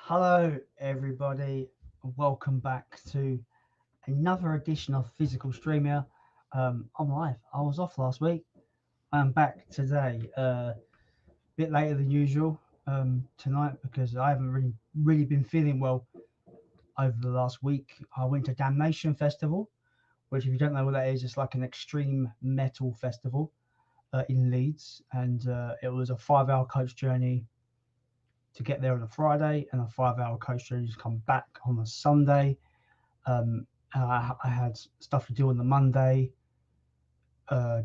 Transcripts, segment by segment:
Hello, everybody, and welcome back to another edition of Physical Stream here. I'm live. I was off last week. I'm back today, a bit later than usual tonight because I haven't really been feeling well over the last week. I went to Damnation Festival, which, if you don't know what that is, it's like an extreme metal festival in Leeds, and it was a 5-hour coach journey to get there on a Friday and a 5-hour coach journey to come back on a Sunday. I had stuff to do on the Monday,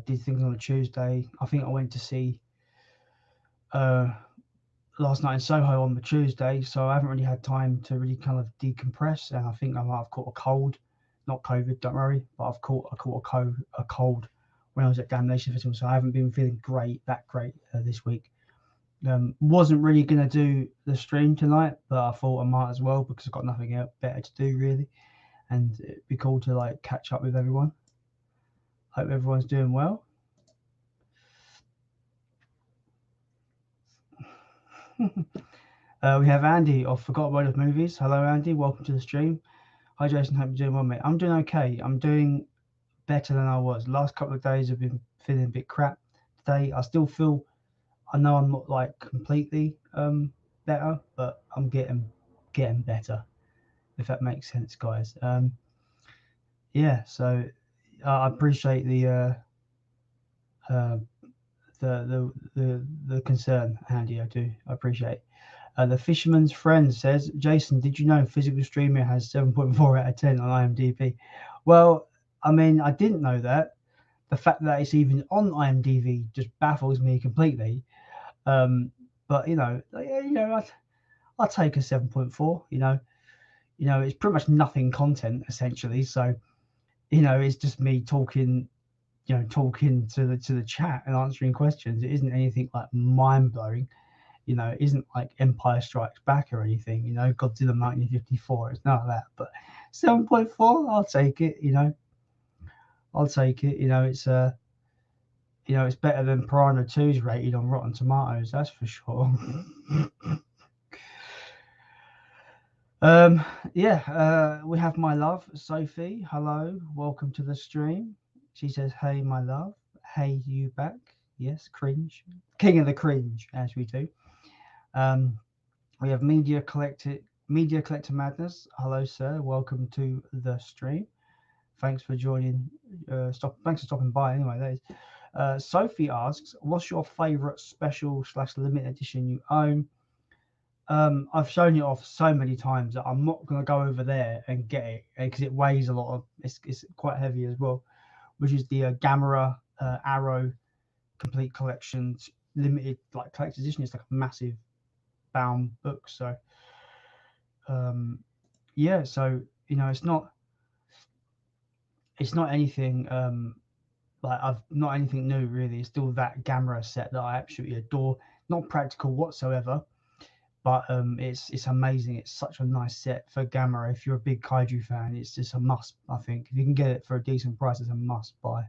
did things on a Tuesday. I think I went to see Last Night in Soho on the Tuesday, so I haven't really had time to really kind of decompress, and I think I might have caught a cold, not COVID, don't worry, but I caught a cold when I was at Damnation Festival, so I haven't been feeling that great this week. Wasn't really going to do the stream tonight, but I thought I might as well because I've got nothing else better to do really, and it'd be cool to like catch up with everyone. Hope everyone's doing well. We have Andy of Forgotten World of Movies. Hello, Andy. Welcome to the stream. Hi, Jason. Hope you're doing well, mate. I'm doing okay. I'm doing better than I was. Last couple of days I've been feeling a bit crap. Today I still feel. I know I'm not like completely better, but I'm getting better. If that makes sense, guys. Yeah. So I appreciate the concern, Andy. I do. I appreciate it. The Fisherman's Friend says, Jason, did you know Physical Streamer has 7.4 out of 10 on IMDb? Well, I mean, I didn't know that. The fact that it's even on IMDb just baffles me completely. But I'll take a 7.4. It's pretty much nothing content essentially. So, it's just me talking to the chat and answering questions. It isn't anything like mind blowing. It isn't like Empire Strikes Back or anything. Godzilla 1954. It's none of that. But 7.4, I'll take it. I'll take it. It's better than Piranha 2's rated on Rotten Tomatoes. That's for sure. We have my love, Sophie. Hello, welcome to the stream. She says, "Hey, my love. Hey, you back? Yes, cringe, king of the cringe, as we do." We have Media Collector Madness. Hello, sir. Welcome to the stream. Thanks for joining. Thanks for stopping by. Anyway, that is. Sophie asks, "What's your favourite special/limited edition you own?" I've shown it off so many times that I'm not going to go over there and get it because it weighs a lot. It's quite heavy as well, which is the Gamera Arrow Complete Collection limited like collector's edition. It's like a massive bound book. So so it's not anything not anything new really. It's still that Gamera set that I absolutely adore. Not practical whatsoever, but it's amazing. It's such a nice set for Gamera. If you're a big kaiju fan, it's just a must. I think if you can get it for a decent price, it's a must buy.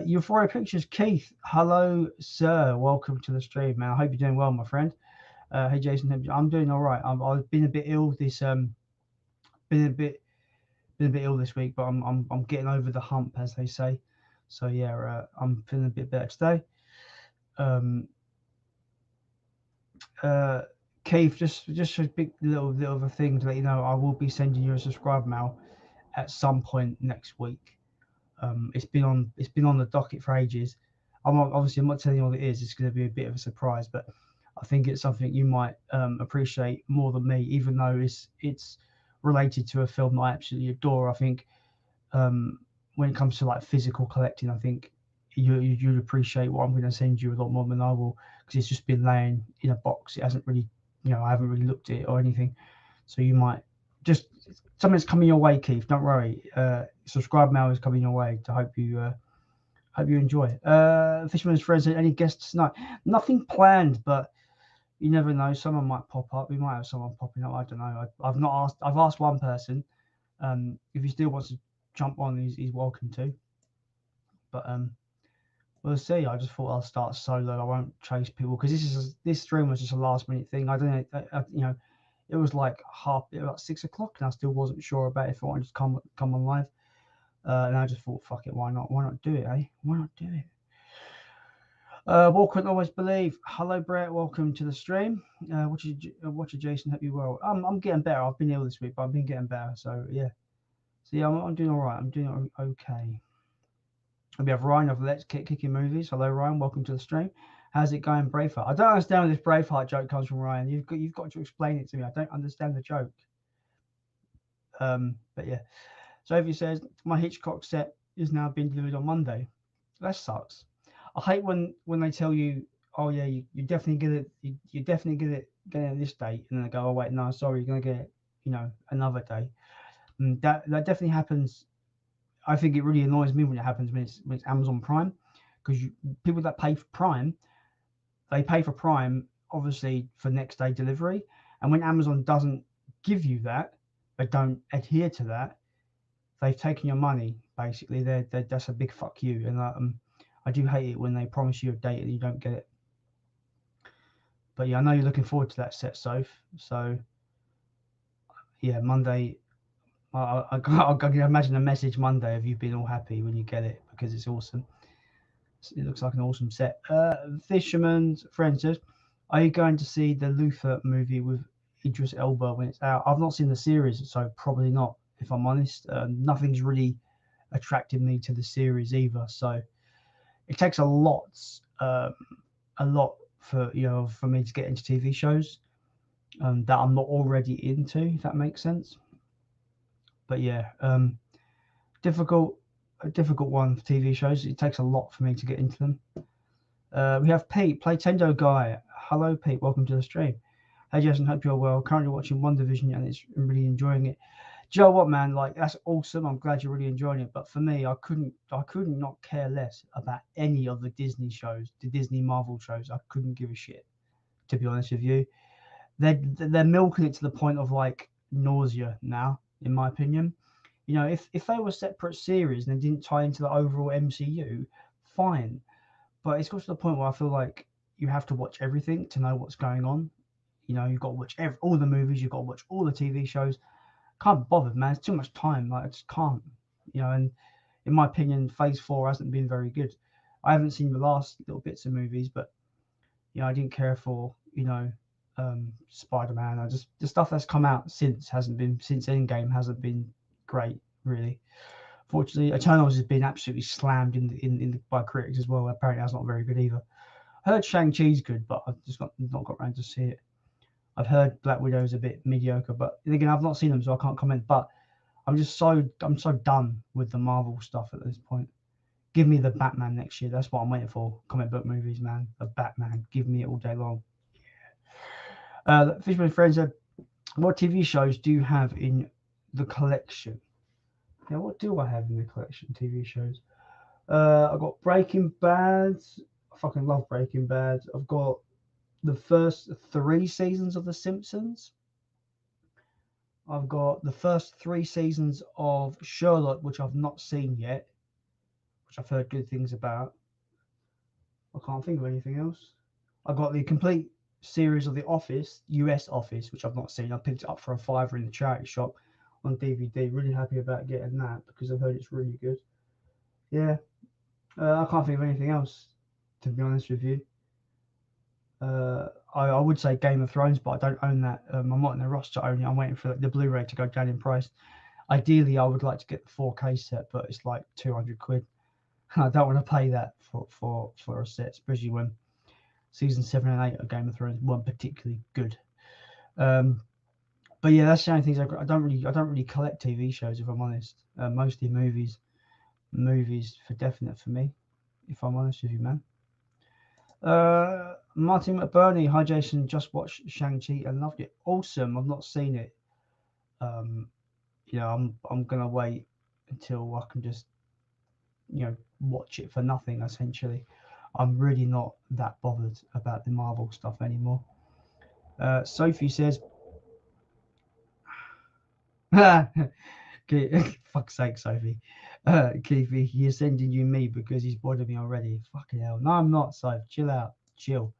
Euphoria Pictures, Keith. Hello, sir. Welcome to the stream, man. I hope you're doing well, my friend. Hey, Jason. I'm doing all right. I've been a bit ill this been a bit ill this week, but I'm getting over the hump, as they say. So yeah, I'm feeling a bit better today. Keith, just a big little of a thing to let you know, I will be sending you a subscribe mail at some point next week. It's been on the docket for ages. I'm not telling you what it is. It's going to be a bit of a surprise, but I think it's something you might appreciate more than me, even though it's related to a film that I absolutely adore. I think when it comes to like physical collecting, I think you'd appreciate what I'm going to send you a lot more than I will, because it's just been laying in a box. It hasn't really, I haven't really looked at it or anything. So you might just, something's coming your way, Keith. Don't worry. Subscribe mail is coming your way. To hope you enjoy. Fisherman's Friends, any guests tonight? Nothing planned, but you never know. Someone might pop up. We might have someone popping up. I don't know. I've not asked. I've asked one person. If he still wants to jump on, he's welcome to. But We'll see. I just thought I'll start solo. I won't chase people because this stream was just a last minute thing. I don't know. You know, it was like about 6 o'clock, and I still wasn't sure about if I wanted to come on live. And I just thought, fuck it, why not? Why not do it, eh? Why not do it? Walk and always believe. Hello, Brett. Welcome to the stream. Watcher Jason. Hope you well. I'm getting better. I've been ill this week, but I've been getting better. So yeah. So yeah, I'm doing all right. I'm doing okay. And we have Ryan of Let's Kicking Movies. Hello, Ryan. Welcome to the stream. How's it going, Braveheart? I don't understand where this Braveheart joke comes from, Ryan. You've got to explain it to me. I don't understand the joke. But yeah. Sophie says my Hitchcock set is now being delivered on Monday. That sucks. I hate when they tell you, oh yeah, you definitely get it. You definitely get it this date, and then they go, oh wait, no, sorry, you're gonna get it, another day. And that definitely happens. I think it really annoys me when it happens when it's Amazon Prime, because people that pay for Prime, they pay for Prime obviously for next day delivery, and when Amazon doesn't give you that, they don't adhere to that, they've taken your money basically. That's a big fuck you, and I do hate it when they promise you a date and you don't get it. But yeah, I know you're looking forward to that set, Soph. So yeah, Monday. I can imagine a message Monday of you being all happy when you get it because it's awesome. It looks like an awesome set. Fisherman's Friend says, are you going to see the Luther movie with Idris Elba when it's out? I've not seen the series, so probably not, if I'm honest. Nothing's really attracted me to the series either. So it takes a lot for me to get into TV shows that I'm not already into, if that makes sense. But yeah, a difficult one for TV shows. It takes a lot for me to get into them. We have Pete, Playtendo Guy. Hello, Pete. Welcome to the stream. Hey, Jason. Hope you're well. Currently watching WandaVision and I'm really enjoying it. Do you know what, man? Like, that's awesome. I'm glad you're really enjoying it. But for me, I couldn't not care less about any of the Disney shows, the Disney Marvel shows. I couldn't give a shit, to be honest with you. They're milking it to the point of like nausea now, in my opinion. If they were separate series and they didn't tie into the overall MCU, fine. But it's got to the point where I feel like you have to watch everything to know what's going on. You've got to watch all the movies, you've got to watch all the TV shows. Can't be bothered, man. It's too much time. Like, I just can't. And in my opinion, Phase 4 hasn't been very good. I haven't seen the last little bits of movies, but I didn't care for Spider-Man. The stuff that's come out since Endgame hasn't been great, really. Fortunately, Eternals has been absolutely slammed by critics as well. Apparently, that's not very good either. I heard Shang-Chi's good, but I've just not got around to see it. I've heard Black Widow is a bit mediocre, but again, I've not seen them, so I can't comment. But I'm so done with the Marvel stuff at this point. Give me the Batman next year. That's what I'm waiting for. Comic book movies, man. The Batman. Give me it all day long. Fishman Friends said, what TV shows do you have in the collection? Yeah, what do I have in the collection? TV shows. I've got Breaking Bad. I fucking love Breaking Bad. I've got the first 3 seasons of The Simpsons. I've got the first 3 seasons of Sherlock, which I've not seen yet, which I've heard good things about. I can't think of anything else. I've got the complete series of The Office, US Office, which I've not seen. I picked it up for $5 in the charity shop on DVD. Really happy about getting that because I've heard it's really good. Yeah, I can't think of anything else, to be honest with you. I would say Game of Thrones, but I don't own that. I'm not in the rush to own it. I'm waiting for the Blu-ray to go down in price. Ideally, I would like to get the 4K set, but it's like 200 quid. I don't want to pay that for a set, especially when season 7 and 8 of Game of Thrones weren't particularly good. But yeah, that's the only things I don't really collect TV shows, if I'm honest. Mostly movies for definite for me, if I'm honest with you, man. Martin McBurney, hi Jason, just watched Shang-Chi and loved it. Awesome. I've not seen it. I'm gonna wait until I can just watch it for nothing, essentially. I'm really not that bothered about the Marvel stuff anymore. Sophie says, fuck's sake, Sophie. Keith, he's sending you me because he's bothered me already. Fucking hell. No, I'm not, so chill out. Chill.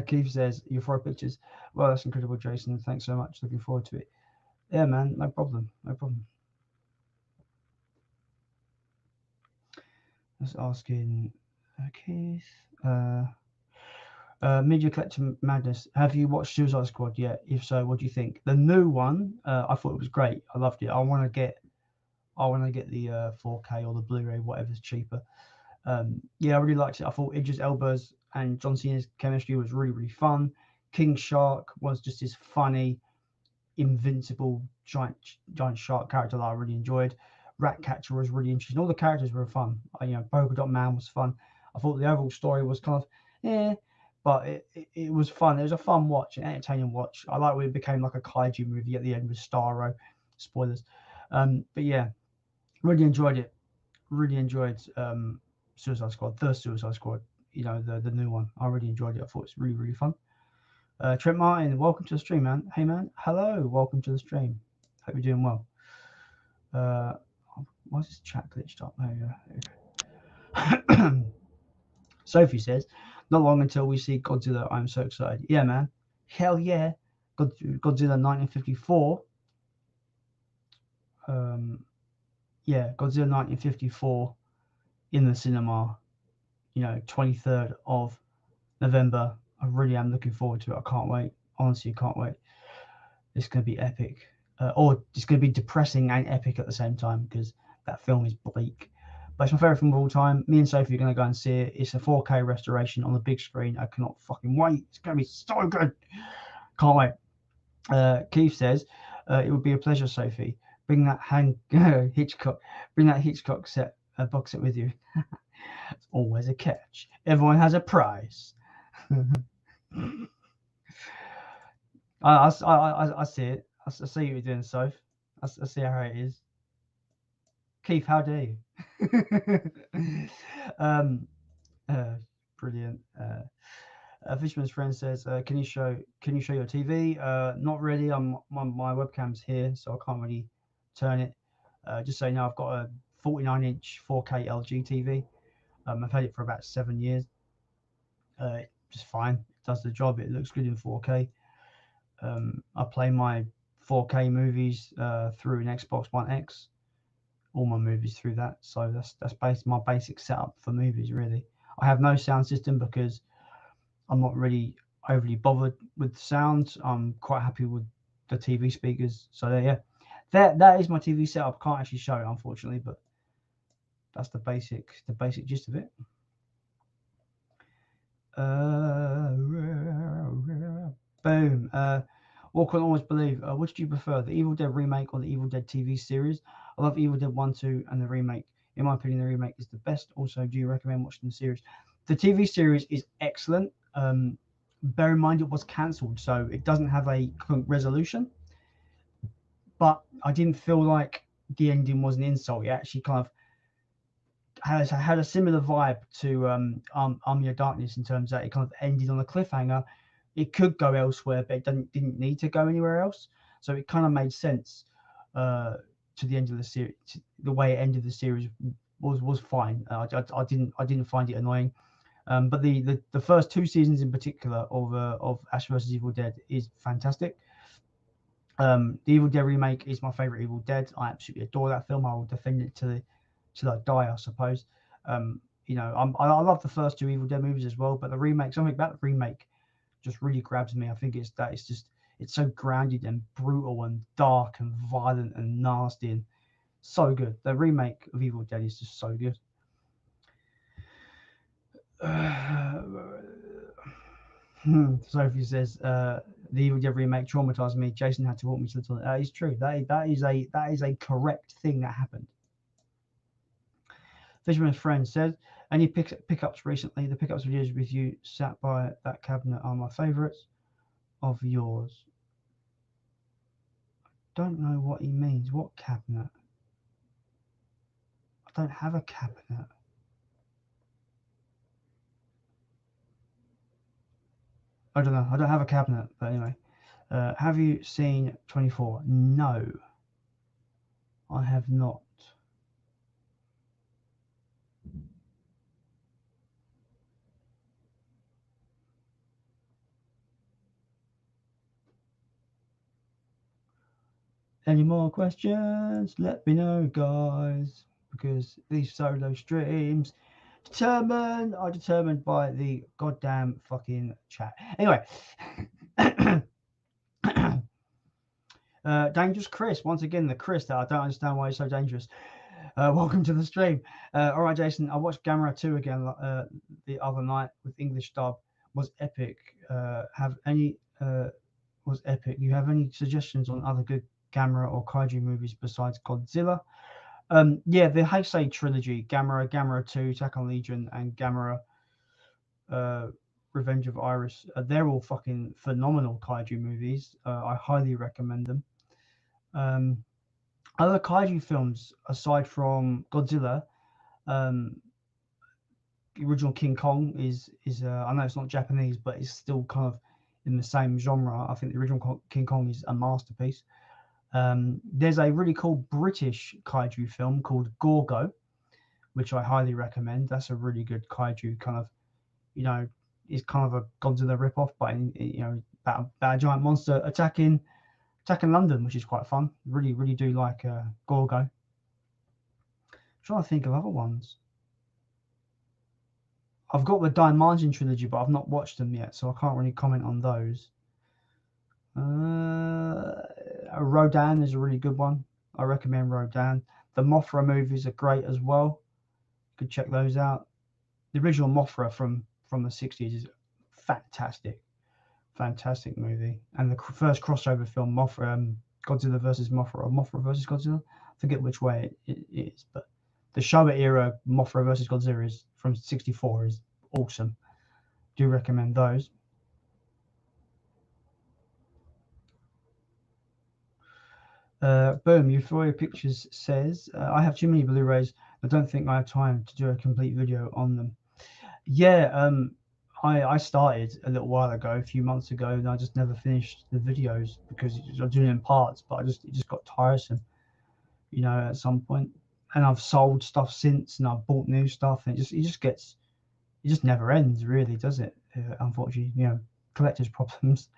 Keith says, you throw pictures. Well, that's incredible, Jason. Thanks so much. Looking forward to it. Yeah, man. No problem. No problem. Just asking Keith. Media Collector Madness. Have you watched Suicide Squad yet? If so, what do you think? The new one, I thought it was great. I loved it. I want to get the 4K or the Blu-ray, whatever's cheaper. Yeah, I really liked it. I thought Idris Elba's and John Cena's chemistry was really, really fun. King Shark was just this funny, invincible giant shark character that I really enjoyed. Ratcatcher was really interesting. All the characters were fun. Polka Dot Man was fun. I thought the overall story was kind of but it was fun. It was a fun watch, an entertaining watch. I like when it became like a kaiju movie at the end with Starro. Spoilers. But yeah, really enjoyed it. Really enjoyed Suicide Squad, the Suicide Squad. The new one. I really enjoyed it. I thought it's really, really fun. Trent Martin, welcome to the stream, man. Hey, man. Hello. Welcome to the stream. Hope you're doing well. Why is this chat glitched up? There you go. Sophie says, not long until we see Godzilla. I'm so excited. Yeah, man. Hell yeah. Godzilla 1954. Yeah, Godzilla 1954 in the cinema, 23rd of November. I really am looking forward to it. I can't wait. Honestly, I can't wait. It's going to be epic. Or it's going to be depressing and epic at the same time because that film is bleak. But it's my favourite film of all time. Me and Sophie are going to go and see it. It's a 4K restoration on the big screen. I cannot fucking wait. It's going to be so good. Can't wait. Keith says, it would be a pleasure, Sophie. Bring that Hitchcock set box set with you. It's always a catch. Everyone has a prize. I see it. I see what you're doing, Soph. I see how it is. Keith, how dare you? Brilliant. Fisherman's friend says, "Can you show your TV?" Not really. My webcam's here, so I can't really turn it. Just so you know, I've got a 49-inch 4K LG TV. I've had it for about 7 years. Just fine. It does the job. It looks good in 4K. I play my 4K movies through an Xbox One X. All my movies through that. So that's my basic setup for movies. Really, I have no sound system because I'm not really overly bothered with the sound. I'm quite happy with the TV speakers. So yeah, that is my TV setup. Can't actually show it, unfortunately, but that's the basic gist of it. Boom. What can always believe? Which do you prefer, the Evil Dead remake or the Evil Dead TV series? I love Evil Dead 1, 2, and the remake. In my opinion, the remake is the best. Also, do you recommend watching the series? The TV series is excellent. Bear in mind it was cancelled, so it doesn't have a resolution. But I didn't feel like the ending was an insult. It actually kind of had a similar vibe to Army of Darkness in terms that it kind of ended on a cliffhanger. It could go elsewhere, but it didn't need to go anywhere else. So it kind of made sense to the end of the series. The way it ended the series was fine. I didn't find it annoying. But the first 2 seasons in particular of Ash vs Evil Dead is fantastic. The Evil Dead remake is my favorite Evil Dead. I absolutely adore that film. I will defend it till I die, I suppose. I love the first 2 Evil Dead movies as well, but the remake, something about the remake just really grabs me. I think it's so grounded and brutal and dark and violent and nasty and so good. The remake of Evil Dead is just so good. Sophie says, the Evil Dead remake traumatized me. Jason had to walk me to the toilet. That is true. That is a correct thing that happened. Fisherman's friend says, any pickups recently? The pickups videos with you sat by that cabinet are my favourites of yours. Don't know what he means. What cabinet? I don't have a cabinet. I don't know. I don't have a cabinet. But anyway, have you seen 24? No, I have not. Any more questions? Let me know, guys, because these solo streams are determined by the goddamn fucking chat. Anyway, Dangerous Chris, once again, the Chris that I don't understand why he's so dangerous. Welcome to the stream. All right, Jason, I watched Gamera 2 again the other night with English dub. Was epic. Was epic. You have any suggestions on other good Gamera or kaiju movies besides Godzilla? Yeah, the Heisei trilogy, Gamera, Gamera 2, Attack on Legion, and Gamera Revenge of Iris, they're all fucking phenomenal kaiju movies. I highly recommend them. Other kaiju films aside from Godzilla, the original King Kong is I know it's not Japanese, but it's still kind of in the same genre. I think the original King Kong is a masterpiece. There's a really cool British kaiju film called Gorgo, which I highly recommend. That's a really good kaiju kind of, it's kind of a Godzilla ripoff, but about a giant monster attacking London, which is quite fun. Really, really do like Gorgo. I'm trying to think of other ones. I've got the Daimajin trilogy, but I've not watched them yet, so I can't really comment on those. Rodan is a really good one. I recommend Rodan. The Mothra movies are great as well. You could check those out. The original Mothra from the 60s is fantastic movie. And the first crossover film, Mothra, Godzilla versus Mothra, or Mothra versus Godzilla, I forget which way it is, but the Showa era Mothra versus Godzilla is from '64 is awesome. Do recommend those. Boom, Euphoria Pictures says, I have too many Blu-rays. I don't think I have time to do a complete video on them. Yeah, I started a little while ago, a few months ago, and I just never finished the videos because I was doing it in parts, but it just got tiresome, at some point. And I've sold stuff since, and I've bought new stuff, and it just never ends, really, does it? Unfortunately, collector's problems.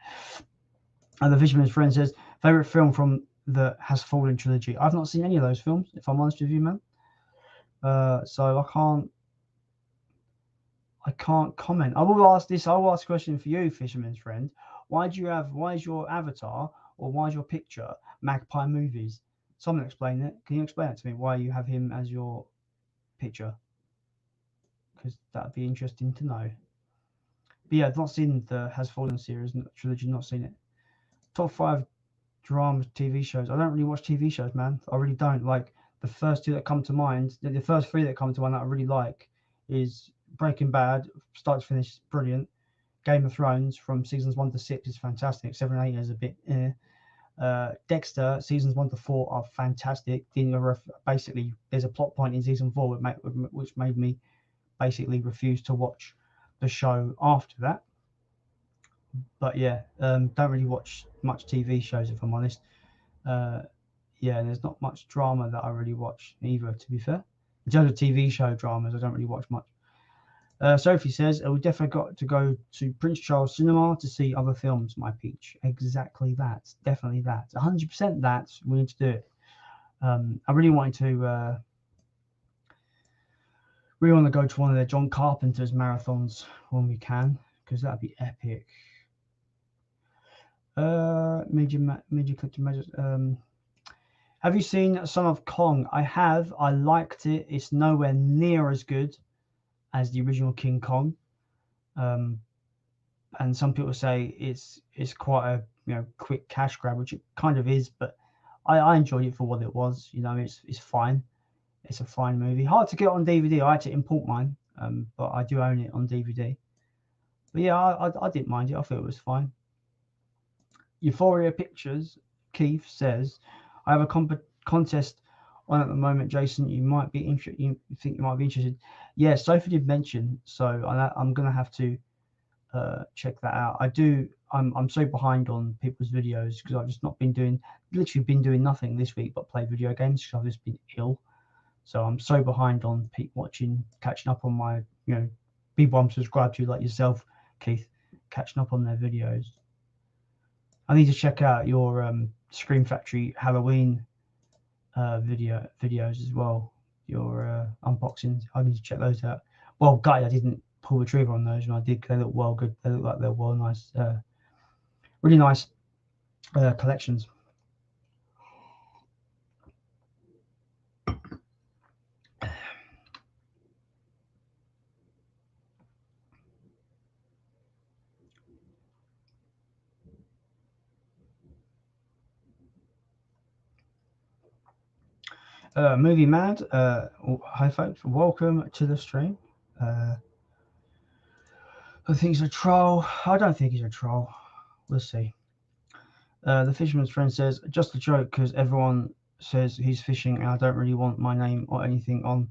And the Fisherman's Friend says, favorite film from the Has Fallen trilogy. I've not seen any of those films, if I'm honest with you, man. So I can't comment. I will ask a question for you, Fisherman's Friend. Why is your avatar, or why is your picture Magpie Movies? Someone explain it. Can you explain it to me, why you have him as your picture? Because that'd be interesting to know. But yeah, I've not seen the Has Fallen series, trilogy, not seen it. Top 5 drama TV shows. I don't really watch TV shows, man. I really don't. Like, the first 2 that come to mind, the first 3 that come to mind that I really like is Breaking Bad, start to finish, brilliant. Game of Thrones from seasons 1 to 6 is fantastic. 7 and 8 is a bit Dexter seasons 1 to 4 are fantastic. Basically, there's a plot point in season 4 which made me basically refuse to watch the show after that. But yeah, don't really watch much TV shows, if I'm honest. Yeah, there's not much drama that I really watch either, to be fair. In terms of TV show dramas, I don't really watch much. Sophie says, we definitely got to go to Prince Charles Cinema to see other films, my peach. Exactly that. Definitely that. 100% that. We need to do it. I really wanted to go to one of the John Carpenter's marathons when we can, because that'd be epic. Major collective measures. Have you seen Son of Kong? I have. I liked it. It's nowhere near as good as the original King Kong, and some people say it's quite a quick cash grab, which it kind of is, but I enjoyed it for what it was. It's fine. It's a fine movie. Hard to get on DVD. I had to import mine, but I do own it on DVD. But yeah, I didn't mind it. I thought it was fine. Euphoria Pictures, Keith says, I have a contest on at the moment, Jason. You might be interested. You think you might be interested? Yeah, Sophie did mention, so I'm gonna have to check that out. I'm so behind on people's videos because I've just literally been doing nothing this week but play video games because I've just been ill. So I'm so behind on catching up on my people I'm subscribed to, like yourself, Keith, catching up on their videos. I need to check out your Scream Factory Halloween videos as well. Your unboxings, I need to check those out. Well, guys, I didn't pull the trigger on those, and I did. They look well good. They look like they're well nice, really nice collections. Movie Mad, hi folks, welcome to the stream. I think he's a troll. I don't think he's a troll. We'll see. The Fisherman's Friend says, just a joke because everyone says he's fishing and I don't really want my name or anything on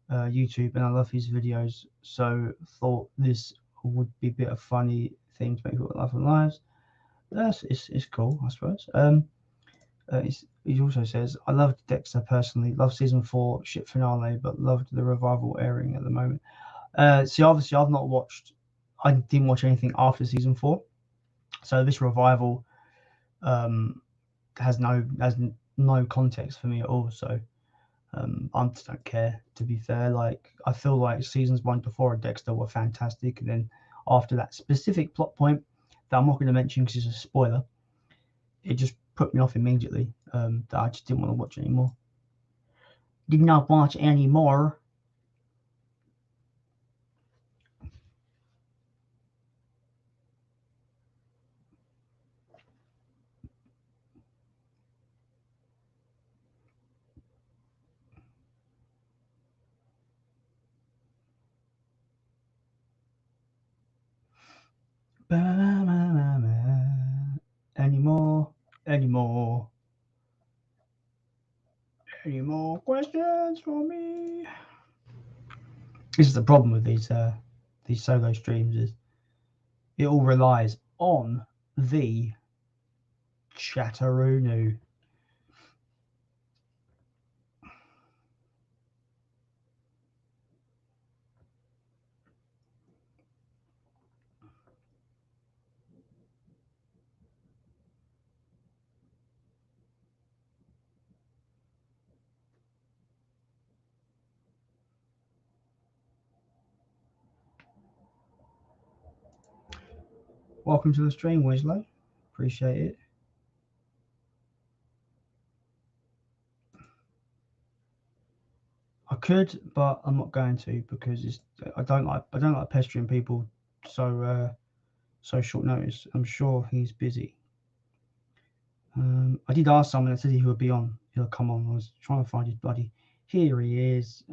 YouTube, and I love his videos, so thought this would be a bit of funny thing to make people laugh and lives. It's cool, I suppose. He also says, I loved Dexter personally, loved season 4 ship finale, but loved the revival airing at the moment. See, obviously, I didn't watch anything after season 4, so this revival has no context for me at all. So I just don't care, to be fair. Like, I feel like seasons 1 to 4 of Dexter were fantastic, and then after that specific plot point that I'm not going to mention because it's a spoiler, it just put me off immediately. That I just didn't want to watch anymore. Did not watch anymore. Any more questions for me? This is the problem with these solo streams, is it all relies on the Chatteroo. Welcome to the stream, Wesley. Appreciate it. I could, but I'm not going to, because I don't like pestering people so short notice. I'm sure he's busy. I did ask someone that said he would be on. He'll come on. I was trying to find his bloody. Here he is.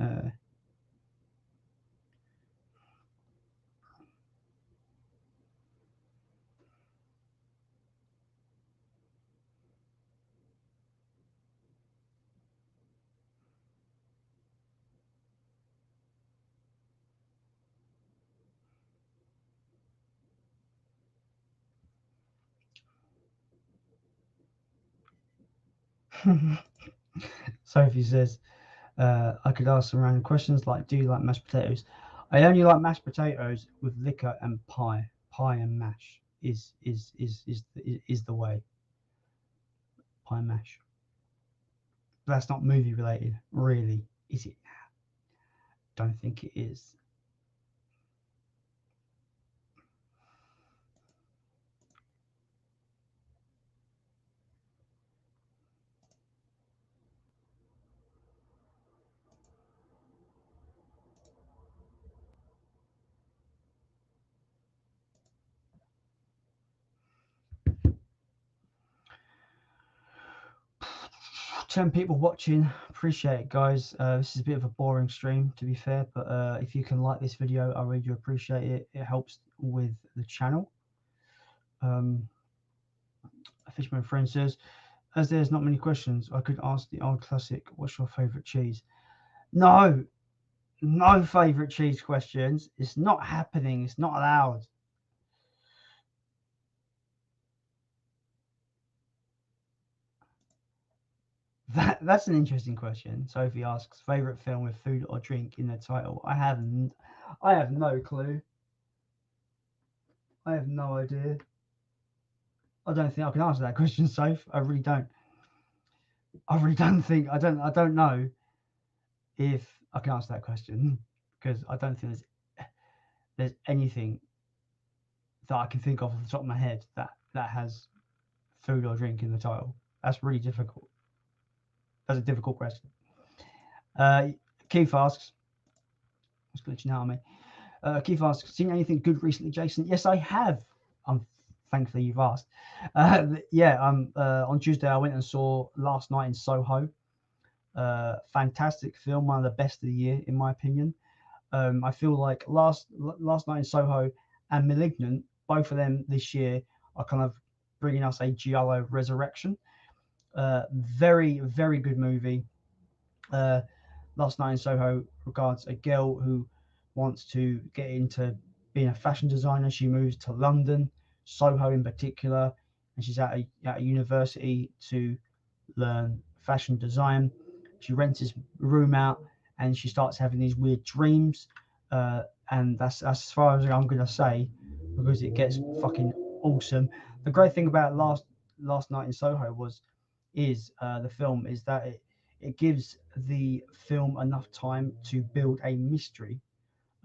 Sophie says, I could ask some random questions like, do you like mashed potatoes? I only like mashed potatoes with liquor and pie. Pie and mash is the way. Pie and mash. But that's not movie related, really, is it? Don't think it is. Ten people watching, appreciate it, guys. This is a bit of a boring stream, to be fair, but if you can like this video, I really do appreciate it. It helps with the channel. A Fisherman Friend says, as there's not many questions, I could ask the old classic, what's your favourite cheese? No favourite cheese questions. It's not happening. It's not allowed. That's an interesting question. Sophie asks, favourite film with food or drink in the title? I have no clue. I have no idea. I don't think I can answer that question, Soph. I really don't. I really don't think I don't know if I can answer that question because I don't think there's anything that I can think of off the top of my head that has food or drink in the title. That's really difficult. That's a difficult question. Keith asks, what's glitching out on me? Keith asks, seen anything good recently, Jason? Yes, I have. Thankfully you've asked. On Tuesday I went and saw Last Night in Soho. Fantastic film, one of the best of the year in my opinion. I feel like Last Night in Soho and Malignant, both of them this year, are kind of bringing us a giallo resurrection. Very, very good movie. Last Night in Soho regards a girl who wants to get into being a fashion designer. She moves to London, Soho in particular, and she's at a university to learn fashion design. She rents this room out, and she starts having these weird dreams. And that's as far as I'm gonna say, because it gets fucking awesome. The great thing about Last Night in Soho is the film is that it gives the film enough time to build a mystery.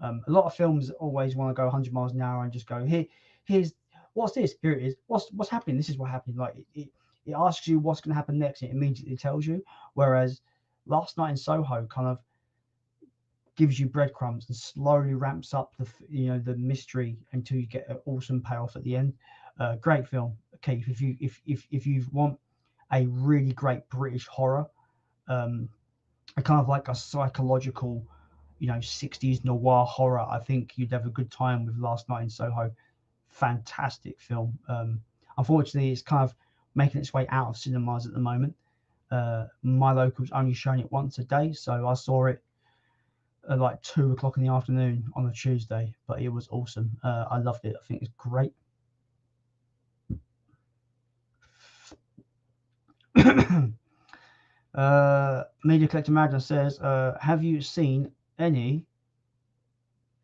A lot of films always want to go 100 miles an hour and just go here's what's this, here it is, what's happening, this is what happened. Like it asks you what's going to happen next, and it immediately tells you. Whereas Last Night in Soho kind of gives you breadcrumbs and slowly ramps up the mystery until you get an awesome payoff at the end. Great film, Keith. If you want a really great British horror, a kind of like a psychological, 60s noir horror, I think you'd have a good time with Last Night in Soho. Fantastic film. Unfortunately, it's kind of making its way out of cinemas at the moment. My local's only showing it once a day, so I saw it at like 2:00 in the afternoon on a Tuesday, but it was awesome. I loved it. I think it's great. Media Collector Madness says, have you seen any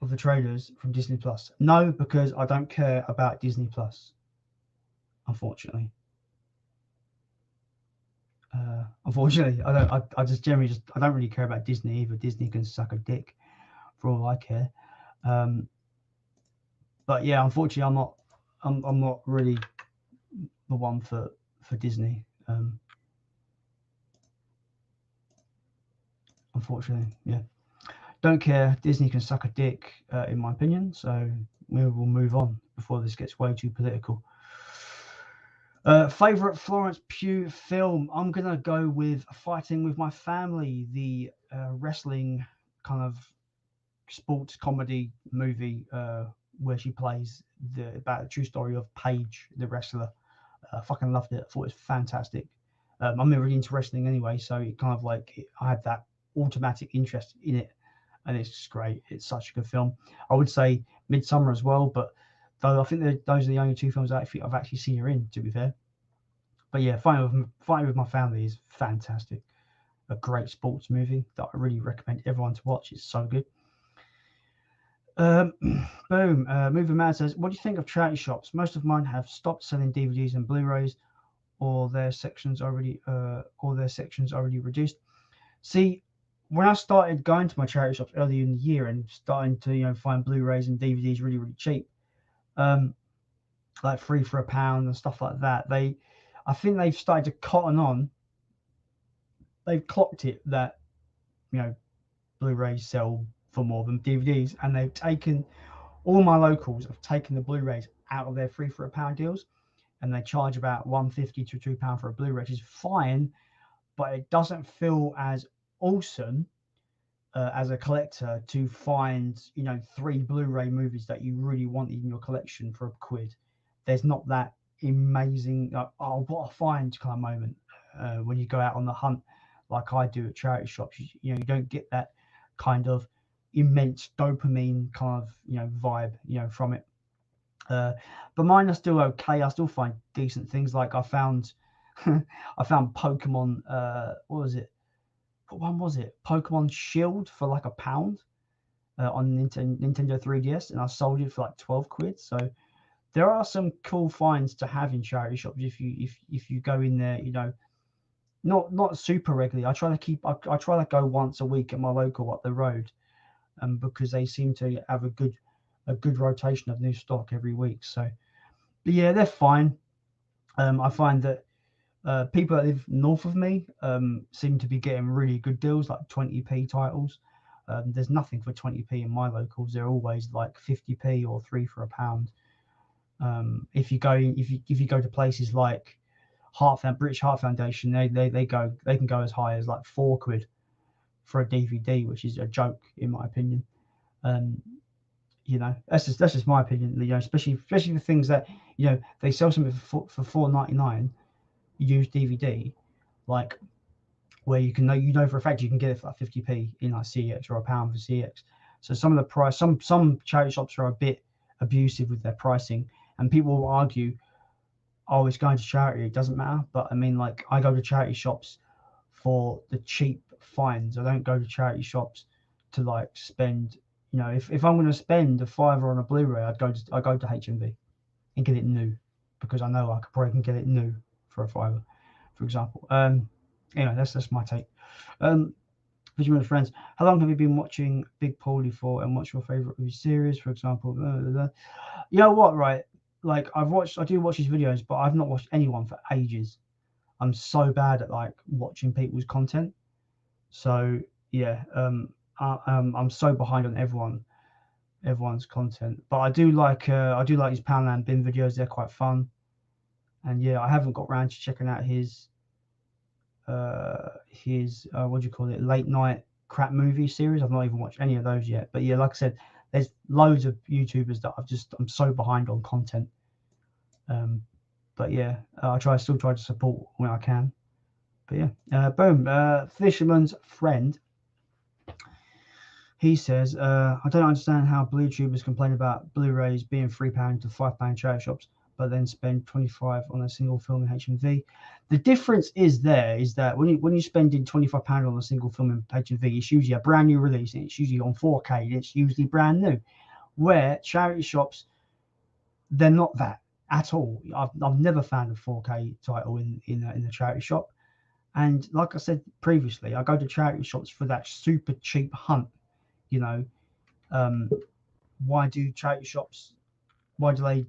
of the trailers from Disney Plus? No, because I don't care about Disney Plus, unfortunately. Unfortunately, I just generally I don't really care about Disney either. Disney can suck a dick for all I care. But yeah, unfortunately, I'm not really the one for Disney. Unfortunately, yeah, don't care. Disney can suck a dick, in my opinion. So we will move on before this gets way too political. Favorite Florence Pugh film? I'm gonna go with Fighting with My Family, the wrestling kind of sports comedy movie where she plays about the true story of Paige, the wrestler. Fucking loved it. I thought it was fantastic. I'm really into wrestling anyway, so it kind of like I had that automatic interest in it, and it's just great. It's such a good film. I would say Midsummer as well, but though I think those are the only two films I've actually seen her in, to be fair. But yeah, Fighting with My Family is fantastic. A great sports movie that I really recommend everyone to watch. It's so good. Boom. Movie Man says, what do you think of charity shops? Most of mine have stopped selling DVDs and Blu-rays, or their sections already reduced. See, when I started going to my charity shops earlier in the year and starting to find Blu-rays and DVDs really, really cheap, like 3 for £1 and stuff like that, I think they've started to cotton on. They've clocked it that Blu-rays sell for more than DVDs, and they've taken all my locals have taken the Blu-rays out of their 3 for £1 deals, and they charge about £1.50 to £2 for a Blu-ray, which is fine, but it doesn't feel as awesome as a collector to find 3 Blu-ray movies that you really wanted in your collection for £1. There's not that amazing what a find kind of moment when you go out on the hunt like I do at charity shops. You don't get that kind of immense dopamine kind of vibe from it. But mine are still okay. I still find decent things. Like I found Pokemon. What was it? What one was it? Pokemon Shield for like £1 on Nintendo 3DS, and I sold it for like £12. So there are some cool finds to have in charity shops if you go in there, not super regularly. I try to go once a week at my local up the road, because they seem to have a good rotation of new stock every week. So, but yeah, they're fine. I find that people that live north of me seem to be getting really good deals, like 20p titles. There's nothing for 20p in my locals. They're always like 50p or 3 for £1. If you go to places like British Heart Foundation, they can go as high as like £4 for a DVD, which is a joke in my opinion. That's just my opinion. Especially the things that they sell something for £4.99 used DVD, like where you know for a fact you can get it for like 50p in like CX or £1 for CX. So some of the price, some charity shops are a bit abusive with their pricing, and people will argue, oh, it's going to charity, it doesn't matter. But I mean, like, I go to charity shops for the cheap finds. I don't go to charity shops to like spend, if I'm going to spend a £5 on a Blu-ray, I go to HMV and get it new, because I know I could probably get it new for a £5, for example. Anyway, that's my take. Fisherman friends, how long have you been watching Big Paulie for, and what's your favorite series, for example? You know what, right? Like, I do watch his videos, but I've not watched anyone for ages. I'm so bad at like watching people's content. So yeah, I'm so behind on everyone's content. But I do like his Poundland bin videos. They're quite fun. And yeah, I haven't got around to checking out his what do you call it, late night crap movie series. I've not even watched any of those yet. But yeah, like I said, there's loads of YouTubers that I'm so behind on content. But yeah, I still try to support when I can. But yeah, boom. Fisherman's friend. He says, I don't understand how blue tubers complain about Blu-rays being £3 to £5 charity shops, but then spend 25 on a single film in HMV. The difference is that when you're spending £25 on a single film in HMV, it's usually a brand new release, and it's usually on 4K, and it's usually brand new. Where charity shops, they're not that at all. I've never found a 4K title in a charity shop. And like I said previously, I go to charity shops for that super cheap hunt. Why do charity shops? Why do they?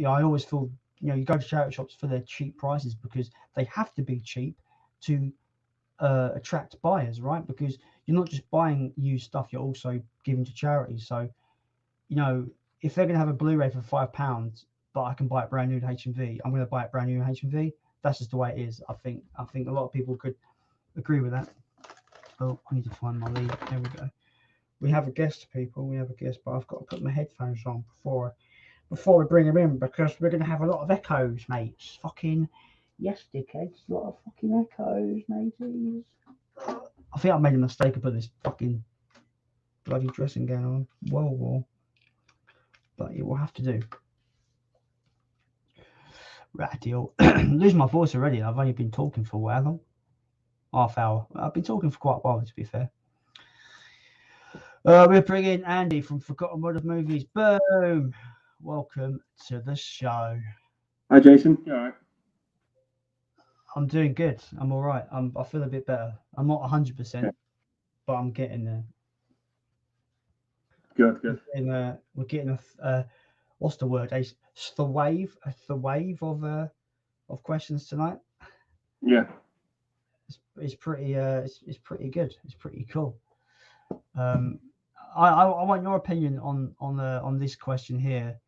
I always feel you go to charity shops for their cheap prices, because they have to be cheap to attract buyers, right? Because you're not just buying used stuff; you're also giving to charity. So, if they're going to have a Blu-ray for £5, but I can buy it brand new in HMV, I'm going to buy it brand new in HMV. That's just the way it is. I think a lot of people could agree with that. Oh, I need to find my lead. There we go. We have a guest, people. We have a guest, but I've got to put my headphones on before we bring him in, because we're going to have a lot of echoes, mates. Fucking yes, dickheads. A lot of fucking echoes, mateys. I think I made a mistake of putting this fucking bloody dressing gown on. Whoa. But it will have to do. Right, deal. Losing my voice already. I've only been talking for a while. Half hour. I've been talking for quite a while, to be fair. We're bringing Andy from Forgotten World of Movies. Boom! Welcome to the show. Hi, Jason. You all right? I'm doing good. I'm all right. I feel a bit better. I'm not 100%, but I'm getting there. Good. We're getting a what's the word? The wave of questions tonight. Yeah. It's pretty it's pretty good. It's pretty cool. I want your opinion on this question here.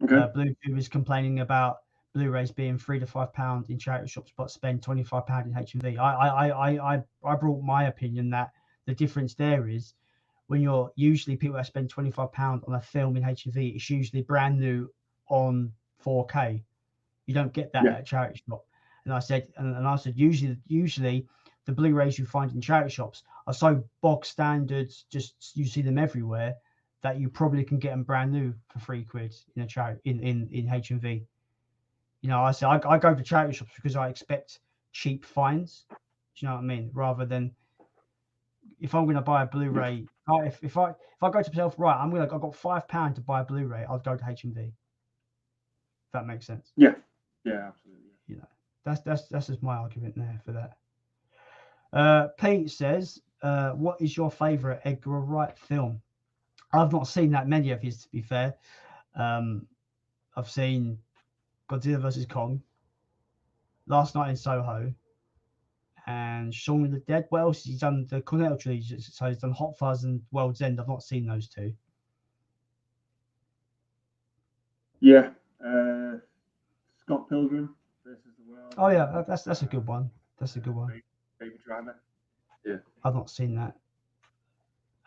Okay. Bluetooth is complaining about Blu-rays being £3 to £5 in charity shops, but spend £25 in HMV. I brought my opinion that the difference there is, when you're usually people that spend £25 on a film in HMV, it's usually brand new on 4K. You don't get that at a charity shop. And I said usually the Blu-rays you find in charity shops are so bog standard, just you see them everywhere, that you probably can get them brand new for £3 in a charity in HMV. I say I go to charity shops because I expect cheap finds. Do you know what I mean? Rather than, if I'm going to buy a Blu-ray, if I go to myself, right, I've got £5 to buy a Blu-ray, I'll go to HMV. that makes sense. Yeah, absolutely. You know, that's just my argument there for that. Pete says, what is your favourite Edgar Wright film? I've not seen that many of his, to be fair. I've seen Godzilla vs. Kong, Last Night in Soho, and Shaun of the Dead. What else? He's done the Cornetto trilogy, so he's done Hot Fuzz and World's End. I've not seen those two. Yeah, Scott Pilgrim versus the World. Oh yeah, that's a good one. That's a good one. Baby Driver. Yeah, I've not seen that.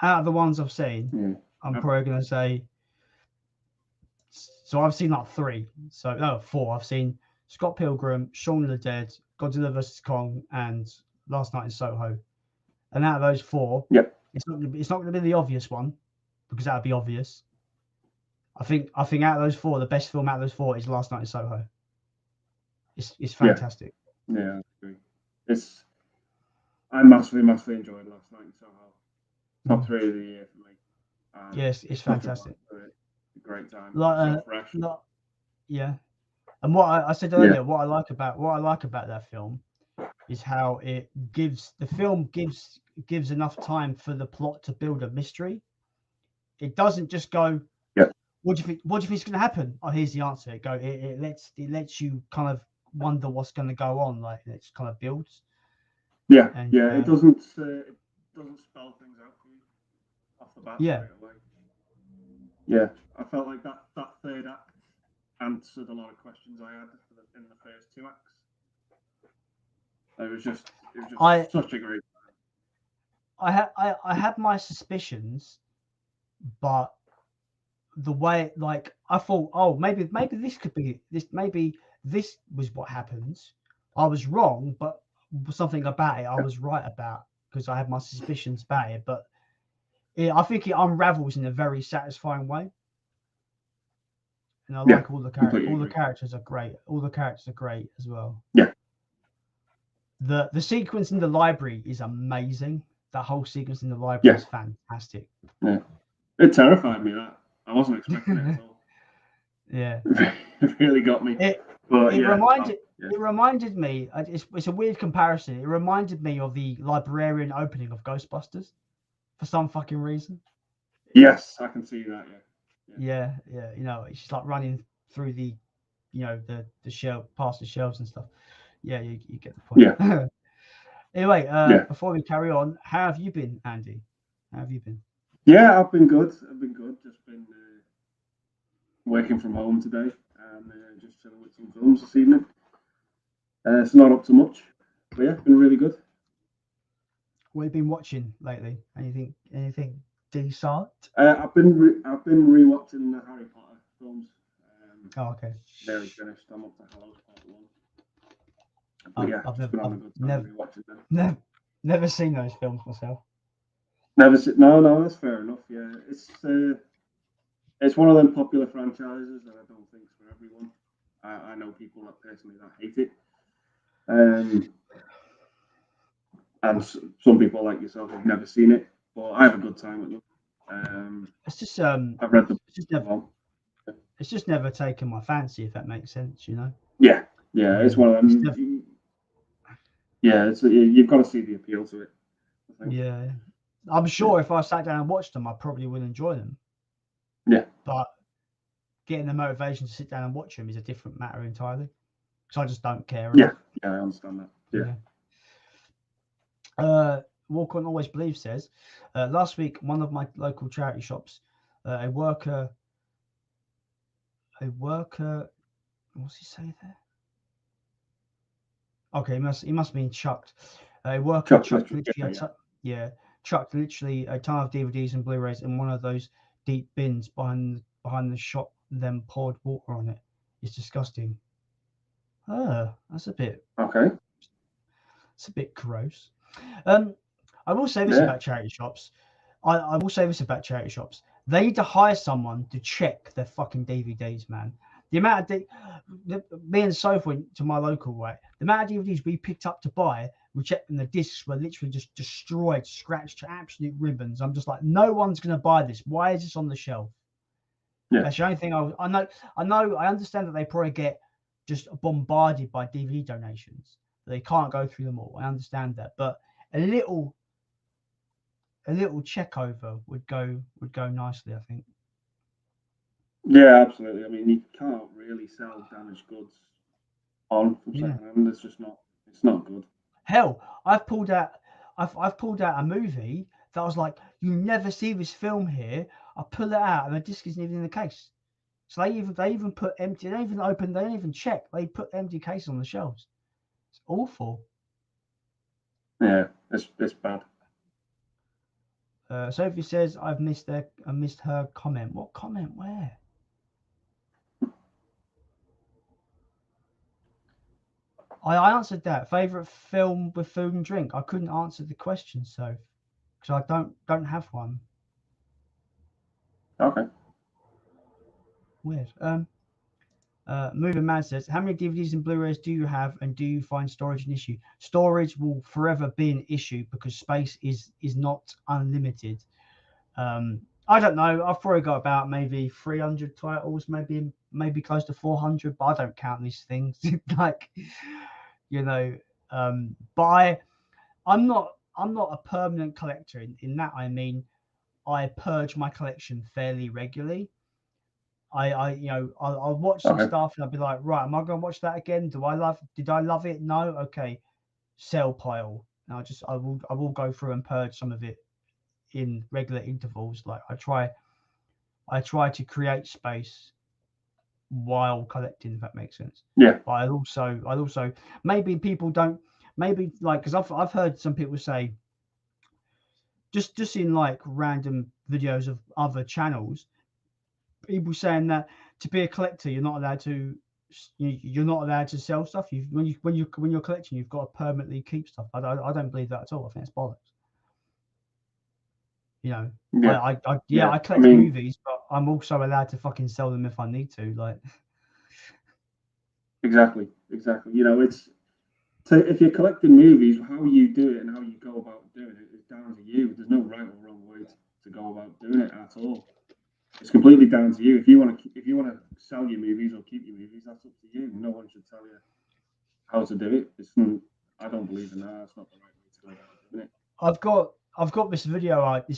Out of the ones I've seen, I'm probably going to say. So I've seen like 3. So no, 4. I've seen Scott Pilgrim, Shaun of the Dead, Godzilla vs. Kong, and Last Night in Soho. And out of those 4, it's not going to be the obvious one, because that would be obvious. I think out of those 4, the best film out of those 4 is Last Night in Soho. It's fantastic. Yeah, I agree. I massively enjoyed Last Night in Soho. Top 3 of the year for me. Yes, it's fantastic. A great time. Yeah. And what I said earlier, what I like about that film is how the film gives enough time for the plot to build a mystery. It doesn't just go, what do you think is going to happen? Oh, here's the answer. It lets you kind of wonder what's going to go on. Like, it kind of builds. Yeah, and, it doesn't spell things out for you off the bat straight away. Yeah, I felt like that third act answered a lot of questions I had in the first 2 acts. It was just such a great time. I had my suspicions, but the way, like, I thought, oh, maybe this could be this. Maybe this was what happens. I was wrong, but something about it I was right about, because I had my suspicions about it. But I think it unravels in a very satisfying way. And I like all the characters. All the characters are great. All the characters are great as well. Yeah. The sequence in the library is amazing. That whole sequence in the library is fantastic. Yeah. It terrified me. That I wasn't expecting it at all. Yeah. It really got me. It reminded me. It's a weird comparison. It reminded me of the librarian opening of Ghostbusters, for some fucking reason. Yes, I can see that. Yeah. You know, it's just like running through the shelf, past the shelves and stuff. Yeah, you get the point. Yeah. Anyway, before we carry on, how have you been, Andy? How have you been? Yeah, I've been good. Just been working from home today and just chilling with some films this evening. It's not up to much, but yeah, been really good. What have you been watching lately? Anything decent? I've been rewatching the Harry Potter films. Okay. Nearly finished. I'm up to Hallows Part 1. But I've been on a good time rewatching them. Never seen those films myself. Never seen. No, that's fair enough. Yeah, it's one of them popular franchises that I don't think is for everyone. I know people that personally hate it. And some people like yourself have never seen it, but I have a good time with them. It's just I've read the it's just never taken my fancy, if that makes sense, you know. Yeah, it's one of them. You've got to see the appeal to it, I think. Yeah, I'm sure if I sat down and watched them, I probably would enjoy them. Yeah, but getting the motivation to sit down and watch them is a different matter entirely. Because I just don't care. Yeah, I understand that. Yeah. Walk On Always Believe says, last week, one of my local charity shops, a worker, what's he say there? Okay, he must mean chucked. A worker chucked literally a ton of DVDs and Blu-rays in one of those deep bins behind the shop, then poured water on it. It's disgusting. That's a bit. Okay. It's a bit gross. I will say this about charity shops. I will say this about charity shops. They need to hire someone to check their fucking DVDs, man. The amount of me and Soph went to my local, right? The amount of DVDs we picked up to buy, we checked, and the discs were literally just destroyed, scratched to absolute ribbons. I'm just like, no one's gonna buy this. Why is this on the shelf? Yeah. That's the only thing I know. I understand that they probably get just bombarded by DVD donations. They can't go through them all. I understand that, but a little check over would go nicely, I think. Yeah, absolutely. I mean, you can't really sell damaged goods on from secondhand. It's just not. It's not good. Hell, I've pulled out a movie that I was like, you never see this film here. I pull it out and the disc isn't even in the case. So they even put empty. They don't even open. They don't even check. They put empty cases on the shelves. It's awful. Yeah, it's bad. Sophie says I missed her comment. What comment? Where? I answered that. Favorite film with food and drink. I couldn't answer the question, so because I don't have one. Okay. Weird. Moving Man says, how many DVDs and Blu-rays do you have, and do you find storage an issue? Storage will forever be an issue because space is not unlimited. I don't know. I've probably got about maybe 300 titles, maybe close to 400, but I don't count these things. Like, you know, but I'm not a permanent collector. In that, I mean, I purge my collection fairly regularly. I'll watch some stuff and I'll be like, right, am I going to watch that again? Did I love it? No. Okay. Sell pile. And I will go through and purge some of it in regular intervals. Like I try to create space while collecting, if that makes sense. Yeah. But I'll also maybe people don't, maybe like, because I've heard some people say, just in like random videos of other channels, people saying that to be a collector, you're not allowed to sell stuff. When you're collecting, you've got to permanently keep stuff. I don't believe that at all. I think it's bollocks. You know, I collect movies, but I'm also allowed to fucking sell them if I need to. Like, exactly. You know, so if you're collecting movies, how you do it and how you go about doing it is down to you. There's no right or wrong way to go about doing it at all. It's completely down to you. If you want to sell your movies or keep your movies, that's up to you. No one should tell you how to do it. I don't believe in that. That's not the right way to go about doing it. I've got this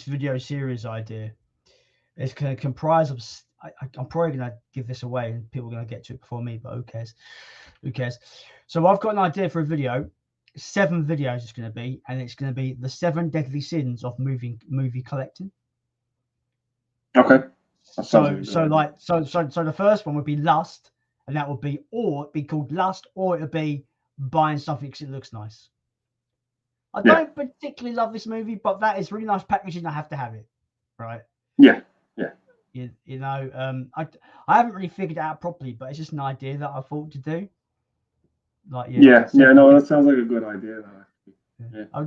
video series idea. It's going to comprise of. I'm probably going to give this away, and people are going to get to it before me. But who cares? So I've got an idea for a video. 7 videos it's going to be, and it's going to be the 7 deadly sins of movie collecting. Okay. So the first one would be lust, and that would be, or it'd be called lust, or it'd be buying something because it looks nice. I don't particularly love this movie, but that is really nice packaging. I have to have it, right? Yeah. You know, I haven't really figured it out properly, but it's just an idea that I thought to do. Like, no, that sounds like a good idea. Yeah.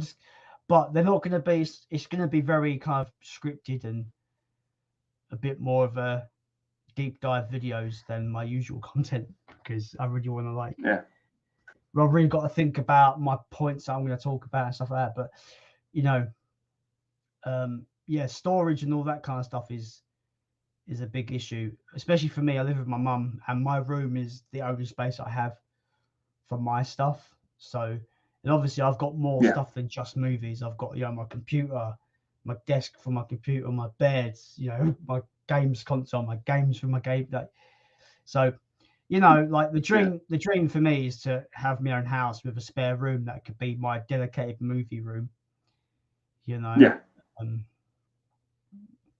But they're not going to be. It's going to be very kind of scripted and a bit more of a deep dive videos than my usual content, because I really want to I've really got to think about my points that I'm going to talk about and stuff like that. But you know, storage and all that kind of stuff is a big issue, especially for me. I live with my mum, and my room is the only space I have for my stuff. So, and obviously I've got more stuff than just movies. I've got, my computer, my desk for my computer, my beds, my games console, my games for my game. So, like the dream for me is to have my own house with a spare room that could be my dedicated movie room.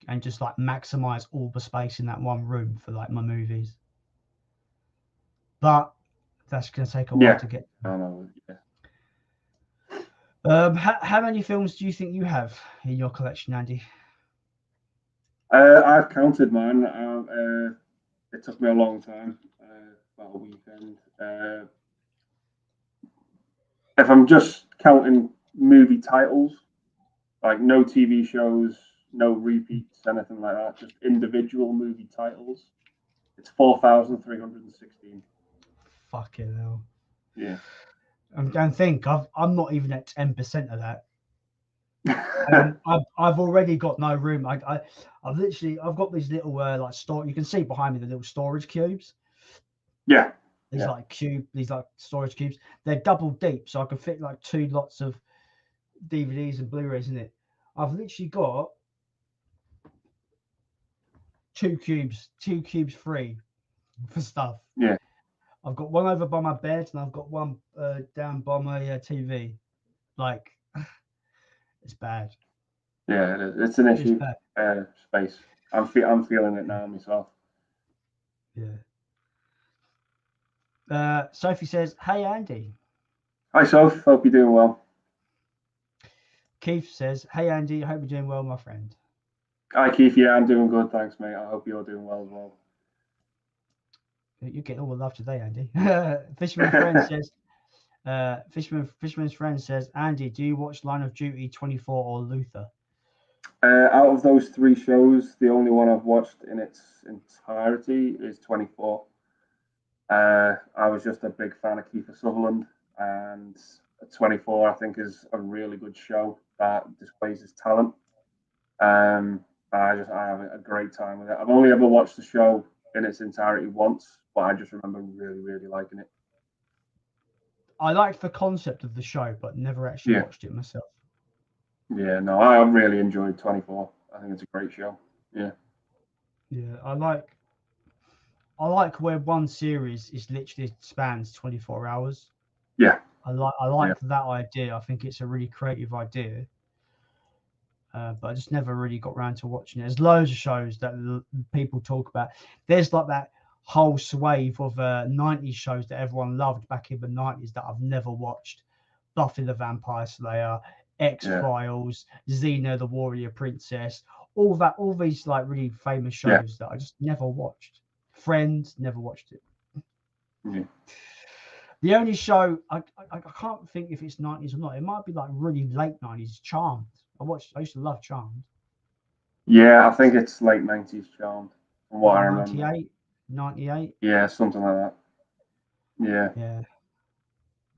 And just like maximize all the space in that one room for like my movies. But that's going to take a while to get. How many films do you think you have in your collection, Andy? I've counted mine. It took me a long time, about a weekend. If I'm just counting movie titles, like no TV shows, no repeats, anything like that, just individual movie titles, it's 4,316. Fucking hell. Yeah. And think, I'm not even at 10% of that. I've already got no room. I've got these little like store. You can see behind me the little storage cubes. Yeah. These like storage cubes. They're double deep, so I can fit like 2 lots of DVDs and Blu-rays in it. I've literally got 2 cubes free for stuff. Yeah. I've got one over by my bed, and I've got one down by my TV. Like, it's bad. Yeah, it's an issue. Space. I'm feeling it now myself. Yeah. Sophie says, "Hey Andy." Hi Soph, hope you're doing well. Keith says, "Hey Andy, I hope you're doing well, my friend." Hi Keith, yeah, I'm doing good, thanks, mate. I hope you're doing well as well. You're getting all the love today, Andy. Fisherman friend says, Fisherman's friend says, "Andy, do you watch Line of Duty 24 or Luther?" Out of those 3 shows, the only one I've watched in its entirety is 24. I was just a big fan of Kiefer Sutherland, and 24 I think is a really good show that displays his talent. I have a great time with it. I've only ever watched the show in its entirety once, but I just remember really, really liking it. I liked the concept of the show, but never actually watched it myself. Yeah, no, I really enjoyed 24. I think it's a great show. Yeah. Yeah, I like where one series is literally spans 24 hours. Yeah. I like that idea. I think it's a really creative idea. But I just never really got around to watching it. There's loads of shows that people talk about. There's like that whole swathe of 90s shows that everyone loved back in the 90s that I've never watched. Buffy the Vampire Slayer, X-Files, Xena the Warrior Princess, all these like really famous shows that I just never watched. Friends, never watched it. Yeah. The only show I can't think if it's 90s or not. It might be like really late 90s. Charmed. I used to love Charmed. Yeah, I think it's late 90s Charmed. From what I remember. 98. Yeah, something like that. Yeah. Yeah.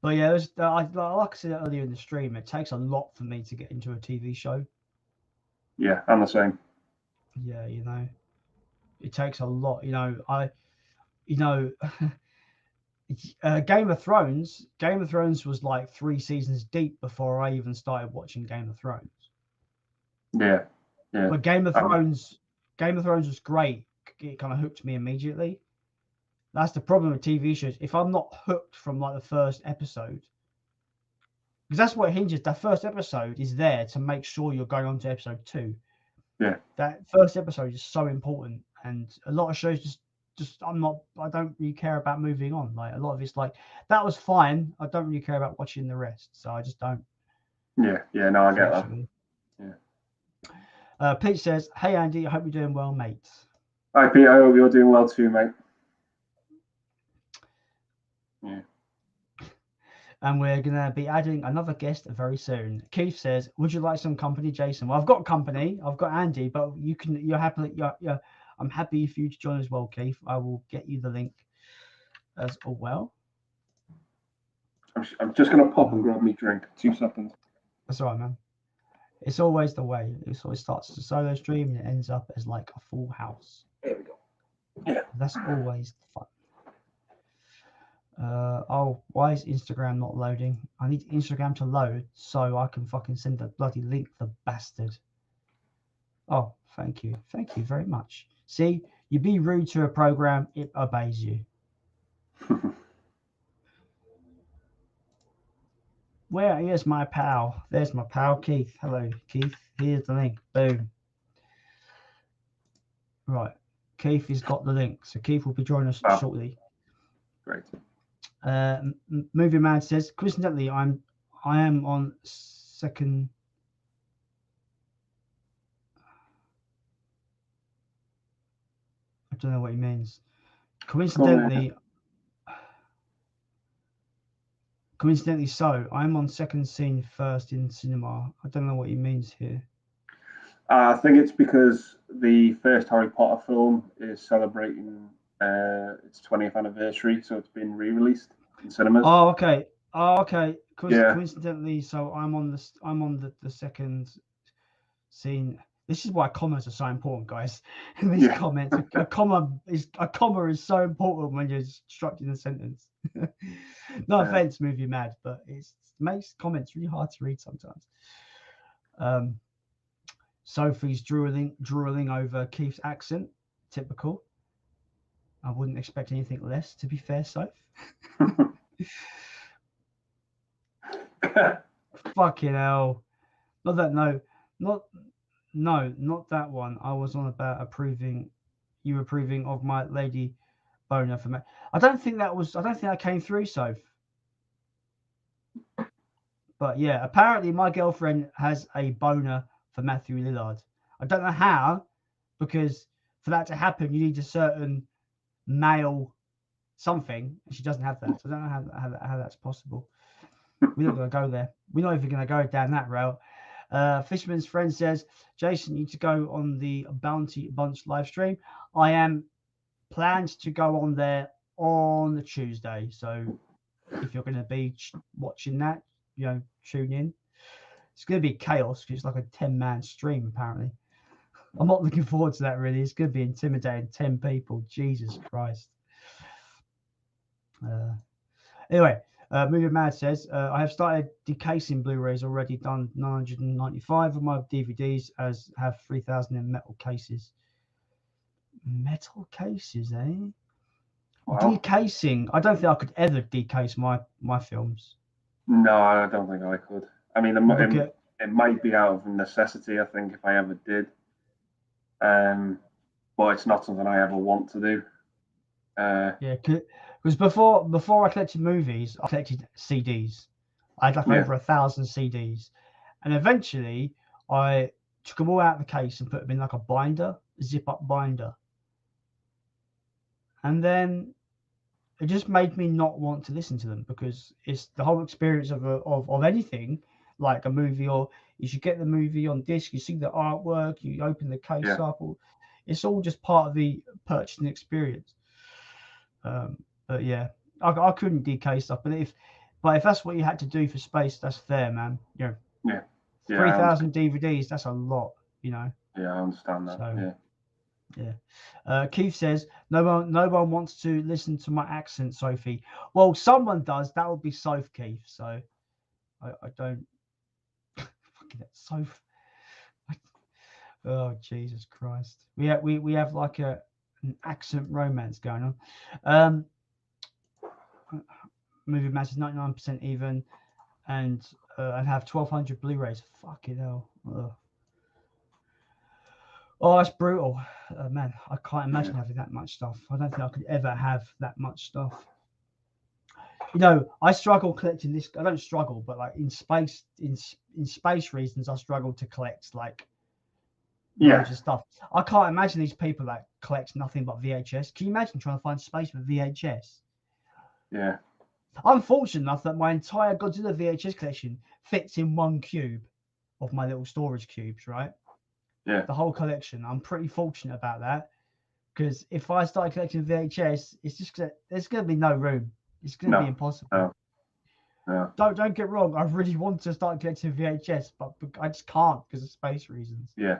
But yeah, like I said earlier in the stream, it takes a lot for me to get into a TV show. Yeah, I'm the same. Yeah, it takes a lot. Game of Thrones was like 3 seasons deep before I even started watching Game of Thrones. Yeah. But Game of Thrones was great. It kind of hooked me immediately. That's the problem with TV shows. If I'm not hooked from like the first episode, because that's what hinges. That first episode is there to make sure you're going on to episode 2. Yeah. That first episode is so important, and a lot of shows I don't really care about moving on. Like a lot of it's like, that was fine. I don't really care about watching the rest, so I just don't. Yeah, no, I get that. Yeah. Pete says, "Hey Andy, I hope you're doing well, mate." Hi Pete, I hope you're doing well too, mate. Yeah. And we're gonna be adding another guest very soon. Keith says, "Would you like some company, Jason?" Well, I've got company. I've got Andy, but I'm happy for you to join as well, Keith. I will get you the link as well. I'm just gonna pop and grab me drink. 2 seconds. That's all right, man. It's always the way. It always starts as a solo stream and it ends up as like a full house. There we go. Yeah. That's always fun. Why is Instagram not loading? I need Instagram to load so I can fucking send the bloody link, the bastard. Oh, thank you very much. See, you be rude to a program, it obeys you. Here's my pal. There's my pal Keith. Hello, Keith. Here's the link. Boom. Right, Keith has got the link, so Keith will be joining us shortly. Great. Movie Man says, coincidentally, I am on second. I don't know what he means. Coincidentally, so I'm on second scene first in cinema. I don't know what he means here. I think it's because the first Harry Potter film is celebrating its 20th anniversary, so it's been re-released in cinemas. Oh, okay. Oh, okay. Coincidentally, so I'm on the second scene. This is why commas are so important, guys. In these comments, a comma is so important when you're structuring a sentence. No offense, Movie Mad, but it makes comments really hard to read sometimes. Sophie's drooling over Keith's accent. Typical. I wouldn't expect anything less, to be fair, Soph. Fucking hell. Not that not that one. I was on about approving of my lady boner for me. I don't think that came through, Soph. But yeah, apparently my girlfriend has a boner for Matthew Lillard. I don't know how, because for that to happen, you need a certain male something, and she doesn't have that. So I don't know how that's possible. We're not going to go there. We're not even going to go down that route. Fisherman's Friend says, Jason, you need to go on the Bounty Bunch live stream. I am planned to go on there on the Tuesday. So if you're going to be watching that, tune in. It's going to be chaos because it's like a 10-man stream, apparently. I'm not looking forward to that, really. It's going to be intimidating. 10 people. Jesus Christ. Anyway, Movie Mad says, I have started decasing Blu-rays already, done 995 of my DVDs, as have 3,000 in metal cases. Metal cases, eh? Wow. Decasing. I don't think I could ever decase my films. No, I don't think I could. I mean, it might be out of necessity, I think, if I ever did. But it's not something I ever want to do. Yeah, because before I collected movies, I collected CDs. I had over 1,000 CDs, and eventually I took them all out of the case and put them in like a binder, a zip-up binder, and then it just made me not want to listen to them, because it's the whole experience of anything like a movie, or you should get the movie on disc, you see the artwork, you open the case up, it's all just part of the purchasing experience. But yeah, I couldn't decase stuff, but if that's what you had to do for space, that's fair, man. 3,000 DVDs, that's a lot, Yeah, I understand that. So, yeah. Keith says, no one wants to listen to my accent, Sophie. Well, someone does. That would be Soph, Keith. So I don't. Fucking Soph. Oh, Jesus Christ. We have like an accent romance going on. Movie Match is 99% even, and I have 1,200 Blu-rays. Fucking hell. Ugh. Oh, that's brutal. Man, I can't imagine having that much stuff. I don't think I could ever have that much stuff. I struggle collecting this. I don't struggle, but like in space reasons, I struggle to collect like loads of stuff. I can't imagine these people that collect nothing but VHS. Can you imagine trying to find space for VHS? Yeah. I'm fortunate enough that my entire Godzilla VHS collection fits in one cube of my little storage cubes, right? Yeah. The whole collection. I'm pretty fortunate about that, because if I started collecting VHS, it's just there's going to be no room. It's going to be impossible. No. Don't get wrong. I really want to start collecting VHS, but I just can't because of space reasons. Yeah.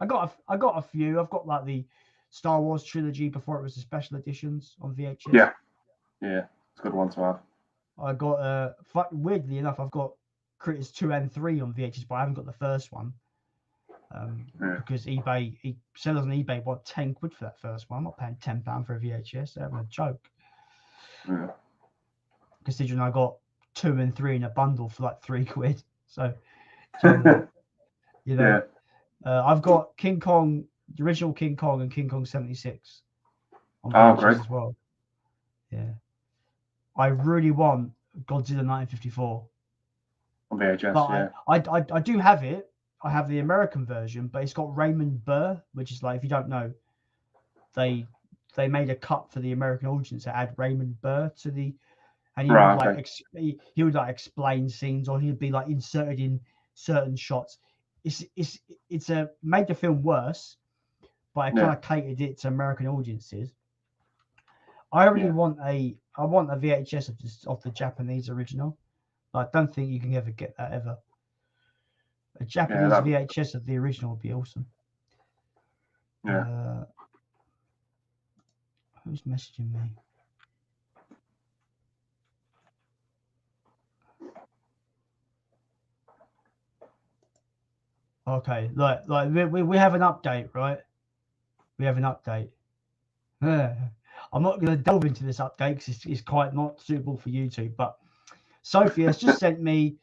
I got a few. I've got like the Star Wars trilogy before it was the special editions on VHS. Yeah. It's a good one to have. I got weirdly enough, I've got Critters 2 and 3 on VHS, but I haven't got the first one. Because eBay sellers on eBay want 10 quid for that first one. I'm not paying £10 for a VHS. They're having a joke. Yeah. Considering I got 2 and 3 in a bundle for like 3 quid. So, I've got King Kong, the original King Kong, and King Kong 76 on VHS as well. Yeah. I really want Godzilla 1954 on VHS. But I do have it. I have the American version, but it's got Raymond Burr, which is like, if you don't know, they made a cut for the American audience to add Raymond Burr to the, and he would like explain scenes, or he'd be like inserted in certain shots. It's made the film worse, but it kind of catered it to American audiences. I really want a VHS of the Japanese original. I don't think you can ever get that ever. A Japanese VHS of the original would be awesome. Yeah. Who's messaging me? Okay, like we have an update, right? We have an update. I'm not going to delve into this update because it's quite not suitable for YouTube. But Sophie has just sent me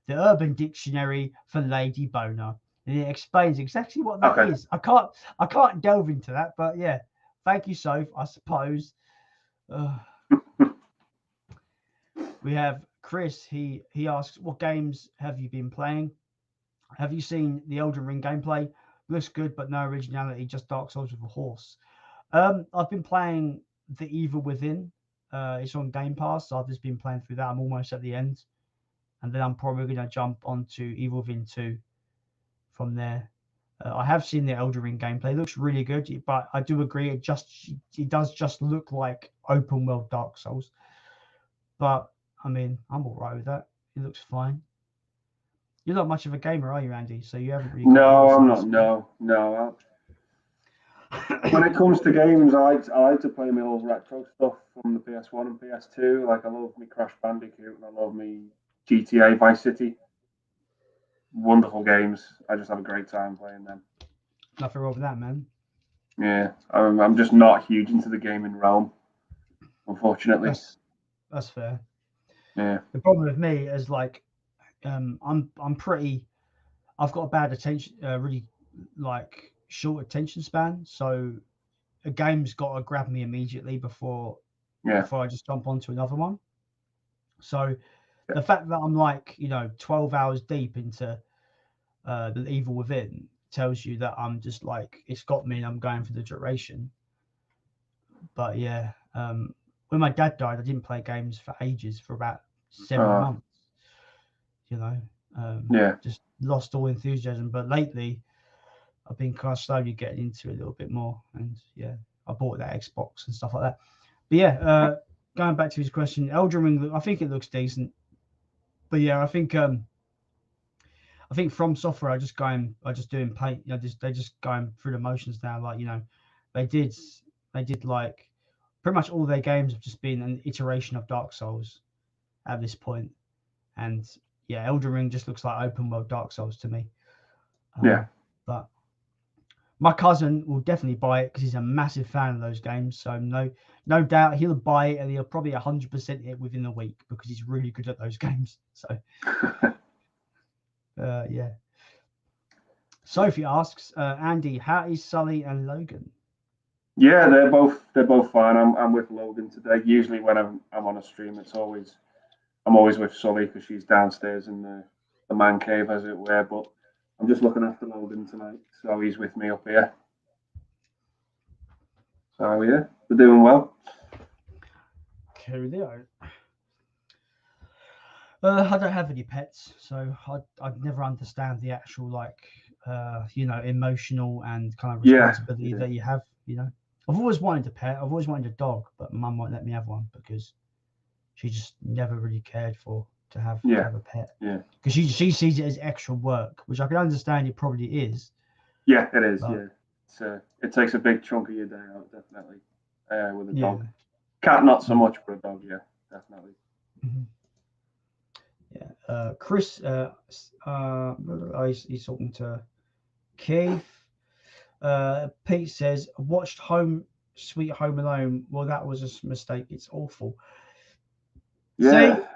the Urban Dictionary for Lady Boner, and it explains exactly what that is. I can't delve into that, but yeah, thank you, Soph. I suppose. We have Chris. He asks, what games have you been playing? Have you seen the Elden Ring gameplay? Looks good, but no originality, just Dark Souls with a horse. I've been playing The Evil Within. It's on Game Pass, so I've just been playing through that. I'm almost at the end. And then I'm probably going to jump onto Evil Within 2 from there. I have seen the Elden Ring gameplay. It looks really good, but I do agree it does just look like open world Dark Souls. But, I mean, I'm all right with that. It looks fine. You're not much of a gamer, are you, Andy? So you haven't really. No, I'm not. No. When it comes to games, I like to play my old retro stuff from the PS1 and PS2. Like I love me Crash Bandicoot and I love me GTA Vice City. Wonderful games. I just have a great time playing them. Nothing wrong with that, man. Yeah, I'm just not huge into the gaming realm, unfortunately. That's fair. Yeah. The problem with me is like. I've got a bad attention, really like short attention span. So a game's got to grab me immediately before I just jump onto another one. So the fact that I'm like 12 hours deep into the Evil Within tells you that I'm just like it's got me and I'm going for the duration. But yeah, when my dad died, I didn't play games for ages, for about 7 months. Just lost all enthusiasm. But lately, I've been kind of slowly getting into it a little bit more, and yeah, I bought that Xbox and stuff like that. But yeah, going back to his question, Elden Ring, I think it looks decent. But yeah, I think From Software are just doing paint. They're just going through the motions now. Like they did like pretty much all their games have just been an iteration of Dark Souls at this point, and yeah, Elden Ring just looks like open world Dark Souls to me. But my cousin will definitely buy it because he's a massive fan of those games. So no doubt he'll buy it and he'll probably 100% it within a week because he's really good at those games. So yeah. Sophie asks, Andy, how is Sully and Logan? Yeah, they're both fine. I'm with Logan today. Usually when I'm on a stream, I'm always with Sully because she's downstairs in the man cave, as it were. But I'm just looking after Logan tonight, so he's with me up here. So yeah, they're doing well. Coolio. I don't have any pets, so I'd never understand the actual emotional and kind of responsibility that you have. I've always wanted a pet. I've always wanted a dog, but Mum won't let me have one because she just never really cared to have a pet. Yeah. Because she sees it as extra work, which I can understand it probably is. Yeah, it is. Yeah. It takes a big chunk of your day out, definitely. With a dog. Cat, not so much, but a dog, yeah, definitely. Mm-hmm. Yeah. Chris, he's talking to Keith. Pete says, watched Sweet Home Alone. Well, that was a mistake. It's awful. Yeah.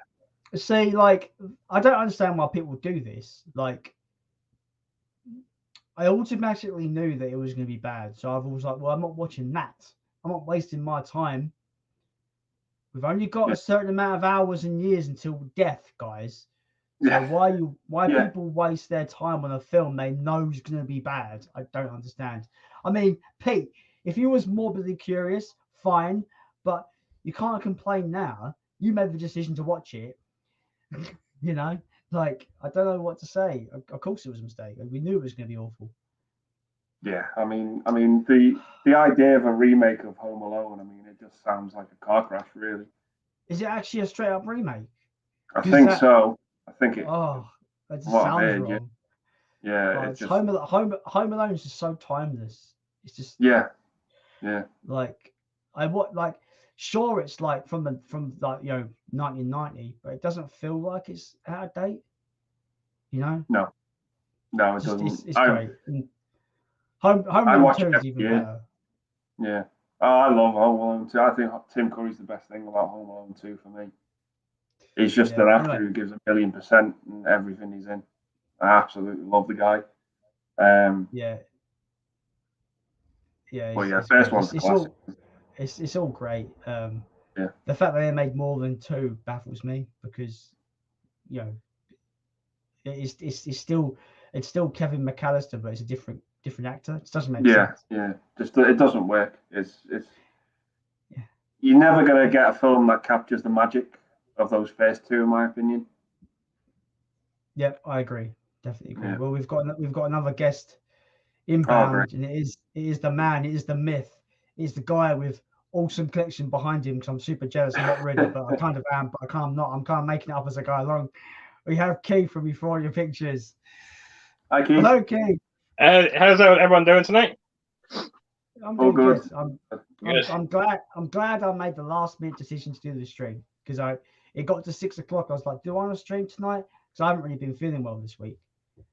See, like, I don't understand why people do this. Like, I automatically knew that it was going to be bad. So I was like, well, I'm not watching that. I'm not wasting my time. We've only got a certain amount of hours and years until death, guys. So why people waste their time on a film they know is going to be bad? I don't understand. I mean, Pete, if you was morbidly curious, fine, but you can't complain now. You made the decision to watch it. Like, I don't know what to say. Of course it was a mistake. We knew it was going to be awful. Yeah, I mean, the idea of a remake of Home Alone, I mean, it just sounds like a car crash, really. Is it actually a straight up remake? I think so. I think it. Oh, that just sounds wrong. Yeah, it's just Home Alone is just so timeless. It's just yeah. Like sure, it's like from 1990, but it doesn't feel like it's out of date. No, it doesn't. It's great. And Home Alone 2 is even better. Yeah. Oh, I love Home Alone 2. I think Tim Curry's the best thing about Home Alone 2 for me. He's just an actor who gives 1,000,000% in everything he's in. I absolutely love the guy. Yeah. Well, first one's classic. It's all great. The fact that they made more than 2 baffles me, because it's still Kevin McAllister, but it's a different actor. It doesn't make sense. Yeah. Just it doesn't work. It's you're never gonna get a film that captures the magic of those first 2, in my opinion. Yep, I agree. Definitely agree. Yeah. Well, we've got another guest inbound, and it is the man, it is the myth, it is the guy with awesome collection behind him, because I'm super jealous. I'm not really, but I kind of am, but I can't, I'm not. I'm kind of making it up as I go along. We have Keith from Before Your Pictures. Hi, Keith. Hello, Keith. How's everyone doing tonight? I'm doing good. I'm glad I made the last minute decision to do the stream, because it got to 6 o'clock. I was like, do I want to stream tonight? Because I haven't really been feeling well this week.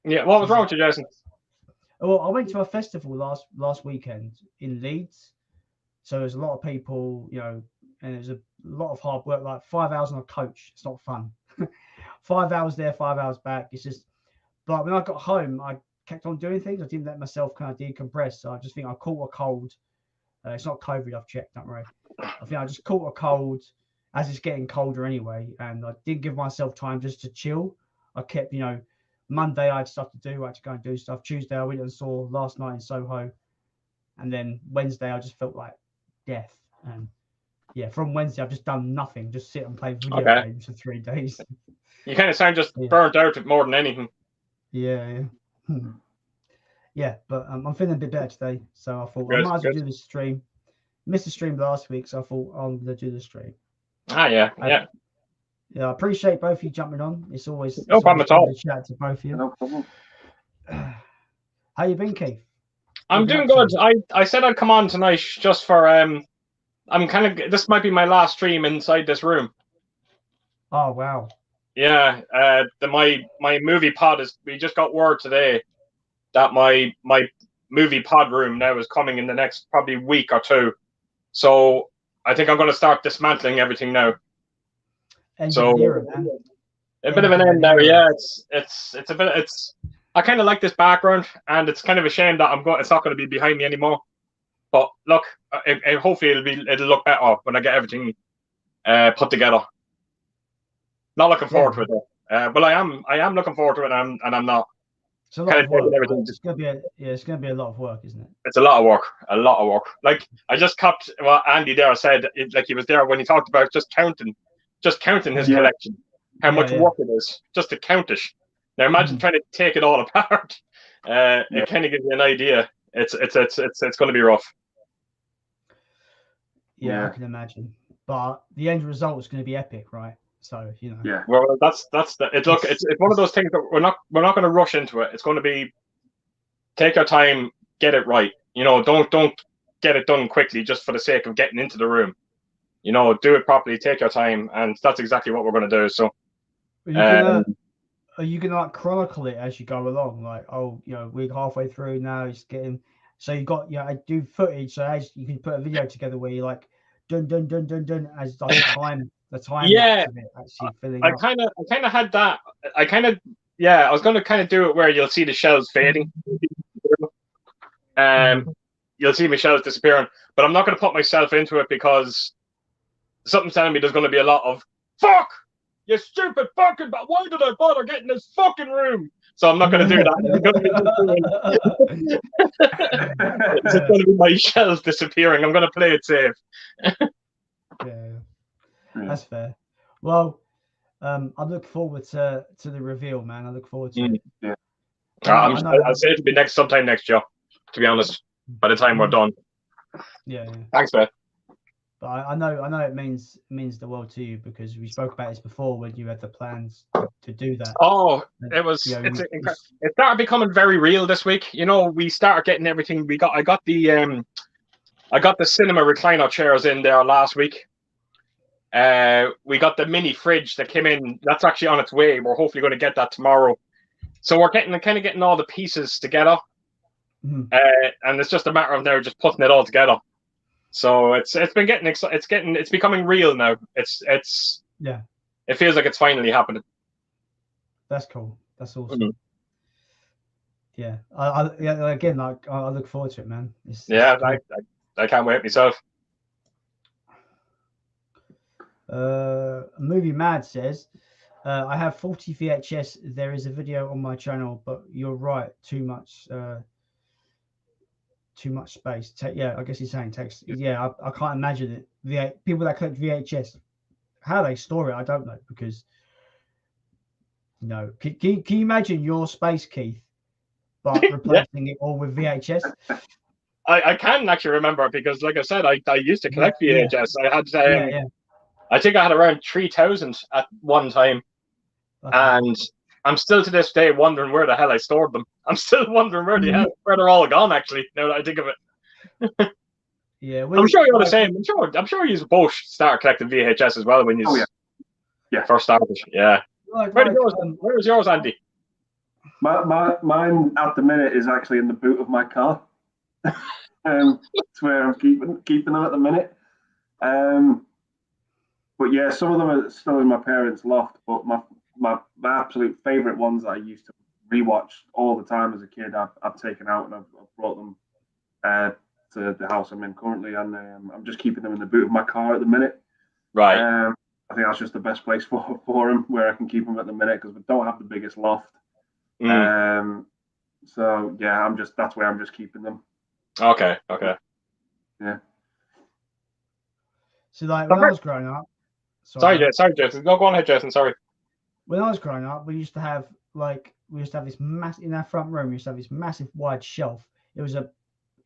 Yeah, what was wrong with you, Jason? Well, I went to a festival last weekend in Leeds, so there's a lot of people, and there's a lot of hard work, like 5 hours on a coach. It's not fun. 5 hours there, 5 hours back. It's just, but when I got home, I kept on doing things. I didn't let myself kind of decompress. So I just think I caught a cold. It's not COVID, I've checked, don't worry. I think I just caught a cold, as it's getting colder anyway, and I didn't give myself time just to chill. I kept, Monday I had stuff to do. I had to go and do stuff. Tuesday I went and saw Last Night in Soho, and then Wednesday I just felt like death. And from Wednesday I've just done nothing, just sit and play video games for 3 days. You kind of sound just burnt out more than anything. Yeah. But I'm feeling a bit better today, so I thought I might as well do the stream. Missed the stream last week, so I thought I'm gonna do the stream. Yeah. I appreciate both of you jumping on. It's always no problem at all. Chat to both of you. No problem. How you been, Keith? I'm doing good. I said I'd come on tonight just for I'm kind of, this might be my last stream inside this room. Oh wow. Yeah, my movie pod we just got word today that my movie pod room now is coming in the next probably week or 2. So I think I'm going to start dismantling everything now. A bit of an end now. Yeah, it's a bit. I kind of like this background, and it's kind of a shame that it's not going to be behind me anymore. But look, hopefully it'll look better when I get everything put together. Not looking forward to it though. But I am looking forward to it, and I'm not. It's a lot of work. It's gonna be a lot of work, isn't it? It's a lot of work. Like I just copped what Andy there said. Like he was there when he talked about just counting his collection, how much work it is just to count it. Now imagine trying to take it all apart. It kind of gives you an idea. It's going to be rough. Yeah, I can imagine. But the end result is going to be epic, right? So Yeah. Well, that's it's one of those things that we're not going to rush into it. It's going to be take your time, get it right. Don't get it done quickly just for the sake of getting into the room. Do it properly, take your time, and that's exactly what we're going to do. So, are you gonna like chronicle it as you go along? Like, we're halfway through now. It's getting so you got I do footage, so as you can put a video together where you like dun dun dun dun dun as like the time. Yeah, of it actually filling I kind of had that. I was going to kind of do it where you'll see the shells fading. You'll see my shells disappearing, but I'm not going to put myself into it because something's telling me there's going to be a lot of fuck, you stupid fucking, but why did I bother getting this fucking room? So I'm not going to do that. It's going to be my shells disappearing. I'm going to play it safe. Yeah, that's fair. Well, I look forward to the reveal, man. I look forward to it. Yeah. I'll say it'll be sometime next year. to be honest, by the time we're done. Yeah. Thanks, man. But I know it means the world to you, because we spoke about this before when you had the plans to do that. Oh, it was. You know, it started becoming very real this week. You know, we started getting everything. I got the cinema recliner chairs in there last week. We got the mini fridge that came in. That's actually on its way. We're hopefully going to get that tomorrow. So we're getting all the pieces together, and it's just a matter of now just putting it all together. So it's been getting it's becoming real now. It's yeah. It feels like it's finally happening. That's cool. That's awesome. Mm-hmm. Yeah. I look forward to it, man. It's cool. I can't wait myself. Movie Mad says, I have 40 VHS. There is a video on my channel, but you're right. Too much space. I guess he's saying text. Yeah, I can't imagine it. People that collect VHS, how they store it, I don't know, because can you imagine your space, Keith, but replacing it all with VHS? I can actually remember, because, like I said, I used to collect VHS. I had I think I had around 3,000 at one time, and I'm still to this day wondering where the hell I stored them. I'm still wondering where they're all gone. Actually, now that I think of it. I'm sure you're the same. I'm sure you both start collecting VHS as well when you first started. Yeah. Where is yours, Andy? Mine at the minute is actually in the boot of my car. It's where I'm keeping them at the minute. But yeah, some of them are still in my parents' loft. But my absolute favorite ones that I used to rewatch all the time as a kid, I've taken out and I've brought them to the house I'm in currently, and I'm just keeping them in the boot of my car at the minute. Right. I think that's just the best place for them, where I can keep them at the minute, because we don't have the biggest loft. So yeah, that's where I'm just keeping them. Okay. Yeah. So like when I was growing up. Sorry, Jason. No, go on ahead, Jason. Sorry. When I was growing up, we used to have this massive, in our front room. We used to have this massive wide shelf. It was a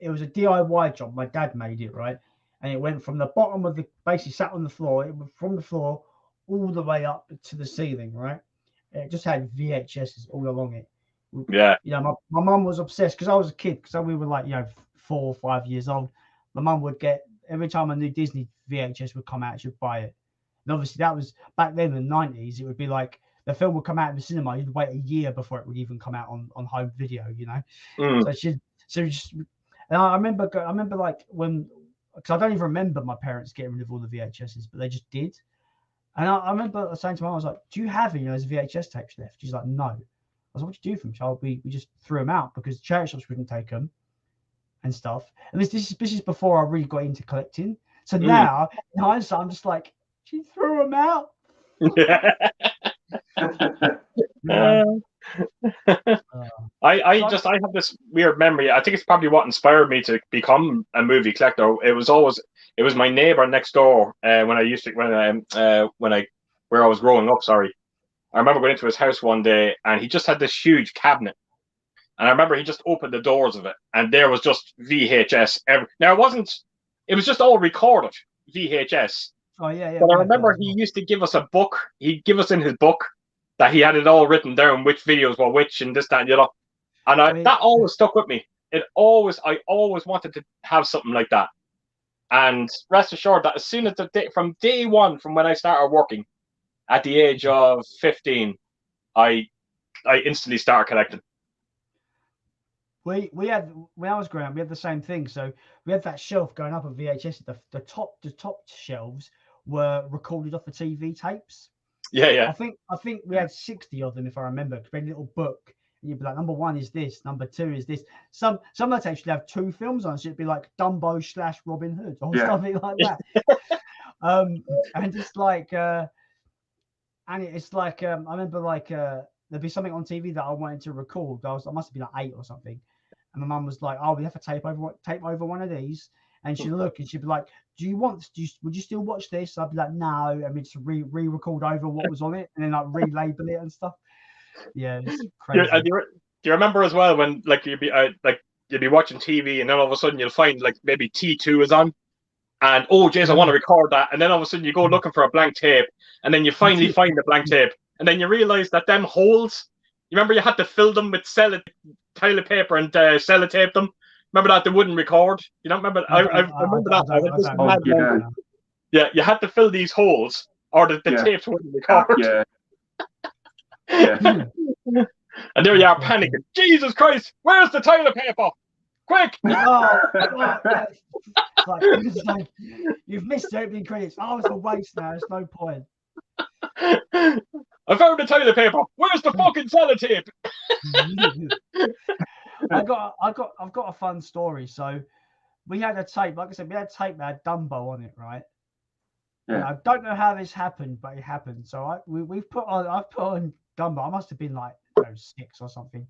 DIY job. My dad made it, right, and it went from the bottom of basically sat on the floor. It went from the floor all the way up to the ceiling, right. It just had VHSs all along it. Yeah. My mum was obsessed, because I was a kid, because we were like 4 or 5 years old. My mum would get, every time a new Disney VHS would come out, she'd buy it. And obviously that was back then in the 90s. It would be like the film would come out in the cinema. You'd wait a year before it would even come out on home video, And I remember like when, because I don't even remember my parents getting rid of all the VHSs, but they just did. And I remember saying to my mum, I was like, "Do you have any of those VHS tapes left?" She's like, "No." I was like, "What do you do for them, child?" We just threw them out, because charity shops wouldn't take them and stuff. And this is before I really got into collecting. So now, in hindsight, I'm just like, she threw them out. I have this weird memory. I think it's probably what inspired me to become a movie collector. It was my neighbor next door where I was growing up. Sorry, I remember going into his house one day, and he just had this huge cabinet. And I remember he just opened the doors of it, and there was just VHS. Now it was just all recorded VHS. Oh yeah. But I remember he used to give us a book. He'd give us in his book that he had it all written down, which videos were which, and this, that, and the other. And that always stuck with me. I always wanted to have something like that. And rest assured that as soon as from day one, from when I started working at the age of 15, I instantly started collecting. We had, when I was growing up, we had the same thing. So we had that shelf going up of VHS. The top shelves were recorded off the TV tapes. Yeah. I think we had 60 of them, if I remember. We had a little book, and you'd be like, number 1 is this, number 2 is this. Some of the tapes should have 2 films on, so it'd be like Dumbo / Robin Hood or something like that. And just like, and it's like, I remember like there'd be something on TV that I wanted to record. I must have been like 8 or something. And my mum was like, "Oh, we have to tape over one of these." And she'd look and she'd be like, would you still watch this? I'd be like, no. I mean, just re-record over what was on it, and then like relabel it and stuff. Yeah, it's crazy. Do you remember as well when like you'd be like you'll be watching TV, and then all of a sudden you'll find like maybe T2 is on, and oh, jeez, I want to record that, and then all of a sudden you go looking for a blank tape, and then you finally find the blank tape, and then you realize that them holes, you remember you had to fill them with toilet paper and sellotape them. Remember that they wouldn't record? You don't remember? I remember that. Yeah, you had to fill these holes, or the tapes wouldn't record. And there you are panicking. Jesus Christ, where's the toilet paper? Quick! Like, you've missed the opening credits. Oh, it's a waste now. There's no point. I found the toilet paper. Where's the fucking sellotape? I've got a fun story. So we had a tape, like I said, we had a tape that had Dumbo on it, right? Yeah. I don't know how this happened, but it happened. So I've put on Dumbo. I must have been like 6 or something.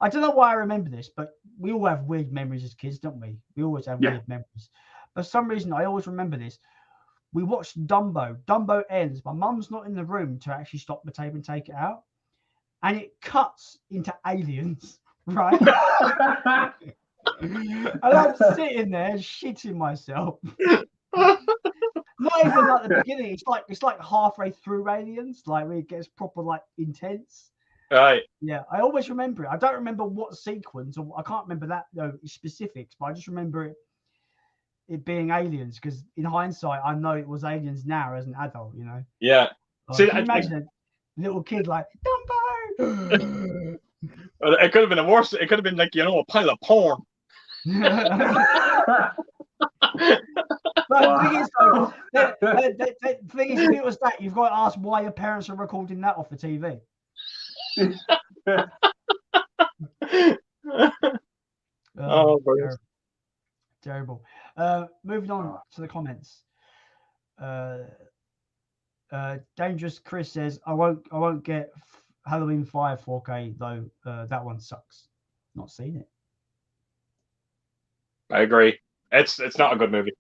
I don't know why I remember this, but we all have weird memories as kids, don't we? We always have weird memories. For some reason, I always remember this. We watched Dumbo. Dumbo ends. My mum's not in the room to actually stop the tape and take it out. And it cuts into aliens, right? And I'm sitting there shitting myself. Not even like the beginning. It's like halfway through Aliens, like where it gets proper like intense. Right. Yeah, I always remember it. I don't remember what sequence, or I can't remember that specifics, but I just remember it being Aliens, because in hindsight, I know it was Aliens now as an adult, you know. Yeah. Can you imagine a little kid like Dumbo? It could have been worse. It could have been like, you know, a pile of porn. But the thing is, though, the thing is, if it was that, you've got to ask why your parents are recording that off the TV. Terrible. Moving on to the comments. Dangerous Chris says, I won't get Halloween 5 4K though. That one sucks. Not seen it. I agree. It's not a good movie.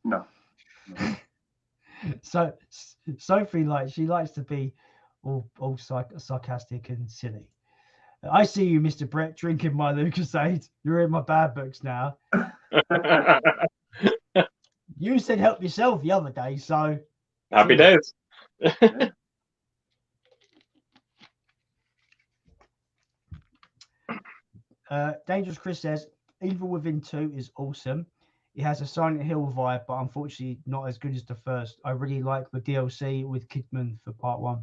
No. So Sophie, she likes to be all sarcastic and silly. I see you, Mr. Brett, drinking my Lucasade. You're in my bad books now. You said help yourself the other day, so happy days. Dangerous Chris says Evil Within 2 is awesome. It has a Silent Hill vibe, but unfortunately not as good as the first. I really like the DLC with Kidman for part 1.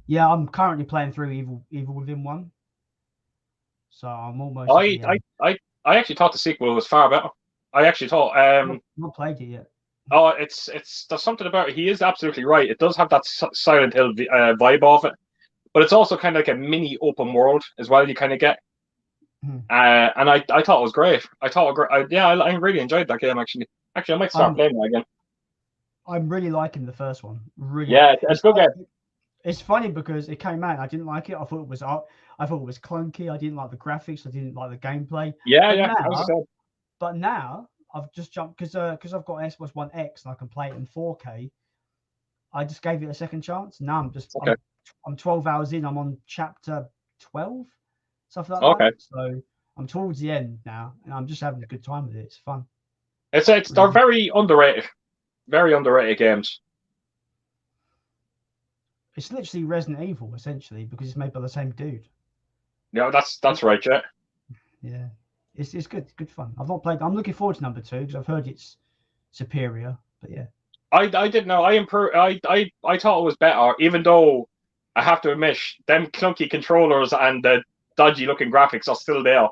Yeah, I'm currently playing through Evil Within 1. So I'm almost. I actually thought the sequel was far better. I actually thought. I've not played it yet. Oh, it's there's something about it. He is absolutely right. It does have that Silent Hill vibe of it, but it's also kind of like a mini open world as well. You kind of get. And I thought it was great. I really enjoyed that game actually. Actually, I might start playing it again. I'm really liking the first one. Really. Yeah, it's good game. It's funny because it came out. I didn't like it. I thought it was clunky. I didn't like the graphics. I didn't like the gameplay. But now I've just jumped because I've got an Xbox One X and I can play it in 4K. I just gave it a second chance. Now I'm 12 hours in. I'm on chapter 12. Stuff like that. So I'm towards the end now, and I'm just having a good time with it. It's fun. They're very underrated games. It's literally Resident Evil essentially because it's made by the same dude. Yeah, that's right, yeah. Yeah, it's good fun. I've not played. I'm looking forward to number 2 because I've heard it's superior. But yeah, I didn't know. I thought it was better, even though I have to admit them clunky controllers and the dodgy looking graphics are still there.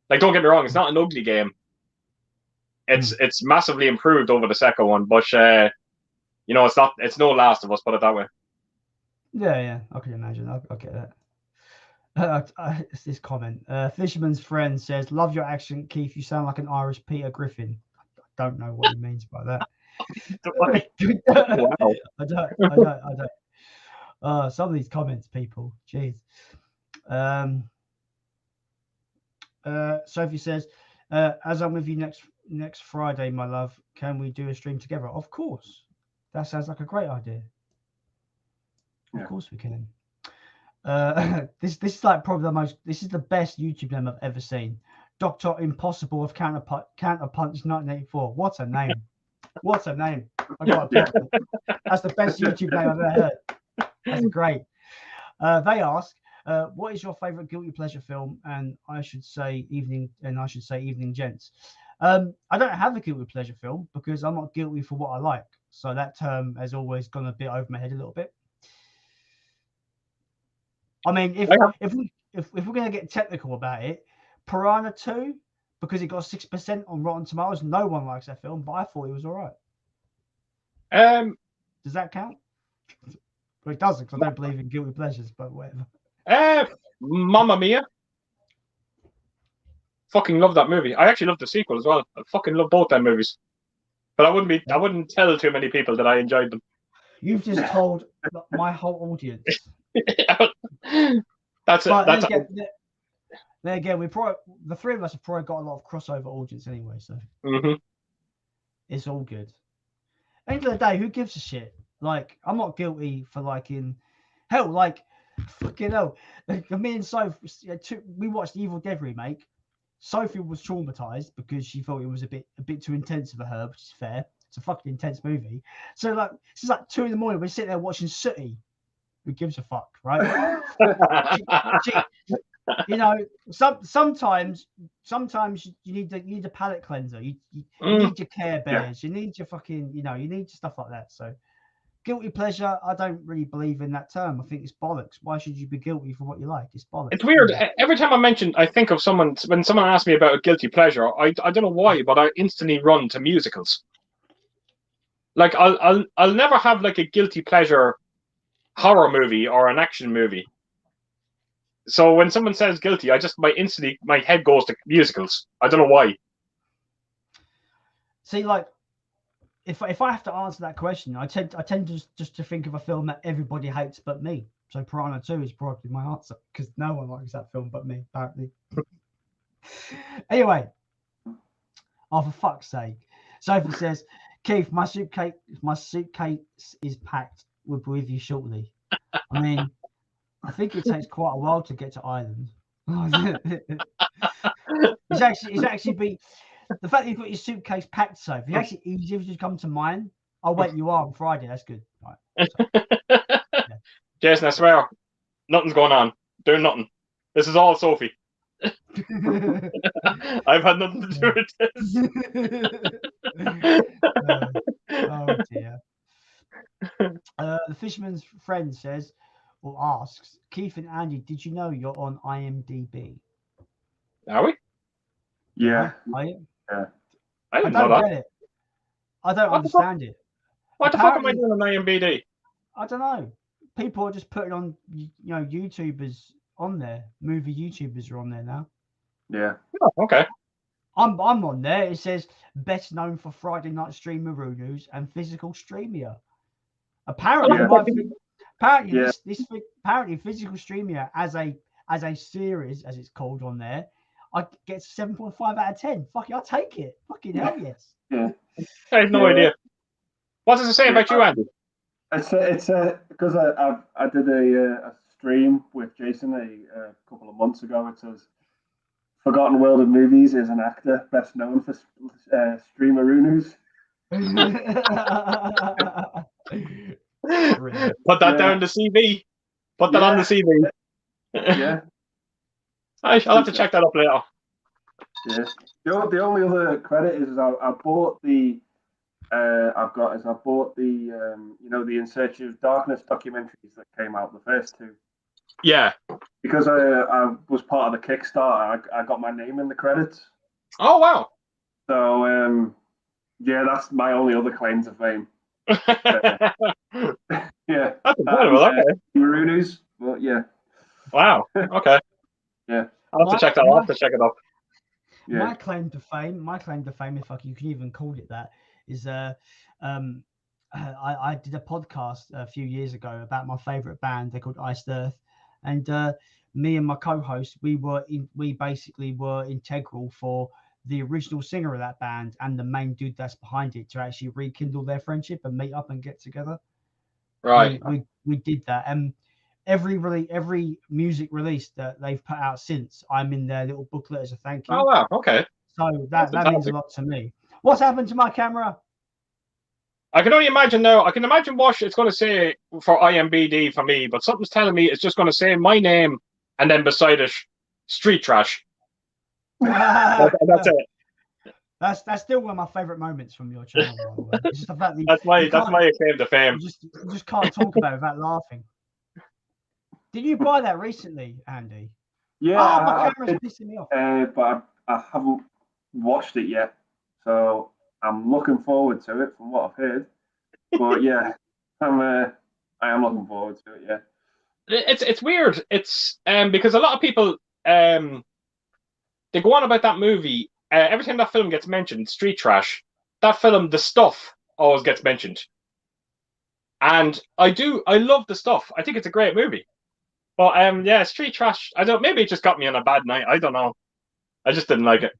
Like, don't get me wrong, it's not an ugly game. It's massively improved over the second one, but it's no Last of Us, put it that way. Yeah, I can imagine. I'll get that. It's this comment. Fisherman's Friend says, "Love your accent, Keith. You sound like an Irish Peter Griffin." I don't know what he means by that. Wow. I don't. Some of these comments, people. Jeez. Sophie says, as I'm with you next Friday, my love, can we do a stream together? Of course. That sounds like a great idea. Of course we can. This is like probably the most. This is the best YouTube name I've ever seen. Dr. Impossible of Counterpunch 1984. What a name! What a name! I got a pop. That's the best YouTube name I've ever heard. That's great. They ask, what is your favorite guilty pleasure film? And I should say Evening Gents. I don't have a guilty pleasure film because I'm not guilty for what I like. So that term has always gone a bit over my head a little bit. I mean, if we're gonna get technical about it, Piranha 2, because it got 6% on Rotten Tomatoes, no one likes that film, but I thought it was all right. Does that count? Well, it doesn't, because I don't believe in guilty pleasures, but whatever. Mamma Mia. Fucking love that movie. I actually love the sequel as well. I fucking love both them movies. But I wouldn't tell too many people that I enjoyed them. You've just told my whole audience. That's it. Then again, the three of us have probably got a lot of crossover audience anyway, so it's all good. End of the day, who gives a shit? Like, I'm not guilty for liking. Hell, like, fucking hell. Me and Sophie, we watched the Evil Dead remake. Sophie was traumatized because she thought it was a bit too intense for her, which is fair. It's a fucking intense movie. So like, this is like 2 a.m. we're sitting there watching Sooty. Who gives a fuck, right? You know, sometimes you need a palate cleanser. You need your Care Bears. You need your fucking, you need stuff like that. So, guilty pleasure, I don't really believe in that term. I think it's bollocks. Why should you be guilty for what you like? It's bollocks. It's weird. Every time I think of someone, when someone asks me about a guilty pleasure, I don't know why, but I instantly run to musicals. Like I'll never have like a guilty pleasure horror movie or an action movie. So when someone says guilty, my head goes to musicals. I don't know why. See, like, if I have to answer that question, I tend to just to think of a film that everybody hates but me. So Piranha 2 is probably my answer because no one likes that film but me, apparently. Anyway, oh, for fuck's sake. Sophie says, Keith, my suitcase is packed. We'll be with you shortly. I mean, I think it takes quite a while to get to Ireland. it's actually the fact that you've got your suitcase packed, Sophie. It's actually easier to come to mine. I'll wait you are on Friday. That's good. Right. So, yeah. Jason, I swear, nothing's going on. Doing nothing. This is all Sophie. I've had nothing to do with this. Oh dear. The Fisherman's Friend says, or asks, Keith and Andy, did you know you're on IMDb? Are we? Yeah. Yeah. I don't get it. I don't understand it. What the fuck am I doing on IMDb? I don't know. People are just putting on, YouTubers on there. Movie YouTubers are on there now. Yeah. Oh, okay. I'm on there. It says best known for Friday Night Streamer News and Physical Streamer. Apparently, apparently, Physical Streamer as a series, as it's called on there, I get 7.5 out of 10. Fuck it, I'll take it. Fucking hell yes. Yeah. I have no idea. What does it say about you, Andy? It's because I did a stream with Jason a couple of months ago. It says Forgotten World of Movies is an actor best known for Streamaroo News. Put that down the CV. Put that on the CV. Yeah. I'll have to check that up later. Yeah. The only other credit is I bought the the In Search of Darkness documentaries that came out, the first 2. Yeah. Because I was part of the Kickstarter, I got my name in the credits. Oh wow. So yeah, that's my only other claim to fame. Yeah. That's incredible. Okay. Maroonies. Well, yeah. Wow. Okay. Yeah. I'll have to check that. I'll have to check it up. Yeah. My claim to fame, if you can even call it that, is I did a podcast a few years ago about my favorite band. They're called Iced Earth, and me and my co-host, we basically were integral for the original singer of that band and the main dude that's behind it to actually rekindle their friendship and meet up and get together. Right. We did that, and every music release that they've put out since, I'm in their little booklet as a thank you. Oh wow, okay. So that means a lot to me. What's happened to my camera? I can only imagine now. I can imagine what it's going to say for IMBD for me, but something's telling me it's just going to say my name and then beside it, street trash. That's it. That's still one of my favorite moments from your channel. By the way. It's just the fact that that's my claim to fame. You just can't talk about it without laughing. Did you buy that recently, Andy? Yeah, my camera's pissing me off. But I haven't watched it yet, so I'm looking forward to it from what I've heard. But yeah, I am looking forward to it. Yeah, it's weird. It's because a lot of people they go on about that movie. Every time that film gets mentioned, Street Trash, that film, The Stuff, always gets mentioned. And I love The Stuff. I think it's a great movie. But yeah, Street Trash, maybe it just got me on a bad night. I don't know. I just didn't like it.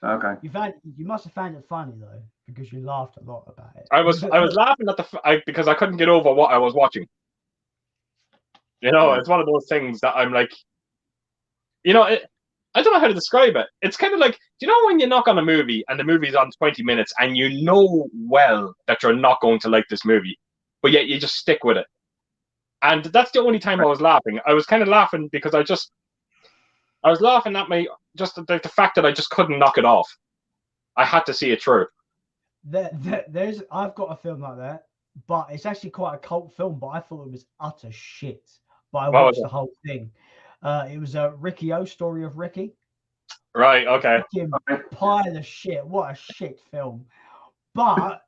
Okay. You must have found it funny though, because you laughed a lot about it. I was laughing at because I couldn't get over what I was watching. You know, it's one of those things that I'm like, you know, I don't know how to describe it. It's kind of like, do you know when you knock on a movie and the movie's on 20 minutes and you know well that you're not going to like this movie, but yet you just stick with it. And that's the only time I was laughing. I was kind of laughing because I was laughing at the fact that I just couldn't knock it off. I had to see it through. I've got a film like that, but it's actually quite a cult film, but I thought it was utter shit. But I watched the whole thing. It was a Ricky O, Story of Ricky. Right, okay. Pile of shit. What a shit film. But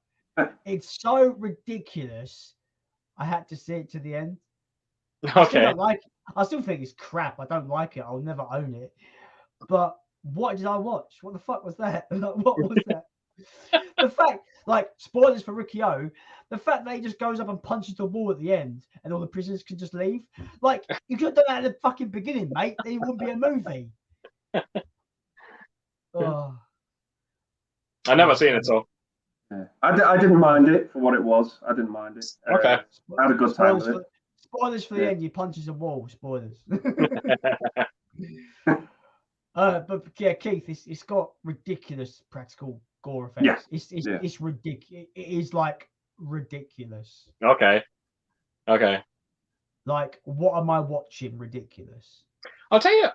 it's so ridiculous, I had to see it to the end. Okay. I still think it's crap. I don't like it. I'll never own it. But what did I watch? What the fuck was that? What was that? The fact, spoilers for Ricky O, the fact that he just goes up and punches the wall at the end and all the prisoners can just leave. You could have done that at the fucking beginning, mate. Then it wouldn't be a movie. Oh. I've never seen it, so. Yeah. I didn't mind it for what it was. I didn't mind it. Okay. I had a good time with it. Spoilers for the end. He punches a wall. Spoilers. But yeah, Keith, it's got ridiculous practical gore effects. Yeah. It's ridiculous. It is ridiculous. Okay. What am I watching? Ridiculous. I'll tell you.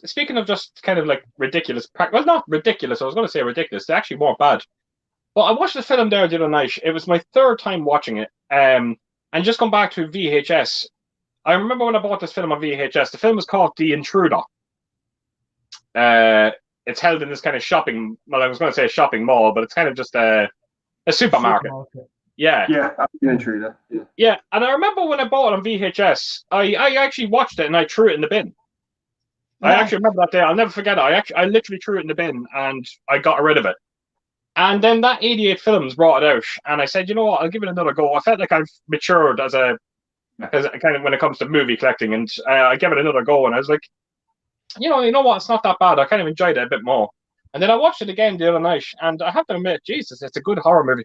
Speaking of just kind of like ridiculous, well, not ridiculous. I was going to say ridiculous. They actually weren't bad. But I watched the film there the other night. It was my third time watching it. And just come back to VHS. I remember when I bought this film on VHS. The film was called The Intruder. It's held in this kind of shopping. Well, I was going to say a shopping mall, but it's kind of just a supermarket. Yeah. Yeah, The Intruder. Yeah, and I remember when I bought it on VHS, I actually watched it and I threw it in the bin. Yeah. I actually remember that day. I'll never forget it. I literally threw it in the bin and I got rid of it. And then that 88 Films brought it out, and I said, you know what, I'll give it another go. I felt like I've matured as a kind of when it comes to movie collecting, and I gave it another go, and I was like, you know what, it's not that bad. I kind of enjoyed it a bit more. And then I watched it again the other night, and I have to admit, Jesus, it's a good horror movie.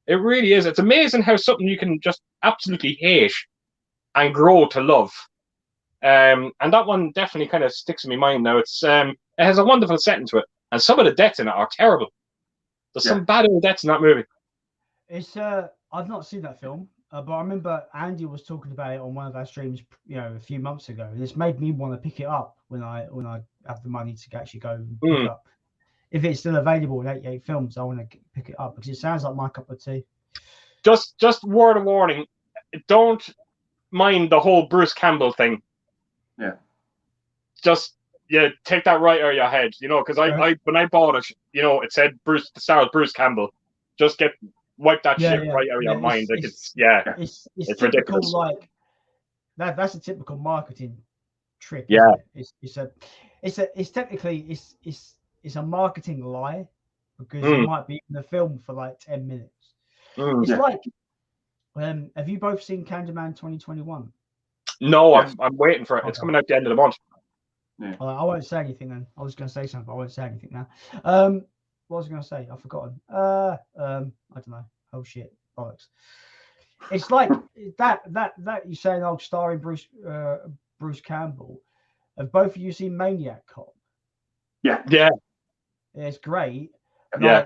It really is. It's amazing how something you can just absolutely hate and grow to love. And that one definitely kind of sticks in my mind now. It's it has a wonderful setting to it, and some of the deaths in it are terrible. There's some bad old deaths in that movie. It's I've not seen that film, but I remember Andy was talking about it on one of our streams, a few months ago. This made me want to pick it up when I have the money to actually go and pick it up. If it's still available in 88 Films, I want to pick it up because it sounds like my cup of tea. Just word of warning, don't mind the whole Bruce Campbell thing. Yeah. Just take that right out of your head, because I when I bought it, it said the star was Bruce Campbell. Just wipe that shit right out of your mind. It's ridiculous. That's a typical marketing trick. Yeah. It's technically it's a marketing lie because it might be in the film for like 10 minutes. It's like, have you both seen Candyman 2021? No, I'm waiting for it. Okay. It's coming out the end of the month. Yeah. I won't say anything then. I was going to say something, but I won't say anything now. What was I going to say? I've forgotten. I don't know. Oh shit, bollocks. It's like that you're saying, oh, starring Bruce Campbell. Have both of you seen Maniac Cop? Yeah. It's great. Yeah.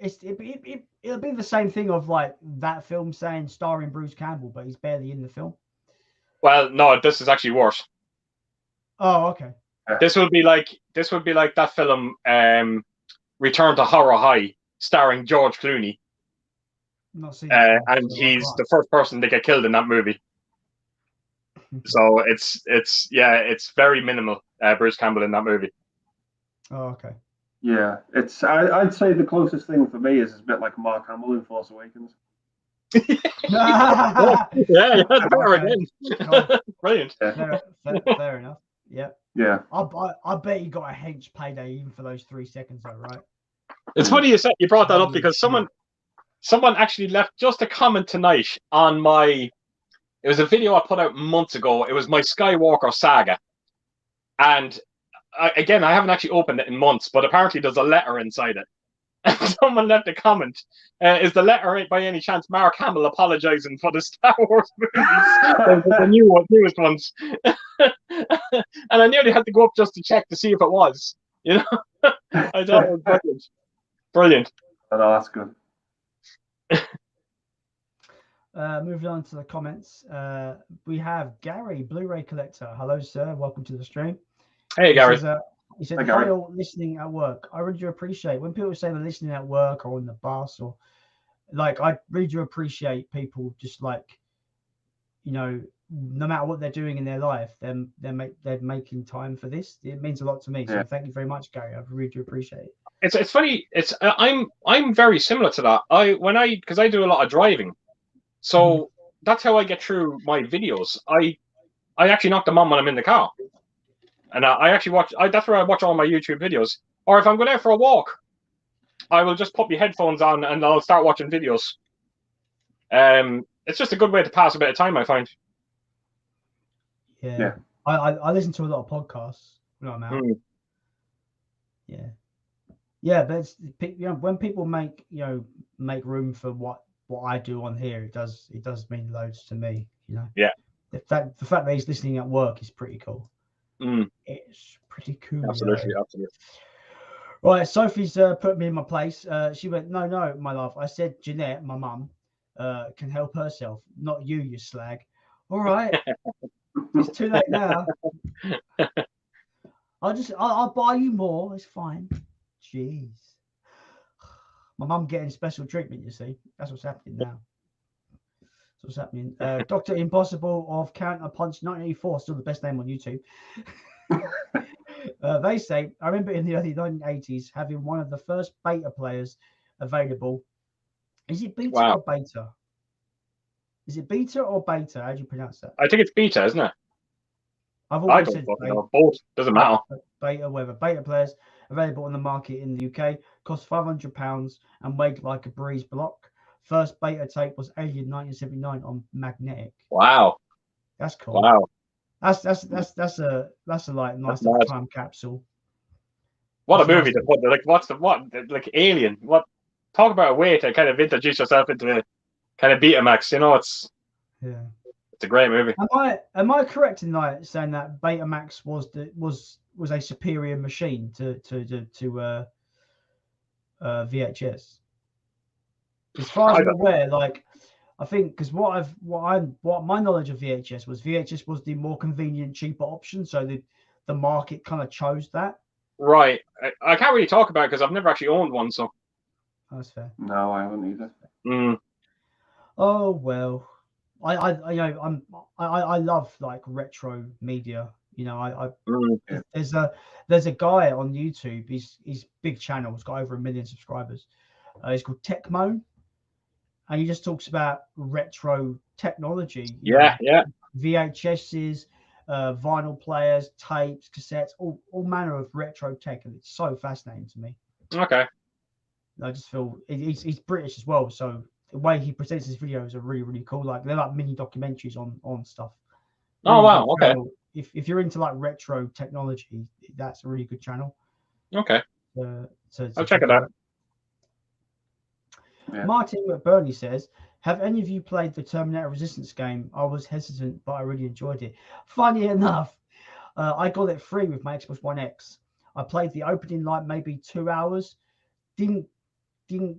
It'll be the same thing of like that film saying starring Bruce Campbell, but he's barely in the film. Well, no, this is actually worse. Oh, okay. This would be like that film, Return to Horror High, starring George Clooney. Not seen and he's the first person to get killed in that movie. So it's very minimal. Bruce Campbell in that movie. Oh, okay. Yeah, it's. I'd say the closest thing for me is a bit like Mark Hamill in Force Awakens. yeah, better again. Brilliant. Fair enough. Yeah. Yeah. I bet you got a hench payday even for those 3 seconds, though, right? It's funny you brought that up because someone actually left just a comment tonight on my. It was a video I put out months ago. It was my Skywalker saga, and I haven't actually opened it in months, but apparently there's a letter inside it. And someone left a comment. Is the letter by any chance Mark Hamill apologizing for the Star Wars movies, the newest ones? And I nearly had to go up just to check to see if it was. You know, I thought it was brilliant. Oh, that's good. Moving on to the comments, we have Gary, Blu-ray collector. Hello, sir. Welcome to the stream. Hey, Gary. He said, hi, all listening at work. I really do appreciate when people say they're listening at work or on the bus or like, I really do appreciate people just like, you know, no matter what they're doing in their life, they're making time for this. It means a lot to me. So thank you very much, Gary. I really do appreciate it. It's funny. I'm very similar to that. Because I do a lot of driving. So that's how I get through my videos. I actually knock them on when I'm in the car. And I actually watch. That's where I watch all my YouTube videos. Or if I'm going out for a walk, I will just put my headphones on and I'll start watching videos. It's just a good way to pass a bit of time, I find. Yeah. I listen to a lot of podcasts when I'm out. Yeah, but it's, when people make room for what I do on here, it does mean loads to me. Yeah. The fact that he's listening at work is pretty cool. It's pretty cool. Absolutely. Right, Sophie's put me in my place. She went, no, my love. I said Jeanette, my mum, can help herself, not you, you slag. All right, it's too late now. I'll buy you more. It's fine. Jeez, my mum getting special treatment. You see, that's what's happening now. That's what's happening. Dr. Impossible of Counterpunch 1984, still the best name on YouTube. They say, I remember in the early 1980s having one of the first beta players available. Is it beta or beta? Is it beta or beta? How do you pronounce that? I think it's beta, isn't it? I've always said both. Doesn't matter. Beta, whatever. Beta players available on the market in the UK, cost £500 and weighed like a breeze block. First beta tape was Alien 1979 on magnetic. Wow, that's cool. Wow, that's a like nice little time capsule. What a movie to put! Like Alien? What? Talk about a way to kind of introduce yourself into kind of Betamax. It's a great movie. Am I correct in saying that Betamax was a superior machine to VHS? As far as I'm aware, like I think because what my knowledge of VHS was the more convenient, cheaper option. So the market kind of chose that. Right. I can't really talk about it because I've never actually owned one. So that's fair. No, I haven't either. Oh well, I love like retro media. There's a guy on YouTube. His big channel. He's got over 1 million subscribers. He's called Techmoan. And he just talks about retro technology. Yeah. VHSs, vinyl players, tapes, cassettes, all manner of retro tech, and it's so fascinating to me. Okay. I just feel he's British as well, so the way he presents his videos are really, really cool. Like they're like mini documentaries on stuff. Oh wow! Okay. If you're into like retro technology, that's a really good channel. Okay. So I'll check it out. Yeah. Martin McBurney says, Have any of you played the Terminator Resistance game? I was hesitant, but I really enjoyed it. Funny enough, I got it free with my Xbox One X. I played the opening like maybe 2 hours. Didn't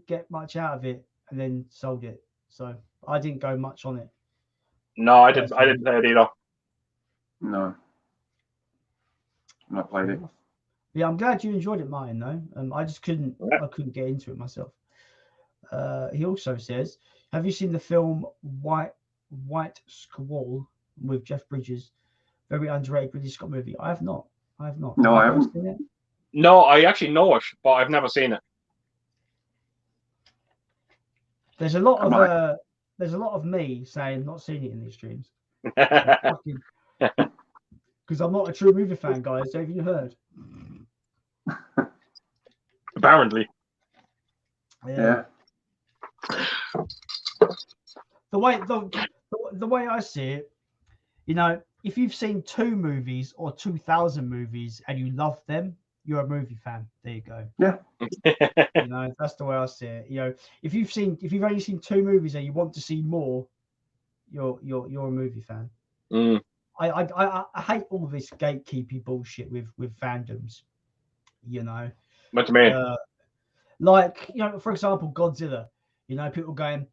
get much out of it, and then sold it. So I didn't go much on it. No, I didn't play it either. No, not played it. Yeah, I'm glad you enjoyed it, Martin. Though, I just couldn't. I couldn't get into it myself. He also says, "Have you seen the film White Squall with Jeff Bridges? Very underrated British Scott movie." I have not. No, I haven't seen it. No, I actually know it, but I've never seen it. There's a lot of me saying not seen it in these streams. Because I'm not a true movie fan, guys. Have you heard? Apparently. Yeah. The way I see it, if you've seen 2 movies or 2,000 movies and you love them, you're a movie fan. There you go. Yeah. That's the way I see it. If you've only seen 2 movies and you want to see more, you're a movie fan. Mm. I hate all this gatekeeping bullshit with fandoms. What do you mean? For example, Godzilla. People going,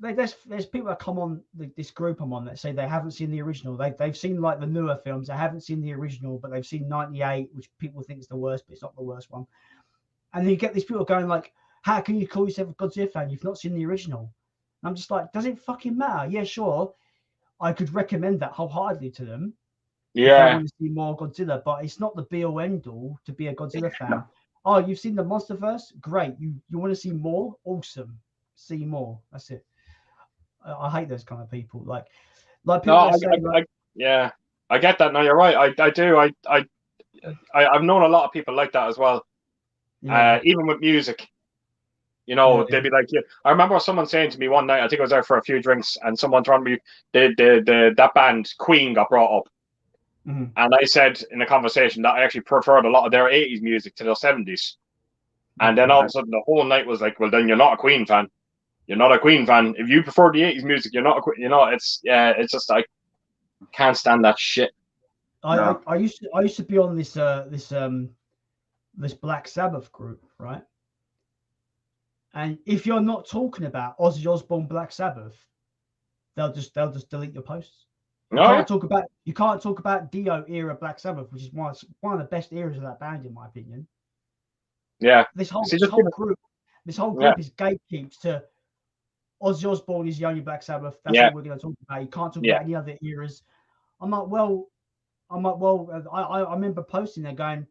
there's people that come on this group I'm on that say they haven't seen the original. They've seen like the newer films. They haven't seen the original, but they've seen 98, which people think is the worst, but it's not the worst one. And then you get these people going like, how can you call yourself a Godzilla fan? You've not seen the original. And I'm just like, does it fucking matter? Yeah, sure. I could recommend that wholeheartedly to them. Yeah. If I want to see more Godzilla, but it's not the be all end all to be a Godzilla fan. No. Oh, you've seen the MonsterVerse? Great. You want to see more? Awesome. See more. That's it. I hate those kind of people. Like people yeah, I get that. No, you're right. I do. I've known a lot of people like that as well. Yeah. Even with music, they'd be like, yeah. I remember someone saying to me one night, I think I was out for a few drinks, and someone told me that band Queen got brought up. Mm-hmm. And I said in a conversation that I actually preferred a lot of their 80s music to their 70s. And then all of a sudden the whole night was like, well, then you're not a Queen fan. You're not a Queen fan. If you prefer the 80s music, you're not a Queen. It's just I can't stand that shit. I used to be on this Black Sabbath group, right? And if you're not talking about Ozzy Osbourne, Black Sabbath, they'll just delete your posts. You can't talk about Dio era Black Sabbath, which is one of the best eras of that band, in my opinion. Yeah. This whole group is gatekeeps to Ozzy Osbourne is the only Black Sabbath. That's what we're going to talk about. You can't talk about any other eras. I remember posting there going,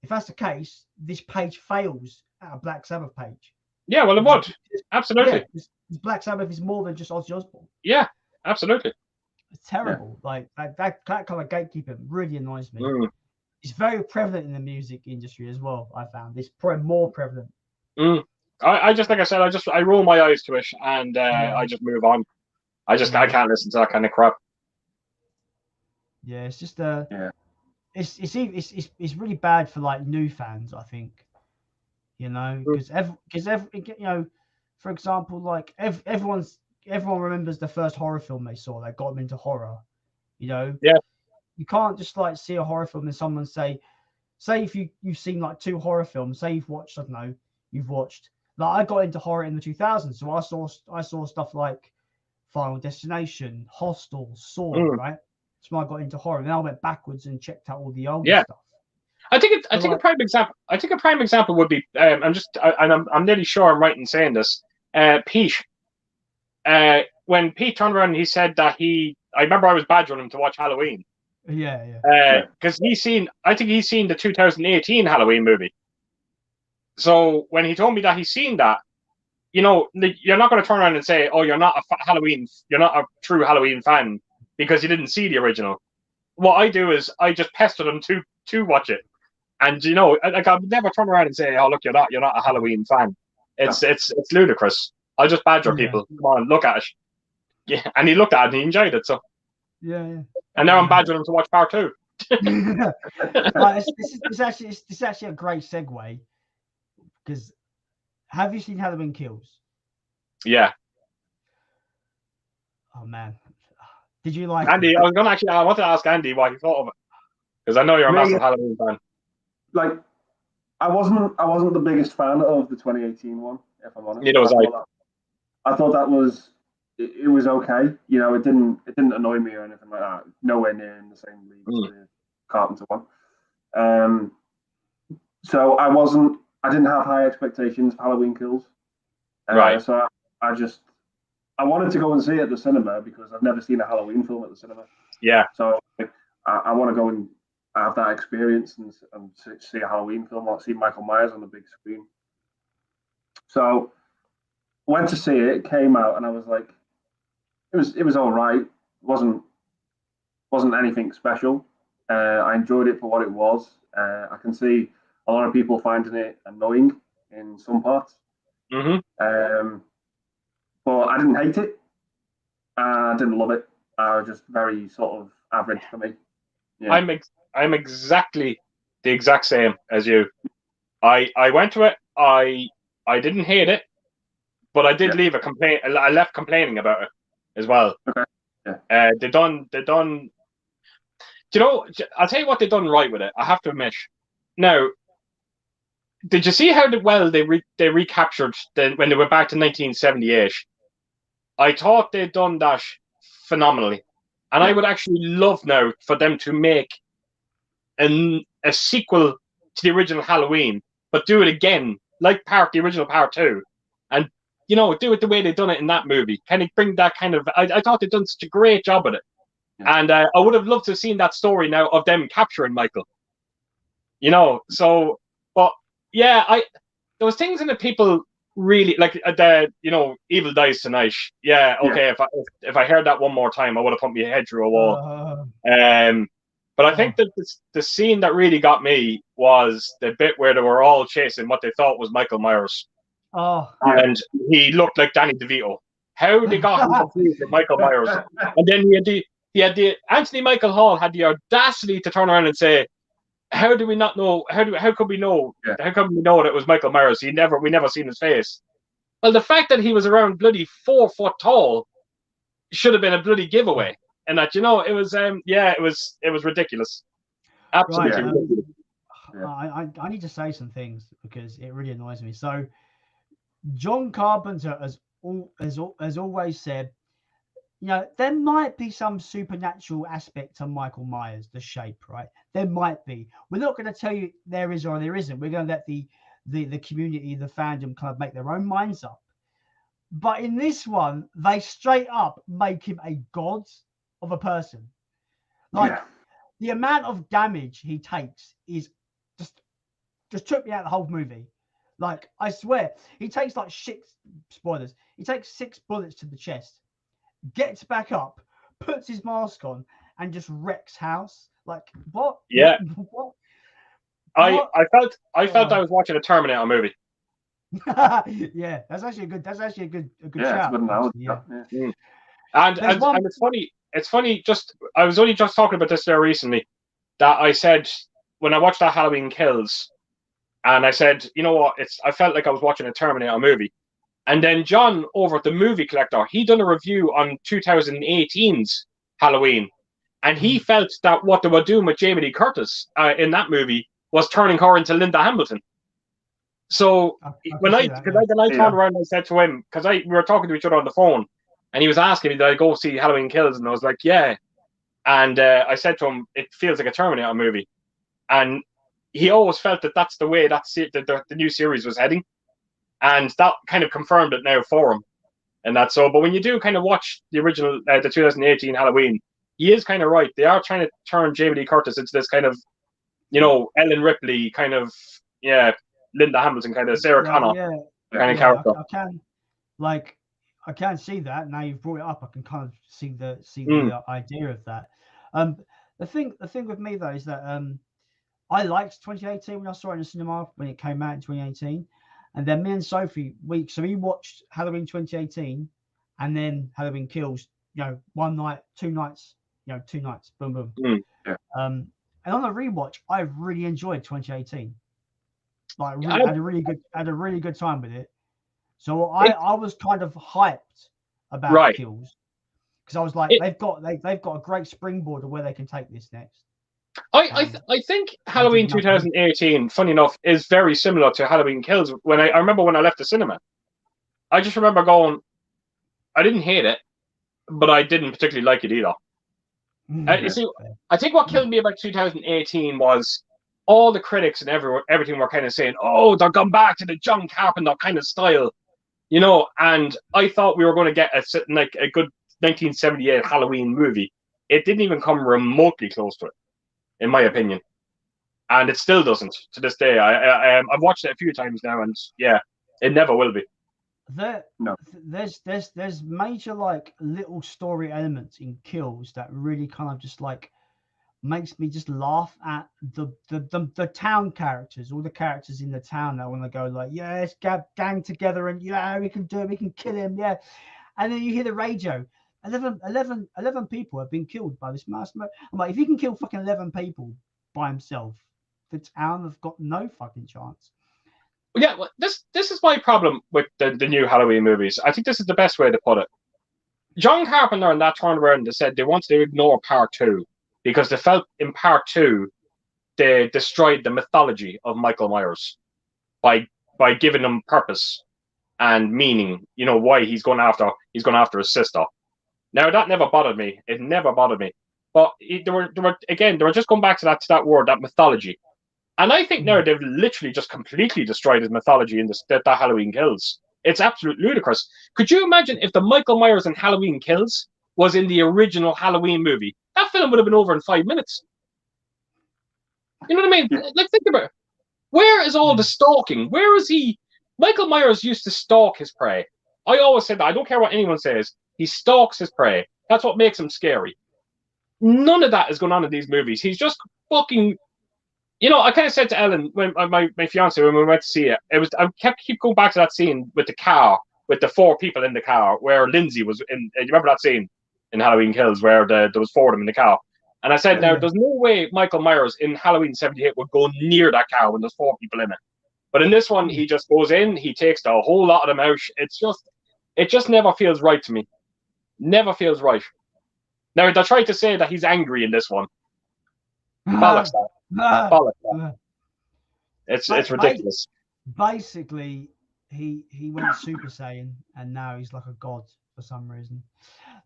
if that's the case, this page fails at a Black Sabbath page. Yeah, well, it would. Absolutely. Yeah, Black Sabbath is more than just Ozzy Osbourne. Yeah, absolutely. It's terrible. Yeah. Like that kind of gatekeeping really annoys me. Mm. It's very prevalent in the music industry as well. I found it's probably more prevalent. Mm. I just, like I said, I roll my eyes to it and I just move on. I can't listen to that kind of crap. Yeah, it's just it's really bad for like new fans, I think. Because for example, like everyone remembers the first horror film they saw that got them into horror. Yeah. You can't just like see a horror film and someone say if you've seen like 2 horror films, say you've watched, like I got into horror in the 2000s, so I saw stuff like Final Destination, Hostel, Saw, right? That's when I got into horror. Then I went backwards and checked out all the old stuff. I think a prime example would be I'm nearly sure I'm right in saying this. Pete. When Pete turned around and he said that I remember I was badgering him to watch Halloween. Yeah. Because he's seen the 2018 Halloween movie. So when he told me that he's seen that, you're not going to turn around and say, "Oh, you're not a true Halloween fan because you didn't see the original." What I do is I just pester them to watch it, and I would never turn around and say, "Oh, look, you're not a Halloween fan." It's ludicrous. I'll just badger people. Come on, look at it. Yeah, and he looked at it and he enjoyed it. So yeah. And now I'm badgering him to watch part 2. This is actually a great segue because have you seen Halloween Kills? Yeah. Oh man, did you like Andy? I wanted to ask Andy what he thought of it because I know you're a massive Halloween fan. Like, I wasn't the biggest fan of the 2018 one, if I'm honest. Neither was I thought that was it was okay. You know, it didn't annoy me or anything like that. Nowhere near in the same league as the Carpenter one. So I didn't have high expectations for Halloween Kills. Right. So I wanted to go and see it at the cinema because I've never seen a Halloween film at the cinema. Yeah. So I want to go and have that experience and see a Halloween film or see Michael Myers on the big screen. So went to see it, came out, and I was like, it was all right. It wasn't anything special. I enjoyed it for what it was. I can see a lot of people finding it annoying in some parts. Mm-hmm. But I didn't hate it. I didn't love it. I was just very sort of average for me. Yeah. I'm exactly the exact same as you. I went to it. I didn't hate it, but I did leave a complaint. I left complaining about it as well. Okay. Yeah. They done. Do you know? I'll tell you what they done right with it. I have to admit. Now, did you see how well they recaptured when they went back to 1978? I thought they'd done that phenomenally, and I would actually love now for them to make a sequel to the original Halloween, but do it again like the original Part 2, and do it the way they done it in that movie. Kind of bring that kind of. I thought they'd done such a great job with it, and I would have loved to have seen that story now of them capturing Michael. So, but yeah, there was things in the people really like the Evil Dies Tonight. Yeah, okay. Yeah. If I heard that one more time, I would have put my head through a wall. But I think that the scene that really got me was the bit where they were all chasing what they thought was Michael Myers. Oh. And he looked like Danny DeVito. How they got him confused with Michael Myers, and then he had the Anthony Michael Hall had the audacity to turn around and say, how do we not know? How could we know? Yeah. How could we know that it was Michael Myers? We never seen his face. Well, the fact that he was around bloody 4 foot tall should have been a bloody giveaway. And that it was it was ridiculous. Absolutely ridiculous. I need to say some things because it really annoys me. So John Carpenter has always said, there might be some supernatural aspect to Michael Myers, the shape, right? There might be. We're not going to tell you there is or there isn't. We're going to let the community, the fandom club make their own minds up. But in this one, they straight up make him a god of a person. The amount of damage he takes is just took me out of the whole movie. Like, I swear, he takes like 6 spoilers. He takes 6 bullets to the chest, gets back up, puts his mask on, and just wrecks house. Like, what? Yeah. What? I felt I was watching a Terminator movie. Yeah, that's actually a good shout. It's a good analogy. Yeah. And it's funny. It's funny. I was only just talking about this there recently. That I said when I watched that Halloween Kills, and I said, you know what? I felt like I was watching a Terminator movie. And then John over at the Movie Collector, he done a review on 2018's Halloween, and he felt that what they were doing with Jamie Lee Curtis in that movie was turning her into Linda Hamilton. So when I turned around and I said to him, because we were talking to each other on the phone, and he was asking me, did I go see Halloween Kills? And I was like, yeah. And I said to him, it feels like a Terminator movie. And he always felt that that's the way the new series was heading. And that kind of confirmed it now for him. And that's so. But when you do kind of watch the original, the 2018 Halloween, he is kind of right. They are trying to turn Jamie Lee Curtis into this kind of, Ellen Ripley kind of, Linda Hamilton kind of, Sarah Connor kind of character. I can see that. Now you've brought it up, I can kind of see the idea of that. The thing with me though is that I liked 2018 when I saw it in the cinema when it came out in 2018, and then me and Sophie we watched Halloween 2018 and then Halloween Kills. 1 night, 2 nights. 2 nights. Boom, boom. And on the rewatch, I really enjoyed 2018. Like, really, had a really good time with it. So I was kind of hyped about Kills because I was like, they've got a great springboard of where they can take this next. I think Halloween 2018, funny enough, is very similar to Halloween Kills. I remember when I left the cinema, I just remember going, I didn't hate it, but I didn't particularly like it either. You see, I think what killed me about 2018 was all the critics and everything were kind of saying, "Oh, they're gone back to the John Carpenter kind of style," you know. And I thought we were going to get a good 1978 Halloween movie. It didn't even come remotely close to it, in my opinion, and it still doesn't to this day. I've watched it a few times now, and yeah, it never will be. There's major like little story elements in Kills that really kind of just like makes me just laugh at the town characters, all the characters in the town that want to go like, yeah, let's gang together and yeah, we can do it, we can kill him, yeah. And then you hear the radio, 11 people have been killed by this mass murder. I'm like, if he can kill fucking 11 people by himself, the town have got no fucking chance. Yeah, well, this is my problem with the new Halloween movies. I think this is the best way to put it. John Carpenter and that turned around and said they wanted to ignore part 2 because they felt in part 2 they destroyed the mythology of Michael Myers by giving him purpose and meaning. You know why he's going after his sister. Now that never bothered me. It never bothered me. But they were just going back to that word, that mythology. And I think now they've literally just completely destroyed his mythology in that Halloween Kills. It's absolutely ludicrous. Could you imagine if the Michael Myers in Halloween Kills was in the original Halloween movie? That film would have been over in 5 minutes. You know what I mean? Yeah. Like, think about it. Where is all the stalking? Where is he? Michael Myers used to stalk his prey. I always said that. I don't care what anyone says. He stalks his prey. That's what makes him scary. None of that is going on in these movies. He's just fucking... You know, I kind of said to Ellen, when my fiance, when we went to see it, I keep going back to that scene with the car, with the 4 people in the car, where Lindsay was in. You remember that scene in Halloween Kills where there was 4 of them in the car? And I said, now, there's no way Michael Myers in Halloween 78 would go near that car when there's 4 people in it. But in this one, he just goes in, he takes the whole lot of them out. It just never feels right to me. Never feels right. Now, they tried to say that he's angry in this one. Bollocks that. It's ridiculous. Basically, he went Super Saiyan and now he's like a god for some reason.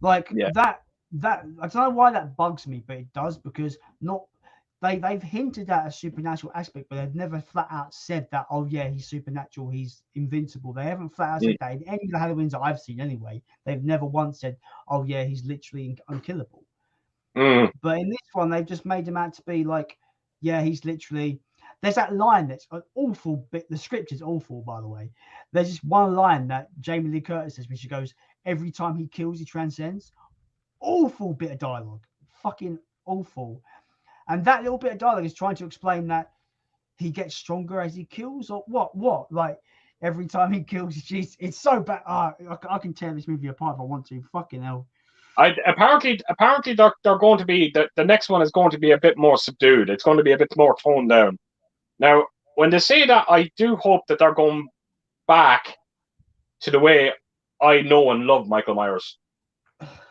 Like that I don't know why that bugs me, but it does, because they've hinted at a supernatural aspect, but they've never flat out said that, oh yeah, he's supernatural, he's invincible. They haven't flat out said that in any of the Halloweens that I've seen anyway. They've never once said, oh yeah, he's literally unkillable. But in this one, they've just made him out to be like, yeah, he's literally... There's that line that's an awful bit. The script is awful, by the way. There's just one line that Jamie Lee Curtis says, when she goes, every time he kills, he transcends. Awful bit of dialogue. Fucking awful. And that little bit of dialogue is trying to explain that he gets stronger as he kills, or what? Like, every time he kills, it's so bad. I can tear this movie apart if I want to. Fucking hell. Apparently they're going to be the next one is going to be a bit more subdued. It's going to be a bit more toned down. Now, when they say that, I do hope that they're going back to the way I know and love Michael Myers.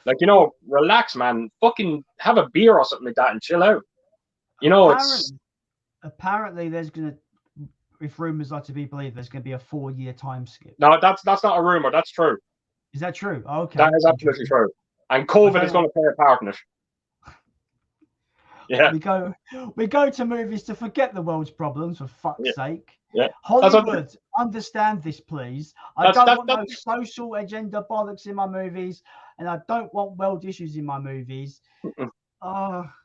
Like, you know, relax, man. Fucking have a beer or something like that and chill out. You know, apparently there's gonna, if rumors are to be believed, there's gonna be a 4-year time skip. No, that's not a rumor. That's true. Is that true? Oh, okay. That is absolutely true. And COVID is going to play a part in it. Yeah. We go to movies to forget the world's problems, for fuck's sake. Yeah. Hollywood, understand this, please. I don't want no social agenda bollocks in my movies, and I don't want world issues in my movies.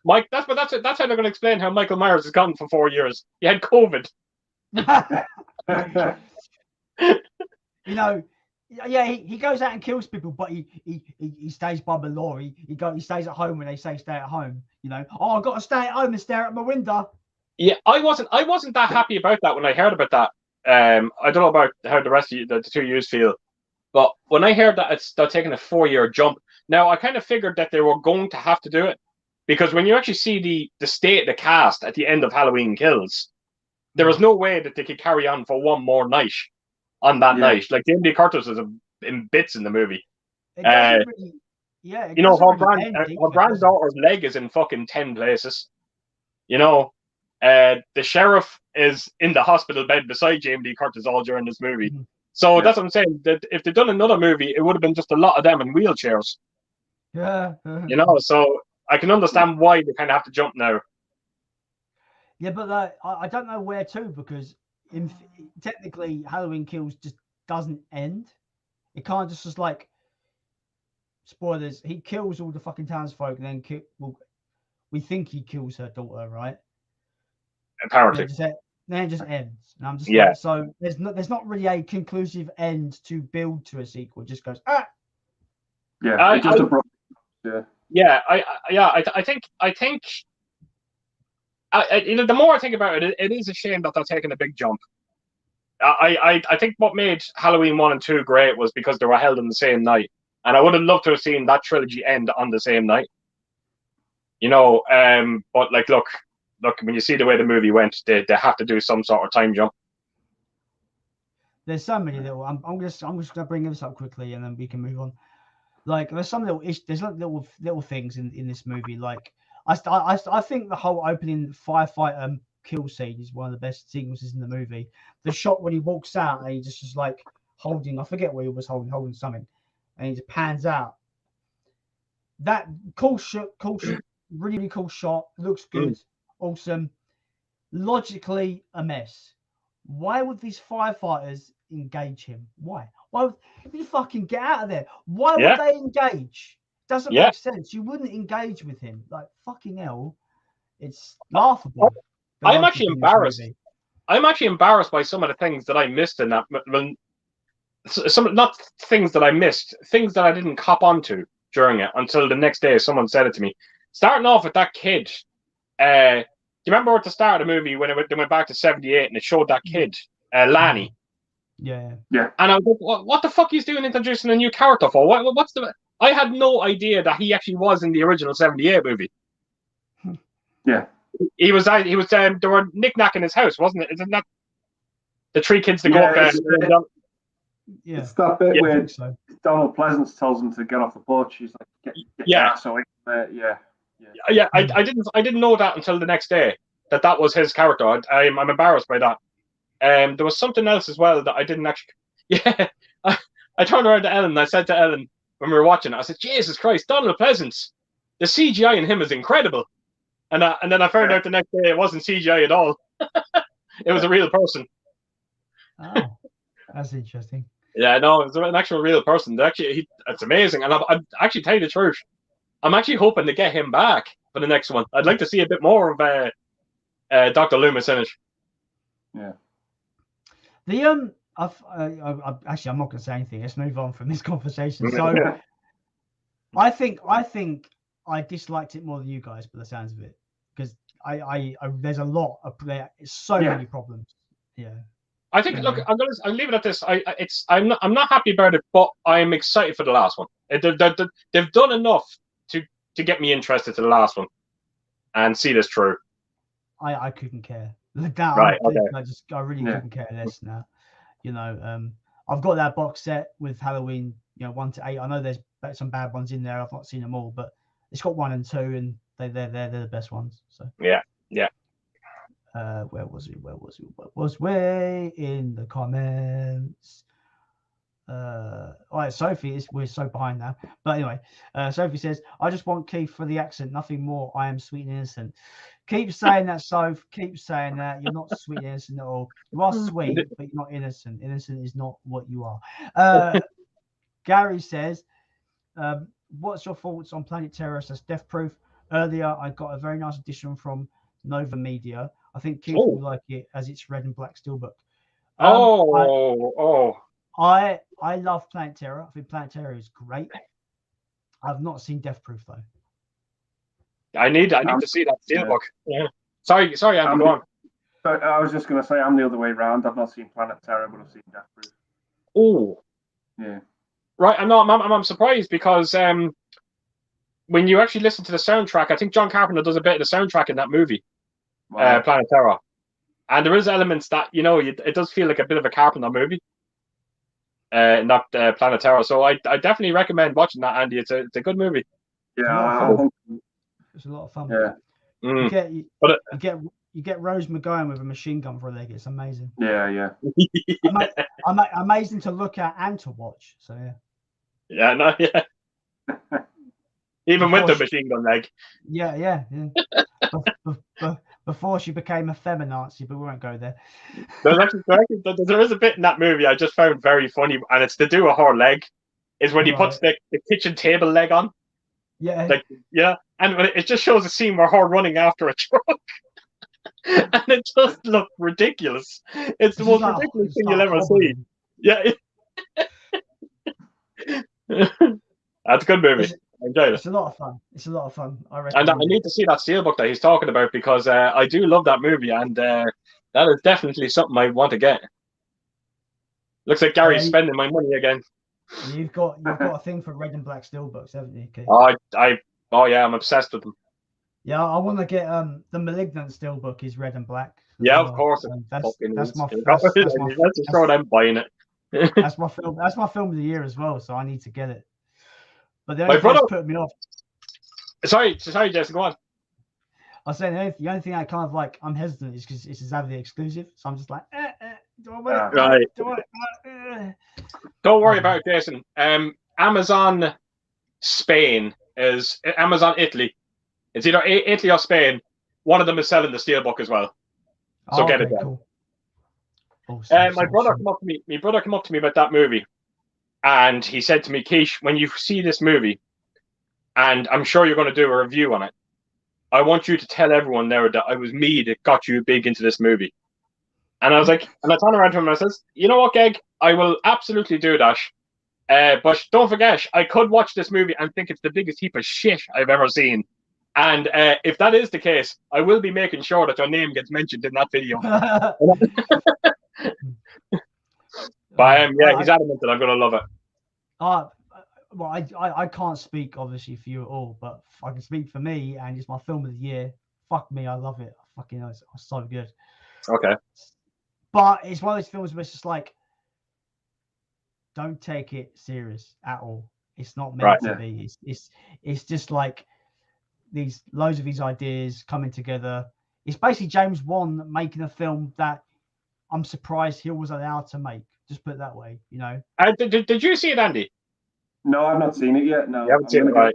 Mike, that's how they're going to explain how Michael Myers has gone for 4 years. He had COVID. You know. Yeah, he goes out and kills people, but he stays by the law. He stays at home when they say stay at home. You know, I've got to stay at home and stare at my window. Yeah, I wasn't that happy about that when I heard about that. I don't know about how the rest of the 2 years feel, but when I heard that they're taking a 4-year jump, now I kind of figured that they were going to have to do it, because when you actually see the state of the cast at the end of Halloween Kills, there was no way that they could carry on for one more night. On that night, like Jamie Lee Curtis was in bits in the movie. Yeah, you know, her granddaughter's leg is in fucking 10 places. You know, the sheriff is in the hospital bed beside Jamie Lee Curtis all during this movie. Mm-hmm. So that's what I'm saying. That if they'd done another movie, it would have been just a lot of them in wheelchairs. Yeah. You know, so I can understand why they kind of have to jump now. Yeah, but I don't know where to, because technically Halloween Kills just doesn't end. It kind of just like, spoilers, he kills all the fucking townsfolk and then we think he kills her daughter, right? Apparently. Then it just ends. And I'm just like, so there's not really a conclusive end to build to a sequel. It just goes, ah. Yeah, I think the more I think about it, it is a shame that they're taking a big jump. I think what made Halloween 1 and 2 great was because they were held on the same night. And I would have loved to have seen that trilogy end on the same night. You know, but like, look, when you see the way the movie went, they have to do some sort of time jump. There's so many little. I'm just gonna bring this up quickly, and then we can move on. Like, there's some little things in this movie. Like, I think the whole opening firefighter kill scene is one of the best sequences in the movie. The shot when he walks out and he just is like holding, I forget what he was holding something, and he just pans out. That cool shot, really cool shot. Looks good, awesome. Logically a mess. Why would these firefighters engage him? Why would you fucking get out of there? Why would they engage? Doesn't make sense. You wouldn't engage with him. Like, fucking hell. It's laughable. I'm actually embarrassed. I'm actually embarrassed by some of the things that I missed in that. Not things that I missed, things that I didn't cop onto during it until the next day someone said it to me. Starting off with that kid. Do you remember at the start of the movie when they went back to 78 and it showed that kid, Lanny? Yeah. And I was like, what the fuck he's doing introducing a new character for? What's the? I had no idea that he actually was in the original 78 movie. Yeah. He was. They were knick-knacking his house, wasn't it? Isn't that the three kids that go up there? Yeah. It's that bit where Donald Pleasance tells him to get off the porch. He's like, get so Yeah. I didn't know that until the next day that was his character. I'm embarrassed by that. There was something else as well that I didn't actually. Yeah, I turned around to Ellen and I said to Ellen when we were watching it, I said, Jesus Christ, Donald Pleasance, the CGI in him is incredible. And then I found out the next day it wasn't CGI at all. It was a real person. Oh, that's interesting. Yeah, no, it was an actual real person. Actually, it's amazing. And I'm actually, tell you the truth, I'm actually hoping to get him back for the next one. I'd like to see a bit more of Dr. Loomis in it. Yeah. The actually, I'm not going to say anything. Let's move on from this conversation. So, I think I disliked it more than you guys, by the sounds of it, because I there's a lot of so many problems. Yeah. I think. Look, I'll leave it at this. I'm not happy about it, but I'm excited for the last one. They've done enough to get me interested to the last one, and see this through. I couldn't care. That, right. I really couldn't care less now. You know, I've got that box set with Halloween, 1 to 8. I know there's some bad ones in there. I've not seen them all, but it's got 1 and 2, and they're the best ones. So yeah. Where was we in the comments? All right, Sophie we're so behind now. But anyway, Sophie says, I just want Keith for the accent, nothing more. I am sweet and innocent. Keep saying that, Soph. Keep saying that. You're not sweet and innocent at all. You are sweet, but you're not innocent. Innocent is not what you are. Gary says, what's your thoughts on Planet Terror as Death Proof? Earlier, I got a very nice edition from Nova Media. I think Keith will like it as it's red and black steelbook. I love Planet Terror. I think Planet Terror is great. I've not seen Death Proof though. I need to see that steelbook. Yeah. Sorry, Andy, go on. I was just going to say I'm the other way around. I've not seen Planet Terror, but I've seen Death Proof. Oh. Yeah. Right, I'm surprised because when you actually listen to the soundtrack, I think John Carpenter does a bit of the soundtrack in that movie, Planet Terror, and there is elements that it does feel like a bit of a Carpenter movie. not Planetara. So I definitely recommend watching that, Andy. It's a good movie. Yeah, it's a lot of fun. Yeah. You get Rose McGowan with a machine gun for a leg. It's amazing. Yeah. Amazing to look at and to watch. So yeah. Even with the machine gun leg. Yeah. Before she became a feminazi, but we won't go there. There is a bit in that movie I just found very funny, and it's to do with her leg. Is when he puts the kitchen table leg on. Yeah. And it just shows a scene where her running after a truck. And it just looked ridiculous. It's the most ridiculous thing you'll ever see. Yeah. That's a good movie. I enjoyed it. It's a lot of fun. I and I need to see that Steelbook that he's talking about, because I do love that movie, and that is definitely something I want to get. Looks like Gary's spending my money again. You've got a thing for red and black Steelbooks, haven't you, Keith? I'm obsessed with them. Yeah, I want to get the Malignant Steelbook is red and black. Yeah, of course. That's my Let's throw them buying it. That's my film of the year as well, so I need to get it. But the only thing that's put me off. Sorry, Jason, go on. I was saying the only thing I kind of like, I'm hesitant is because it's Zavdi exclusive, so I'm just like, do I want it? Right. Don't worry Mm. about it, Jason. Amazon Spain is Amazon Italy. It's either Italy or Spain. One of them is selling the Steelbook as well. So get it done. Cool. My brother came up to me about that movie, and he said to me, Keish, when you see this movie, and I'm sure you're going to do a review on it, I want you to tell everyone there that it was me that got you big into this movie. And I was like, and I turned around to him and I says, you know what, Geg, I will absolutely do that. But don't forget, I could watch this movie and think it's the biggest heap of shit I've ever seen. And if that is the case, I will be making sure that your name gets mentioned in that video. But he's adamant that I'm going to love it. Well, I can't speak obviously for you at all, but I can speak for me, and it's my film of the year. Fuck me, I love it. Fucking know, it's so good. Okay. But it's one of those films where it's just like, don't take it serious at all. It's not meant to be. It's just like loads of these ideas coming together. It's basically James Wan making a film that I'm surprised he was allowed to make. Just put it that way, you know. Did you see it, Andy? No, I've not seen it yet. No, you haven't seen it, right?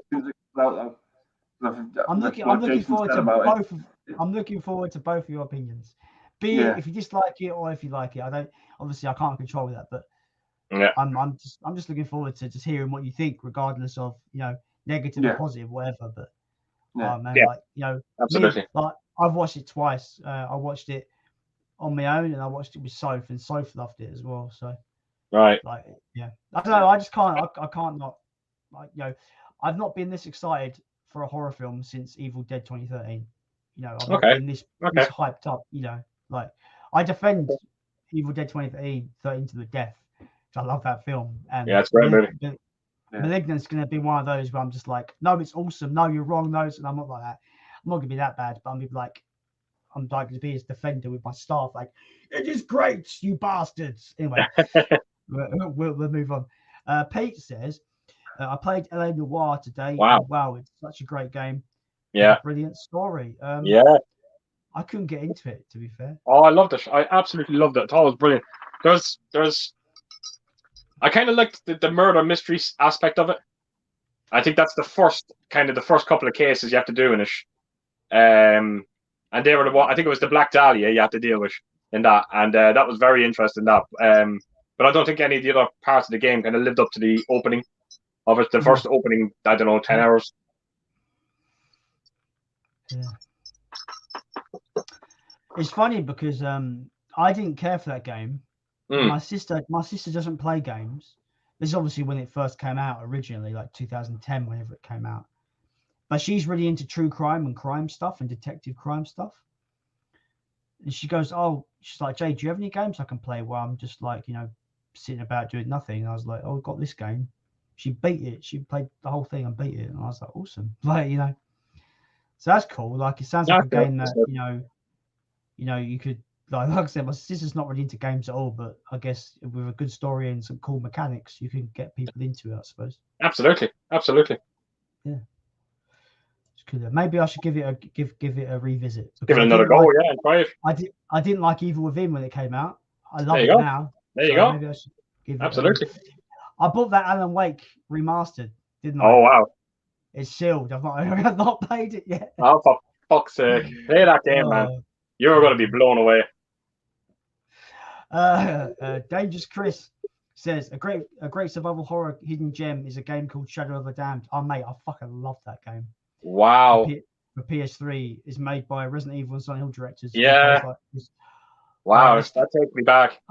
I'm looking forward to both. I'm looking forward to both of your opinions. Be it if you dislike it or if you like it. I can't control that, but I'm just looking forward to just hearing what you think, regardless of negative or positive, whatever. But absolutely. I've watched it twice. I watched it on my own, and I watched it with Soph, and Soph loved it as well. So right, I don't know. I just can't. I can't not. I've not been this excited for a horror film since Evil Dead 2013. I've not been this hyped up. I defend Evil Dead 2013 to the death. I love that film. And it's a great movie. Malignant's going to be one of those where I'm just like, no, it's awesome. No, you're wrong. No, and I'm not like that. I'm not going to be that bad, but I'm like to be his defender with my staff. Like, it is great, you bastards. Anyway, we'll move on. Pete says, I played LA Noire today. Wow, it's such a great game. Yeah, brilliant story. I couldn't get into it, to be fair. Oh, I loved it. I absolutely loved it. I thought it was brilliant. I kind of liked the murder mystery aspect of it. I think that's the first couple of cases you have to do in it. And they were I think it was the Black Dahlia you had to deal with in that, and that was very interesting. But I don't think any of the other parts of the game kind of lived up to the opening of it. The first opening, I don't know, 10 hours. Yeah. It's funny because I didn't care for that game. My sister doesn't play games. This is obviously when it first came out originally, like 2010, whenever it came out. But she's really into true crime and crime stuff and detective crime stuff. And she goes, she's like, Jay, do you have any games I can play where I'm just like, sitting about doing nothing? And I was like, I've got this game. She beat it. She played the whole thing and beat it. And I was like, awesome. So that's cool. Like, it sounds like a game that, you could like I said, my sister's not really into games at all, but I guess with a good story and some cool mechanics, you can get people into it, I suppose. Absolutely. Yeah. Maybe I should give it a revisit. Give it another go, yeah, and try it. I didn't like Evil Within when it came out. I love it now. There you go. Maybe I should give it absolutely. I bought that Alan Wake remastered, didn't I? Oh wow. It's sealed. I've not played it yet. Oh, for fuck's sake. Play that game, man. You're going to be blown away. Dangerous Chris says, a great survival horror hidden gem is a game called Shadow of the Damned. Oh, mate, I fucking love that game. Wow. The PS3 is made by Resident Evil and Silent Hill directors. Yeah. Wow, that takes me back.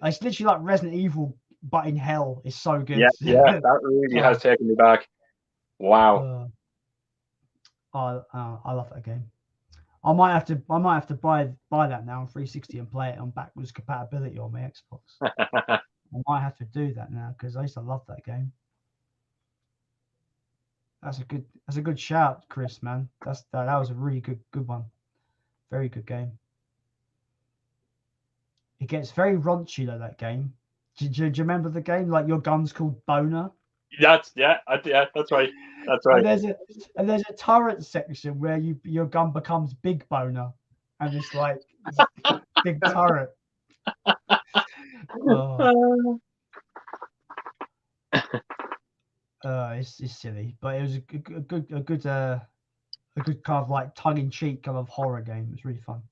It's literally like Resident Evil, but in hell. It's so good. Yeah, that really has taken me back. Wow. I love that game. I might have to buy that now on 360 and play it on backwards compatibility on my Xbox. I might have to do that now because I used to love that game. That's a good shout, Chris, man. That was a really good one. Very good game. It gets very raunchy though, that game. Do you remember the game? Like your gun's called Boner. That's right. That's right. And there's a turret section where your gun becomes Big Boner, and it's like big turret. It's silly, but it was a good kind of like tongue-in-cheek kind of horror game. It was really fun.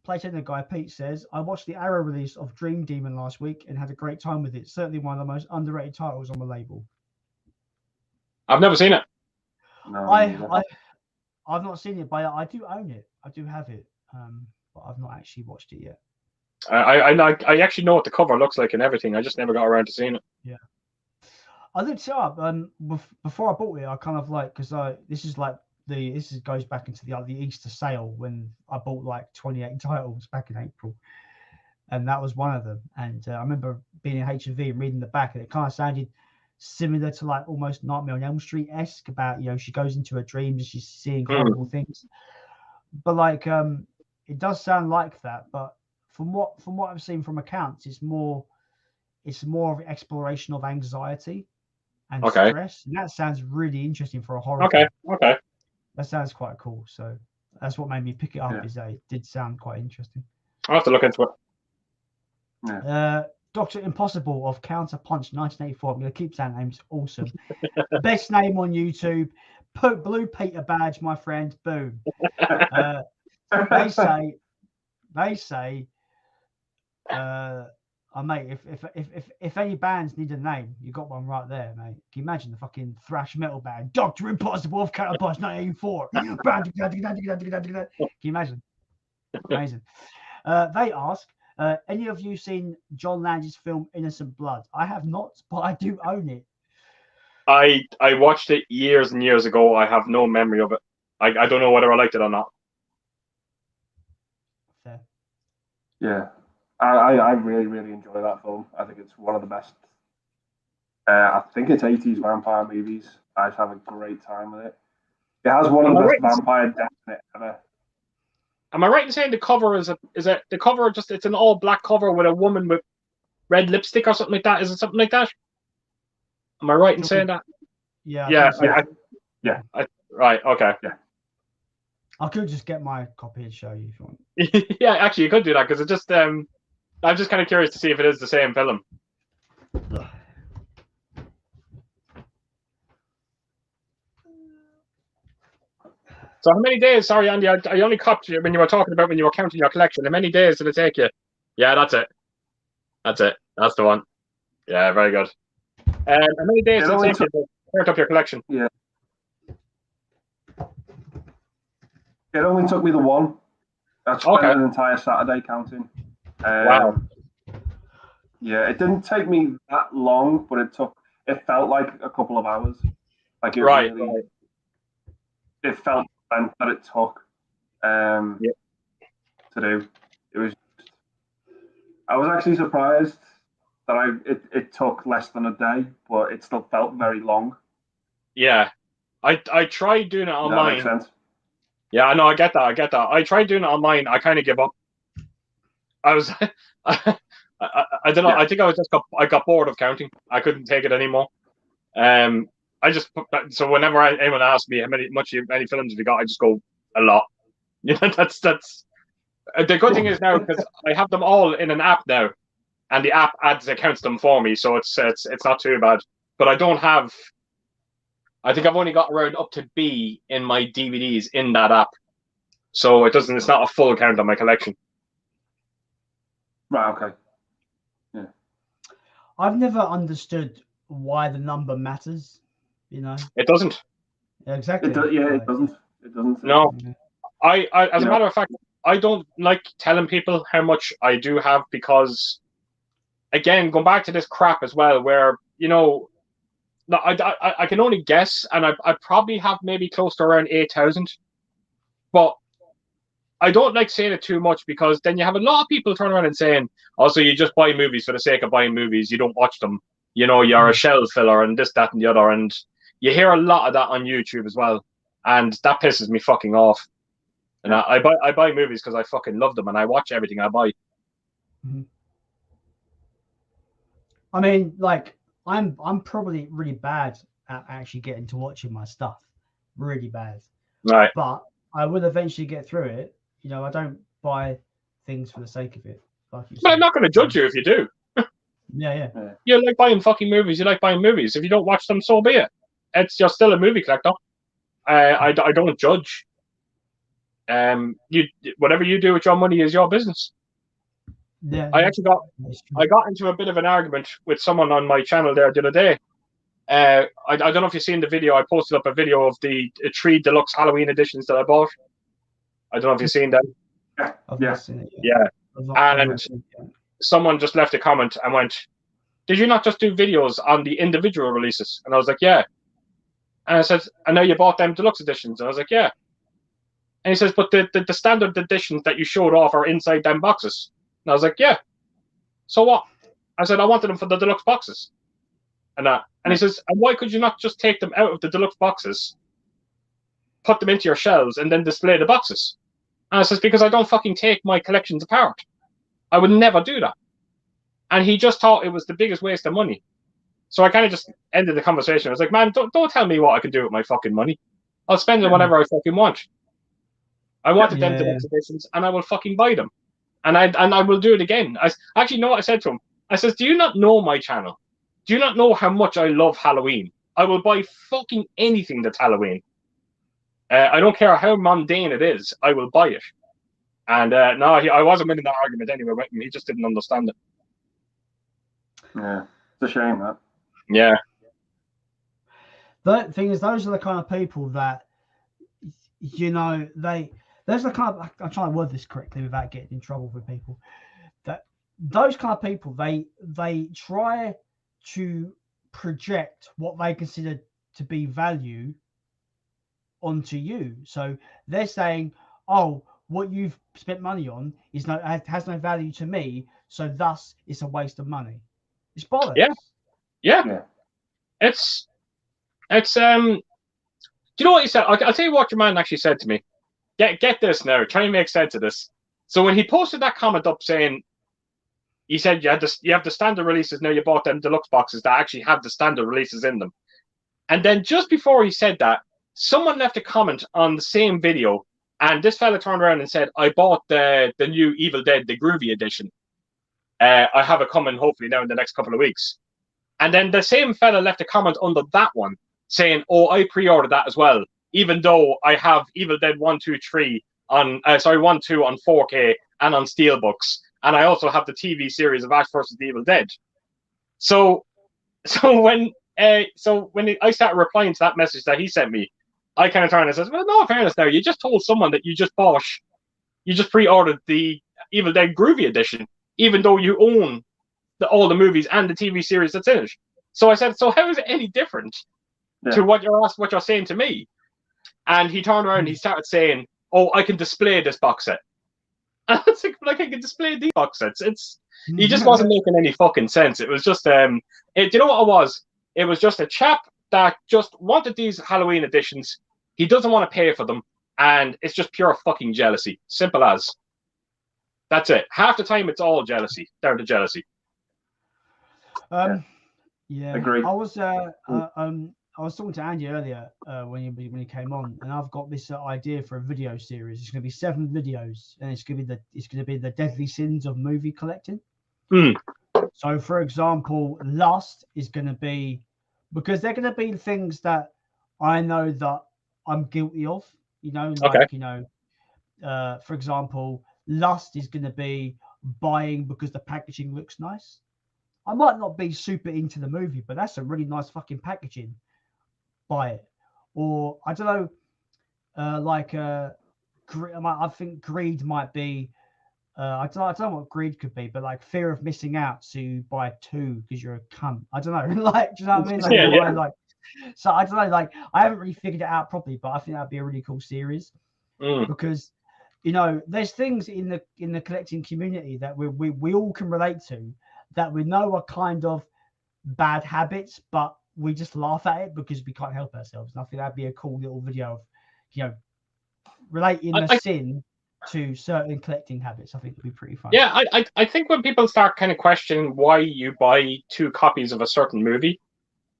Playtender guy Pete says, I watched the Arrow release of Dream Demon last week and had a great time with it. Certainly one of the most underrated titles on the label. I've never seen it. No, I've not seen it, but I do own it. I do have it, but I've not actually watched it yet. I actually know what the cover looks like and everything. I just never got around to seeing it. Yeah, I looked it up. Before I bought it, I kind of like because this goes back into the Easter sale when I bought like 28 titles back in April, and that was one of them. And I remember being in HMV and reading the back, and it kind of sounded similar to like almost Nightmare on Elm Street-esque about she goes into her dreams and she's seeing horrible things. But like it does sound like that. But from what I've seen from accounts, it's more of an exploration of anxiety and stress, and that sounds really interesting for a horror film. Okay. That sounds quite cool. So that's what made me pick it up. Is that it did sound quite interesting. I'll have to look into it. Yeah. Dr. Impossible of Counter Punch 1984. I'm going to keep saying names. Awesome. Best name on YouTube. Blue Peter badge, my friend. Boom. They say, mate, if any bands need a name, you got one right there, mate. Can you imagine the fucking thrash metal band, Dr. Impossible of Counter Punch 1984? Can you imagine? Amazing. They ask, any of you seen John Landis' film Innocent Blood? I have not, but I do own it. I watched it years and years ago. I have no memory of it. I don't know whether I liked it or not. Fair. Yeah. I really, really enjoy that film. I think it's one of the best. I think it's 80s vampire movies. I just have a great time with it. It has one of the best vampire deaths in it ever. Am I right in saying the cover is the cover just it's an all black cover with a woman with red lipstick or something like that? Is it something like that? Am I right in saying that? Yeah. Yeah. Right. Okay. Yeah. I could just get my copy and show you if you want. Yeah, actually, you could do that because it just I'm just kind of curious to see if it is the same film. So how many days? Sorry, Andy, I only caught you when you were talking about when you were counting your collection. How many days did it take you? Yeah, that's it. That's the one. Yeah, very good. How many days did it take you to count up your collection? Yeah. It only took me the one. I spent an entire Saturday counting. Wow. Yeah, it didn't take me that long, but it felt like a couple of hours. Like it felt that it took to do. It was. I was actually surprised that it took less than a day, but it still felt very long. Yeah, I tried doing it on mine. Does that make sense? Yeah, no, I get that. I tried doing it online. I kind of give up. I was, I don't know. Yeah. I think I got bored of counting. I couldn't take it anymore. I just so whenever anyone asks me how many films have you got, I just go a lot. You know, that's the good thing is now because I have them all in an app now, and the app counts them for me, so it's not too bad. But I don't have. I think I've only got around up to B in my DVDs in that app, so it's not a full count on my collection. Right. Okay. Yeah. I've never understood why the number matters. You know. It doesn't. Yeah, exactly. It doesn't. It doesn't. No. I as a matter of fact, I don't like telling people how much I do have because, again, going back to this crap as well, where I can only guess, and I probably have maybe close to around 8,000, but I don't like saying it too much because then you have a lot of people turn around and saying, "Oh, so you just buy movies for the sake of buying movies? You don't watch them? You're a shelf filler and this, that, and the other." And you hear a lot of that on YouTube as well, and that pisses me fucking off. And I buy movies because I fucking love them, and I watch everything I buy. Mm-hmm. I mean, like I'm probably really bad at actually getting to watching my stuff, really bad. Right. But I will eventually get through it. I don't buy things for the sake of it. Like you said. But I'm not going to judge you if you do. Yeah. You like buying fucking movies. You like buying movies. If you don't watch them, so be it. You're still a movie collector. I don't judge. Whatever you do with your money is your business. Yeah. I got into a bit of an argument with someone on my channel there the other day. I don't know if you've seen the video. I posted up a video of the 3 deluxe Halloween editions that I bought. I don't know if you've seen them. Yeah. And someone just left a comment and went, "Did you not just do videos on the individual releases?" And I was like, "Yeah." And I said, "I know you bought them deluxe editions." And I was like, "Yeah." And he says, "But the standard editions that you showed off are inside them boxes." And I was like, "Yeah. So what?" I said, "I wanted them for the deluxe boxes." And he says, "And why could you not just take them out of the deluxe boxes, put them into your shelves, and then display the boxes?" And I says, "Because I don't fucking take my collections apart. I would never do that." And he just thought it was the biggest waste of money. So I kind of just ended the conversation. I was like, "Man, don't tell me what I can do with my fucking money. I'll spend it whatever I fucking want. I wanted them deluxe editions, and I will fucking buy them. And I will do it again." I actually know what I said to him. I says, "Do you not know my channel? Do you not know how much I love Halloween? I will buy fucking anything that's Halloween. I don't care how mundane it is. I will buy it." And I wasn't winning that argument anyway with him. He just didn't understand it. Yeah, it's a shame, that. Yeah. The thing is, those are the kind of people that, there's the kind of, I'm trying to word this correctly without getting in trouble with people, that those kind of people, they try to project what they consider to be value onto you. So they're saying, "Oh, what you've spent money on has no value to me, so thus it's a waste of money." It's bollocks. Yeah. It's do you know what he said? I'll tell you what your man actually said to me. Get this now. Try and make sense of this. So when he posted that comment up saying, he said you have the standard releases now. You bought them deluxe boxes that actually have the standard releases in them. And then just before he said that, someone left a comment on the same video, and this fella turned around and said, "I bought the new Evil Dead, the Groovy edition. I have it coming hopefully now in the next couple of weeks." And then the same fella left a comment under that one saying, "Oh, I pre-ordered that as well, even though I have Evil Dead 1, 2, 3 on 1, 2 on 4K and on Steelbooks, and I also have the TV series of Ash vs. the Evil Dead." So when I started replying to that message that he sent me, I kind of turned and says, "Well, no, in fairness now, you just told someone that you just pre-ordered the Evil Dead Groovy edition, even though you own all the movies and the TV series that's in it." So I said, "So how is it any different to what you're saying to me?" And he turned around and he started saying, "Oh, I can display this box set." And I was like, I can display these box sets. He just wasn't making any fucking sense. It was just, do you know what it was? It was just a chap that just wanted these Halloween editions. He doesn't want to pay for them. And it's just pure fucking jealousy. Simple as. That's it. Half the time, it's all jealousy. Down to jealousy. Yeah. Agree. I was talking to Andy earlier when he came on, and I've got this idea for a video series. It's going to be 7 videos, and it's going to be the deadly sins of movie collecting. So, for example, lust is going to be, because they're going to be things that I know that I'm guilty of. You know, like for example, lust is going to be buying because the packaging looks nice. I might not be super into the movie, but that's a really nice fucking packaging. Buy it. Or I don't know, I think greed might be. I don't know what greed could be, but like fear of missing out, so you buy 2 because you're a cunt. I don't know. Like, do you know what I mean? Like, so I don't know. Like, I haven't really figured it out properly, but I think that'd be a really cool series because, you know, there's things in the collecting community that we all can relate to, that we know are kind of bad habits, but we just laugh at it because we can't help ourselves. And I think that'd be a cool little video of, you know, relating the sin to certain collecting habits. I think it'd be pretty fun. Yeah, I think when people start kind of questioning why you buy 2 copies of a certain movie,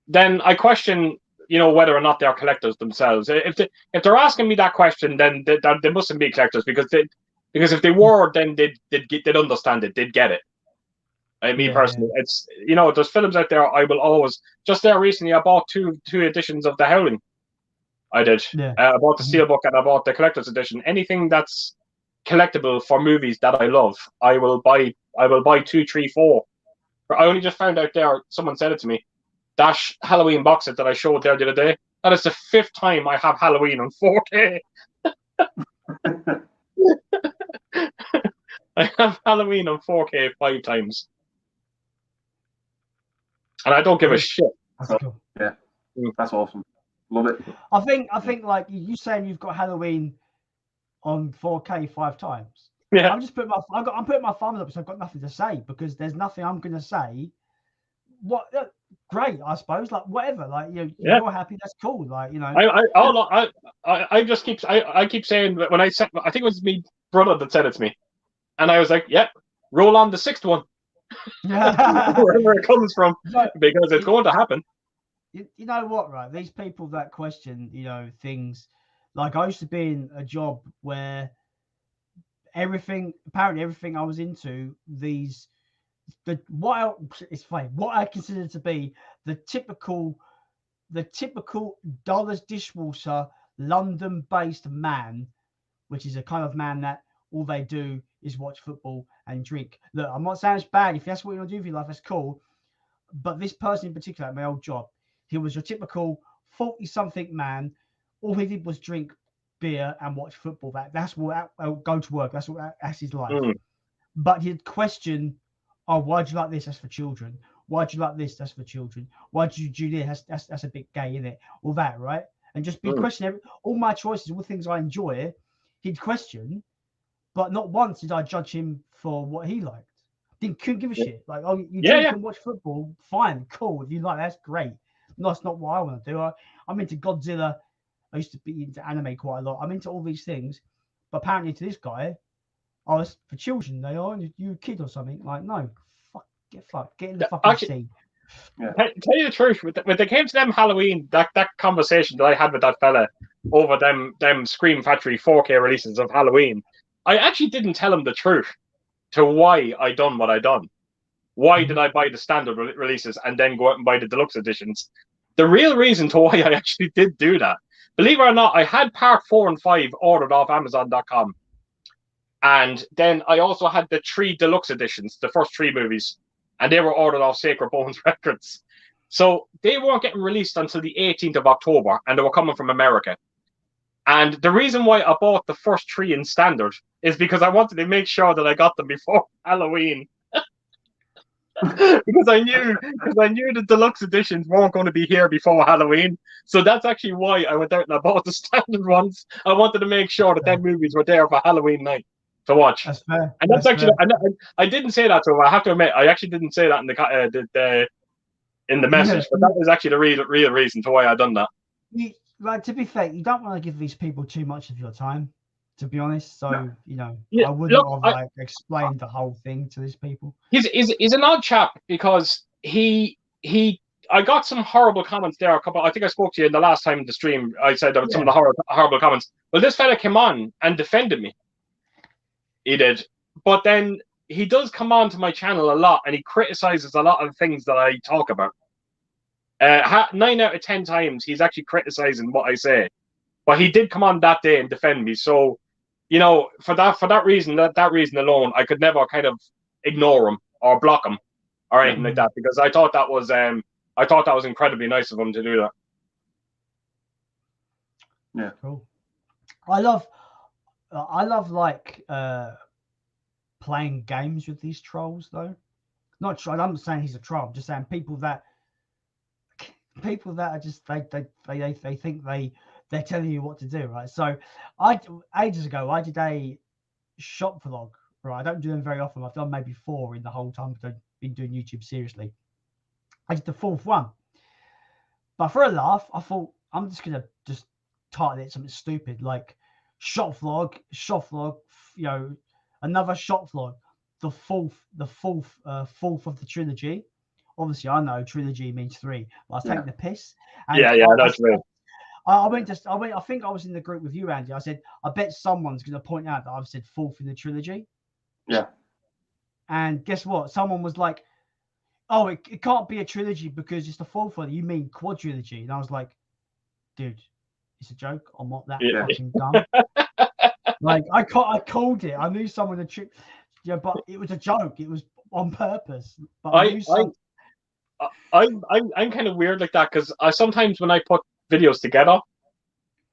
then I question, you know, whether or not they are collectors themselves. If they're asking me that question, then they mustn't be collectors, because if they were, then they'd understand it, they'd get it. Me personally, it's, you know, there's films out there I will always. Just there recently, I bought two editions of The Howling. I did. I bought the Steelbook and I bought the collector's edition. Anything that's collectible for movies that I love, I will buy 2, 3, 4. I only just found out there, someone said it to me, that Halloween box set that I showed there the other day, that is the 5th time I have Halloween on 4K. I have Halloween on 4K 5 times. And I don't give a shit. That's cool. Yeah, that's awesome. Love it. I think like you saying you've got Halloween on 4K 5 times. Yeah. I'm putting my thumbs up, so I've got nothing to say, because there's nothing I'm going to say. What? Great, I suppose. Like, whatever. Like, you're happy. That's cool. Like, you know. I just keep saying that when I think it was me brother that said it to me, and I was like, yeah, roll on the 6th one. Wherever it comes from, because it's going to happen. You know what, right? These people that question, you know, things, like, I used to be in a job where everything I was into, what I consider to be the typical dollars dishwasher London-based man, which is a kind of man that all they do is watch football and drink. Look, I'm not saying it's bad. If that's what you want to do for your life, that's cool. But this person in particular at my old job, he was your typical 40-something man. All he did was drink beer and watch football. That's what go to work. That's his life. But he'd question, oh, why'd you like this? That's for children. Why'd you like this? That's for children. Why'd you do this? That's a bit gay, isn't it? All that, right? And just be questioning all my choices, all the things I enjoy. He'd question, but not once did I judge him for what he liked. Couldn't give a shit. Like, oh, you can watch football, fine, cool. If you like, that's great. No, that's not what I want to do. I'm into Godzilla. I used to be into anime quite a lot. I'm into all these things, but apparently to this guy, oh, it's for children. They are. You a kid or something? Like, no, get in the fucking sea. Yeah. Tell you the truth, when they came to them Halloween, that conversation that I had with that fella over them Scream Factory 4K releases of Halloween, I actually didn't tell him the truth to why I done what I done. Why did I buy the standard releases and then go out and buy the deluxe editions? The real reason to why I actually did do that, believe it or not, I had part 4 and 5 ordered off Amazon.com. And then I also had the 3 deluxe editions, the first 3 movies, and they were ordered off Sacred Bones Records. So they weren't getting released until the 18th of October, and they were coming from America. And the reason why I bought the first 3 in standard is because I wanted to make sure that I got them before Halloween. because I knew the deluxe editions weren't going to be here before Halloween. So that's actually why I went out and I bought the standard ones. I wanted to make sure that them movies were there for Halloween night to watch. That's fair. And that's actually I didn't say that to him. I have to admit, I actually didn't say that in the message, but that was actually the real reason to why I done that. like, to be fair, you don't want to give these people too much of your time, to be honest. So, No. you know, Yeah, I wouldn't look, have like explained the whole thing to these people. He's an odd chap because I got some horrible comments there. I think I spoke to you in the last time in the stream. I said some of the horrible comments. Well, this fella came on and defended me. He did, but then he does come on to my channel a lot, and he criticizes a lot of things that I talk about. 9 out of 10 times he's actually criticizing what I say, but he did come on that day and defend me. So, you know, for that reason, that reason alone, I could never kind of ignore him or block him or anything like that, because I thought that was incredibly nice of him to do that. Yeah, cool. I love like playing games with these trolls though. I'm not saying he's a troll. I'm just saying people that are just they think they're telling you what to do, right? So ages ago I did a shop vlog, right? I don't do them very often. I've done maybe 4 in the whole time I've been doing YouTube seriously. I did the 4th one, but for a laugh, I thought I'm just gonna just title it something stupid like shop vlog, you know, another shop vlog, the fourth of the trilogy. Obviously, I know trilogy means 3, but I was taking the piss. And that's right. I think I was in the group with you, Andy. I said, I bet someone's going to point out that I've said 4th in the trilogy. Yeah. And guess what? Someone was like, oh, it can't be a trilogy because it's the 4th one. You mean quadrilogy? And I was like, dude, it's a joke. I'm not that fucking dumb. Like, I called it. I knew someone had tricked. Yeah, but it was a joke. It was on purpose. But I'm kind of weird like that, because sometimes when I put videos together,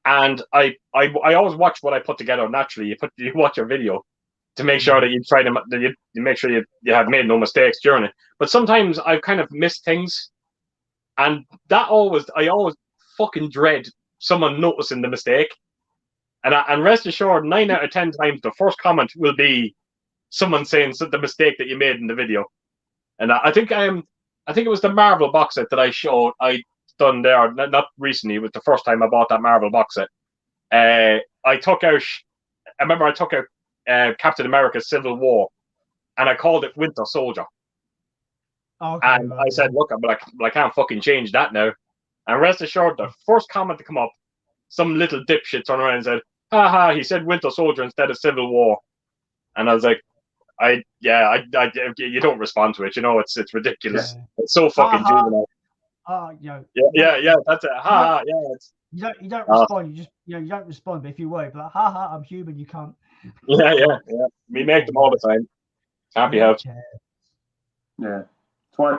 and I always watch what I put together naturally. You watch your video to make sure that you make sure you have made no mistakes during it. But sometimes I've kind of missed things, and I always fucking dread someone noticing the mistake. And rest assured, 9 out of 10 times the first comment will be someone saying the mistake that you made in the video. And I think it was the Marvel box set that I done there, not recently. It was the first time I bought that Marvel box set. I remember I took out Captain America Civil War, and I called it Winter Soldier. Okay, and I said, look, I can't fucking change that now. And rest assured, the first comment to come up, some little dipshit turned around and said, haha, he said Winter Soldier instead of Civil War. And I was like, you don't respond to it, you know, it's ridiculous. Yeah. It's so fucking juvenile. Yeah, that's it. You don't respond. You don't respond. But if you were, but like, haha, I'm human. You can't. Yeah. We make them all the time. Happy house. Yeah. That's why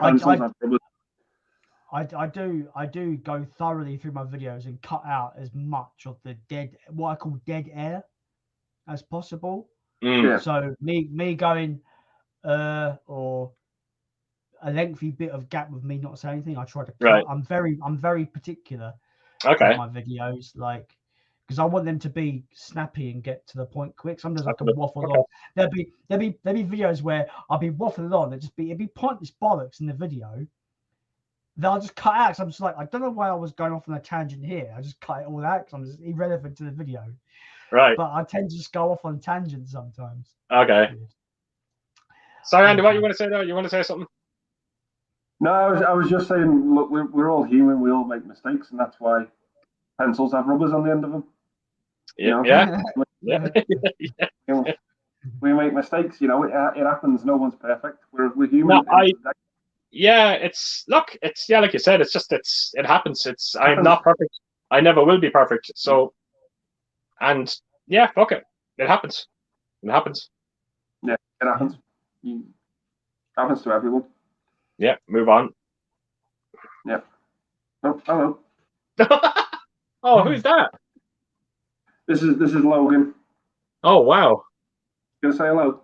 I do go thoroughly through my videos and cut out as much of the what I call dead air as possible. Yeah. So me going or a lengthy bit of gap with me not saying anything, I try to cut. Right. I'm very particular with my videos, like, because I want them to be snappy and get to the point quick. Sometimes I can waffle on. There'll be videos where I'll be waffling on. It'd be pointless bollocks in the video. Then I'll just cut out because I'm just like, I don't know why I was going off on a tangent here. I just cut it all out because I'm just irrelevant to the video. Right. But I tend to just go off on tangents sometimes. Okay. Sorry, Andy, what you want to say there? You want to say something? No, I was just saying, look, we're all human. We all make mistakes, and that's why pencils have rubbers on the end of them. Yeah. We make mistakes, you know. It happens. No one's perfect. We're human. It's like you said, it happens. I'm not perfect. I never will be perfect. So, and yeah, fuck it. It happens. It happens. Yeah, it happens. It happens to everyone. Yeah, move on. Yeah. Oh, hello. Oh, who's that? This is Logan. Oh, wow. You gonna say hello?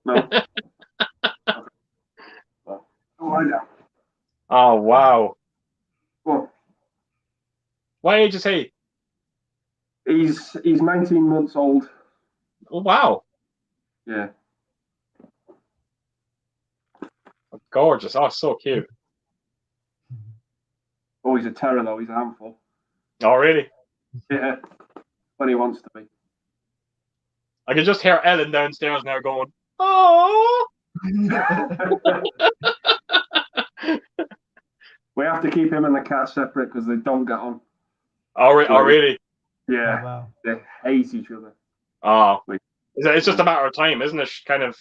No. Oh, wow. What? What age is he? He's 19 months old. Oh, wow. Yeah. Gorgeous. Oh, so cute. Oh, he's a terror though. He's a handful. Oh, really? Yeah, when he wants to be. I can just hear Ellen downstairs now going, "Oh." We have to keep him and the cat separate because they don't get on. Oh, really? Yeah, oh, wow. They hate each other. Oh, it's just a matter of time, isn't it? Kind of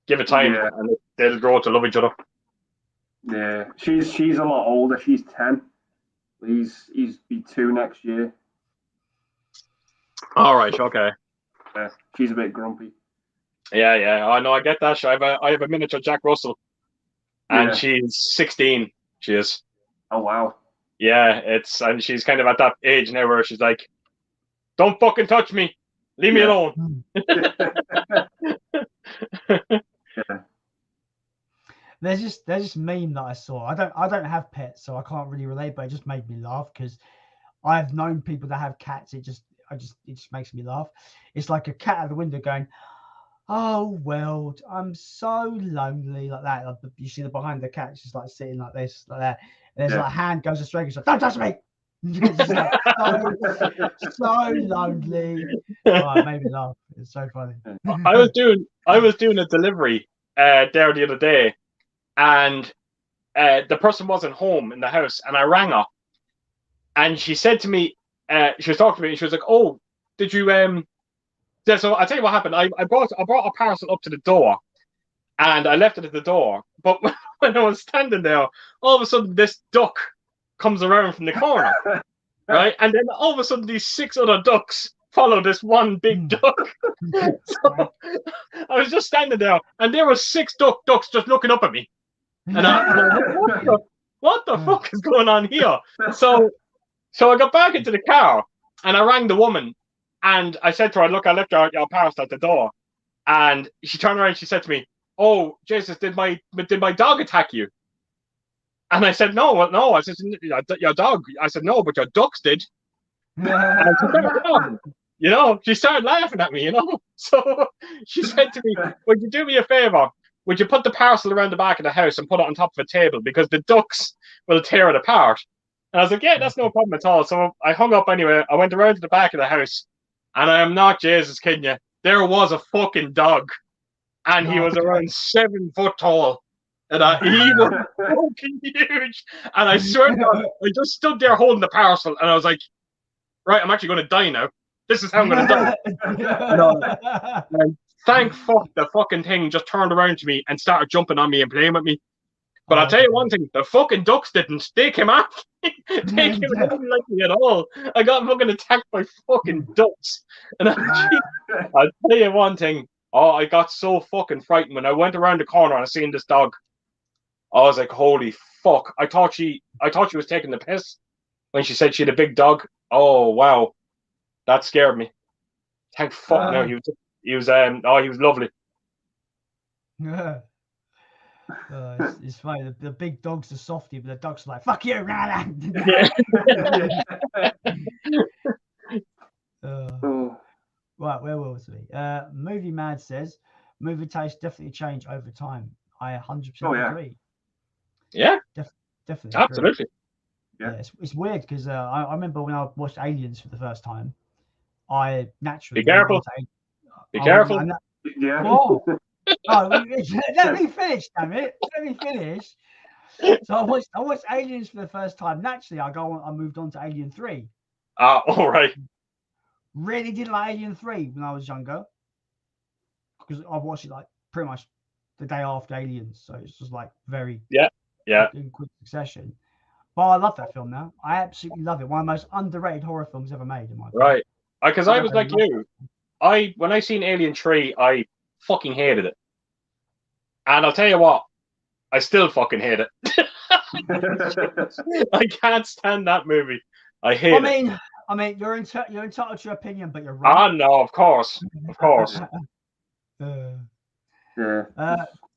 give it time, and they'll grow to love each other. Yeah, she's a lot older. She's 10. He's be 2 next year. All right, okay. Yeah, she's a bit grumpy. Yeah. I know. I get that. I have a miniature Jack Russell, and she's 16. She is. Oh wow. Yeah, and she's kind of at that age now where she's like, "Don't fucking touch me, leave me alone." There's this meme that I saw. I don't have pets, so I can't really relate, but it just made me laugh because I've known people that have cats. It just makes me laugh. It's like a cat out the window going, "Oh well, I'm so lonely," like that. Like you see the behind the cat, it's just like sitting like this, like that. And there's like a hand goes astray, it's like, "Don't touch me." It's like so lonely. Oh, it made me laugh. It's so funny. I was doing a delivery there the other day, and the person wasn't home in the house, and I rang her, and she said to me, she was talking to me, and she was like, "Oh, did you so I'll tell you what happened. I brought a parcel up to the door, and I left it at the door. But when I was standing there, all of a sudden this duck comes around from the corner, right? And then all of a sudden these 6 other ducks follow this one big duck. So I was just standing there, and there were 6 ducks just looking up at me, and I what the fuck is going on here? So I got back into the car, and I rang the woman. And I said to her, "Look, I left your parcel at the door." And she turned around and she said to me, "Oh, Jesus, did my dog attack you?" And I said, "No." I said, "Your dog." I said, "No, but your ducks did." And she started laughing. She started laughing at me, So she said to me, "Would you do me a favor? Would you put the parcel around the back of the house and put it on top of a table because the ducks will tear it apart?" And I was like, "Yeah, that's no problem at all." So I hung up anyway. I went around to the back of the house. And I am not Jesus kidding you. There was a fucking dog, and he was around 7 foot tall, and he was fucking huge. And I swear to God, I just stood there holding the parcel, and I was like, "Right, I'm actually going to die now. This is how I'm going to die." And thank fuck the fucking thing just turned around to me and started jumping on me and playing with me. But I'll tell you one thing, the fucking ducks didn't. They came after me. They didn't like me at all. I got fucking attacked by fucking ducks. And I'll tell you one thing. Oh, I got so fucking frightened when I went around the corner and I seen this dog. I was like, holy fuck. I thought she was taking the piss when she said she had a big dog. Oh wow. That scared me. Thank fuck no. He was lovely. Yeah. It's funny. The big dog's a softie, but the dog's like, "Fuck you, right, where was we? Movie Mad says, "Movie taste definitely change over time." I 100% agree. Yeah, definitely. Absolutely. Agree. Yeah, it's weird because I remember when I watched Aliens for the first time, I naturally be careful. Yeah. Oh, let me finish, damn it! Let me finish. So I watched Aliens for the first time. Naturally, I moved on to Alien 3. All right. Really didn't like Alien 3 when I was younger because I watched it like pretty much the day after Aliens, so it's just like very in quick succession. But I love that film now. I absolutely love it. One of the most underrated horror films ever made, in my opinion. Right, because I was like you. When I seen Alien 3, I fucking hated it, and I'll tell you what, I still fucking hate it. I can't stand that movie. I hate it. I mean, you're entitled to your opinion, but you're right. Ah, no, of course.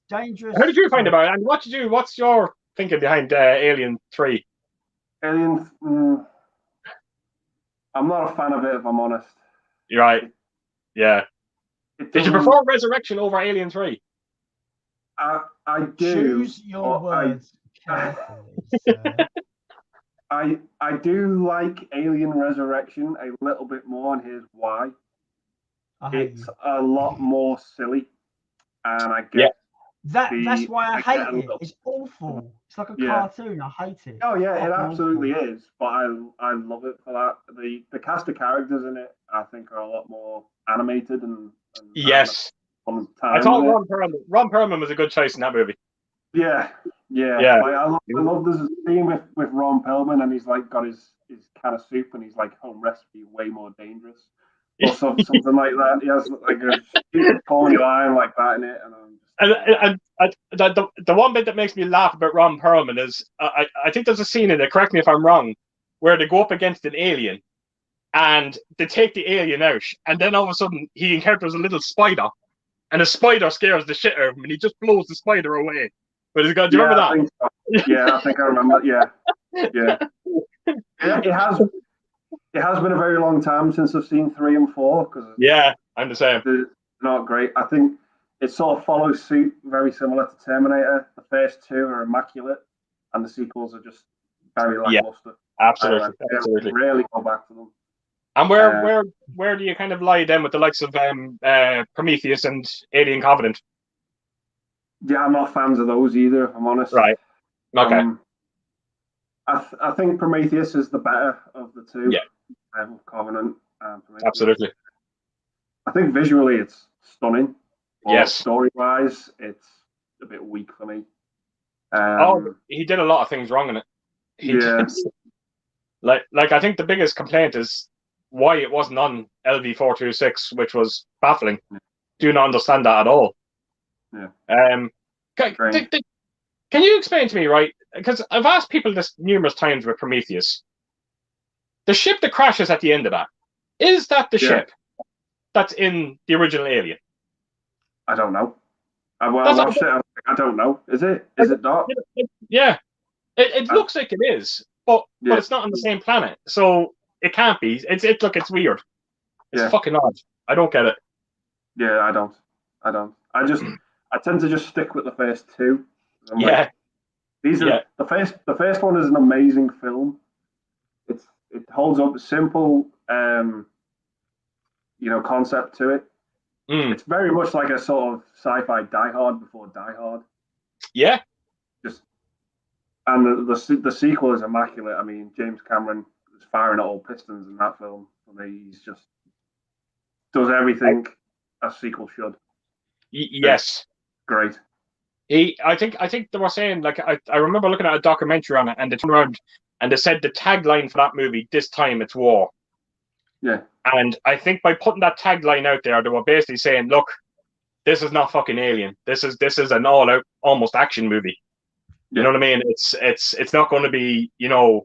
Dangerous. How did you find about it? And what's your thinking behind Alien 3? Alien. I'm not a fan of it, if I'm honest. You're right. Yeah. Did you prefer Resurrection over Alien 3? I do. Choose your words carefully. I do like Alien Resurrection a little bit more, and here's why. It's a lot more silly, and I get that's why I hate it. It's awful. It's like a cartoon. I hate it. Oh yeah, it absolutely is. But I love it for that. The cast of characters in it, I think, are a lot more animated and yes. I thought Ron Perlman was a good choice in that movie. Yeah. Like, I love there's a scene with Ron Perlman, and he's like got his can of soup, and he's like, home recipe way more dangerous, or something like that. He has like a corny line like that in it, and the one bit that makes me laugh about Ron Perlman is I think there's a scene in it, correct me if I'm wrong, where they go up against an alien and they take the alien out, and then all of a sudden he encounters a little spider, and the spider scares the shit out of him, and he just blows the spider away. But do you remember that? I think I remember. Yeah. It has been a very long time since I've seen 3 and 4. I'm the same. They're not great. I think it sort of follows suit, very similar to Terminator. The first 2 are immaculate, and the sequels are just very lackluster. Absolutely. Rarely go back to them. And where do you kind of lie then with the likes of Prometheus and Alien Covenant? Yeah, I'm not fans of those either, if I'm honest. Right. Okay. I think Prometheus is the better of the 2. Yeah. Covenant. Absolutely. I think visually it's stunning. Yes. Story-wise, it's a bit weak for me. He did a lot of things wrong in it. He did. Like I think the biggest complaint is why it wasn't on LV-426, which was baffling. Do not understand that at all. Yeah. Can you explain to me, right? Because I've asked people this numerous times with Prometheus. The ship that crashes at the end of that, is that the ship that's in the original Alien? I don't know. I watched it. I don't know. Is it? Is it not? Yeah. It looks like it is, but it's not on the same planet, so it can't be. It's weird. It's fucking odd. I don't get it. Yeah, I don't. I tend to just stick with the first 2. The first one is an amazing film. It holds up a simple, concept to it. It's very much like a sort of sci-fi Die Hard before Die Hard. Yeah. And the sequel is immaculate. I mean, James Cameron is firing at all pistons in that film. For me, he's just does everything a sequel should. Yes. Great. I think they were saying, like, I remember looking at a documentary on it, and they turned around and they said the tagline for that movie, "This time it's war." Yeah. And I think by putting that tagline out there, they were basically saying, look, this is not fucking Alien. This is an all-out, almost action movie. You know what I mean? It's not going to be, you're not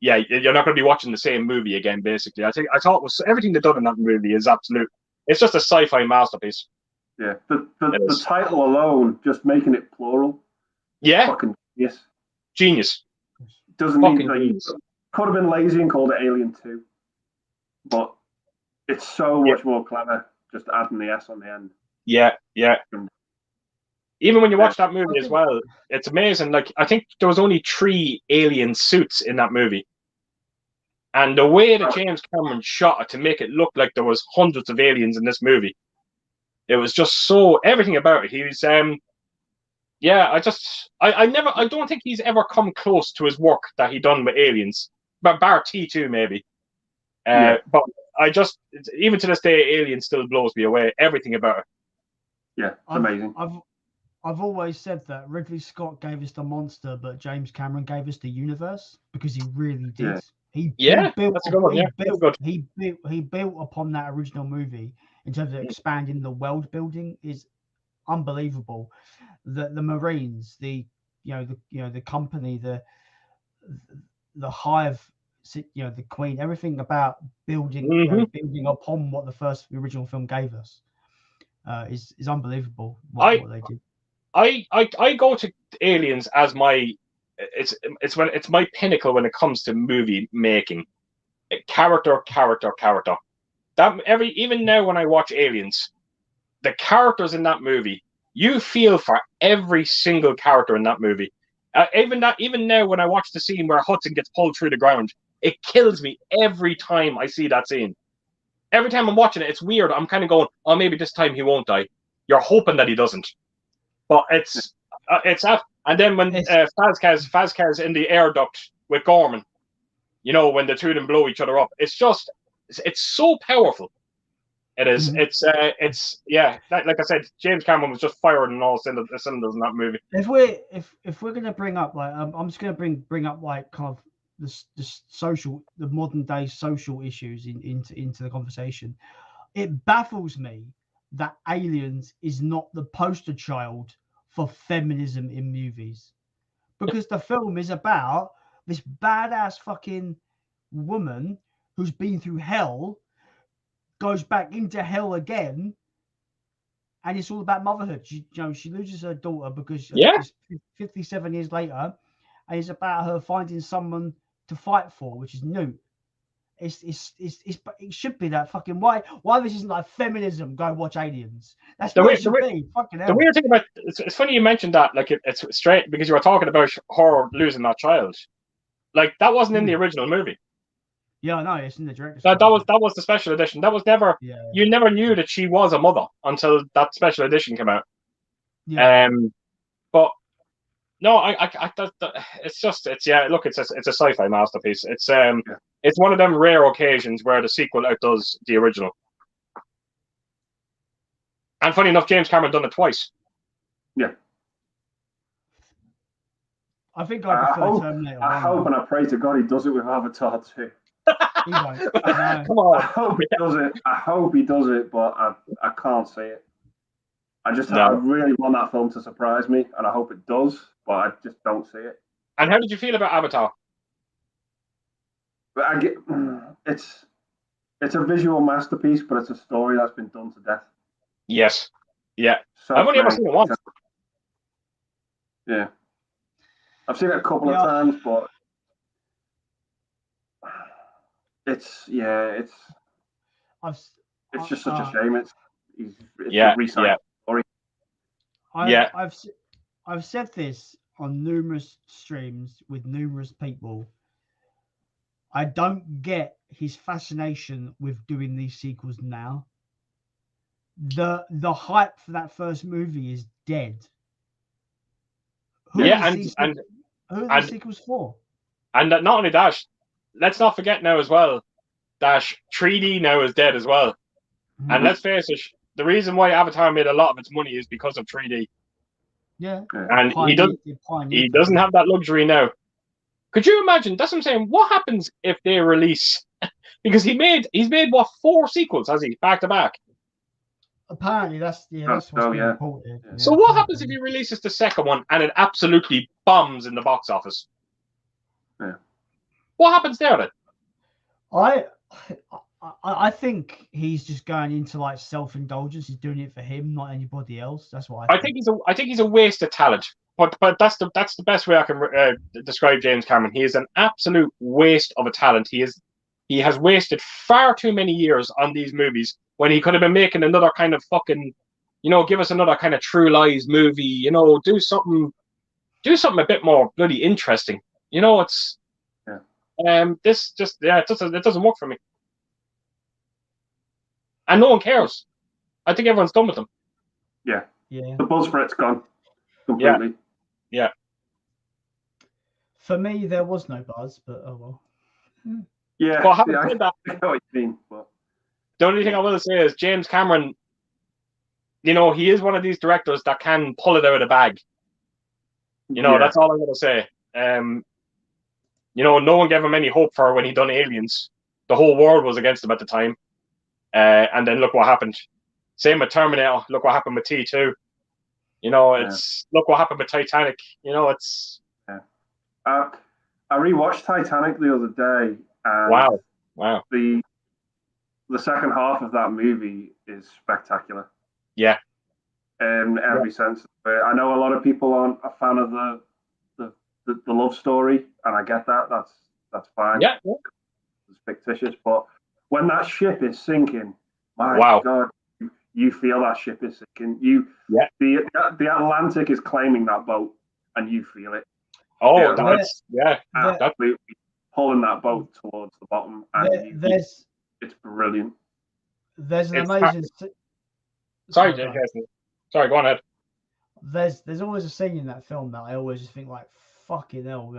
going to be watching the same movie again, basically. I thought everything they've done in that movie is absolute. It's just a sci-fi masterpiece. Yeah, the title alone, just making it plural. Yeah. Fucking genius. Doesn't mean could have been lazy and called it Alien 2, but it's so much more clever just adding the S on the end. Yeah. Even when you watch that movie as well, it's amazing. Like, I think there was only 3 alien suits in that movie. And the way that James Cameron shot it to make it look like there was hundreds of aliens in this movie, it was just so, everything about it. He was, I don't think he's ever come close to his work that he done with Aliens, but bar T2 maybe. But even to this day, Alien still blows me away. Everything about it. Yeah, it's amazing. I've always said that Ridley Scott gave us the monster, but James Cameron gave us the universe, because he really did. He built upon that original movie in terms of expanding the world building is unbelievable. The Marines, the company, the hive, the Queen, everything about building building upon what the original film gave us is unbelievable. What they did. I go to Aliens as my it's my pinnacle when it comes to movie making. Character. That even now when I watch Aliens, the characters in that movie, you feel for every single character in that movie. Even now, when I watch the scene where Hudson gets pulled through the ground, it kills me every time I see that scene. Every time I'm watching it, it's weird. I'm kind of going, oh, maybe this time he won't die. You're hoping that he doesn't. But it's that. And then when Fazquez in the air duct with Gorman, when the two of them blow each other up, it's so powerful. It is. Mm-hmm. It's like I said, James Cameron was just firing on all cylinders in that movie. If we're gonna bring up I'm just gonna bring up kind of the modern day social issues into the conversation. It baffles me that Aliens is not the poster child for feminism in movies, because the film is about this badass fucking woman who's been through hell, goes back into hell again, and it's all about motherhood. She loses her daughter because 57 years later, and it's about her finding someone to fight for, which is Newt. It should be that fucking why this isn't like feminism. Go watch Aliens. That's what it should be. Fucking hell. The weird thing about it's funny you mentioned that. Like it's straight because you were talking about her losing that child. Like that wasn't in the original movie. Yeah, no, it's in the director's cut. That was the special edition. That was never. Yeah. You never knew that she was a mother until that special edition came out. Yeah. But no, it's a sci-fi masterpiece. It's one of them rare occasions where the sequel outdoes the original. And funny enough, James Cameron done it twice. Yeah. I think I prefer Terminator. I hope and I pray to God he does it with Avatar too. He won't. No. Come on. I hope he does it. But I can't see it. I really want that film to surprise me, and I hope it does, but I just don't see it. And how did you feel about Avatar? But it's a visual masterpiece, but it's a story that's been done to death. Yes. Yeah. So I've only ever seen it once. Yeah. I've seen it a couple of times, but it's just such a shame. It's a recycled story. I've said this on numerous streams with numerous people. I don't get his fascination with doing these sequels now. The hype for that first movie is dead. Who are the sequels for? And not only that, let's not forget now as well that 3D now is dead as well. Mm-hmm. And let's face it, the reason why Avatar made a lot of its money is because of 3D. Yeah. And he doesn't have that luxury now. Could you imagine? That's what I'm saying. What happens if they release? Because he's made 4 sequels, has he, back to back? Apparently, that's what's been reported. Yeah. So what happens if he releases the second one and it absolutely bombs in the box office? Yeah. What happens there then? I think he's just going into like self-indulgence. He's doing it for him, not anybody else. That's what I think. I think he's a waste of talent. But that's the best way I can describe James Cameron. He is an absolute waste of a talent. He has wasted far too many years on these movies when he could have been making another kind of fucking, give us another kind of True Lies movie. Do something a bit more bloody interesting. It's this just it doesn't work for me. And no one cares. I think everyone's done with them. Yeah. Yeah. The buzz for it's gone completely. Yeah. For me, there was no buzz, but oh well. Yeah. But having said that, I know what you mean. But the only thing I will say is James Cameron. He is one of these directors that can pull it out of the bag. That's all I'm going to say. No one gave him any hope for when he done Aliens. The whole world was against him at the time. And then look what happened. Same with Terminator. Look what happened with T2. Look what happened with Titanic. It's. Yeah. I rewatched Titanic the other day. And wow. The second half of that movie is spectacular. Yeah. In every sense. I know a lot of people aren't a fan of the love story, and I get that. That's fine. Yeah. It's fictitious, but when that ship is sinking, my God, you feel that ship is sinking. The Atlantic is claiming that boat, and you feel it. Oh, that's absolutely pulling that boat towards the bottom, and it's brilliant. There's an amazing. Sorry, Jason. Sorry, go on ahead. There's always a scene in that film that I always just think like, fucking hell,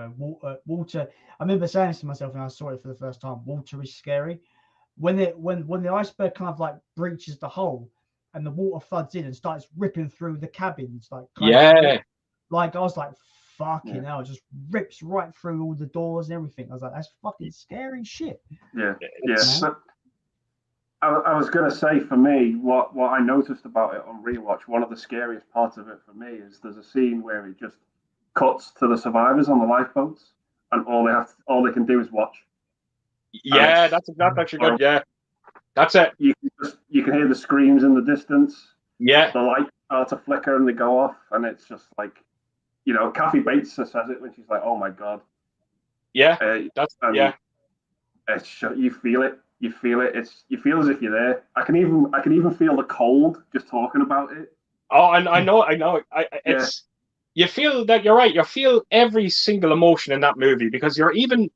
Walter. I remember saying this to myself when I saw it for the first time. Walter is scary. When the iceberg kind of like breaches the hull and the water floods in and starts ripping through the cabins, like I was like, fucking hell, it just rips right through all the doors and everything. I was like, that's fucking scary shit. Yeah. I was going to say, for me, what I noticed about it on rewatch, one of the scariest parts of it for me is there's a scene where it just cuts to the survivors on the lifeboats, and all they can do is watch. Yeah, that's actually good. Yeah, that's it. You can hear the screams in the distance. Yeah, the lights start to flicker and they go off, and it's just like, Kathy Bates says it when she's like, "Oh my god." Yeah, It's you feel it. You feel it. You feel as if you're there. I can even feel the cold just talking about it. Oh, I know. You feel that you're right. You feel every single emotion in that movie, because you're even,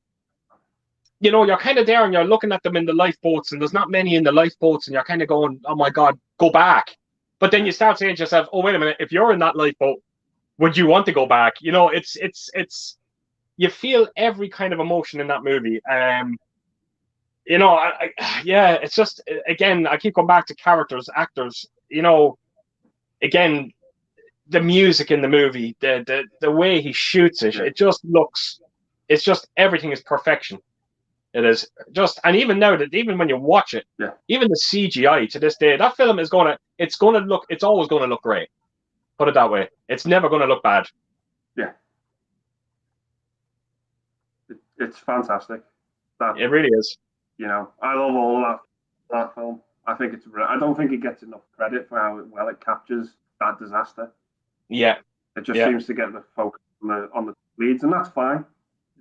you're kind of there and you're looking at them in the lifeboats, and there's not many in the lifeboats, and you're kind of going, oh my God, go back. But then you start saying to yourself, oh, wait a minute, if you're in that lifeboat, would you want to go back? It's you feel every kind of emotion in that movie. It's just, again, I keep going back to characters, actors, again, the music in the movie, the way he shoots it, it's just everything is perfection. It is just, and even now, that even when you watch it, even the CGI to this day, that film is it's always going to look great. Put it that way. It's never going to look bad. Yeah. It's fantastic. It really is. I love all of that film. I think I don't think it gets enough credit for how well it captures that disaster. Yeah. It just seems to get the focus on the leads, and that's fine.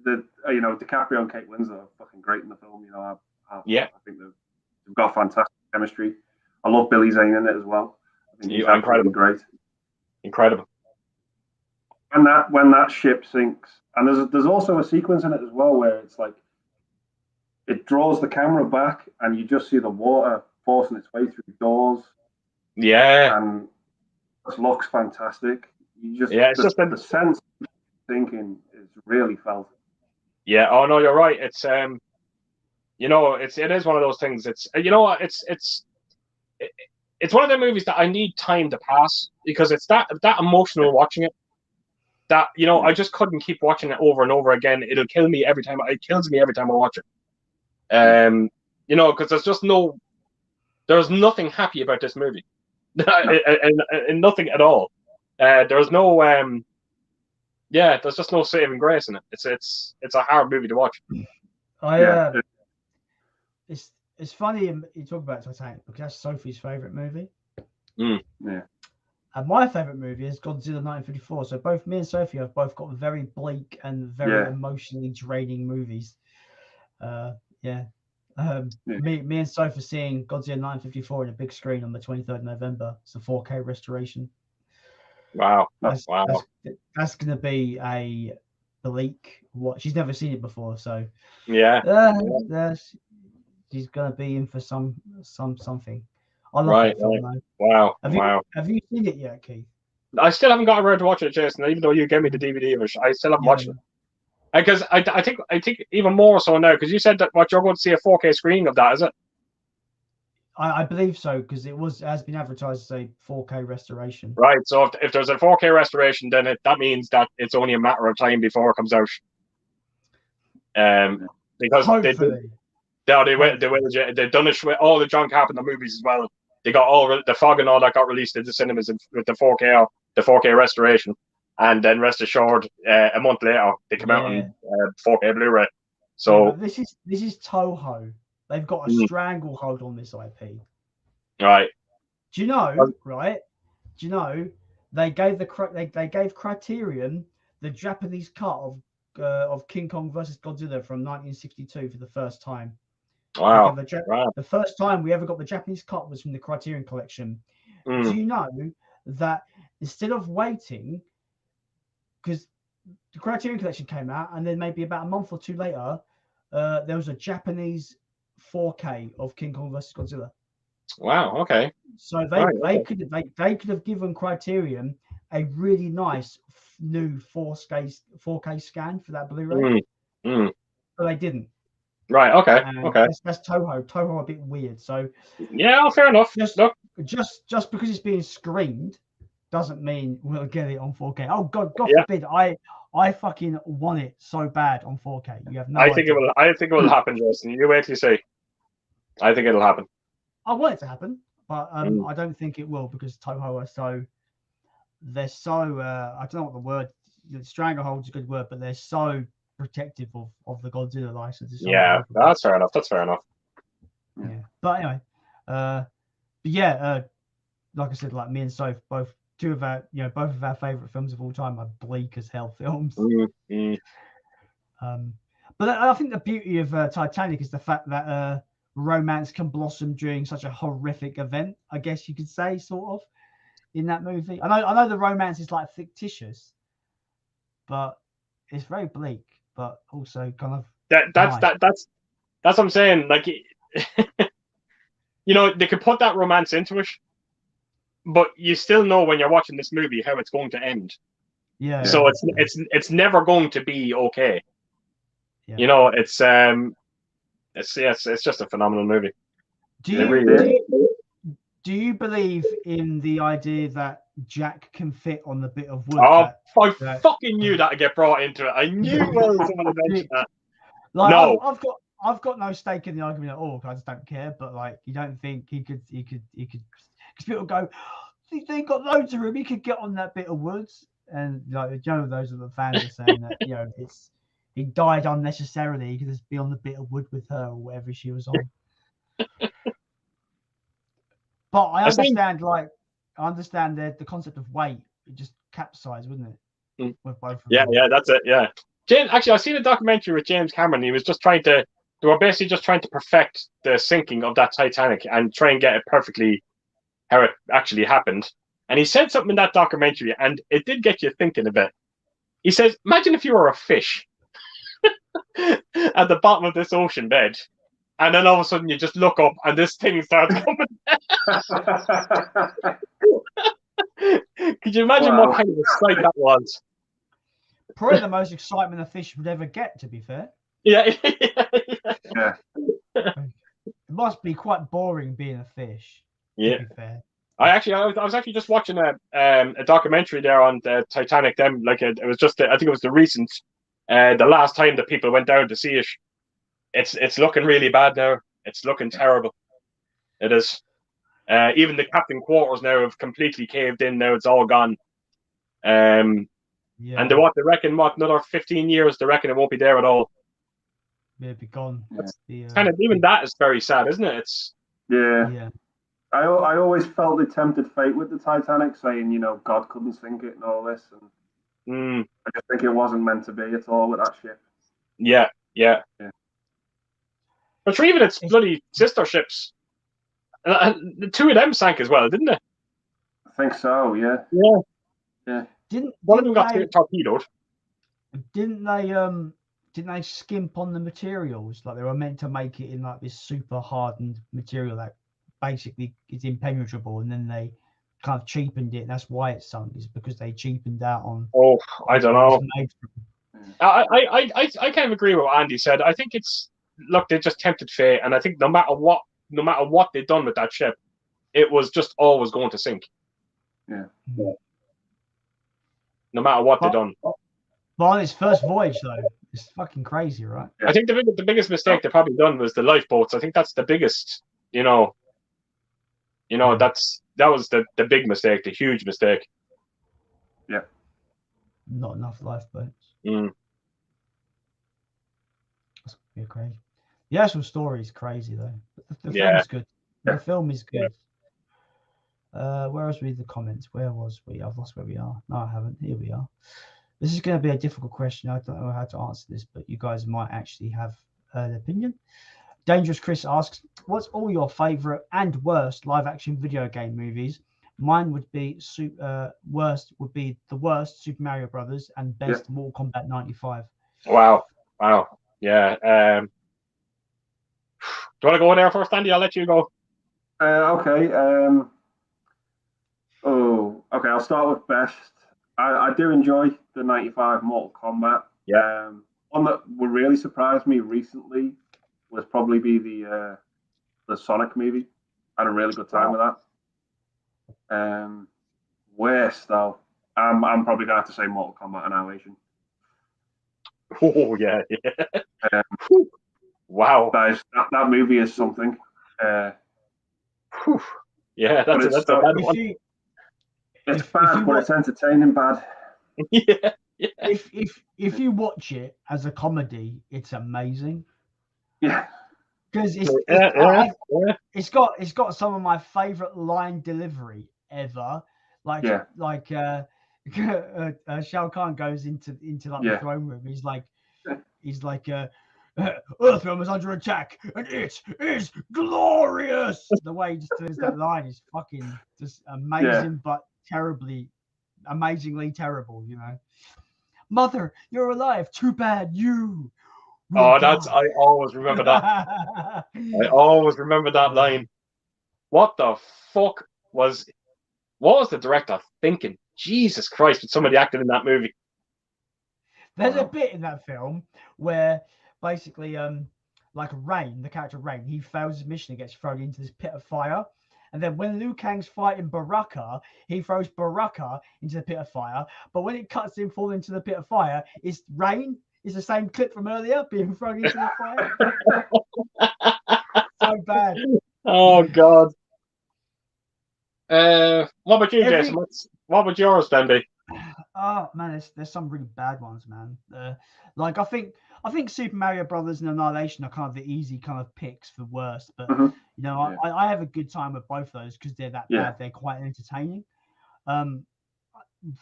DiCaprio and Kate Winslet are fucking great in the film. I think they've got fantastic chemistry. I love Billy Zane in it as well. I think he's incredible. Great. Incredible. And when that ship sinks, and there's also a sequence in it as well where it's like it draws the camera back and you just see the water forcing its way through the doors. Yeah. And it looks fantastic. It's just the sense of thinking is really felt. Yeah. Oh no, you're right. It's it is one of those things. It's it's one of the movies that I need time to pass, because it's that emotional watching it that I just couldn't keep watching it over and over again. It'll kill me every time. It kills me every time I watch it. Because there's nothing happy about this movie, and nothing at all. There's no there's just no saving grace in it. It's a hard movie to watch. It's funny you talk about Titanic, because that's Sophie's favorite movie. Yeah. And my favorite movie is Godzilla 1954. So both me and Sophie have both got very bleak and very emotionally draining movies. Me and Sophie are seeing Godzilla 1954 in a big screen on the 23rd November. It's a 4K restoration. Wow. That's going to be a bleak what. She's never seen it before, so she's going to be in for something. I love that film, man. Wow. Have you seen it yet, Keith? I still haven't got around to watching it, Jason. Even though you gave me the DVD of it, I still haven't watched it. Because I think even more so now, because you said that you're going to see a 4K screening of that, is it? I believe so, because it has been advertised as a 4K restoration. Right. So if there's a 4K restoration, then that means that it's only a matter of time before it comes out. Because they've done it with all the John Carpenter movies as well. They got all the Fog and all that got released into cinemas with the 4K restoration, and then rest assured, a month later they come out on 4K Blu-ray. So this is Toho. They've got a stranglehold on this IP. Right. Do you know? Right. Do you know? They gave Criterion the Japanese cut of King Kong versus Godzilla from 1962 for the first time. Wow. The first time we ever got the Japanese cut was from the Criterion Collection. Do you know that instead of waiting, because the Criterion Collection came out, and then maybe about a month or two later, there was a Japanese 4K of King Kong vs Godzilla. Wow. Okay. So they could have given Criterion a really nice new 4K scan for that Blu-ray, but they didn't. Right. Okay. And okay. That's Toho. Toho are a bit weird. So yeah, fair enough. Just because it's being screened doesn't mean we'll get it on 4K. Oh God forbid! I fucking want it so bad on 4K. You have no. I think it will happen, Justin. You wait till you see. I think it'll happen. I want it to happen, but I don't think it will because Toho are so. They're so. I don't know what the word. Stranglehold is a good word, but they're so protective of the Godzilla license. Yeah, that's fair enough. That's fair enough. Yeah, but anyway, like I said, like me and Soph, both of our favorite films of all time are bleak as hell films. But I think the beauty of Titanic is the fact that romance can blossom during such a horrific event. I guess you could say, sort of, in that movie. I know the romance is like fictitious, but it's very bleak. But also kind of that's what I'm saying. Like, they could put that romance into it, but you still know when you're watching this movie how it's going to end. Yeah. So it's never going to be okay. Yeah. It's just a phenomenal movie. Do you believe in the idea that Jack can fit on the bit of wood? I fucking knew that to get brought into it. I knew someone would mention that. Like, no, I've got no stake in the argument at all. I just don't care. But like, you don't think he could? Because people go, they got loads of room. He could get on that bit of woods, and like, those are the fans are saying that he died unnecessarily. He could just be on the bit of wood with her or whatever she was on. But I understand, the concept of weight. It just capsized, wouldn't it? With both of them. Yeah, that's it. Yeah, James. Actually, I've seen a documentary with James Cameron. He was just they were basically just trying to perfect the sinking of that Titanic and try and get it perfectly how it actually happened. And he said something in that documentary, and it did get you thinking a bit. He says, "Imagine if you were a fish at the bottom of this ocean bed." And then all of a sudden you just look up and this thing starts coming down. Could you imagine what kind of a sight that was? Probably the most excitement a fish would ever get, to be fair. Yeah. It must be quite boring being a fish. Yeah. To be fair. I was actually just watching a documentary there on the Titanic. It was just I think it was the last time that people went down to see it. It's looking really bad now. It's looking terrible. It is. Even the captain quarters now have completely caved in. Now it's all gone. And they reckon another 15 years. They reckon it won't be there at all. It'll be gone. Even that is very sad, isn't it? Yeah. I always felt they tempted fate with the Titanic, saying God couldn't sink it and all this, and I just think it wasn't meant to be at all with that ship. Yeah. But even its bloody sister ships, the two of them sank as well, didn't they? I think so. Yeah. One of them got torpedoed. Didn't they skimp on the materials? Like they were meant to make it in like this super hardened material that basically is impenetrable, and then they kind of cheapened it. And that's why it sunk. Is because they cheapened out on. Oh, I don't know. I kind of agree with what Andy said. I think they just tempted fate, and I think no matter what they'd done with that ship, it was just always going to sink. Yeah. No matter what they'd done. But on its first voyage, though, it's fucking crazy, right? I think the biggest mistake they probably done was the lifeboats. I think that's the biggest. That was the big mistake, the huge mistake. Yeah. Not enough lifeboats. That's crazy. The actual story is crazy though. The film is good. The film is good. Where else read the comments? Where was we? I've lost where we are. No, I haven't. Here we are. This is going to be a difficult question. I don't know how to answer this, but you guys might actually have an opinion. Dangerous Chris asks, what's all your favorite and worst live action video game movies Mine would be worst would be the worst Super Mario Brothers and best Mortal Kombat 95. Wow. Yeah. Do you want to go in there first, Andy? I'll let you go. Okay. Okay. I'll start with best. I do enjoy the 95 Mortal Kombat. Yeah. One that would really surprise me recently was probably be the Sonic movie. I had a really good time with that. Worst though, I'm probably going to have to say Mortal Kombat Annihilation. Oh yeah. Wow. That movie is something. Yeah, that's a bad one. It's bad, but it's entertaining bad. Yeah. If you watch it as a comedy, it's amazing. Yeah. Because it's got some of my favorite line delivery ever. Shao Kahn goes into like the throne room. He's like Earthrealm is under attack and it is glorious. The way he just delivers that line is fucking just amazing, but amazingly terrible, you know. Mother, you're alive. Too bad you. I always remember that. I always remember that line. What the fuck what was the director thinking? Jesus Christ, with somebody acting in that movie. There's a bit in that film where basically, like Rain, the character Rain, he fails his mission and gets thrown into this pit of fire. And then when Liu Kang's fighting Baraka, he throws Baraka into the pit of fire. But when it cuts him falling into the pit of fire, it's Rain. It's the same clip from earlier being thrown into the fire. So bad. Oh God. What about you, Jason? What would yours then be? Oh man, there's some really bad ones, man. Like I think Super Mario Brothers and Annihilation are kind of the easy kind of picks for worst, but you know, I have a good time with both of those because they're that bad. They're quite entertaining.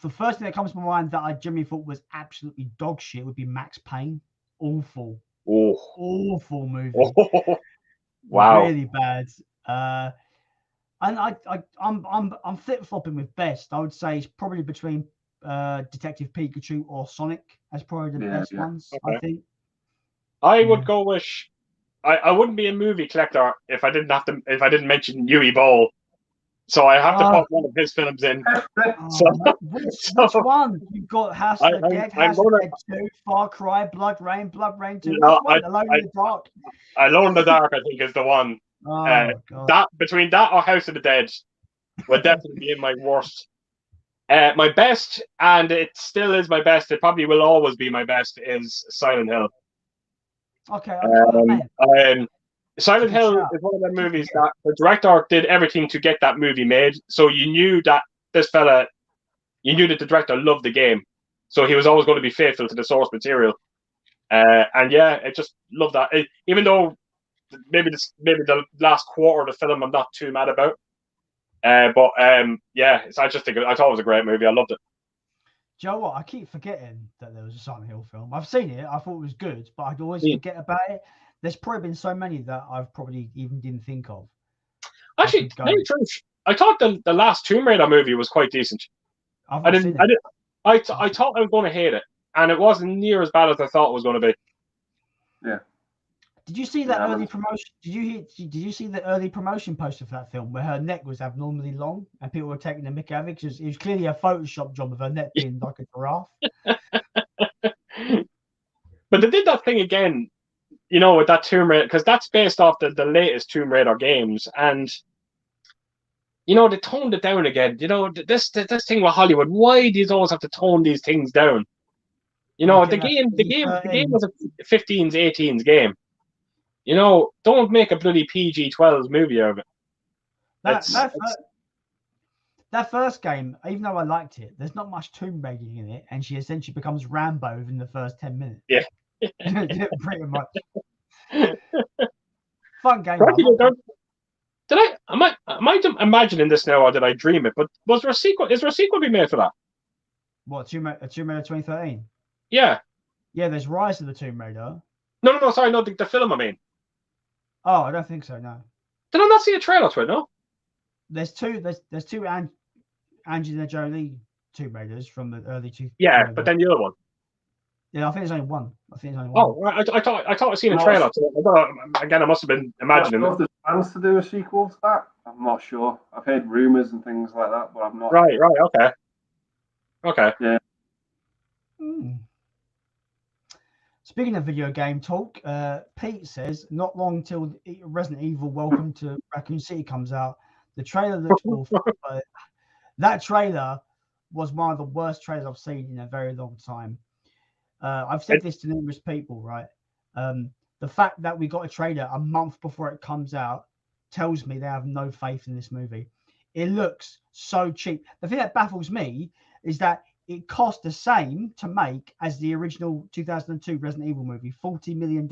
The first thing that comes to my mind that I generally thought was absolutely dog shit would be Max Payne. Awful movie. Wow, really bad. And I'm flip flopping with best. I would say it's probably between Detective Pikachu or Sonic as probably the best ones. Okay. I think. I would go with. I wouldn't be a movie collector if I didn't mention Uwe Boll. So I have to put one of his films in. Which one? You've got House of the Dead, House of the Dead 2, Far Cry, Blood Rain 2. Alone in the Dark. Alone in the Dark, I think, is the one. That between that or House of the Dead would definitely be in my worst. My best, and it still is my best. It probably will always be my best. Is Silent Hill. Okay. Silent Hill is one of the movies that the director did everything to get that movie made. So you knew that the director loved the game, so he was always going to be faithful to the source material. And yeah, I just love that. Even though maybe the last quarter of the film I'm not too mad about. But yeah, I just think I thought it was a great movie. I loved it. Do you know what? I keep forgetting that there was a Silent Hill film. I've seen it. I thought it was good, but I'd always forget about it. There's probably been so many that I've probably even didn't think of. Actually, I thought the last Tomb Raider movie was quite decent. I thought I was going to hate it, and it wasn't near as bad as I thought it was going to be. Yeah. Did you see that early promotion? Did you see the early promotion poster for that film where her neck was abnormally long and people were taking the mick out of it because it was clearly a Photoshop job of her neck being like a giraffe? But they did that thing again, you know, with that Tomb Raider, because that's based off the latest Tomb Raider games, and you know they toned it down again. You know, this thing with Hollywood. Why do you always have to tone these things down? You know, the game was a 15s, 18s game. You know, don't make a bloody PG-12 movie out of it. That first game, even though I liked it, there's not much tomb raiding in it, and she essentially becomes Rambo within the first 10 minutes. Yeah. Pretty much. Fun game. Am I imagining this now, or did I dream it? But was there a sequel? Is there a sequel being made for that? What, Tomb Raider 2013? Yeah. Yeah, there's Rise of the Tomb Raider. No, sorry, no, the film, I mean. Oh, I don't think so, no. Did I not see a trailer to it, no? There's two Angelina Jolie Tomb Raiders from the early 2000s. Yeah, but then the other one. Yeah, I think there's only one. Oh, I thought I'd seen a trailer. So I must have been imagining. If there's plans to do a sequel to that, I'm not sure. I've heard rumors and things like that, but I'm not. Right. Okay. Yeah. Speaking of video game talk, Pete says not long till Resident Evil Welcome to Raccoon City comes out. The trailer looks awful. But that trailer was one of the worst trailers I've seen in a very long time. I've said this to numerous people, right? The fact that we got a trailer a month before it comes out tells me they have no faith in this movie. It looks so cheap. The thing that baffles me is that it cost the same to make as the original 2002 Resident Evil movie, $40 million.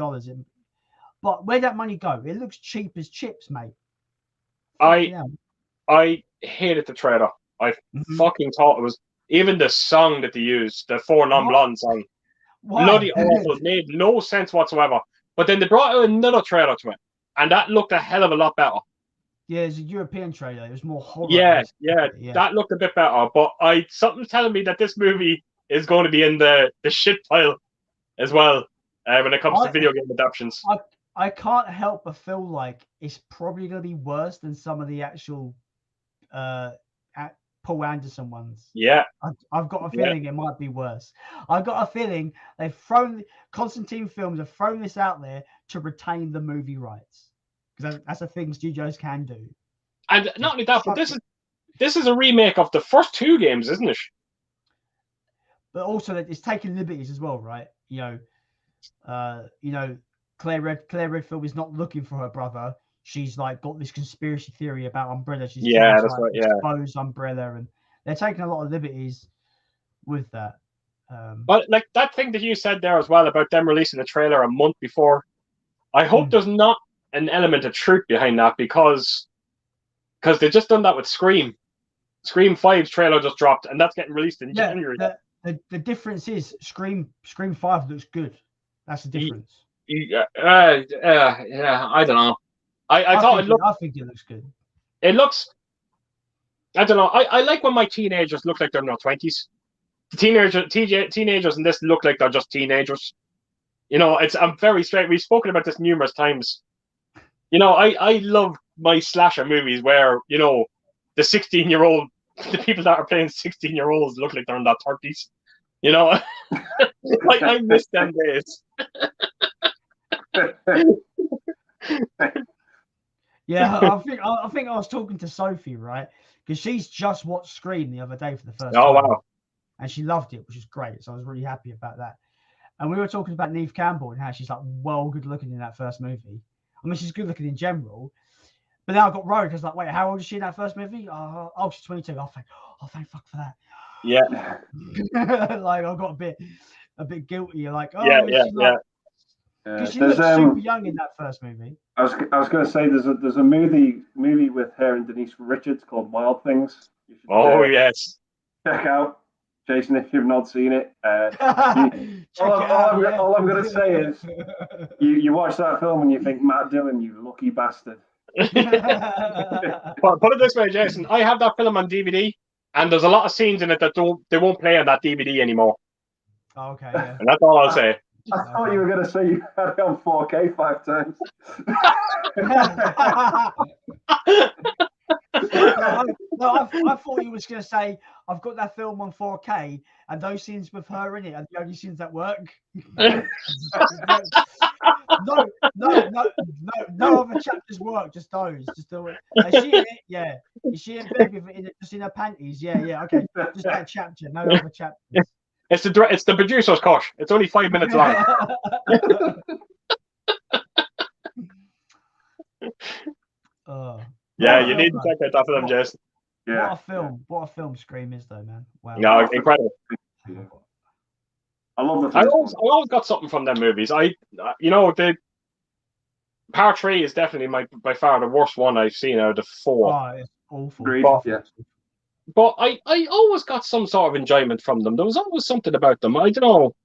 But where'd that money go? It looks cheap as chips, mate. I hated the trailer. I fucking thought it was, even the song that they used, the Four Non Blondes song, bloody awful. It made no sense whatsoever. But then they brought out another trailer to it, and that looked a hell of a lot better. Yeah, it's a European trailer. It was more horror. Yeah, that looked a bit better. But something's telling me that this movie is going to be in the shit pile as well when it comes to video game adaptations. I can't help but feel like it's probably going to be worse than some of the actual Paul Anderson ones. Yeah. I've got a feeling it might be worse. I've got a feeling Constantine Films have thrown this out there to retain the movie rights. Because that's a thing studios can do. And not only that, but this is a remake of the first two games, isn't it? But also that it's taking liberties as well, right? Claire Redfield is not looking for her brother. She's like got this conspiracy theory about Umbrella. She's expose Umbrella, and they're taking a lot of liberties with that. But like that thing that you said there as well about them releasing the trailer a month before, I hope there's not an element of truth behind that because they just done that with Scream. Scream 5's trailer just dropped, and that's getting released in January. The difference is Scream 5 looks good. That's the difference. I don't know. I think it looks good. It looks. I don't know. I like when my teenagers look like they're in their 20s. The teenagers in this look like they're just teenagers. I'm very straight. We've spoken about this numerous times. I love my slasher movies where, the 16-year-old, the people that are playing 16-year-olds look like they're in their 30s. Like I miss them days. Yeah, I think I was talking to Sophie, right? Because she's just watched Scream the other day for the first time. Oh, wow. And she loved it, which is great. So I was really happy about that. And we were talking about Neve Campbell and how she's like well good looking in that first movie. I mean, she's good looking in general. But now I got worried because, like, wait, how old is she in that first movie? Oh, she's 22. Oh, thank fuck for that. Yeah. Like, I got a bit guilty. You're like, oh, yeah. Because she looks super young in that first movie. I was going to say there's a movie with her and Denise Richards called Wild Things. Yes. Check out, Jason, if you've not seen it. All I'm going to say is you watch that film and you think, Matt Dillon, you lucky bastard. Put it this way, Jason. I have that film on DVD, and there's a lot of scenes in it that they won't play on that DVD anymore. Oh, okay, yeah. And that's all I'll say. I thought you were going to say you had it on 4K 5 times. I thought you was going to say, I've got that film on 4K, and those scenes with her in it are the only scenes that work. No other chapters work, just those. Just do it. Is she in it? Yeah. Is she in baby just in her panties? Yeah. Okay, just that chapter. No other chapters. It's the producer's cut. It's only 5 minutes long. Yeah, you need to check out that film, Jason. Yeah. What a film Scream is, though, man. Wow. No, incredible. Yeah. I love the. I always got something from them movies. The Part 3 is definitely by far the worst one I've seen out of the 4. Oh, it's awful. But I always got some sort of enjoyment from them. There was always something about them. I don't know.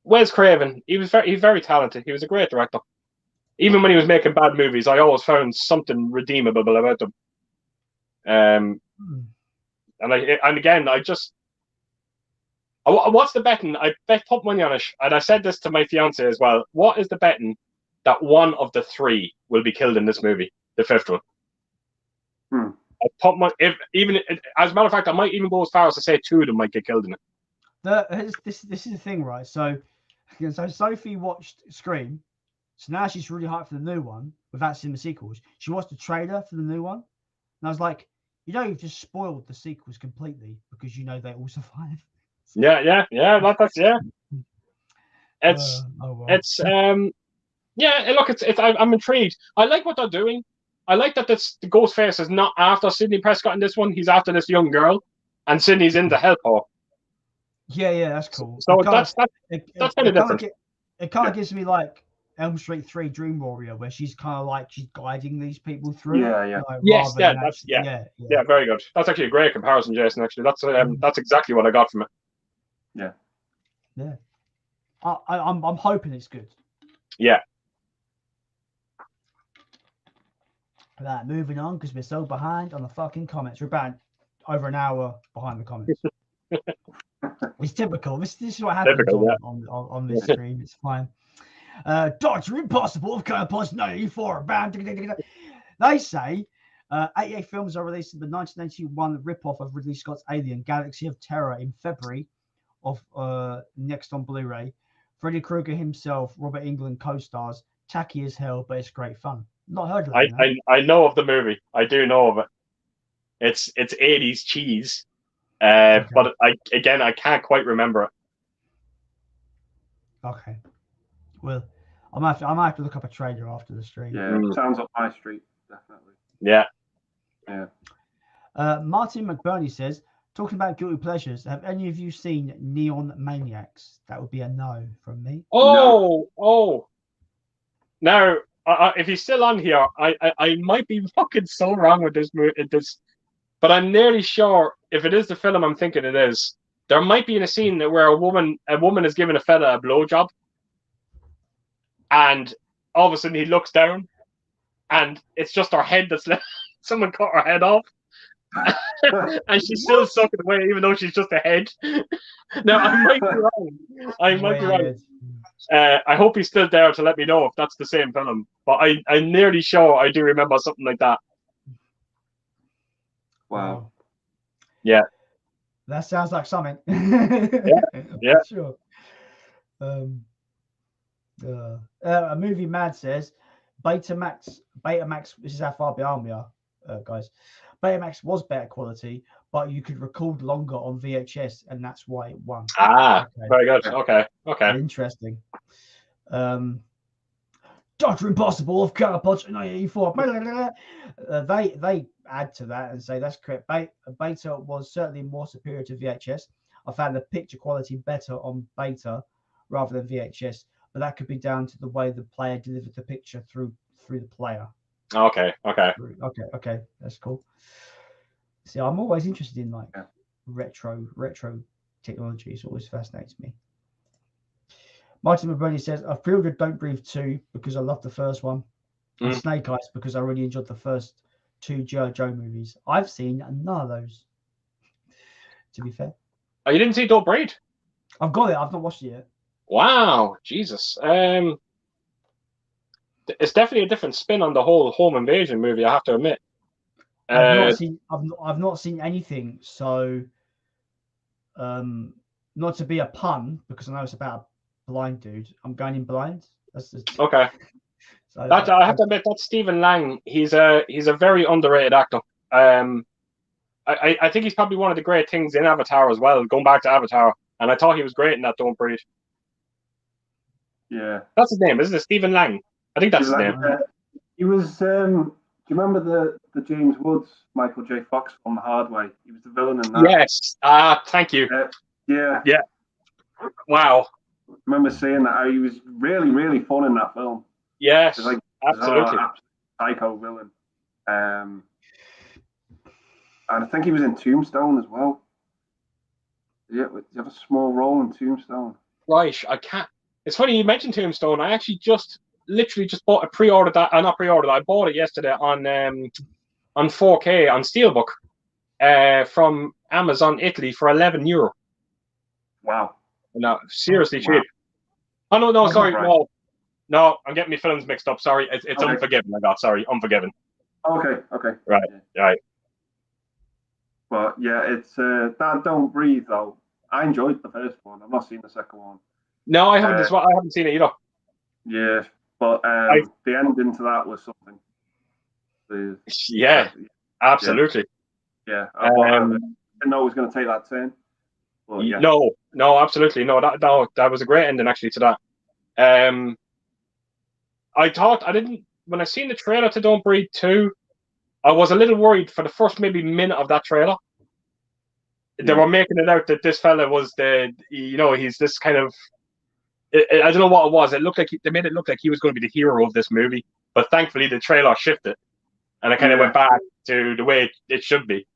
Wes Craven, he's very talented. He was a great director. Even when he was making bad movies, I always found something redeemable about them. And again, what's the betting? I put money on it, and I said this to my fiance as well. What is the betting that one of the three will be killed in this movie, the fifth one? I put money. As a matter of fact, I might even go as far as to say two of them might get killed in it. This is the thing, right? So Sophie watched Scream, so now she's really hyped for the new one without seeing the sequels. She watched the trailer for the new one, and I was like, you've just spoiled the sequels completely because they all survive. Yeah. That's yeah. I'm intrigued. I like what they're doing. I like that the Ghostface is not after Sidney Prescott in this one. He's after this young girl, and Sidney's in to help her. Yeah, that's cool. So that's kind of different. It kind of gives me like Elm Street 3 Dream Warrior, where she's kind of like she's guiding these people through. Yeah. Like, yes, yeah, very good. That's actually a great comparison, Jason. Actually, that's exactly what I got from it. Yeah. I'm hoping it's good. Yeah. Right, moving on because we're so behind on the fucking comments. We're about over an hour behind the comments. It's typical. This is what happens on this stream. It's fine. Dr. Impossible of Counterpunch 94. They say 88 films are released in the 1991 ripoff of Ridley Scott's Alien Galaxy of Terror in February of next on Blu-ray. Freddy Krueger himself, Robert Englund co-stars. Tacky as hell, but it's great fun. Not heard of it. I know of the movie. I do know of it. It's 80s cheese. Okay. But I can't quite remember it. Okay. Well, I might have to look up a trailer after the stream. Yeah, sounds up my street, definitely. Yeah. Martin McBurney says, talking about guilty pleasures, have any of you seen Neon Maniacs? That would be a no from me. Oh. Now, if he's still on here, I might be fucking so wrong with this movie. But I'm nearly sure if it is the film I'm thinking it is, there might be in a scene where a woman is giving a fella a blowjob, and all of a sudden he looks down, and it's just her head that's left. Someone cut her head off, and she's still sucking away, even though she's just a head. Now I might be wrong. I hope he's still there to let me know if that's the same film. But I'm nearly sure I do remember something like that. Wow. Yeah. That sounds like something. Yeah. Sure. A movie Mad says Betamax. This is how far behind we are, guys. Betamax was better quality, but you could record longer on VHS, and that's why it won. Very good. Okay. Interesting. Dr. Impossible of Counterpunch 1984. They add to that and say that's correct. Beta was certainly more superior to VHS. I found the picture quality better on Beta rather than VHS, but that could be down to the way the player delivered the picture through the player. Okay. That's cool. See, I'm always interested in retro technology. It always fascinates me. Martin McBurney says, I pre-ordered Don't Breathe 2 because I loved the first one. And Snake Eyes because I really enjoyed the first two G.I. Joe movies. I've seen none of those, to be fair. Oh, you didn't see Don't Breathe? I've got it. I've not watched it yet. Wow. Jesus. It's definitely a different spin on the whole home invasion movie, I have to admit. I've not seen anything. So, not to be a pun, because I know it's about a blind dude. I'm going in blind. That's just... Okay. So I have to admit, that's Stephen Lang. He's a very underrated actor. I think he's probably one of the great things in Avatar as well. Going back to Avatar, and I thought he was great in that Don't Breathe. Yeah, that's his name, isn't it? Stephen Lang. I think that's his name. He was. Do you remember the James Woods Michael J. Fox from The Hard Way? He was the villain in that. Yes. Thank you. Yeah. Wow. I remember seeing that. He was really, really fun in that film. Yes, absolutely. Psycho villain. And I think he was in Tombstone as well. Yeah, you have a small role in Tombstone. Right, I can't. It's funny you mentioned Tombstone. I actually literally just bought not pre-ordered. I bought it yesterday on 4K on Steelbook from Amazon Italy for €11. Wow. No, seriously cheap. Oh no, sorry, no, I'm getting my films mixed up. Sorry, it's okay. Unforgiven. I got sorry, Unforgiven. Okay. Right. But yeah, it's that Don't Breathe though. I enjoyed the first one. I've not seen the second one. No, I haven't. I haven't seen it either. Yeah, but the ending to that was something. Absolutely. Yeah, I didn't know it was going to take that turn. But yeah. No, absolutely no. That was a great ending actually to that. I thought when I seen the trailer to Don't Breathe 2, I was a little worried for the first maybe minute of that trailer. They were making it out that this fella was he's this kind of. I don't know what it was. It looked like they made it look like he was going to be the hero of this movie, but thankfully the trailer shifted, and it kind of went back to the way it should be,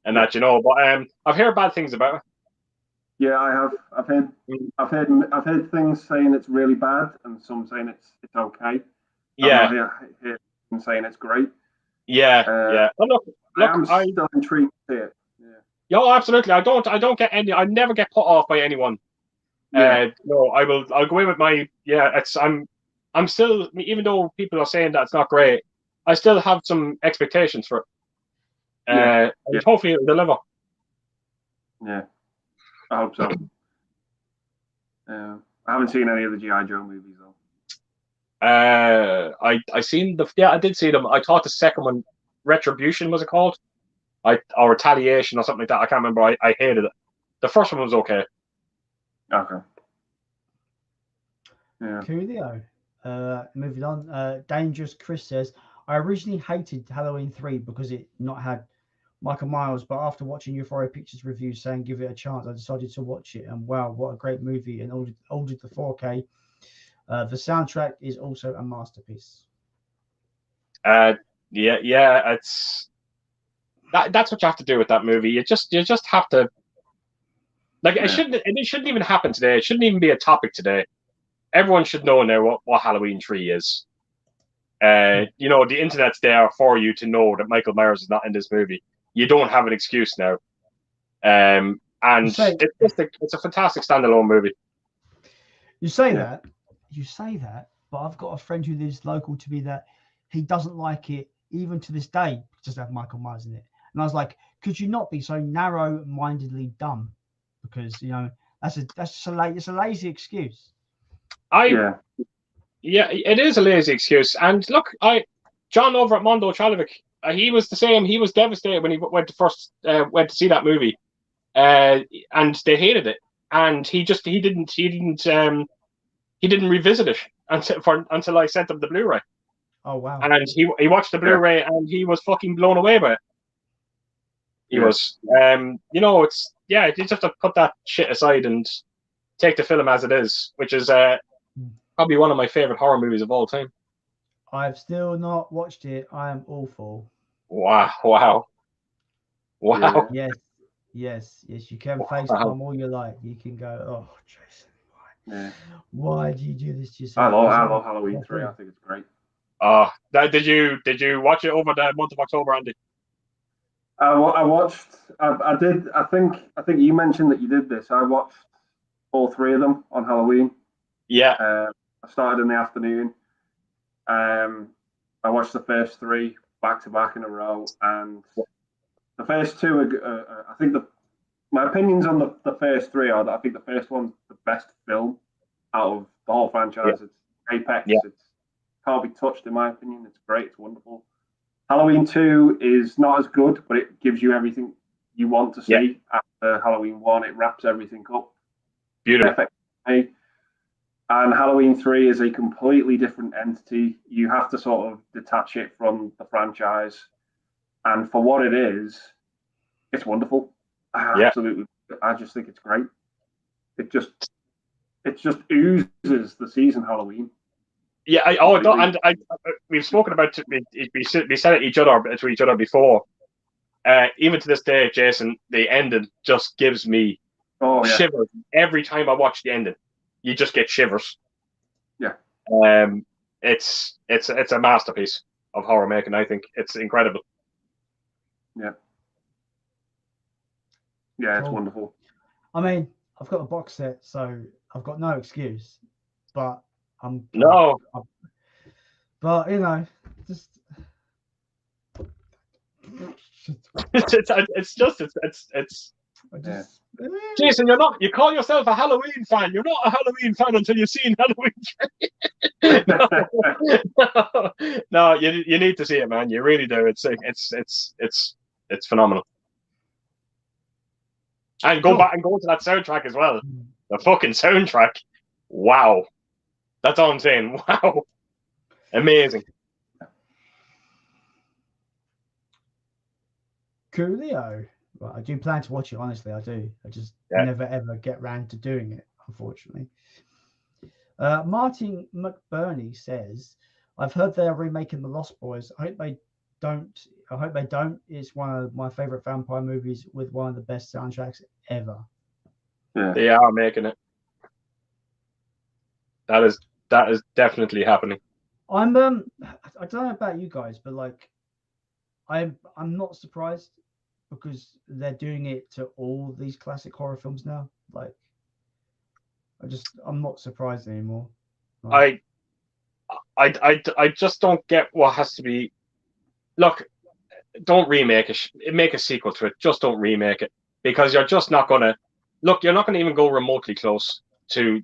and that But I've heard bad things about it. Yeah, I have. I've heard things saying it's really bad, and some saying it's okay. Yeah, I'm not here saying it's great. Yeah. But look, I'm still intrigued to see it. Yeah, absolutely. I don't get any. I never get put off by anyone. No, I'll go in with my. Yeah, I'm still, even though people are saying that it's not great, I still have some expectations for it. And hopefully it'll deliver. Yeah, I hope so. I haven't seen any of the G.I. Joe movies though. I seen I did see them. I thought the second one, Retribution, was it called? Or Retaliation or something like that. I can't remember. I hated it. The first one was okay. Okay. Yeah. Coolio. Moving on. Dangerous Chris says, I originally hated Halloween 3 because it not had Michael Myers, but after watching Euphoria Pictures review saying give it a chance, I decided to watch it, and wow, what a great movie, and ordered the 4K. The soundtrack is also a masterpiece. Yeah, it's that's what you have to do with that movie. You just have to, like, it shouldn't even happen today. It shouldn't even be a topic today. Everyone should know now what Halloween 3 is. The internet's there for you to know that Michael Myers is not in this movie. You don't have an excuse now. And it's a fantastic standalone movie. You say that, but I've got a friend who lives local to me that he doesn't like it even to this day. Just have Michael Myers in it, and I was like, could you not be so narrow-mindedly dumb? Because it's a lazy excuse. Yeah, it is a lazy excuse. And look, John over at Mondo Chalovic, he was the same. He was devastated when he went to see that movie, and they hated it. And he didn't revisit it until I sent him the Blu-ray. Oh wow! And he watched the Blu-ray and he was fucking blown away by it. He was, it's you just have to put that shit aside and take the film as it is, which is probably one of my favorite horror movies of all time. I've still not watched it. I am awful. Wow. Yes. You can FaceTime all you like. You can go, oh, Jason, why do you do this to yourself? I love Halloween 3. I think it's great. Did you watch it over the month of October, Andy? I watched. I did. I think you mentioned that you did this. I watched all 3 of them on Halloween. Yeah. I started in the afternoon. I watched the first 3 back to back in a row, and the first 2 I think my opinions on the first 3 are that I think the first one's the best film out of the whole franchise. Yeah. It's apex. Yeah. It can't be touched, in my opinion. It's great. It's wonderful. Halloween 2 is not as good, but it gives you everything you want to see. After Halloween 1, it wraps everything up. Beautiful. And Halloween 3 is a completely different entity. You have to sort of detach it from the franchise. And for what it is, it's wonderful. Absolutely. I just think it's great. It just oozes the season Halloween. Yeah, we've spoken about it. We said it to each other before. Even to this day, Jason, the ending just gives me shivers every time I watch the ending. You just get shivers. Yeah. It's a masterpiece of horror making. I think it's incredible. Yeah. Yeah, it's wonderful. I mean, I've got a box set, so I've got no excuse. But but you know, just Jason, you call yourself a Halloween fan. You're not a Halloween fan until you've seen Halloween. no, you need to see it, man. You really do. It's phenomenal. And go back and go to that soundtrack as well. The fucking soundtrack. Wow. That's all I'm saying. Wow. Amazing. Coolio. Well, I do plan to watch it, honestly. I do. I just never, ever get round to doing it, unfortunately. Martin McBurney says, I've heard they're remaking The Lost Boys. I hope they don't. It's one of my favorite vampire movies with one of the best soundtracks ever. Yeah. They are making it. That is definitely happening. I don't know about you guys, but like I'm not surprised because they're doing it to all these classic horror films now. Like I'm not surprised anymore. Like, I just don't get what has to be. Look, don't remake it. Make a sequel to it. Just don't remake it, because you're just not gonna look. You're not gonna even go remotely close to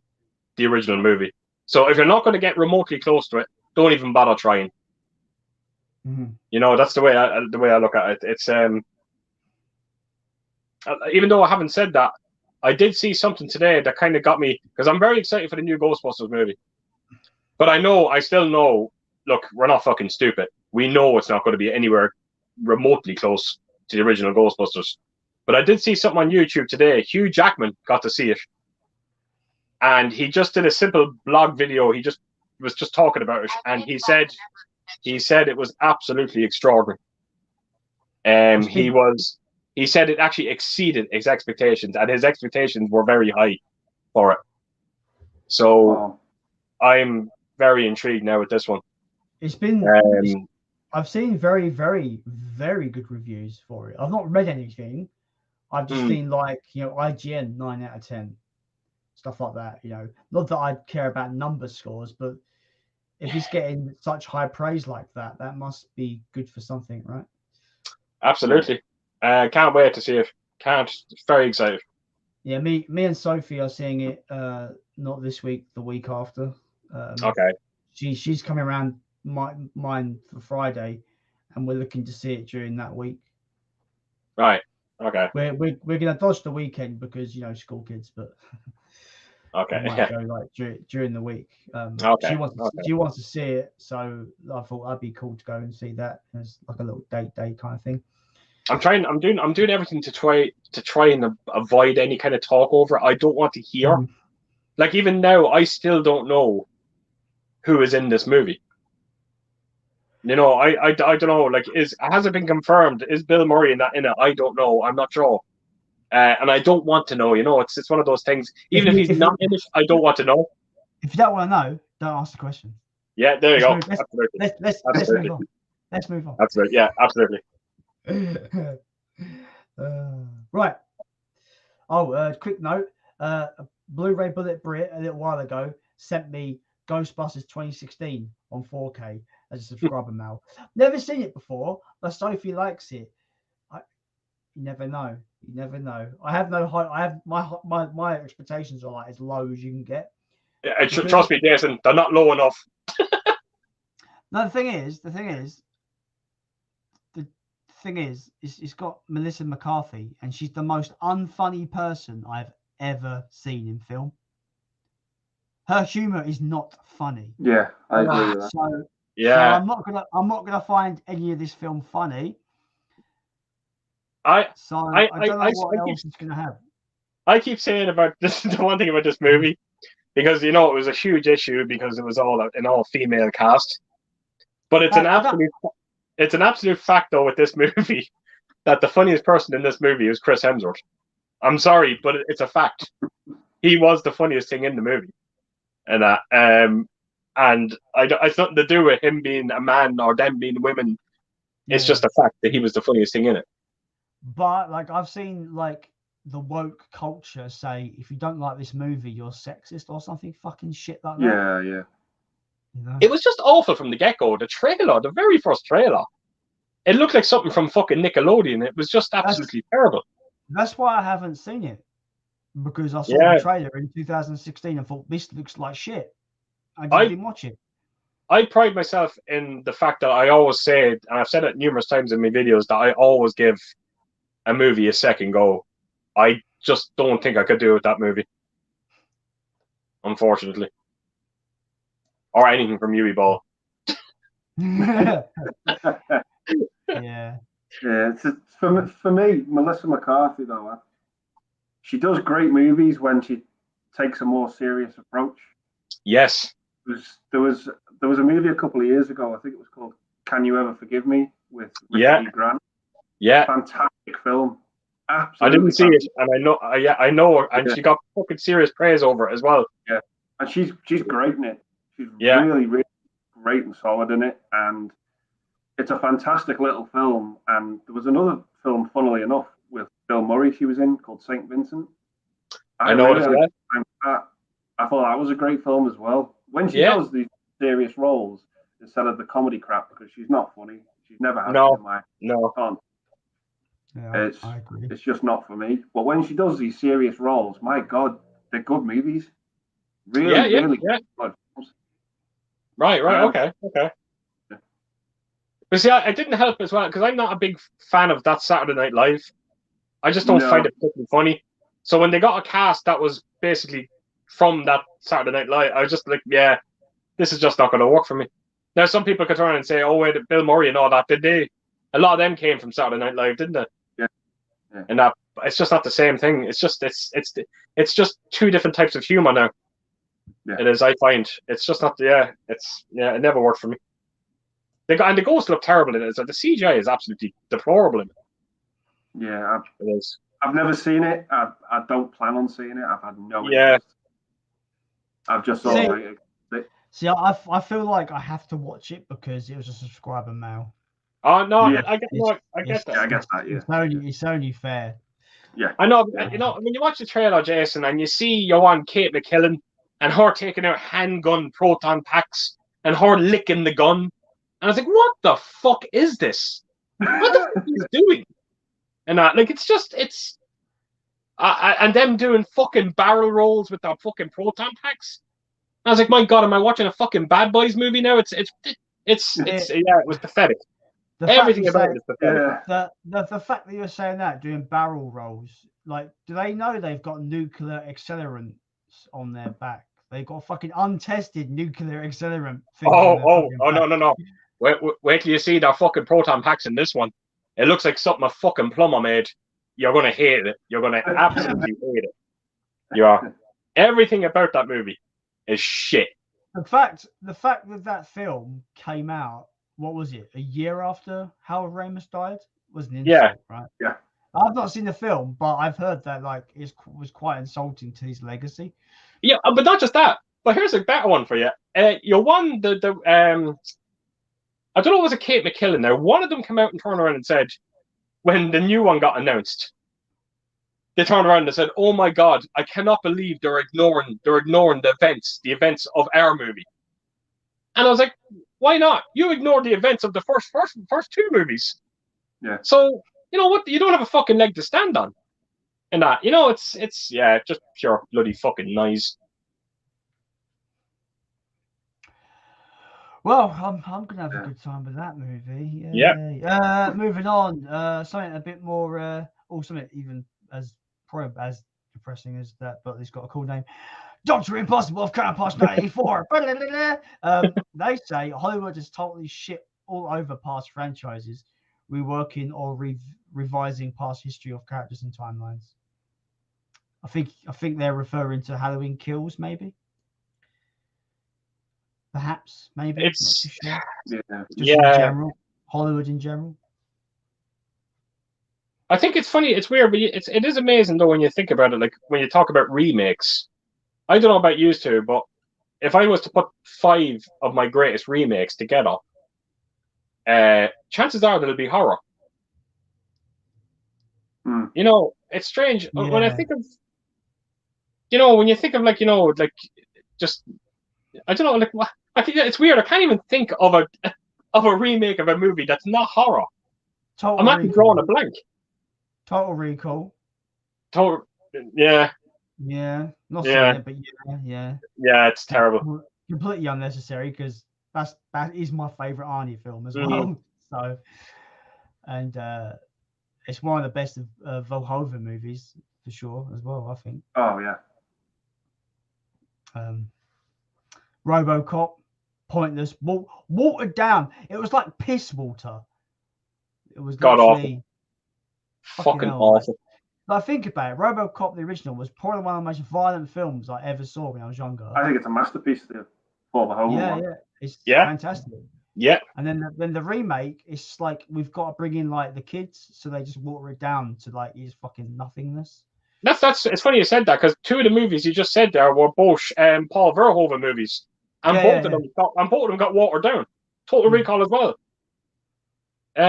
the original movie. So if you're not gonna get remotely close to it, don't even bother trying. Mm-hmm. You know, that's the way I look at it. It's even though I haven't said that, I did see something today that kind of got me, because I'm very excited for the new Ghostbusters movie. But I still know, look, we're not fucking stupid. We know it's not going to be anywhere remotely close to the original Ghostbusters. But I did see something on YouTube today. Hugh Jackman got to see it. And he just did a simple blog video. He was just talking about it. And he said it was absolutely extraordinary. He said it actually exceeded his expectations, and his expectations were very high for it. So I'm very intrigued now with this one. It's been I've seen very, very, very good reviews for it. I've not read anything. I've just seen IGN 9 out of 10, stuff like that. Not that I care about number scores, but if it's getting such high praise like that, that must be good for something, right? Absolutely. Can't wait to see it. Very excited. Yeah, me and Sophie are seeing it not this week, the week after. Okay. She's coming around mine for Friday, and we're looking to see it during that week. Right. Okay. We're gonna dodge the weekend because school kids, but okay. We might go during the week. Okay. She wants to see it, so I thought that'd be cool to go and see that as like a little date day kind of thing. I'm doing everything to try and avoid any kind of talk over. I don't want to hear. Like, even now, I still don't know who is in this movie. I don't know. Like, has it been confirmed? Is Bill Murray in it? I don't know. I'm not sure. And I don't want to know. It's one of those things. Even if he's not in it, I don't want to know. If you don't want to know, don't ask the question. Yeah, there you go. Let's move on. Let's move on. Absolutely. Yeah, absolutely. Right. Quick note. Blu-ray Bullet Brit a little while ago sent me Ghostbusters 2016 on 4K as a subscriber mail. Never seen it before, but Sophie likes it. You never know. I have no height. I have my expectations are like as low as you can get. Yeah, trust me, Jason, they're not low enough. No, the thing is, it's got Melissa McCarthy, and she's the most unfunny person I've ever seen in film. Her humor is not funny. Yeah, I agree with that. So I'm not gonna find any of this film funny. I don't know what else it's gonna have. I keep saying about this, the one thing about this movie, because it was a huge issue because it was an all female cast. But it's an absolute fact though with this movie that the funniest person in this movie is Chris Hemsworth. I'm sorry, but it's a fact. He was the funniest thing in the movie, and it's nothing to do with him being a man or them being women. It's just a fact that he was the funniest thing in it. But like I've seen like the woke culture say if you don't like this movie, you're sexist or something fucking shit like that. Yeah. You know? It was just awful from the get-go. The trailer, the very first trailer, it looked like something from fucking Nickelodeon. It was just absolutely terrible. That's why I haven't seen it, because I saw the trailer in 2016 and thought this looks like shit. I didn't watch it. I pride myself in the fact that I always say, and I've said it numerous times in my videos, that I always give a movie a second go. I just don't think I could do it with that movie, unfortunately. Or anything from Yui Ball. Yeah. It's for me, Melissa McCarthy, though, she does great movies when she takes a more serious approach. Yes. There was a movie a couple of years ago, I think it was called Can You Ever Forgive Me, with Richard E. Grant. Yeah. Fantastic film. Absolutely. I didn't see it, and I know her, and she got fucking serious praise over it as well. Yeah. And she's great in it. She's really, really great and solid in it, and it's a fantastic little film. And there was another film, funnily enough, with Bill Murray she was in, called St. Vincent. I know it. I thought that was a great film as well. When she does these serious roles instead of the comedy crap, because she's not funny. She's never had it in my fun. Yeah, I agree. It's just not for me. But when she does these serious roles, my God, they're good movies. Really good. Right, okay. Yeah. But see, I didn't help as well, because I'm not a big fan of that Saturday Night Live. I just don't find it particularly funny. So when they got a cast that was basically from that Saturday Night Live, I was just like, yeah, this is just not going to work for me. Now, some people could turn around and say, oh, wait, Bill Murray and all that, did they? A lot of them came from Saturday Night Live, didn't they? Yeah. And that it's just not the same thing. It's just just two different types of humor now. Yeah. It is, I find. It's just not. It never worked for me. And the ghosts look terrible in it. So the CGI is absolutely deplorable in it. Yeah, it is. I've never seen it. I don't plan on seeing it. I've had no interest. I've just See, I feel like I have to watch it because it was a subscriber mail. Oh no, yeah. I get that. I guess that. Yeah, it's only fair. Yeah, I know. You know, when you watch the trailer, Jason, and you see you want Kate McKinnon and her taking out handgun proton packs and her licking the gun, and I was like, "What the fuck is this? What the fuck is he doing?" And and them doing fucking barrel rolls with their fucking proton packs. I was like, "My God, am I watching a fucking Bad Boys movie now?" It was pathetic. Everything about it is pathetic. The fact that you're saying that, doing barrel rolls, like, do they know they've got nuclear accelerants on their back? They've got fucking untested nuclear accelerant. No. Wait till you see their fucking proton packs in this one. It looks like something a fucking plumber made. You're gonna hate it. You're gonna absolutely hate it. You are. Everything about that movie is shit. The fact that film came out, what was it, a year after Harold Ramis died? Was an insult, right? Yeah. I've not seen the film, but I've heard that it was quite insulting to his legacy. Yeah, but not just that. But here's a better one for you. You won I don't know, was it Kate McKinnon there? One of them came out and turned around and said, when the new one got announced, they turned around and said, "Oh my God, I cannot believe they're ignoring the events of our movie." And I was like, why not? You ignored the events of the first two movies. Yeah. So you know what? You don't have a fucking leg to stand on. And that, you know, it's just pure bloody fucking noise. Well, I'm gonna have a good time with that movie. Yeah. Moving on. Something a bit more, or something even as depressing as that, but it's got a cool name. Dr. Impossible of Crown Pass 94. They say Hollywood is totally shit all over past franchises, reworking or revising past history of characters and timelines. I think they're referring to Halloween Kills, maybe. Perhaps, maybe. It's not too sure. Yeah. In general, Hollywood in general. I think it's funny. It's weird, but it is amazing though when you think about it. Like when you talk about remakes, I don't know about you two, but if I was to put 5 of my greatest remakes together, chances are that it'll be horror. You know, it's strange when I think of, you know, when you think of like, you know, like just I don't know, like what I think it's weird. I can't even think of a remake of a movie that's not horror. I'm actually drawing a blank. Total Recall. Yeah. Yeah, not saying it, but yeah. Yeah, it's terrible. Completely unnecessary because that is my favorite Arnie film as well. So, and it's one of the best of Verhoeven movies for sure as well. I think. Oh yeah. RoboCop, pointless, watered down. It was like piss water. It was literally fucking awful. Like, think about it. RoboCop, the original, was probably one of the most violent films I ever saw when I was younger. I think it's a masterpiece. For the whole one. Yeah, it's fantastic. Yeah. And then the remake, it's like we've got to bring in like the kids, so they just water it down to like his fucking nothingness. That's it's funny you said that because two of the movies you just said there were both Paul Verhoeven movies, and both of them got watered down. Total Recall as well,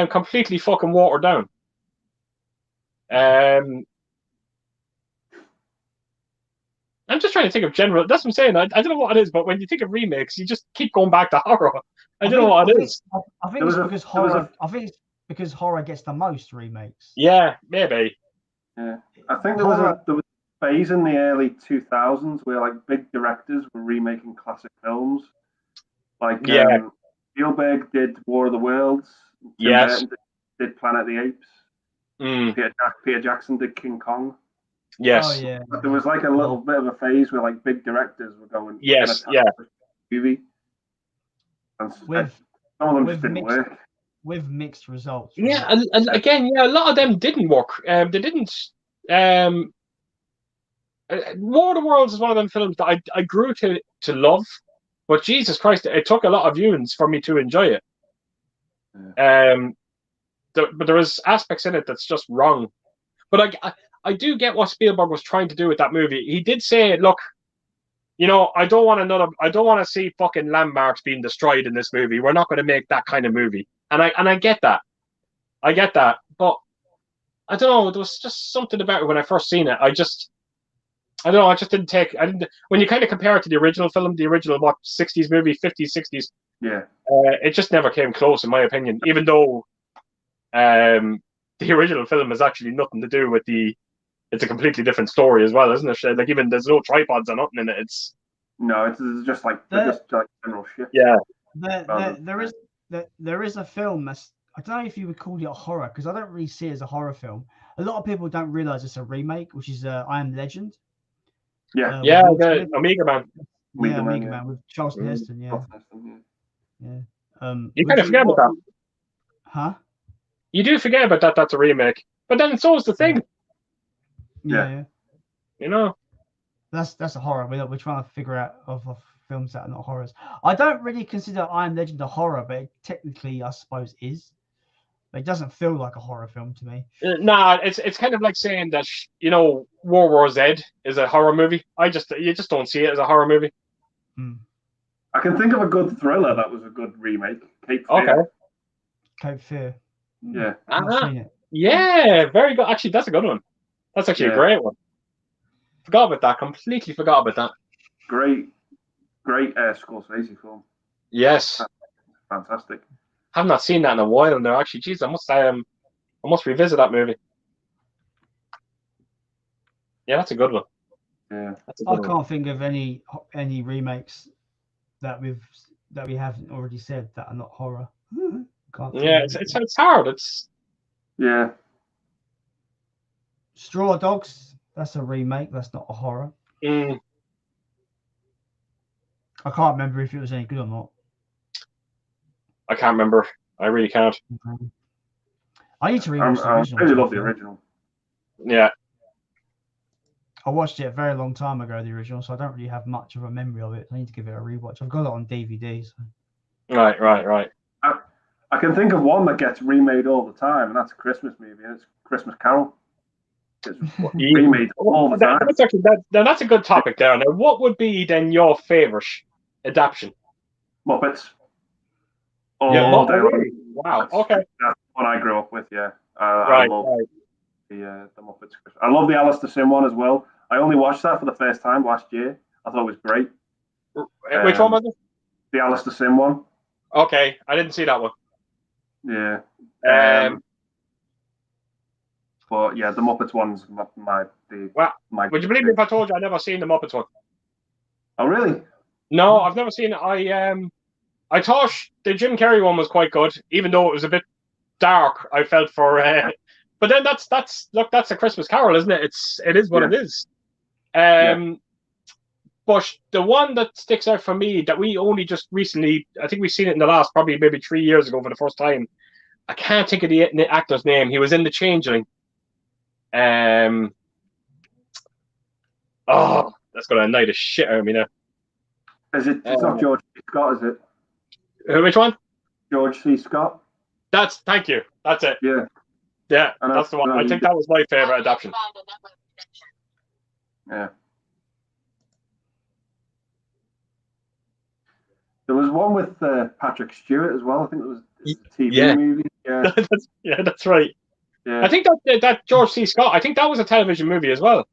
completely fucking watered down. I'm just trying to think of general. That's what I'm saying. I don't know what it is, but when you think of remakes, you just keep going back to horror. I don't know what it is. I think it's because horror. I think it's because horror gets the most remakes. Yeah, maybe. Yeah, I think there was a phase in the early 2000s where like big directors were remaking classic films. Like Spielberg did War of the Worlds. Yes. Did Planet of the Apes. Peter Jackson did King Kong. Yes. Oh, yeah. But there was like a little bit of a phase where like big directors were going. Yes. Yeah. Movie. And some of them just didn't work. With mixed results. Right? Yeah, and again, a lot of them didn't work. They didn't. War of the Worlds is one of them films that I grew to love, but Jesus Christ, it took a lot of viewings for me to enjoy it. Yeah. But there was aspects in it that's just wrong. But I do get what Spielberg was trying to do with that movie. He did say, look, you know, I don't want to see fucking landmarks being destroyed in this movie. We're not going to make that kind of movie. And I get that. But I don't know, there was just something about it when I first seen it. I don't know, I didn't when you kind of compare it to the original film, the original 60s movie, 50s, 60s. Yeah. It just never came close in my opinion, even though the original film has actually nothing to do with it's a completely different story as well, isn't it? Like even there's no tripods or nothing in it. It's just like general shit. Yeah. There is a film that's, I don't know if you would call it a horror because I don't really see it as a horror film. A lot of people don't realize it's a remake, which is I Am Legend. Yeah, the Omega Man. Omega Man with Charlton Heston. Yeah. You kind of forget about that. Huh? You do forget about that. That's a remake, but then so is The Thing. Yeah. You know, that's a horror. We're trying to figure out of films that are not horrors. I don't really consider I Am Legend a horror, but it technically, I suppose, is. But it doesn't feel like a horror film to me. Nah, it's kind of like saying that World War Z is a horror movie. You just don't see it as a horror movie. I can think of a good thriller that was a good remake. Cape Fear. Okay. Cape Fear. Yeah. I've not seen it. Yeah, very good. Actually, that's a good one. That's actually a great one. Forgot about that. Completely forgot about that. Great Scorsese film. Yes. Fantastic. I've not seen that in a while now. Actually, geez, I must revisit that movie. Yeah, that's a good one. Yeah. I can't think of any remakes that we haven't already said that are not horror. It's hard. Yeah. Straw Dogs, that's a remake. That's not a horror. I can't remember if it was any good or not. I can't remember. I really can't. I need to rewatch the original. I really love the original. Yeah. I watched it a very long time ago, the original, so I don't really have much of a memory of it. I need to give it a rewatch. I've got it on DVD. So. Right. I can think of one that gets remade all the time, and that's a Christmas movie, and it's Christmas Carol. It's remade all the time. That's a good topic there. Now, what would be then your favourite adaptation? Muppets. Wow. Okay. That's what I grew up with. Yeah. Right. the Muppets. I love the Alistair Sim one as well. I only watched that for the first time last year. I thought it was great. Which one was it? The Alistair Sim one. Okay, I didn't see that one. Yeah. But yeah, the Muppets one's my. Would you believe me if I told you I never seen the Muppets one? Oh really? No, I've never seen it. I thought the Jim Carrey one was quite good, even though it was a bit dark. I felt for, but then that's a Christmas Carol, isn't it? It is what it is. But the one that sticks out for me that we only just recently, I think we've seen it in the last probably maybe 3 years ago for the first time. I can't think of the actor's name. He was in The Changeling. Oh, that's gonna annoy the shit out of me now. Is it? It's not George C. Scott, is it? Which one? George C. Scott. Thank you. That's it. Yeah. Yeah, that's the one. I think that was my favorite adaptation. Yeah. There was one with Patrick Stewart as well. I think it was a TV movie. Yeah. That's right. Yeah. I think that George C. Scott, I think that was a television movie as well.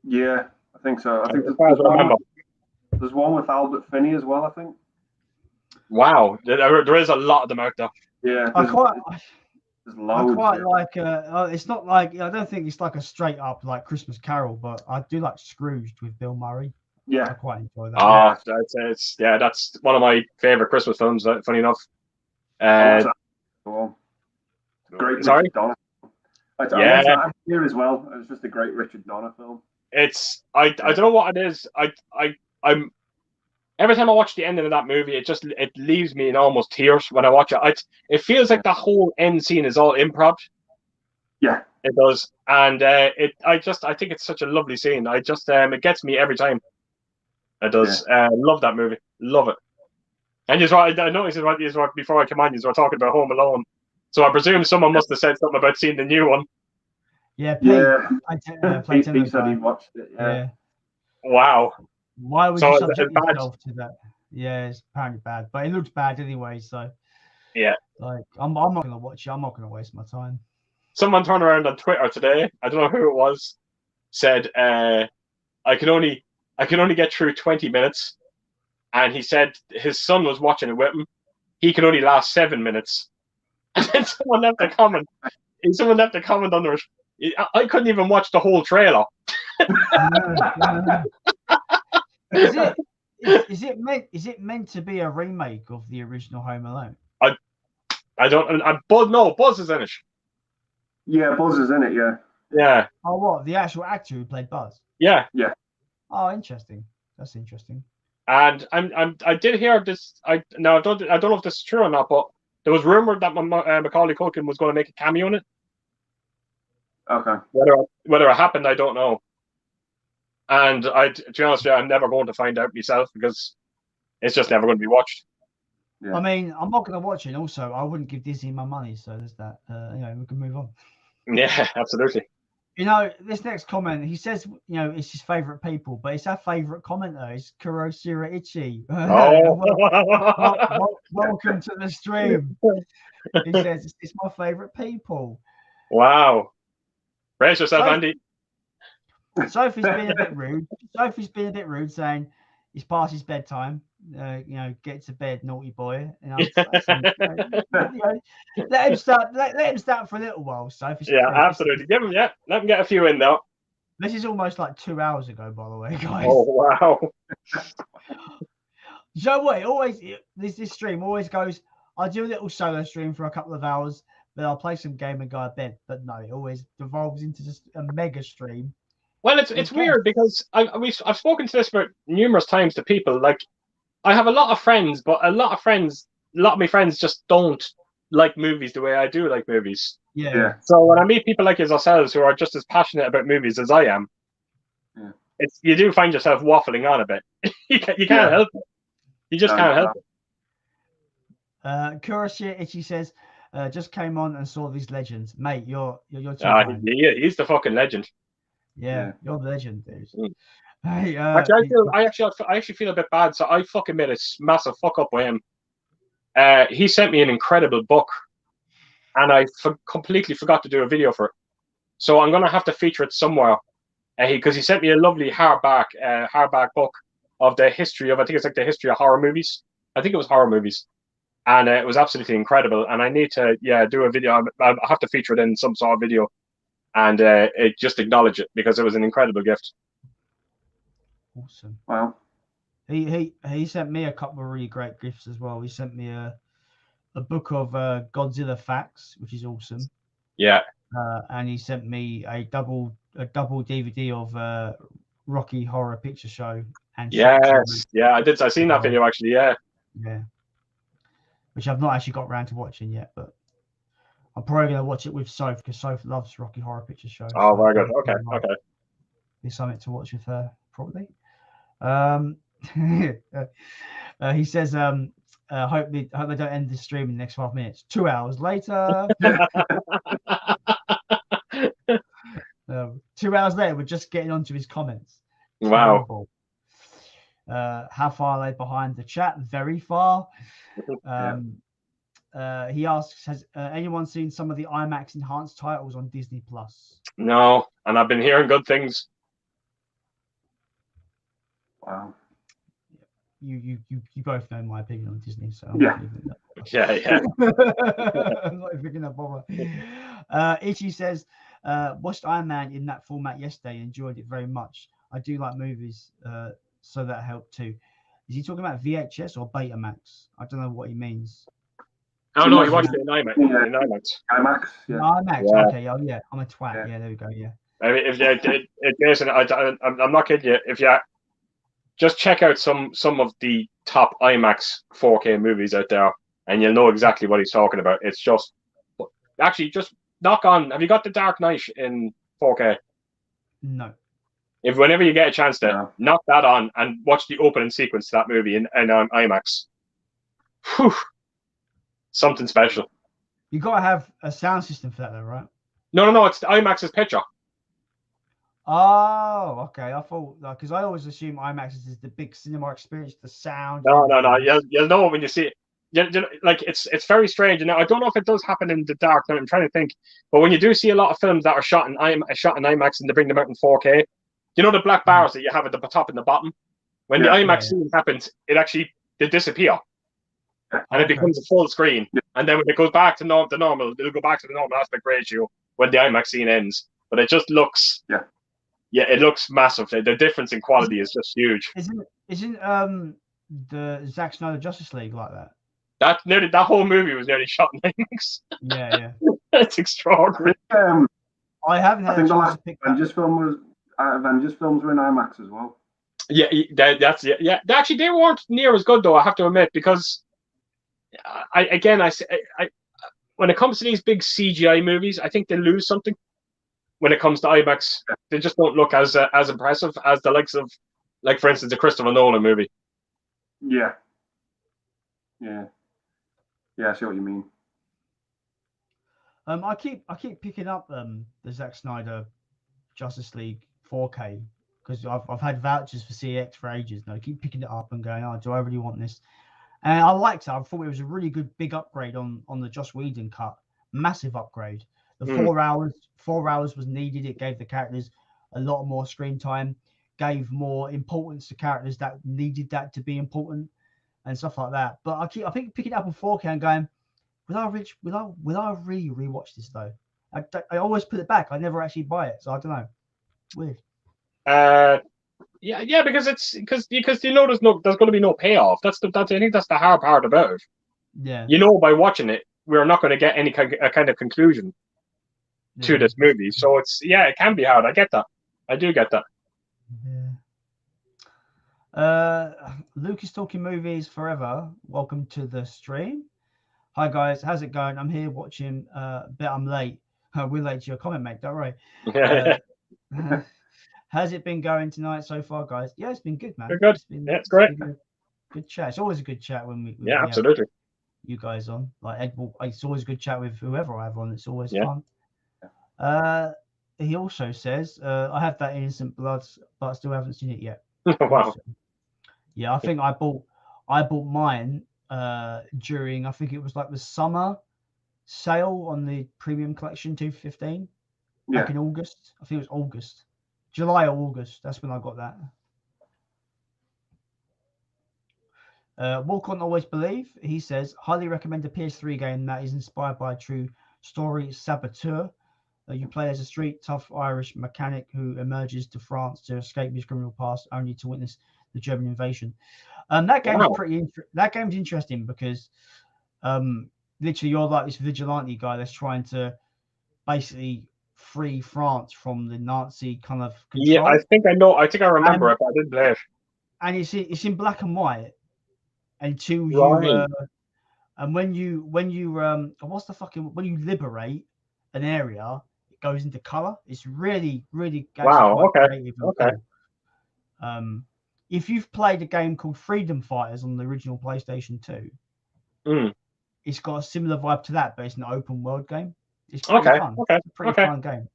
Yeah, I think so. I think there's one with Albert Finney as well, I think. Wow, there is a lot of them out there. Yeah, I quite like. It's not like, I don't think it's like a straight up like Christmas Carol, but I do like Scrooged with Bill Murray. Yeah, I quite enjoy that. That's one of my favorite Christmas films. Funny enough. Great. Sorry. Richard Donner. I here as well. It was just a great Richard Donner film. I don't know what it is. I'm every time I watch the ending of that movie, it leaves me in almost tears when I watch it. It feels like the whole end scene is all improv. Yeah, it does, and I think it's such a lovely scene. It gets me every time. It does. Love that movie. Love it. And I noticed right before I came on, you were talking about Home Alone. So I presume someone must have said something about seeing the new one. Yeah, Pete said he watched it. Yeah. Wow. Why would you subject yourself to that? Yeah, it's apparently bad, but it looks bad anyway. So yeah, like I'm not gonna watch it. I'm not gonna waste my time. Someone turned around on Twitter today. I don't know who it was. Said I can only get through 20 minutes, and he said his son was watching it with him. He can only last 7 minutes. And then someone left a comment. Under it. I couldn't even watch the whole trailer. Is it meant to be a remake of the original Home Alone? I don't. Buzz is in it. Yeah, Buzz is in it. Yeah. Yeah. Oh, what, the actual actor who played Buzz? Yeah. Yeah. Oh, interesting. That's interesting. And I did hear this. I don't know if this is true or not, but there was rumored that Macaulay Culkin was going to make a cameo in it. Okay. Whether it happened, I don't know. And to be honest with you, I'm never going to find out myself because it's just never going to be watched. Yeah. I mean, I'm not going to watch it. Also, I wouldn't give Disney my money, so there's that. We can move on. Yeah, absolutely. This next comment, he says, it's his favorite people, but it's our favorite commenter. It's Kurosura Ichi. Oh. Welcome to the stream. He says it's my favorite people. Wow. Brace yourself, Andy. Sophie's been a bit rude, saying it's past his bedtime. Get to bed, naughty boy. Let him start for a little while, Sophie. Yeah, absolutely. Let him get a few in though. This is almost like 2 hours ago, by the way, guys. Oh wow. You know what? This stream always goes. I do a little solo stream for a couple of hours, then I'll play some game and go to bed. But no, it always devolves into just a mega stream. Well, it's weird because I've spoken to this about numerous times to people. Like, I have a lot of friends, but a lot of my friends just don't like movies the way I do like movies. Yeah. So when I meet people like yourselves who are just as passionate about movies as I am, you do find yourself waffling on a bit. you can't help it. You just can't help it. Kurosura Ichi says, just came on and saw these legends, mate. You're he's the fucking legend. Yeah, you're the legend, dude. Hey, I actually feel a bit bad. So I fucking made a massive fuck up with him. He sent me an incredible book, and I completely forgot to do a video for it. So I'm going to have to feature it somewhere. Because he sent me a lovely hardback book of the history of, I think it's like the history of horror movies. I think it was horror movies. And it was absolutely incredible. And I need to, do a video. I'll have to feature it in some sort of video and just acknowledge it because it was an incredible gift. Awesome. Wow. He sent me a couple of really great gifts as well. He sent me a book of Godzilla facts, which is awesome. Yeah. And he sent me a double DVD of Rocky Horror Picture Show. And yes, I did. I seen that video actually. Yeah, which I've not actually got around to watching yet, but I'm probably gonna watch it with Soph because Soph loves Rocky Horror Picture Show. Oh, very good. Okay. There's something to watch with her probably. He says, hope they don't end the stream in the next 12 minutes. 2 hours later. 2 hours later, we're just getting onto his comments. Wow. How far are they behind the chat? Very far. He asks, has anyone seen some of the IMAX enhanced titles on Disney Plus? No, and I've been hearing good things. Wow. You both know my opinion on Disney, so yeah. I'm not even gonna bother. Ichi says, watched Iron Man in that format yesterday, enjoyed it very much. I do like movies, so that helped too. Is he talking about VHS or Betamax? I don't know what he means. Oh no, he watched it in IMAX. Yeah. In IMAX. IMAX. Yeah. IMAX. Yeah. Okay. Oh yeah, I'm a twat. Yeah, there we go. Yeah. I mean, Jason, I'm not kidding you. If you just check out some of the top IMAX 4K movies out there, and you'll know exactly what he's talking about. It's just just knock on. Have you got The Dark Knight in 4K? No. If whenever you get a chance to knock that on and watch the opening sequence to that movie in IMAX, whew, something special. You gotta have a sound system for that, though, right? No. It's IMAX's picture. Oh, okay. I thought because I always assume IMAX is the big cinema experience, the sound. No. You'll know when you see it. Like it's very strange. And I don't know if it does happen in The Dark Knight. I'm trying to think, but when you do see a lot of films that are shot in IMAX and they bring them out in 4K, you know the black bars that you have at the top and the bottom. When the IMAX scene happens, they disappear, and it becomes a full screen. And then when it goes back to normal, it'll go back to the normal aspect ratio when the IMAX scene ends. But it just looks it looks massive. The difference in quality is just huge. Isn't the Zack Snyder Justice League like that? That whole movie was nearly shot in IMAX. Yeah. It's extraordinary. I haven't had I think the last Avengers films were in IMAX as well. Yeah, that's it. Yeah, actually, they weren't near as good though. I have to admit, because I when it comes to these big CGI movies, I think they lose something. When it comes to IMAX, they just don't look as impressive as the likes of, like, for instance, a Christopher Nolan movie. Yeah, I see what you mean. I keep picking up the Zack Snyder Justice League 4K because I've had vouchers for CX for ages, and I keep picking it up and going, oh, do I really want this? And I liked it. I thought it was a really good big upgrade on the Joss Whedon cut, massive upgrade. The 4 hours was needed. It gave the characters a lot more screen time, gave more importance to characters that needed that to be important, and stuff like that. But I think picking it up on 4K and going, will I really rewatch this though? I always put it back. I never actually buy it, so I don't know. Weird. Yeah, because you know there's going to be no payoff. I think that's the hard part about it. Yeah. You know, by watching it, we're not going to get any kind of conclusion to this movie. So it can be hard. I get that. I do get that. Yeah. Luke is talking movies forever. Welcome to the stream. Hi guys, how's it going? I'm here watching. Bet I'm late. We're late to your comment, mate. Don't worry. How's it been going tonight so far, guys? Yeah, it's been good, man. Good. It's great. Good chat. It's always a good chat when we absolutely. You guys on, like Ed. It's always a good chat with whoever I have on. It's always fun. He also says, I have that Innocent Blood, but I still haven't seen it yet. Wow. Yeah, I think I bought mine during, I think it was like the summer sale on the premium collection 215 back in August. I think it was August, July or August. That's when I got that. Walk On Always Believe. He says, highly recommend a PS3 game that is inspired by a true story, Saboteur. You play as a street tough Irish mechanic who emerges to France to escape his criminal past, only to witness the German invasion. That game's that game's interesting because literally you're like this vigilante guy that's trying to basically free France from the Nazi kind of control. Yeah, I think I know. I think I remember it, but I didn't play it. And it's in black and white until you and when you when you liberate an area, it goes into color. It's really creative and cool. If you've played a game called Freedom Fighters on the original PlayStation 2, it's got a similar vibe to that, but it's an open world game. It's pretty fun. It's a pretty fun game.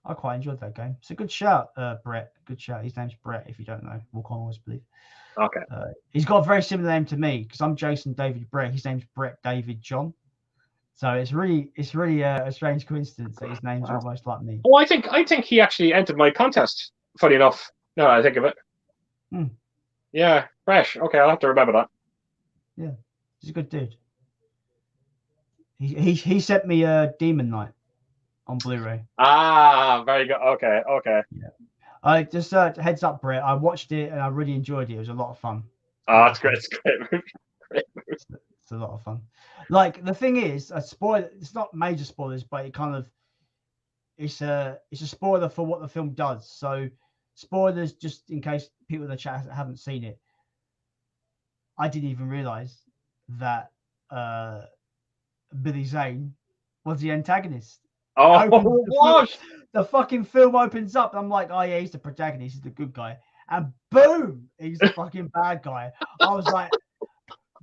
I quite enjoyed that game. It's a good shout, Brett. Good shout. His name's Brett, if you don't know. Walk On Always Believe. Okay. He's got a very similar name to me because I'm Jason David Brett. His name's Brett David John. So it's really a strange coincidence that his name's almost like me. Oh, I think he actually entered my contest. Funny enough, now that I think of it. Yeah, fresh. Okay, I'll have to remember that. Yeah, he's a good dude. He sent me a Demon Knight on Blu-ray. Ah, very good. Okay. Yeah. I just heads up, Brett. I watched it and I really enjoyed it. It was a lot of fun. Oh, it's great. It's a great movie. It's a lot of fun. Like the thing is, a spoiler. It's not major spoilers, but it kind of it's a spoiler for what the film does. So spoilers, just in case people in the chat haven't seen it. I didn't even realize that Billy Zane was the antagonist. Oh, what? The fucking film opens up. I'm like, oh yeah, he's the protagonist. He's the good guy. And boom, he's the fucking bad guy. I was like,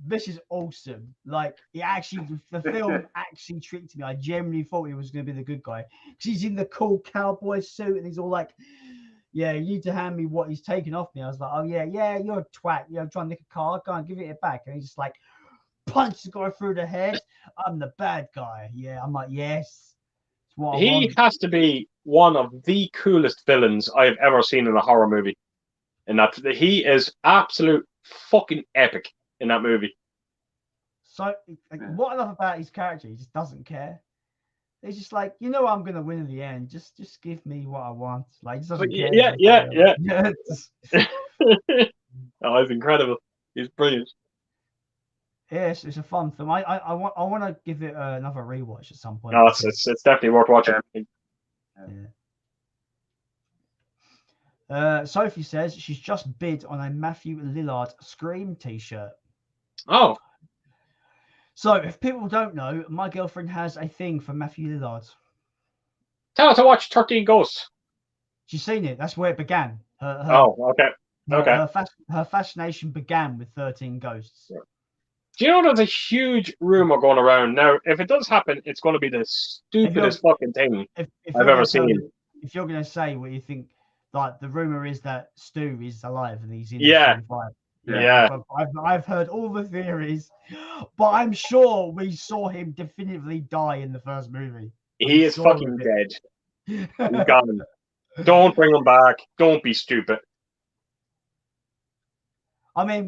this is awesome. Like, the film actually tricked me. I genuinely thought he was going to be the good guy because he's in the cool cowboy suit and he's all like, yeah, you need to hand me what he's taken off me. I was like, oh yeah, you're a twat. You're trying to nick a car. Go and give it back. And he's just like, punch the guy through the head. I'm the bad guy. Yeah, I'm like, yes. He has to be one of the coolest villains I've ever seen in a horror movie. And that he is absolute fucking epic in that movie. So what I love about his character, he just doesn't care. He's just like, I'm gonna win in the end. Just give me what I want. Like, he doesn't care. Yeah. Oh, he's incredible. He's brilliant. Yes, it's a fun film. I want to give it another rewatch at some point. No, it's definitely worth watching. Yeah. Sophie says she's just bid on a Matthew Lillard Scream t-shirt. Oh. So if people don't know, my girlfriend has a thing for Matthew Lillard. Tell her to watch 13 Ghosts. She's seen it. That's where it began. Okay. Her fascination began with 13 Ghosts. Yeah. Do you know there's a huge rumor going around now? If it does happen, it's going to be the stupidest fucking thing I've ever seen. If you're going to say what you think, like the rumor is that Stu is alive and he's in. Yeah. I've heard all the theories, but I'm sure we saw him definitively die in the first movie. He is fucking dead. He's gone. Don't bring him back. Don't be stupid. I mean,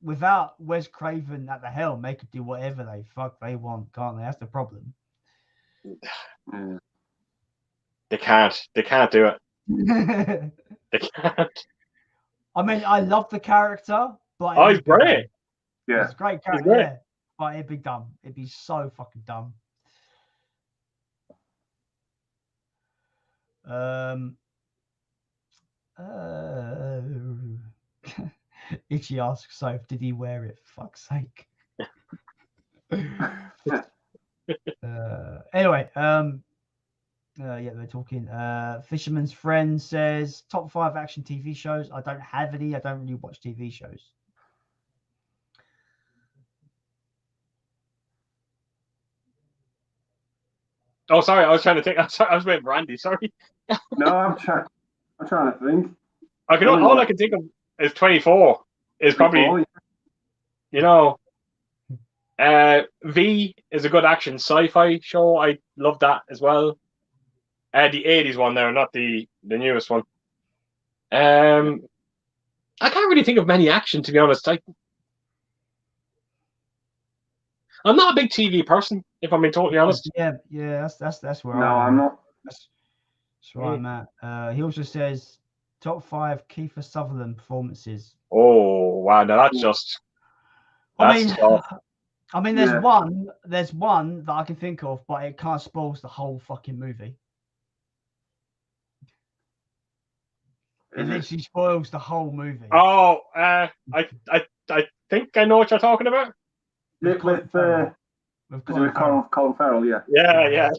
without Wes Craven at the helm, they could do whatever they want, can't they? That's the problem. They can't do it. They can't. I mean, I love the character, but he's great. Yeah, it's a great character. Yeah, but it'd be dumb. It'd be so fucking dumb. Itchy asks, so did he wear it? For fuck's sake. Anyway, they're talking. Fisherman's Friend says top 5 action TV shows. I don't have any. I don't really watch TV shows. Oh, sorry. I was trying to think. I was waiting for Randy. Sorry. No, I'm trying to think. All I can think of is 24. Is probably, V is a good action sci-fi show. I love that as well. The 80s one there, not the newest one. I can't really think of many action, to be honest. I'm not a big TV person, if I'm being totally honest. Yeah, that's where I'm not. That's where I'm at. He also says top 5 Kiefer Sutherland performances. Oh wow, now that's just. I mean, there's one that I can think of, but it kind of spoils the whole fucking movie. It literally spoils the whole movie. Oh, I think I know what you're talking about. With Colin Farrell, yeah. Yeah.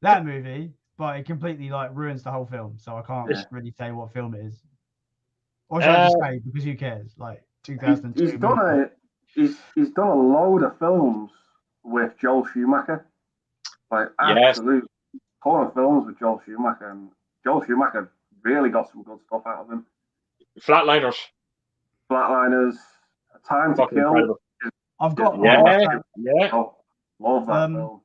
That movie, but it completely ruins the whole film, so I can't really say what film it is. Or should I just say, because who cares? 2002. He's done a load of films with Joel Schumacher. Absolute ton of films with Joel Schumacher, and Joel Schumacher really got some good stuff out of him. Flatliners, Time to Kill. Incredible. I've got Oh, love that film.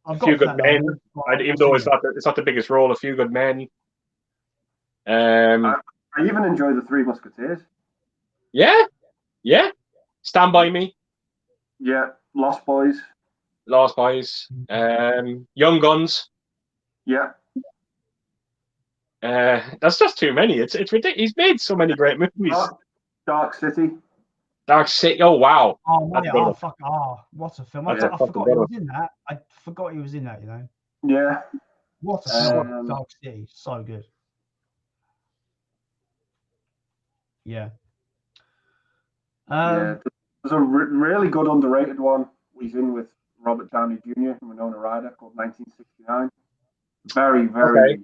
A Few Good Men. Even though it's not the biggest role, A Few Good Men. I even enjoy The Three Musketeers. Yeah. Stand By Me. Yeah. Lost Boys. Young Guns. Yeah. That's just too many. It's ridiculous. He's made so many great movies. Dark City. Oh wow! What a film! I forgot he was in that. I forgot he was in that. Yeah. What a film! Dark City, so good. Yeah. There's a really good underrated one. He's in with Robert Downey Jr. and Winona Ryder called 1969. Very, very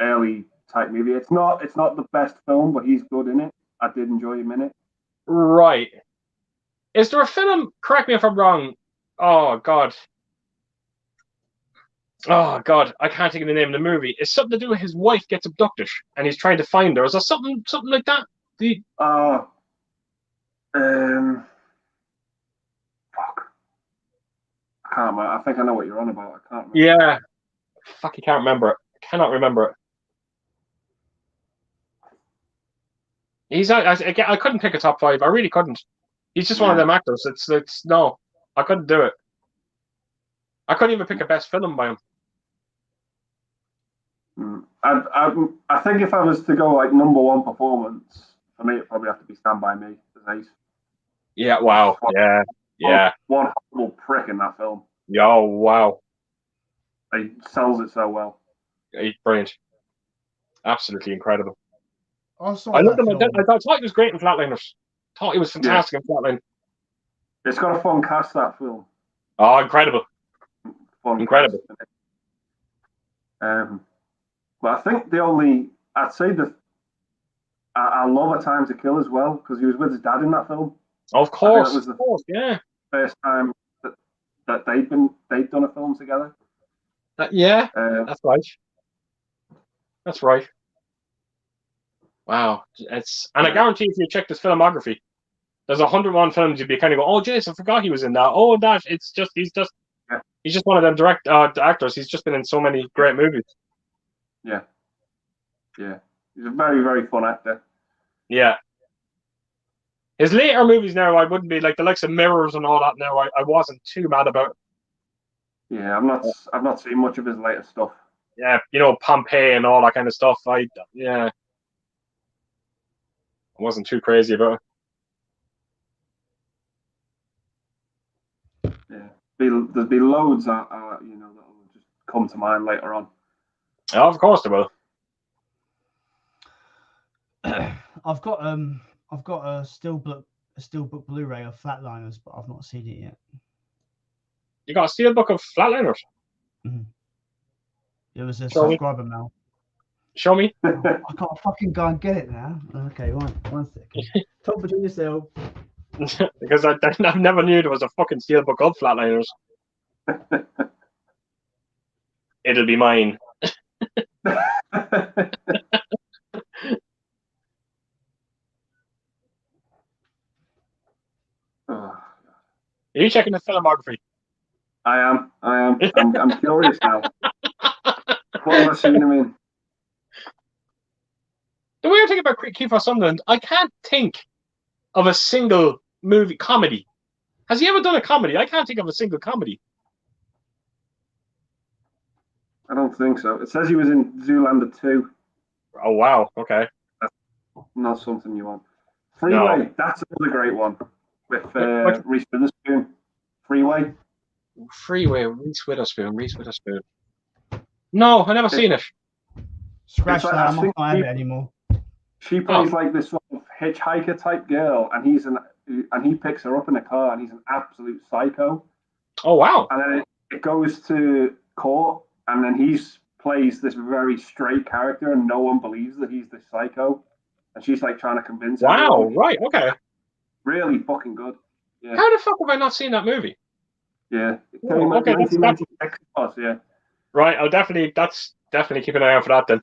early type movie. It's not the best film, but he's good in it. I did enjoy him in it. Right. Is there a film, correct me if I'm wrong, oh God, I can't think of the name of the movie. It's something to do with his wife gets abducted and he's trying to find her. Is there something like that? Fuck. I can't remember. I think I know what you're on about. I can't remember. Yeah. Fuck, you can't remember it. I cannot remember it. I couldn't pick a top 5. I really couldn't. He's just one of them actors. No, I couldn't do it. I couldn't even pick a best film by him. I think if I was to go number one performance, for me it'd probably have to be Stand By Me as Ace. Yeah, wow. Yeah. One horrible prick in that film. Oh, wow. He sells it so well. He's brilliant. Absolutely incredible. I loved him. I thought he was great in Flatliners. Thought he was fantastic in Flatline. It's got a fun cast, that film. Oh, incredible. Incredible. But I think I'd say that I love A Time to Kill as well, because he was with his dad in that film. Of course. It was the first time that they'd done a film together. That's right. That's right. Wow. I guarantee if you check his filmography, there's 101 films you'd be kind of go, oh, jeez, I forgot he was in that. Oh, that he's just one of them actors. He's just been in so many great movies. Yeah. He's a very, very fun actor. Yeah. His later movies now, I wouldn't be like the likes of Mirrors and all that. Now, I wasn't too mad about. Yeah, I've not seen much of his later stuff. Yeah, Pompeii and all that kind of stuff. I wasn't too crazy about it. Yeah, there'll be loads that that will just come to mind later on. Oh, of course there will. I've got a steelbook Blu-ray of Flatliners, but I've not seen it yet. You got a steelbook of Flatliners? Mm-hmm. It was a subscriber mail. Show me. I can't fucking go and get it now. Okay, one second. Talk between yourself. Because I never knew there was a fucking steelbook of Flatliners. It'll be mine. Are you checking the filmography? I am. I'm curious now. What have I seen him in? The weird thing about Kiefer Sutherland, I can't think of a single movie comedy. Has he ever done a comedy? I can't think of a single comedy. I don't think so. It says he was in Zoolander 2. Oh, wow. Okay. That's not something you want. Freeway, no. That's another great one. With Reese Witherspoon. Freeway, Reese Witherspoon. No, I never seen it. Scratch that, I'm not going to have it anymore. She plays like this sort of hitchhiker type girl, and he picks her up in a car, and he's an absolute psycho. Oh, wow. And then it goes to court, and then he plays this very straight character, and no one believes that he's this psycho. And she's like trying to convince him. Wow, right, okay. Really fucking good. Yeah. How the fuck have I not seen that movie? Yeah. It came out 1996 plus, yeah. Right, I'll definitely keep an eye out for that then.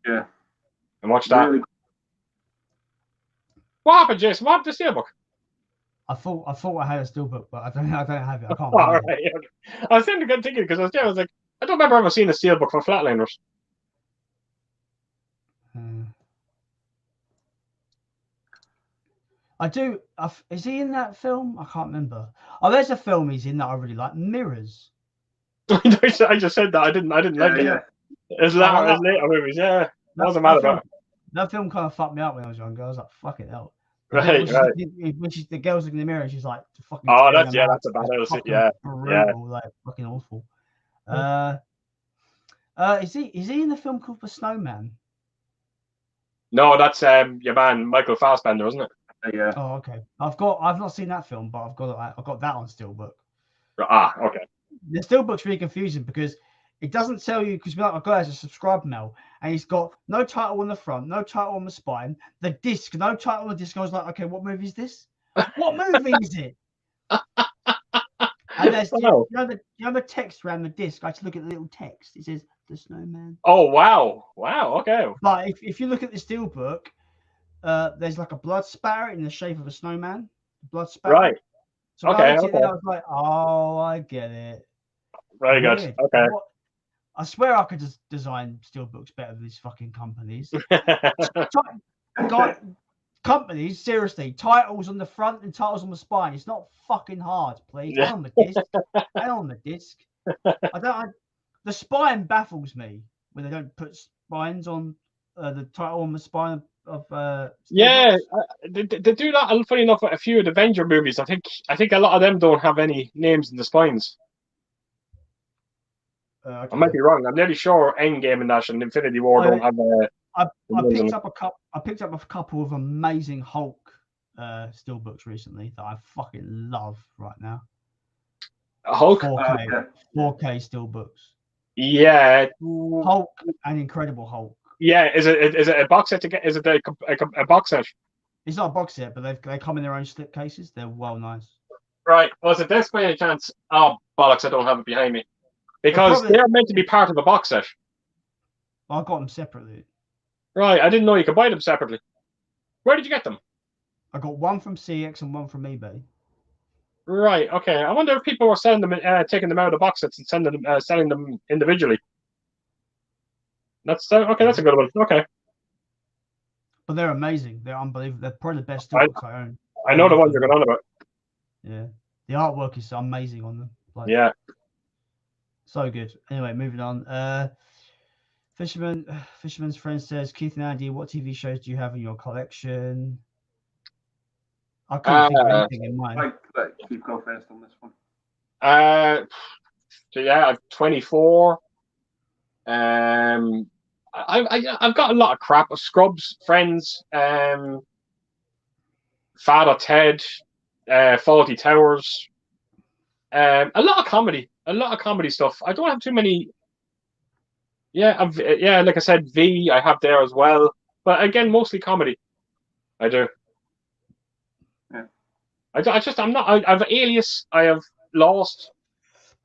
Yeah. And watch that. Really. What happened, Jason? What happened to Steelbook? I thought I had a Steelbook, but I don't have it. I can't find it. Yeah. I was thinking because I was like, I don't remember ever seeing a Steelbook for Flatliners. I do. Is he in that film? I can't remember. Oh, there's a film he's in that I really like. Mirrors. I just said that. I didn't like it. Yeah. It's later movies. Yeah. Doesn't matter about it. That film kind of fucked me up when I was younger. I was like, fuck it hell. Right. When the girl's looking in the mirror, she's like, fucking. Oh, that's a bad idea. Yeah. Brutal, like fucking awful. Is he in the film called The Snowman? No, that's your man Michael Fassbender, isn't it? Yeah. Oh, okay. I've not seen that film, but I've got that on Steelbook. Ah, okay. The Steelbook's really confusing because it doesn't tell you, because I've got it as a subscribe mail, and it's got no title on the front, no title on the spine, the disc, no title on the disc. I was like, okay, what movie is this? What movie is it? And there's the text around the disc. I just look at the little text. It says The Snowman. Oh wow, okay. But if you look at the Steelbook, there's like a blood spatter in the shape of a snowman. Blood spatter. Right. So okay. I was like, oh, I get it. Very good. Okay. I swear I could just design Steelbooks better than these fucking companies. Companies, seriously, titles on the front and titles on the spine. It's not fucking hard, please. And on the disc. And on the disc. The spine baffles me when they don't put spines on the title on the spine of they do that. Funny enough, a few of the Avenger movies, I think a lot of them don't have any names in the spines. Okay. I might be wrong. I'm nearly sure Endgame and Dash and Infinity War don't have. I picked up a couple of amazing Hulk Steelbooks recently that I fucking love right now. Hulk 4K Steelbooks. Yeah. Hulk and Incredible Hulk. Yeah, is it a box set to get? Is it a box set? It's not a box set, but they come in their own slip cases. They're well nice. Right. Was it this by any chance? Oh bollocks! I don't have it behind me because they're meant to be part of a box set. I got them separately. Right. I didn't know you could buy them separately. Where did you get them? I got one from CX and one from eBay. Right. Okay. I wonder if people were selling them, taking them out of the box sets and selling them individually. That's okay. That's a good one. Okay. But they're amazing. They're unbelievable. They're probably the best Steelbooks I own. I know the ones you're going on about. Yeah, the artwork is amazing on them. Like, yeah. So good. Anyway, moving on. Fisherman's friend says, Keith and Andy, what TV shows do you have in your collection? I couldn't think of anything in mind. You go first on this one. So yeah, 24. I've got a lot of crap. Scrubs, Friends, Father Ted, Faulty Towers, a lot of comedy stuff. I don't have too many. Yeah, like I said, V I have there as well, but again, mostly comedy. I do. Yeah. I have Alias. I have Lost.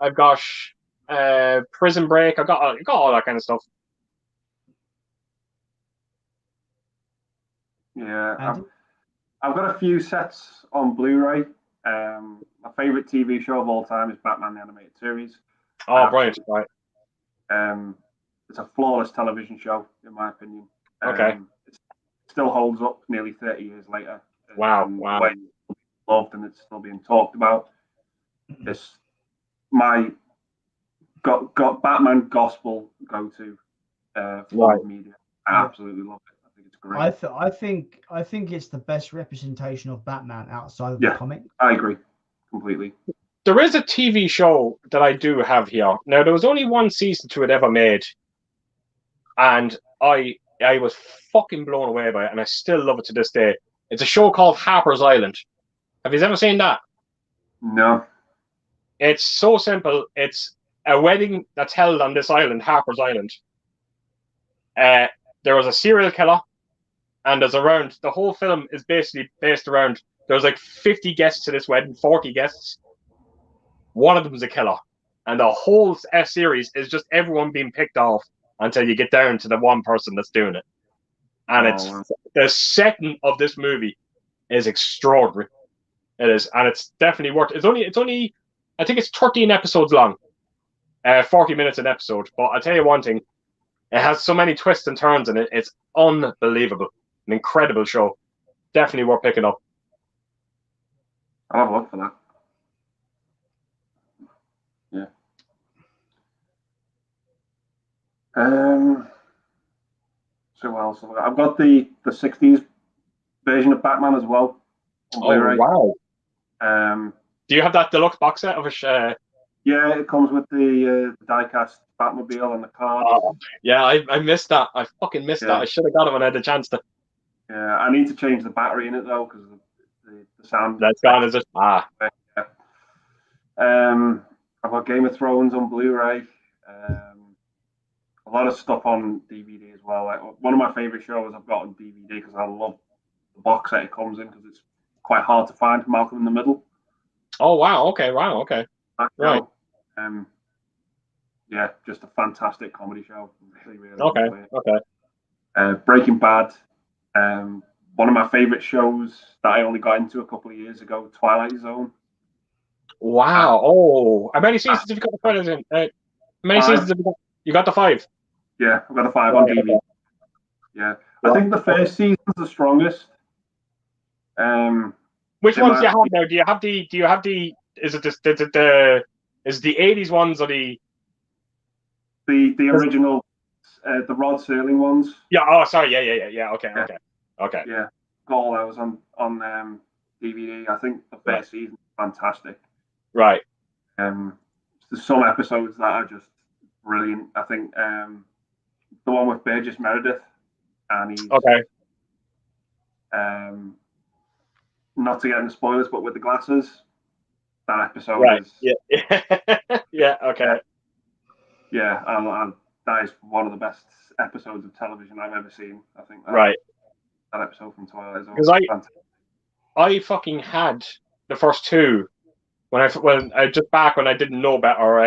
I've got Prison Break. I got all that kind of stuff. Yeah, I've got a few sets on Blu-ray. My favorite TV show of all time is Batman the Animated Series. Oh, brilliant! Right. It's a flawless television show, in my opinion. Okay. It still holds up nearly 30 years later. Wow! Loved, and it's still being talked about. It's my got Batman gospel go-to form of media. I absolutely love it. I think it's great. I think it's the best representation of Batman outside of the comic. I agree completely. There is a TV show that I do have here. Now, there was only one season to it ever made, and I was fucking blown away by it, and I still love it to this day. It's a show called Harper's Island. Have you ever seen that? No. It's so simple. It's a wedding that's held on this island, Harper's Island. There was a serial killer, and the whole film is basically based around, there's like 50 guests to this wedding, 40 guests. One of them is a killer. And the whole series is just everyone being picked off until you get down to the one person that's doing it. And the setting of this movie is extraordinary. It is, and it's definitely worth. It's only, I think it's 13 episodes long, 40 minutes an episode. But I'll tell you one thing, it has so many twists and turns in it. It's unbelievable, an incredible show. Definitely worth picking up. I'll have a look for that. Yeah. So what else? I've got the 60s version of Batman as well. Oh wow! Do you have that deluxe box set of a? Yeah, it comes with the die-cast Batmobile and the car. Oh, yeah, I missed that. I fucking missed that. I should have got it when I had the chance to. Yeah, I need to change the battery in it though because the sound. That's gone, is it? Ah. Yeah. I've got Game of Thrones on Blu-ray. A lot of stuff on DVD as well. Like, one of my favorite shows I've got on DVD because I love the box set it comes in because it's quite hard to find. Malcolm in the Middle. Oh wow! Okay, wow, okay. Right. Yeah, just a fantastic comedy show. Really, really. Okay. Breaking Bad. One of my favorite shows that I only got into a couple of years ago, Twilight Zone. Wow! Oh, how many seasons have you got the Twilight Zone? How many seasons have you got? You got the 5. Yeah, I've got the 5 on DVD. Yeah, I think the first season's the strongest. Which ones do you have now? Do you have the? Is it the 80s ones or the original, the Rod Serling ones? Yeah. Oh, sorry. Yeah. Okay. Yeah, got all those on DVD. I think the first season is fantastic. Right. There's some episodes that are just brilliant. I think the one with Burgess Meredith, and he's not to get into spoilers, but with the glasses, that episode is yeah. Okay. Yeah, and that is one of the best episodes of television I've ever seen. I think that episode from Twilight Zone. Because I fucking had the first 2 when I just back when I didn't know better.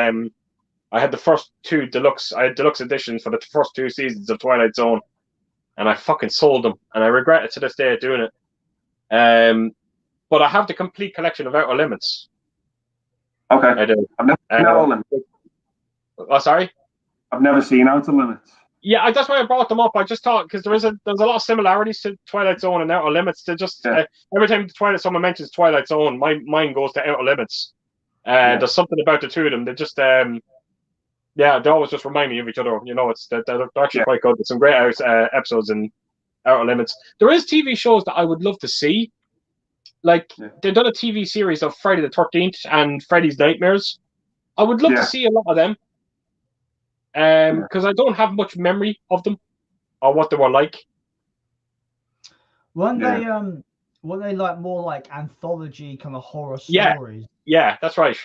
I had the first 2 deluxe. I had deluxe editions for the first 2 seasons of Twilight Zone, and I fucking sold them, and I regret it to this day doing it. But I have the complete collection of Outer Limits. Okay. I do. I've never seen Outer Limits. Oh, sorry? I've never seen Outer Limits. Yeah, that's why I brought them up. I just thought because there's a lot of similarities to Twilight Zone and Outer Limits. To just every time someone mentions Twilight Zone, my mind goes to Outer Limits. There's something about the two of them. They just they always just remind me of each other. You know, they're actually quite good. There's some great episodes in Outer Limits. There is TV shows that I would love to see. Like they've done a TV series of Friday the 13th and Freddy's Nightmares. I would love to see a lot of them. Because I don't have much memory of them or what they were like. Weren't they like more like anthology kind of horror stories? Yeah, that's right.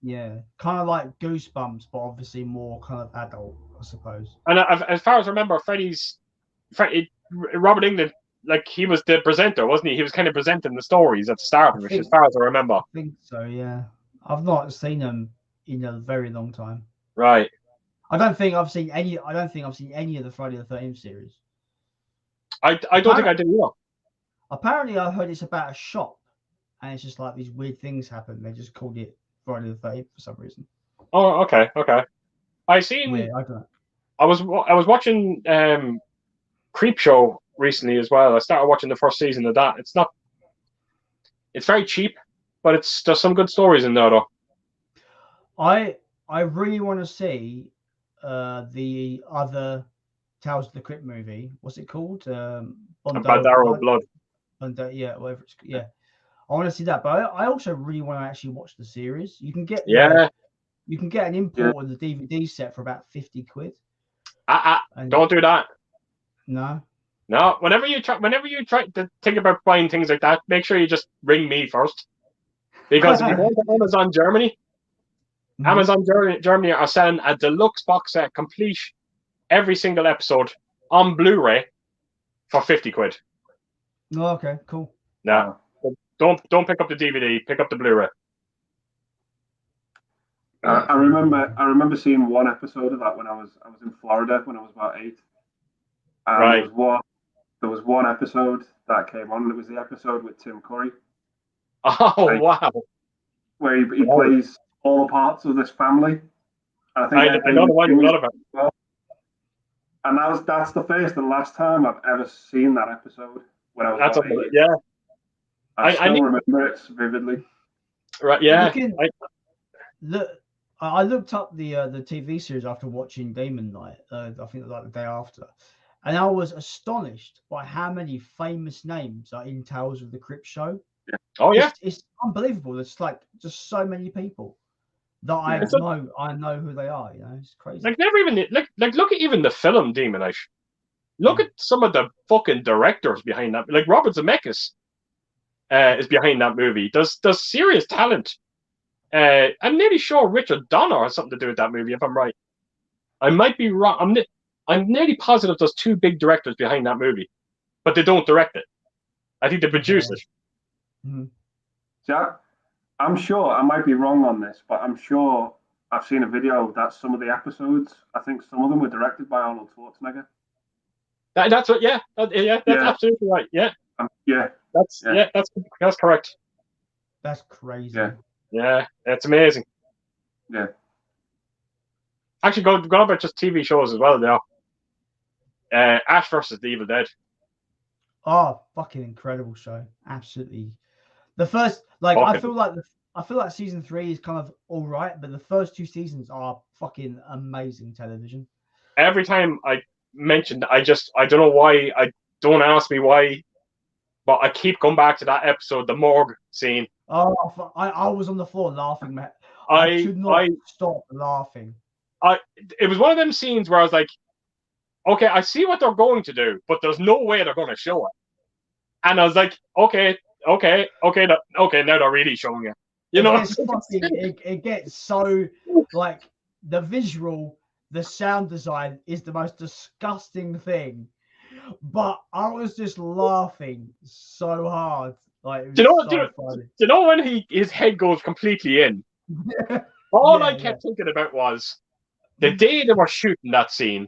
Yeah, kind of like Goosebumps, but obviously more kind of adult, I suppose. And as far as I remember, Robert Englund, like he was the presenter, wasn't he? He was kind of presenting the stories at the start of it, as far as I remember. I think so, yeah. I've not seen them in a very long time. Right. I don't think I've seen any of the Friday the 13th series. I don't think I did either. Apparently, I heard it's about a shop, and it's just like these weird things happen. They just called it Friday the 13th for some reason. Oh, okay. I seen. Weird, I don't know. I was watching Creepshow recently as well. I started watching the first season of that. It's very cheap, but there's some good stories in there though. I really want to see the other Tales of the Crypt movie. What's it called? Bandaro Blood. Yeah, whatever. Yeah, I want to see that, but I also really want to actually watch the series. You can get you can get an import of the DVD set for about 50 quid. Don't do that. No. Whenever you try to think about buying things like that, make sure you just ring me first, because if you go to Amazon Germany, Amazon Germany are selling a deluxe box set, complete every single episode on Blu-ray for 50 quid. Oh, okay, cool. No, don't pick up the DVD. Pick up the Blu-ray. I remember seeing one episode of that when I was in Florida when I was about 8. And right. There was one episode that came on, and it was the episode with Tim Curry. Oh, wow. Where he plays all the parts of this family. I know the one you're on about. Well. And that's the first and last time I've ever seen that episode when I was about 8. Yeah. I still remember it vividly. Right, yeah. I looked up the TV series after watching Demon Knight. I think like the day after. And I was astonished by how many famous names are in Tales of the Crypt show. Yeah. Oh yeah, it's unbelievable. It's like just so many people that I know who they are. You know, it's crazy. Like never even like look at even the film Demon Knight. Look at some of the fucking directors behind that. Like Robert Zemeckis is behind that movie. There's serious talent. I'm nearly sure Richard Donner has something to do with that movie. If I'm right, I might be wrong. I'm nearly positive there's 2 big directors behind that movie, but they don't direct it. I think they produce it. Mm-hmm. So I'm sure I might be wrong on this, but I'm sure I've seen a video that some of the episodes, I think some of them were directed by Arnold Schwarzenegger. That's what. Yeah, that's absolutely right. Yeah. That's correct. That's crazy. Yeah, it's amazing. Yeah. Actually, going about just TV shows as well now. Ash versus the Evil Dead. Oh, fucking incredible show! Absolutely. The first, I feel like season 3 is kind of all right, but the first 2 seasons are fucking amazing television. Every time I mentioned, I don't know why. Don't ask me why, but I keep going back to that episode, the morgue scene. Oh, I was on the floor laughing, man. I could not stop laughing. It was one of them scenes where I was like, okay, I see what they're going to do, but there's no way they're going to show it. And I was like, okay, now they're really showing it. You know, it gets so like the visual, the sound design is the most disgusting thing, but I was just laughing so hard. Like, do you know when his head goes completely in? All I kept thinking about was the day they were shooting that scene.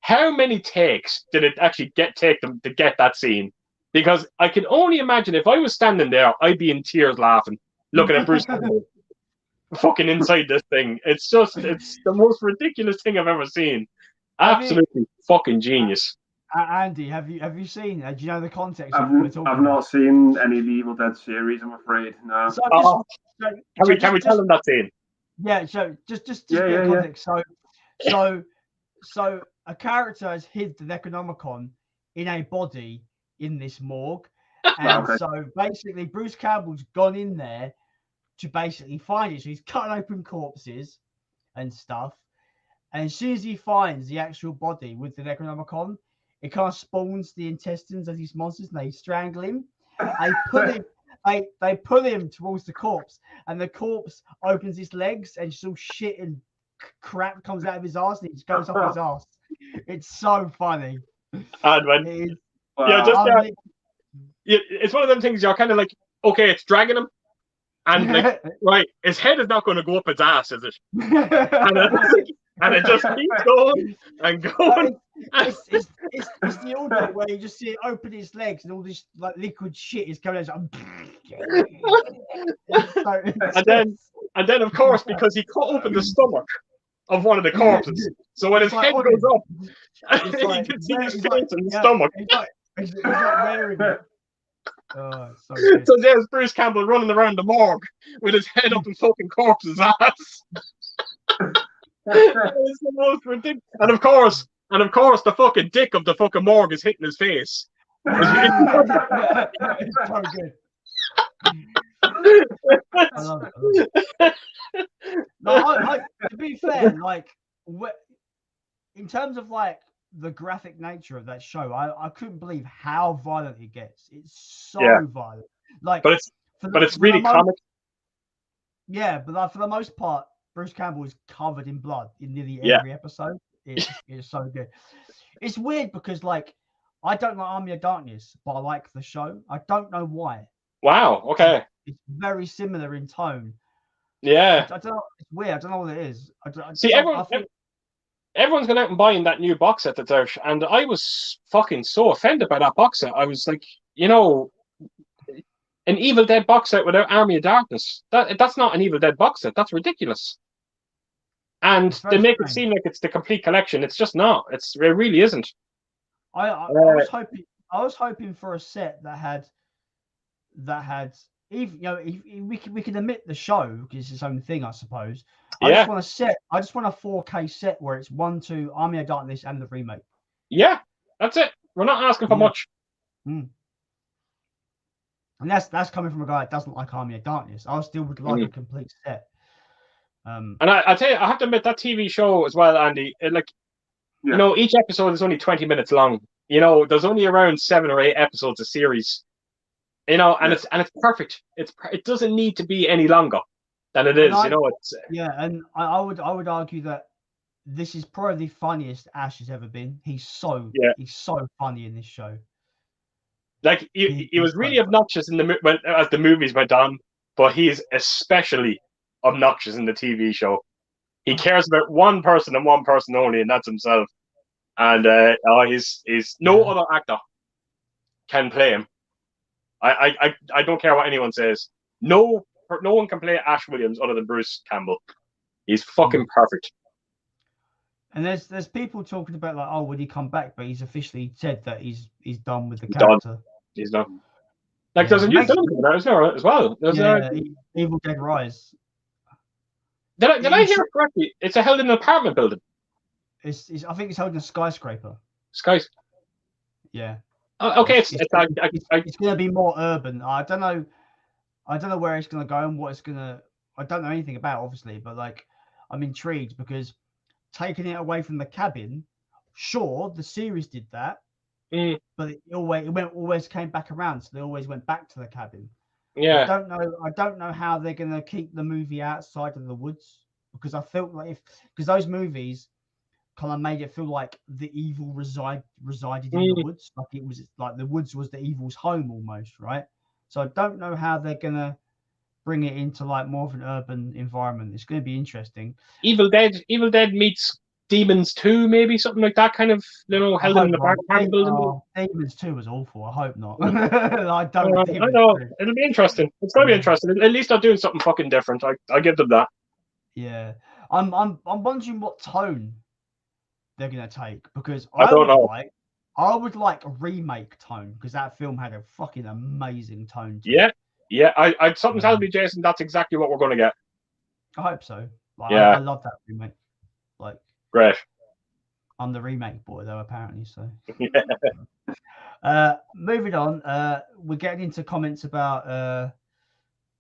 How many takes did it actually take them to get that scene? Because I can only imagine if I was standing there, I'd be in tears laughing, looking at Bruce Campbell fucking inside this thing. It's the most ridiculous thing I've ever seen. Absolutely fucking genius. Andy, have you seen? Do you know the context? I've not seen any of the Evil Dead series. I'm afraid. No. Can we tell them that scene? Yeah. So just context. Yeah. So a character has hid the Necronomicon in a body in this morgue, and so basically Bruce Campbell's gone in there to basically find it. So he's cutting open corpses and stuff, and as soon as he finds the actual body with the Necronomicon, it kind of spawns the intestines of these monsters, and they strangle him. They pull him towards the corpse, and the corpse opens its legs, and just all shit and crap comes out of his ass, and it just goes up his ass. It's so funny. And when it's one of them things you're kind of like, okay, it's dragging him, and like, right, his head is not going to go up his ass, is it? And and it just keeps going and going. It's the audio where you just see it open its legs and all this like liquid shit is coming out. And then of course, because he cut open the stomach of one of the corpses, so when his head goes up, you can see his face in the stomach. He's like wearing it. Oh, so there's Bruce Campbell running around the morgue with his head up in fucking corpse's ass. It's the most ridiculous. And of course, the fucking dick of the fucking morgue is hitting his face. It's so good. I love it. No, to be fair, like in terms of like the graphic nature of that show, I couldn't believe how violent it gets. It's so violent. Like, but it's really comic. Yeah, but like, for the most part, Bruce Campbell is covered in blood in nearly every episode. It's so good. It's weird because like I don't like Army of Darkness, but I like the show. I don't know why. Wow. Okay. It's very similar in tone. Yeah. I don't know. It's weird. I don't know what it is. Everyone's going out and buying that new box set that's out, and I was fucking so offended by that box set. I was like, an Evil Dead box set without Army of Darkness. That's not an Evil Dead box set. That's ridiculous. And they make it seem like it's the complete collection. It's just not. It really isn't. I was hoping for a set that had even we can admit the show because it's its own thing, I suppose. I just want a 4K set where it's 1, 2, Army of Darkness and the remake. Yeah, that's it. We're not asking for much. And that's coming from a guy that doesn't like Army of Darkness. I still would like a complete set. And I tell you, I have to admit that TV show as well, Andy. Each episode is only 20 minutes long. There's only around 7 or 8 episodes a series. And it's perfect. It doesn't need to be any longer than it is. And I would argue that this is probably the funniest Ash has ever been. He's so funny in this show. Like he was really obnoxious as the movies went on, but he's especially obnoxious in the TV show. He cares about one person and one person only, and that's himself. And he's no other actor can play him. I don't care what anyone says. No one can play Ash Williams other than Bruce Campbell. He's fucking perfect. And there's people talking about like, would he come back? But he's officially said that he's done with the character. He's done. Like there's a new film coming out, isn't there, as well? There's Evil Dead Rise. Did I hear it correctly? It's held in an apartment building. I think it's held in a skyscraper. Yeah. Okay, it's going to be more urban. I don't know where it's going to go and what it's going to. I don't know anything about, obviously, but like I'm intrigued because taking it away from the cabin. Sure, the series did that, but it always came back around. So they always went back to the cabin. Yeah. I don't know how they're going to keep the movie outside of the woods because I felt like because those movies kind of made it feel like the evil resided in the woods, like it was like the woods was the evil's home almost, right? So I don't know how they're going to bring it into like more of an urban environment. It's going to be interesting. Evil Dead meets Demons 2, maybe something like that, kind of, held in the apartment building. Demons 2 was awful. I hope not. I don't. I know it'll be interesting. It's going to be interesting. At least they're doing something fucking different. I give them that. Yeah, I'm wondering what tone they're going to take because I don't know. I would like a remake tone because that film had a fucking amazing tone. Yeah. Something tells me, Jason, that's exactly what we're going to get. I hope so. Like, yeah, I love that remake. Like, great. I'm the remake boy though, apparently. So, yeah. Moving on, we're getting into comments about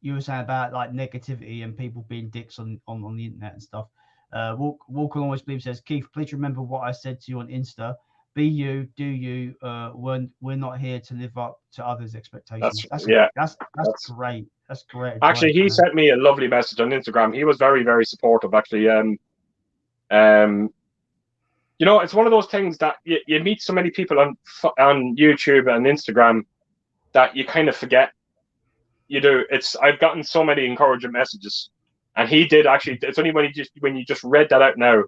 you were saying about like negativity and people being dicks on the internet and stuff. Walker Always Believe says, Keith, please remember what I said to you on Insta. Be you, do you. We're not here to live up to others' expectations. That's great. That's great. Actually, he sent me a lovely message on Instagram. He was very, very supportive. Actually, it's one of those things that you meet so many people on YouTube and Instagram that you kind of forget. You do. I've gotten so many encouraging messages, and he did actually. It's only when you just read that out now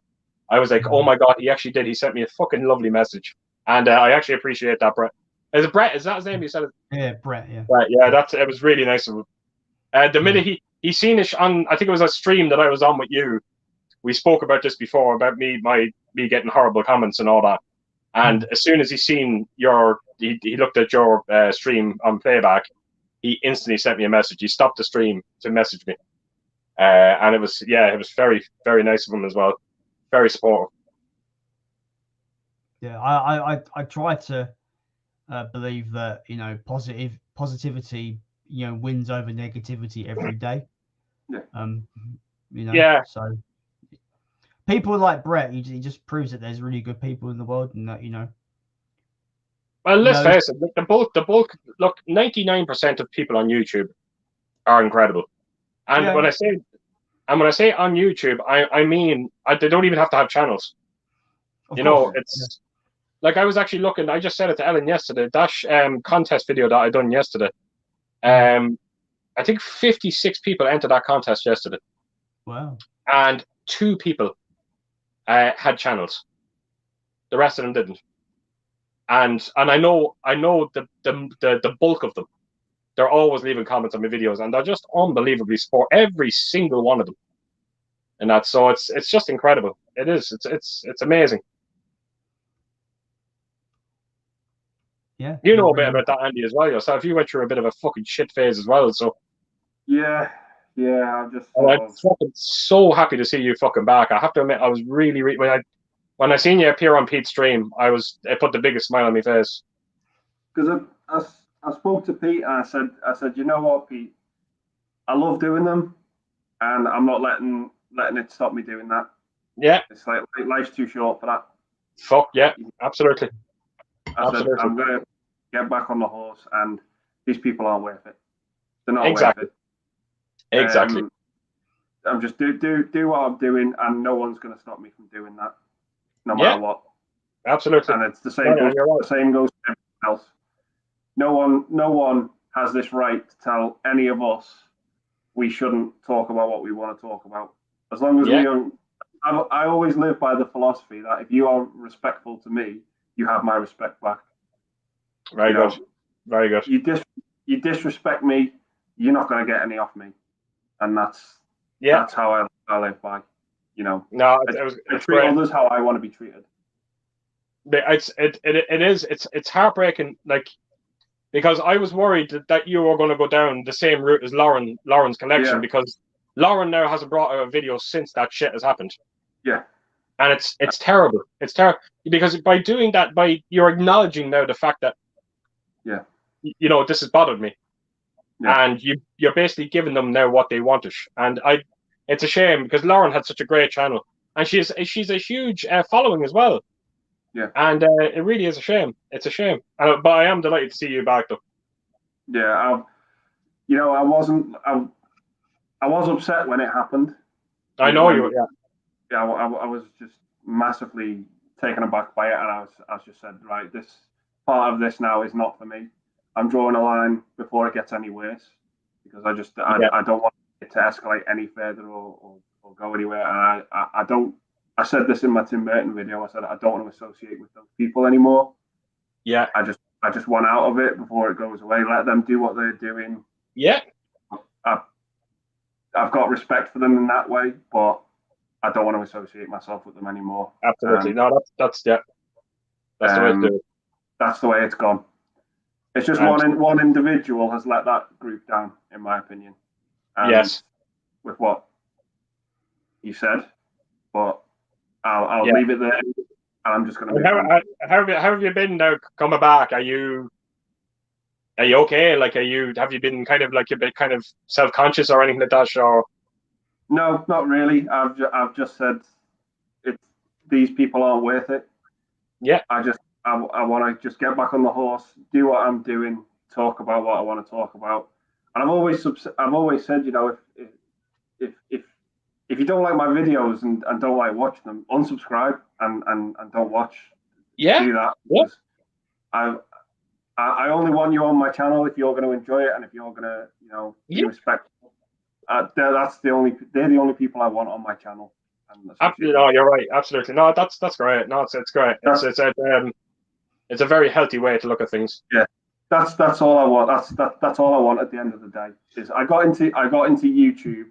I was like, oh my God, he actually did. He sent me a fucking lovely message. And I actually appreciate that, Brett. Is it Brett? Is that his name? You said it? Yeah, Brett, yeah. Right, yeah, it was really nice of him. The minute he seen it on, I think it was a stream that I was on with you. We spoke about this before, about me getting horrible comments and all that. And as soon as he seen he looked at your stream on playback, he instantly sent me a message. He stopped the stream to message me. And it was very, very nice of him as well. Very supportive. Yeah, I try to believe that, you know, positivity, you know, wins over negativity every day. Yeah. You know. Yeah. So people like Brett, he just proves that there's really good people in the world, and that, you know. Well, let's face it. The bulk. Look, 99% of people on YouTube are incredible. And when I say on YouTube, I mean they don't even have to have channels. Of course, it's like I was actually looking. I just said it to Ellen yesterday. That contest video that I done yesterday. I think 56 people entered that contest yesterday. Wow. And 2 people had channels. The rest of them didn't. And I know the bulk of them. They're always leaving comments on my videos, and they're just unbelievably support every single one of them. And that's so it's just incredible. It is. It's amazing. Yeah. You know a bit about that, Andy, as well yourself. You went through a bit of a fucking shit phase as well, so. Yeah. I'm just. I'm fucking so happy to see you fucking back. I have to admit, I was really when I seen you appear on Pete's stream, it put the biggest smile on my face. Because I spoke to Pete and I said, you know what, Pete, I love doing them, and I'm not letting it stop me doing that. Yeah. It's like life's too short for that. Fuck yeah, absolutely. I said, I'm gonna get back on the horse, and these people aren't worth it. They're not worth it. Exactly. I'm just do what I'm doing, and no one's gonna stop me from doing that, no matter what. Absolutely. And it's the same. The same goes to everyone else. No one has this right to tell any of us we shouldn't talk about what we want to talk about. As long as we don't. I always live by the philosophy that if you are respectful to me, you have my respect back. Very good. Very good. You disrespect me, you're not going to get any off me, and that's how I live by. You know. No, I treat others how I want to be treated. It's heartbreaking, like, because I was worried that you were going to go down the same route as Lauren's collection, because Lauren now hasn't brought out a video since that shit has happened. Yeah. And it's terrible. It's terrible because by doing that, you're acknowledging now the fact that, you know, this has bothered me, and you're basically giving them now what they wanted. And it's a shame because Lauren had such a great channel, and she's a huge following as well. Yeah. And it really is a shame. It's a shame. But I am delighted to see you back, though. Yeah. I was upset when it happened. I know you. Yeah. Yeah. I was just massively taken aback by it, and I was just said, right, this part of this now is not for me. I'm drawing a line before it gets any worse, because I don't want it to escalate any further or go anywhere. And I don't. I said this in my Tim Burton video. I said I don't want to associate with those people anymore. Yeah. I just want out of it before it goes away. Let them do what they're doing. Yeah. I've got respect for them in that way, but I don't want to associate myself with them anymore. Absolutely. No, that's the way to do it. That's the way it's gone. It's just one individual has let that group down, in my opinion. Yes. With what he said, but I'll leave it there, and I'm just going to. How have you been now coming back? Are you okay? Like, have you been kind of like a bit kind of self-conscious or anything like that? Or no, not really. I've just said these people aren't worth it. Yeah. I want to just get back on the horse, do what I'm doing, talk about what I want to talk about, and I've always said, you know, if you don't like my videos and don't like watching them, unsubscribe and don't watch. Yeah. Do that. Yeah. I only want you on my channel if you're going to enjoy it and if you're going to, you know, be respectful. They're the only people I want on my channel. Absolutely, no, you're right. Absolutely, no, that's great. No, it's great. It's a very healthy way to look at things. Yeah, that's all I want. That's all I want at the end of the day. Is I got into YouTube,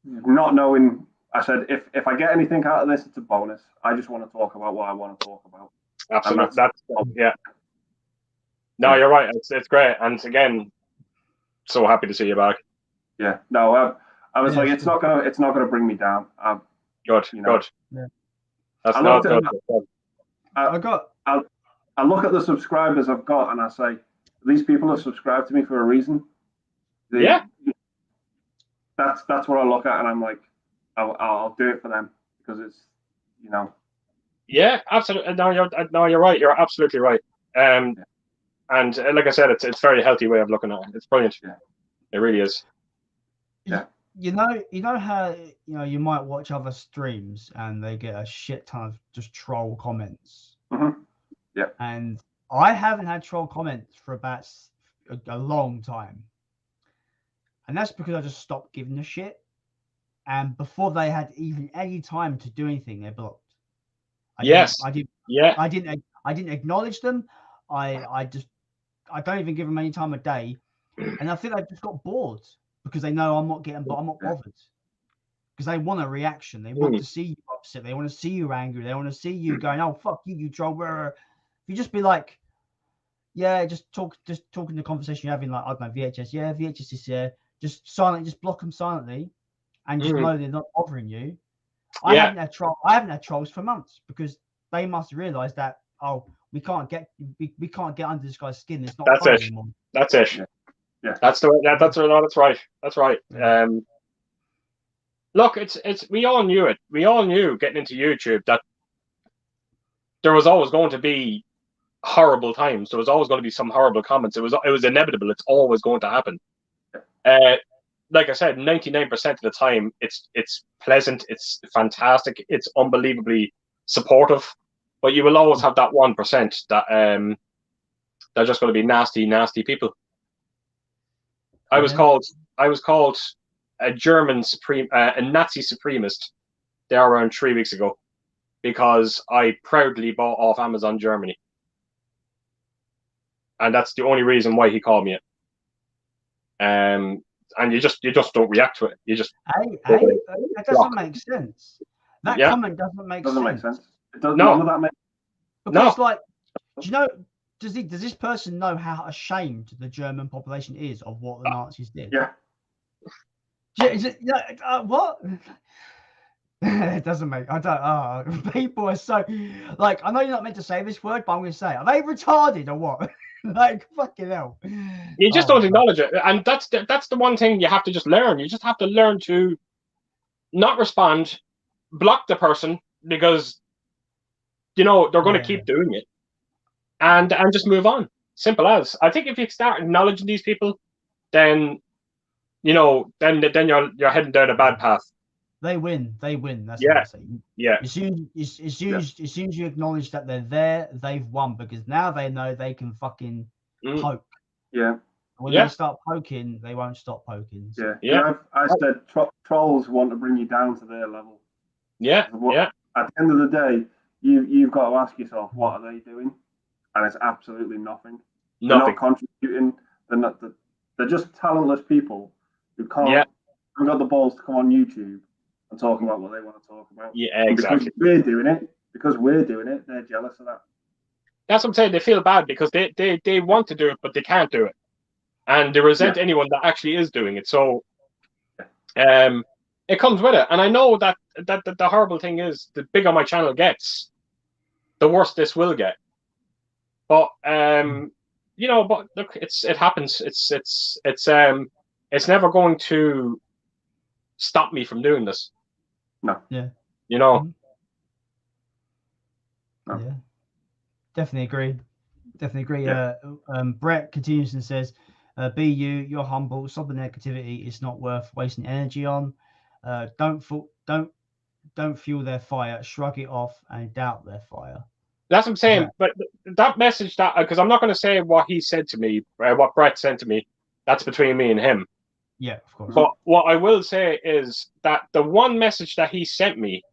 not knowing. I said if I get anything out of this, it's a bonus. I just want to talk about what I want to talk about. Absolutely, yeah. No, you're right. It's great, and again, so happy to see you back. Yeah, no, I was like, it's not gonna bring me down. Good. Yeah. That's not good. I look at the subscribers I've got, and I say, these people have subscribed to me for a reason. That's what I look at, and I'm like, I'll do it for them because it's, Yeah, absolutely. No, you're right. You're absolutely right. And like I said, it's a very healthy way of looking at it. It's brilliant. Yeah. It really is. Yeah. You know how you might watch other streams and they get a shit ton of just troll comments. Mm-hmm. Yeah. And I haven't had troll comments for about a long time, and that's because I just stopped giving a shit. And before they had even any time to do anything, they're blocked. I didn't acknowledge them. I don't even give them any time of day, and I think they just got bored because they know I'm not bothered. Because they want a reaction. They want to see you upset. They want to see you angry. They want to see you going, "Oh fuck you, you troll." If you just be like, yeah, just talking the conversation you're having, like, I don't know, VHS, yeah, VHS is here. Just block them silently, and just know they're not bothering you. I haven't had trolls for months because they must realize that we can't get under this guy's skin. It's not fun anymore. That's it. Yeah. That's right. That's right. Yeah. Look, it's we all knew it. We all knew getting into YouTube that there was always going to be horrible times. There was always going to be some horrible comments. It was inevitable. It's always going to happen. Like I said, 99% of the time, it's pleasant. It's fantastic. It's unbelievably supportive. But you will always have that 1% that they're just going to be nasty people. I was called a German a Nazi supremacist there around 3 weeks ago because I proudly bought off Amazon Germany, and that's the only reason why he called me it. And you just don't react to it. You just that doesn't make sense. That comment doesn't make sense. It doesn't. None of that makes. Because like, do you know? Does this person know how ashamed the German population is of what the Nazis did? Yeah. What? It doesn't make. I don't. People are so like. I know you're not meant to say this word, but I'm going to say it. Are they retarded or what? Like fucking hell. You just don't acknowledge it, and that's the one thing you have to just learn. You just have to learn to not respond, block the person because they're going to keep doing it, and just move on. Simple as. I think if you start acknowledging these people, then then you're heading down a bad path. They win. That's what I say. Yeah. As soon as you acknowledge that they're there, they've won because now they know they can fucking poke. Yeah. When they start poking, they won't stop poking. So. Yeah. I said trolls want to bring you down to their level. Yeah. At the end of the day, you've got to ask yourself, what are they doing? And it's absolutely nothing. They're not contributing. They're just talentless people who haven't got the balls to come on YouTube and talk about what they want to talk about. Yeah, exactly. Because we're doing it, they're jealous of that. That's what I'm saying. They feel bad because they want to do it, but they can't do it. And they resent anyone that actually is doing it. So it comes with it. And I know that the horrible thing is the bigger my channel gets, the worse this will get. But but look, it happens. It's never going to stop me from doing this. No. Yeah. No. Yeah. Definitely agree. Yeah. Brett continues and says, you're humble. Stop the negativity. It's not worth wasting energy on. Don't fuel their fire. Shrug it off and doubt their fire. That's what I'm saying. Yeah. But that message, because I'm not going to say what he said to me, what Brett sent to me, that's between me and him. Yeah, of course. But what I will say is that the one message that he sent me,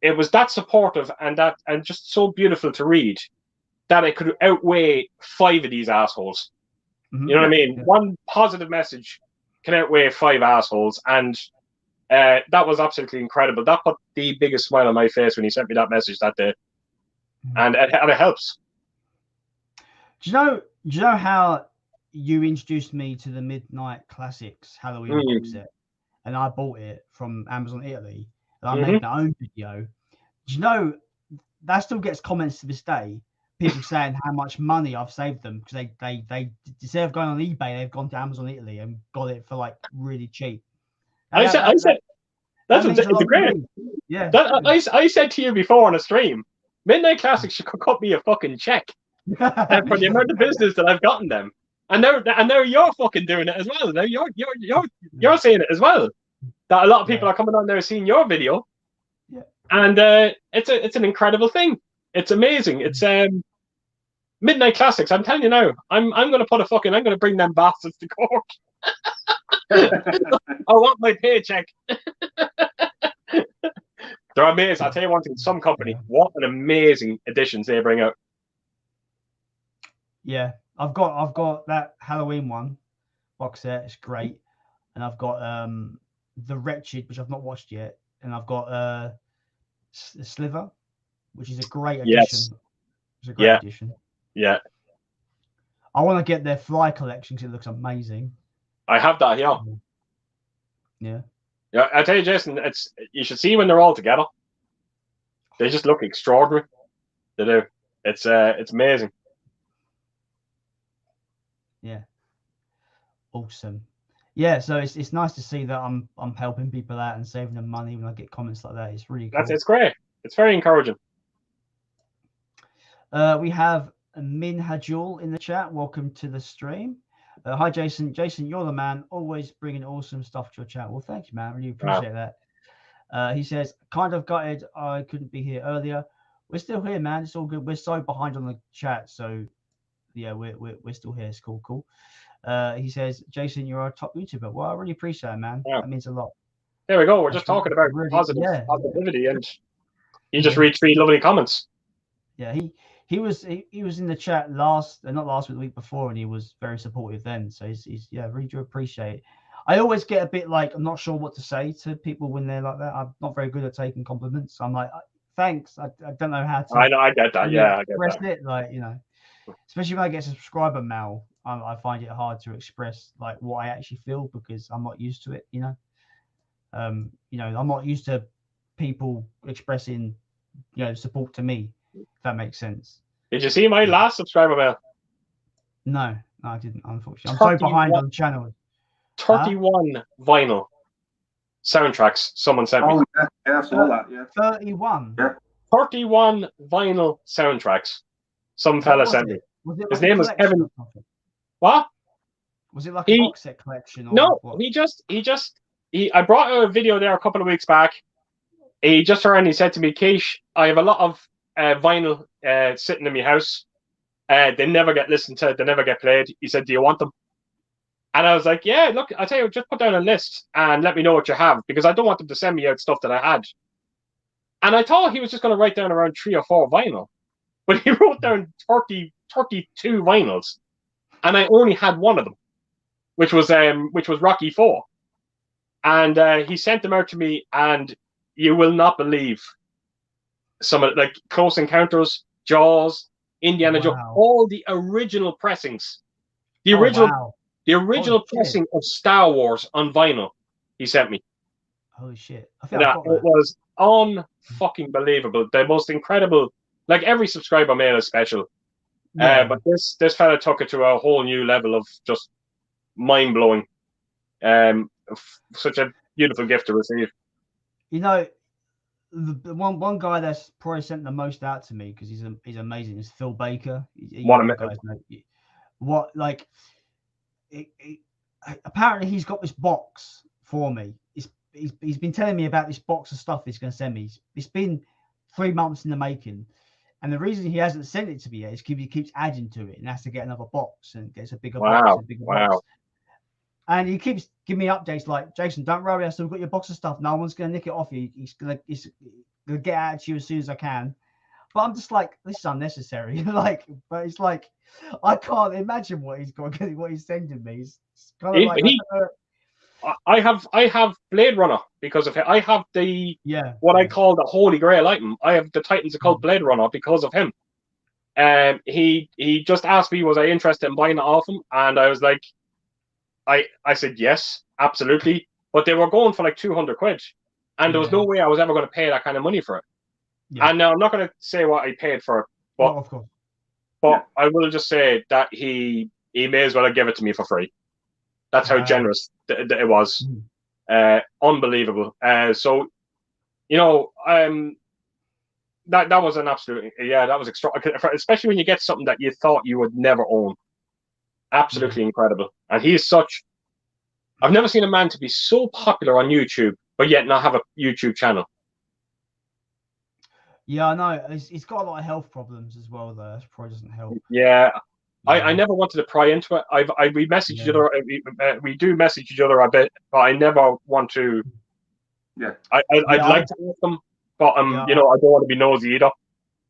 it was that supportive and just so beautiful to read that it could outweigh 5 of these assholes. You know what I mean? Yeah. One positive message can outweigh 5 assholes, and that was absolutely incredible. That put the biggest smile on my face when he sent me that message that day, and it helps. Do you know how you introduced me to the Midnight Classics Halloween box set, and I bought it from Amazon Italy, and I made my own video? Do you know that still gets comments to this day? People saying how much money I've saved them because they instead of going on eBay, they've gone to Amazon Italy and got it for like really cheap. I said it's great. Yeah. I said to you before on a stream, Midnight Classics should cut me a fucking check for the amount of business that I've gotten them. And now you're fucking doing it as well. Now you're saying it as well. That a lot of people are coming on there seeing your video. Yeah. And it's an incredible thing. It's amazing. It's Midnight Classics. I'm telling you now, I'm going to bring them bastards to court. I want my paycheck. They're amazing. I'll tell you one thing, some company, what an amazing additions they bring out. Yeah. I've got that Halloween one box set. It's great. And I've got The Wretched, which I've not watched yet. And I've got Sliver, which is a great addition. Yes. It's a great addition. Yeah. I want to get their Fly collection because it looks amazing. I have that here. Yeah. Yeah, I tell you, Jason, you should see when they're all together. They just look extraordinary. They do. It's amazing. Yeah. Awesome. Yeah, so it's nice to see that I'm helping people out and saving them money when I get comments like that. It's really cool. It's great. It's very encouraging. We have Min Hajul in the chat. Welcome to the stream. Hi, Jason. Jason, you're the man. Always bringing awesome stuff to your chat. Well, thank you, man. Really appreciate that. He says, kind of gutted I couldn't be here earlier. We're still here, man. It's all good. We're so behind on the chat, so yeah, we're still here. It's cool. He says, Jason, you're our top YouTuber. Well, I really appreciate it, man. Yeah. That means a lot. There we go. We're just talking about positivity, and you just read 3 lovely comments. Yeah, he was in the chat not last week, the week before, and he was very supportive then. So he's really do appreciate it. I always get a bit like I'm not sure what to say to people when they're like that. I'm not very good at taking compliments. I'm like, thanks. I don't know how to. I get that. Yeah, I get that. It, like, especially when I get subscriber mail, I find it hard to express like what I actually feel because I'm not used to it. I'm not used to people expressing support to me. If that makes sense. Did you see my last subscriber mail? No, I didn't, unfortunately. I'm so behind on the channel. 31 vinyl soundtracks someone sent me. Oh, yeah, I saw that, yeah. 31? Yeah. 31 vinyl soundtracks some fella sent me. His name was Kevin. What? Was it like a box set collection? Or no, what? I brought out a video there a couple of weeks back. He just turned and he said to me, Keish, I have a lot of vinyl sitting in my house. They never get listened to. They never get played. He said, do you want them? And I was like, yeah, look, I'll tell you, just put down a list and let me know what you have because I don't want them to send me out stuff that I had. And I thought he was just going to write down around 3 or 4 vinyl. But he wrote down 32 vinyls. And I only had one of them, which was Rocky IV. And he sent them out to me, and you will not believe some of like Close Encounters, Jaws, Indiana Jones, all the original pressings. The original pressing of Star Wars on vinyl he sent me. Holy shit. It was unfucking believable. The most incredible, like every subscriber mail is special. Yeah. But this fella took it to a whole new level of just mind-blowing. Such a beautiful gift to receive. The one guy that's probably sent the most out to me because he's amazing is Phil Baker. Apparently he's got this box for me. He's been telling me about this box of stuff he's going to send me. It's been 3 months in the making, and the reason he hasn't sent it to me yet is because he keeps adding to it and has to get another box and gets a bigger box. And a bigger box. And he keeps giving me updates like, Jason, don't worry, I still got your box of stuff. No one's gonna nick it off you. He's gonna get at you as soon as I can. But I'm just like, this is unnecessary. Like, but it's like, I can't imagine what he's sending me. It's kind of I have Blade Runner because of him. I have what I call the Holy Grail item. I have the Titans of Cult Blade Runner because of him. He just asked me, was I interested in buying it off him? And I was like, I said yes, absolutely. But they were going for like 200 quid, and there was no way I was ever going to pay that kind of money for it. Yeah. And now I'm not going to say what I paid for it, but of course. But I will just say that he may as well have given it to me for free. That's how generous it was. Unbelievable. So, you know, that was an absolute, that was extra, especially when you get something that you thought you would never own. Absolutely incredible. And he is such, I've never seen a man to be so popular on YouTube, but yet not have a YouTube channel. Yeah, I know. He's got a lot of health problems as well, though. That probably doesn't help. Yeah. I never wanted to pry into it. We message each other. We do message each other a bit, but I never want to. Yeah. I'd like to ask them, but you know, I don't want to be nosy either.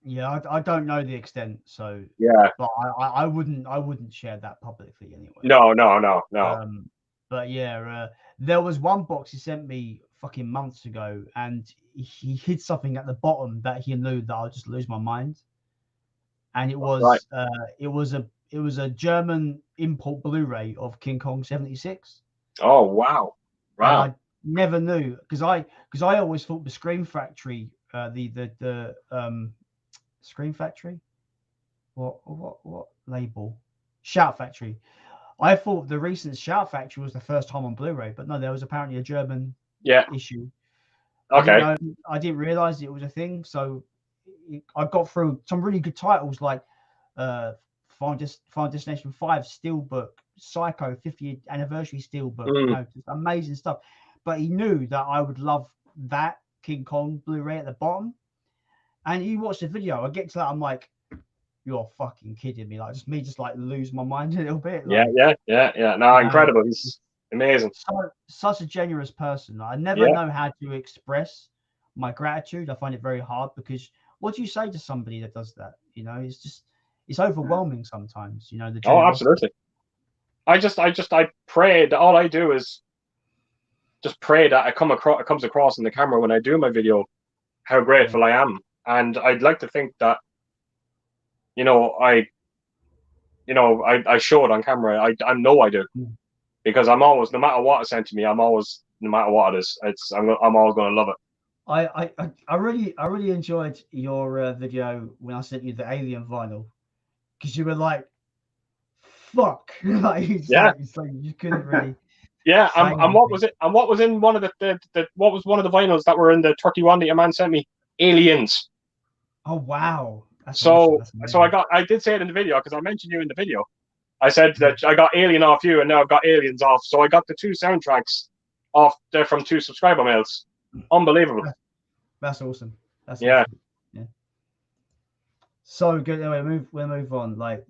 Yeah, I don't know the extent, so yeah. But I wouldn't share that publicly anyway. No. But yeah, there was one box he sent me fucking months ago, and he hid something at the bottom that he knew that I'll just lose my mind. And it was it was a German import Blu-ray of King Kong 76. Oh wow! Wow! And I never knew because I always thought the Scream Factory, the Scream Factory, what label? Shout Factory. I thought the recent Shout Factory was the first time on Blu-ray, but no, there was apparently a German issue. Okay. I didn't realize it was a thing, so I got through some really good titles like Final Destination 5 Steelbook, Psycho 50th Anniversary Steelbook, you know, just amazing stuff. But he knew that I would love that King Kong Blu-ray at the bottom. And he watched the video. I get to that, I'm like, you're fucking kidding me. Like, just like lose my mind a little bit. Like, yeah. No, incredible. He's amazing. Such a generous person. I never know how to express my gratitude. I find it very hard because what do you say to somebody that does that? You know, it's overwhelming sometimes, you know. Absolutely. I pray that all I do is just pray that it comes across in the camera when I do my video how grateful I am. And I'd like to think that, you know, I show it on camera. I know I do, because I'm always, no matter what is sent to me, I'm always, no matter what it is, I'm always going to love it. I really enjoyed your video when I sent you the Alien vinyl, because you were like, fuck, like, it's like you couldn't really. Yeah, and what was it? And what was in one of what was one of the vinyls that were in the 31 that your man sent me? Aliens. Oh wow. So I did say it in the video, because I mentioned you in the video. I said that I got Alien off you, and now I've got Aliens off. So I got the 2 soundtracks off there from 2 subscriber mails. Unbelievable. That's awesome. That's awesome. Yeah. So good. Anyway, we'll move on. Like,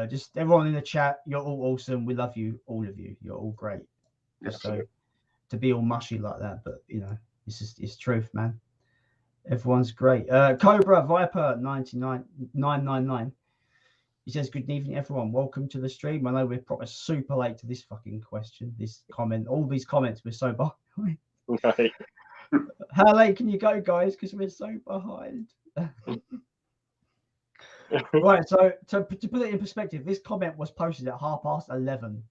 just everyone in the chat, you're all awesome. We love you, all of you. You're all great. So to be all mushy like that, but you know, it's truth, man. Everyone's great. Cobra Viper 99999. He says, "Good evening, everyone. Welcome to the stream. I know we're probably super late to this fucking question, this comment. All these comments we're so behind. Okay. How late can you go, guys? Because we're so behind." Right. So to put it in perspective, this comment was posted at 11:30.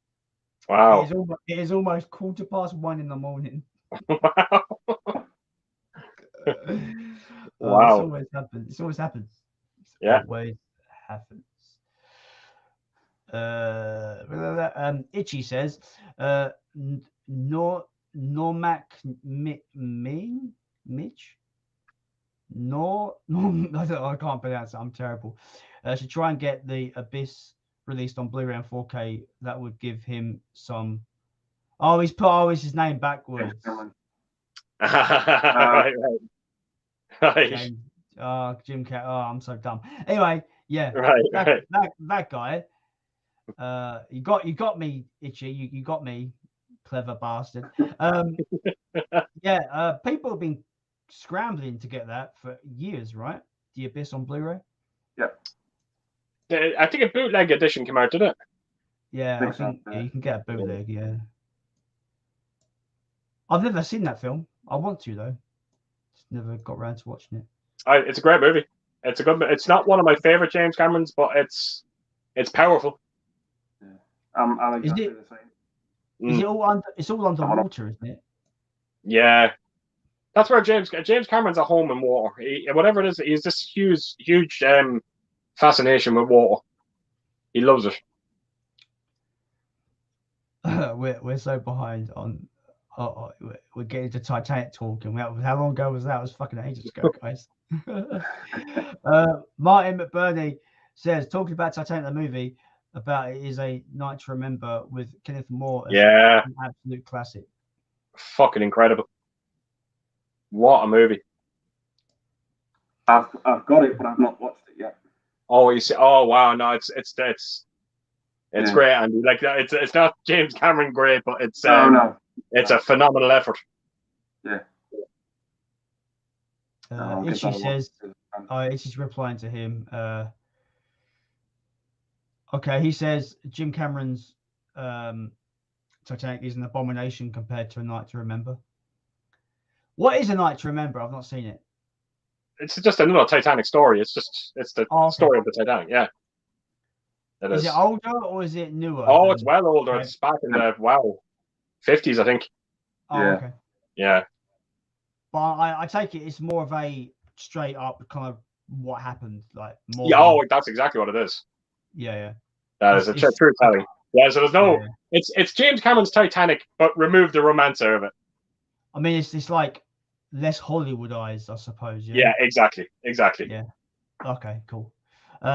Wow. It is almost 1:15 in the morning. Wow. It always happens. It always happens. Itchy says, Normac Mitch. I can't pronounce it. I'm terrible. Should try and get the Abyss released on Blu-ray and 4K. That would give him some. Oh, he's put his name backwards. Right. Jim Cat. Oh, I'm so dumb. Anyway, yeah. Right. That guy. You got me, Itchy. You got me, clever bastard. Yeah. People have been scrambling to get that for years, right? The Abyss on Blu-ray. Yeah. I think a bootleg edition came out, didn't it? Yeah, I think yeah, you can get a bootleg. Yeah. I've never seen that film. I want to though. Just never got around to watching it. It's a great movie. It's a good. It's not one of my favorite James Camerons, but it's powerful. Yeah. I'm exactly the same. Is it all under? It's all underwater, isn't it? Yeah, that's where James Cameron's at home in water. Whatever it is, he's this huge fascination with water. He loves it. We're so behind on. We're getting to Titanic talking. How long ago was that? It was fucking ages ago, guys. Martin McBurney says, talking about Titanic the movie, about it is a night to remember with Kenneth More. Yeah, an absolute classic. Fucking incredible. What a movie. I've got it, but I've not watched it yet. Oh, you see? Oh, wow! No, it's great, Andy. Like it's not James Cameron great, but it's it's a phenomenal effort. Yeah. Itchy says, Itchy's replying to him. Okay, he says Jim Cameron's Titanic is an abomination compared to A Night to Remember. What is A Night to Remember? I've not seen it. It's just another Titanic story. It's the story of the Titanic. Yeah. Is it older or is it newer? Oh, it's well older. Okay. It's back in the 50s, I think. Oh, yeah. Okay. Yeah. But I take it it's more of a straight up kind of what happened, like more. Yeah, oh, that's exactly what it is. Yeah. That is a true telling. Yeah, so there's no. Yeah. It's James Cameron's Titanic, but remove the romance out of it. I mean, it's like less Hollywoodized, I suppose. Yeah, exactly. Yeah. Okay, cool.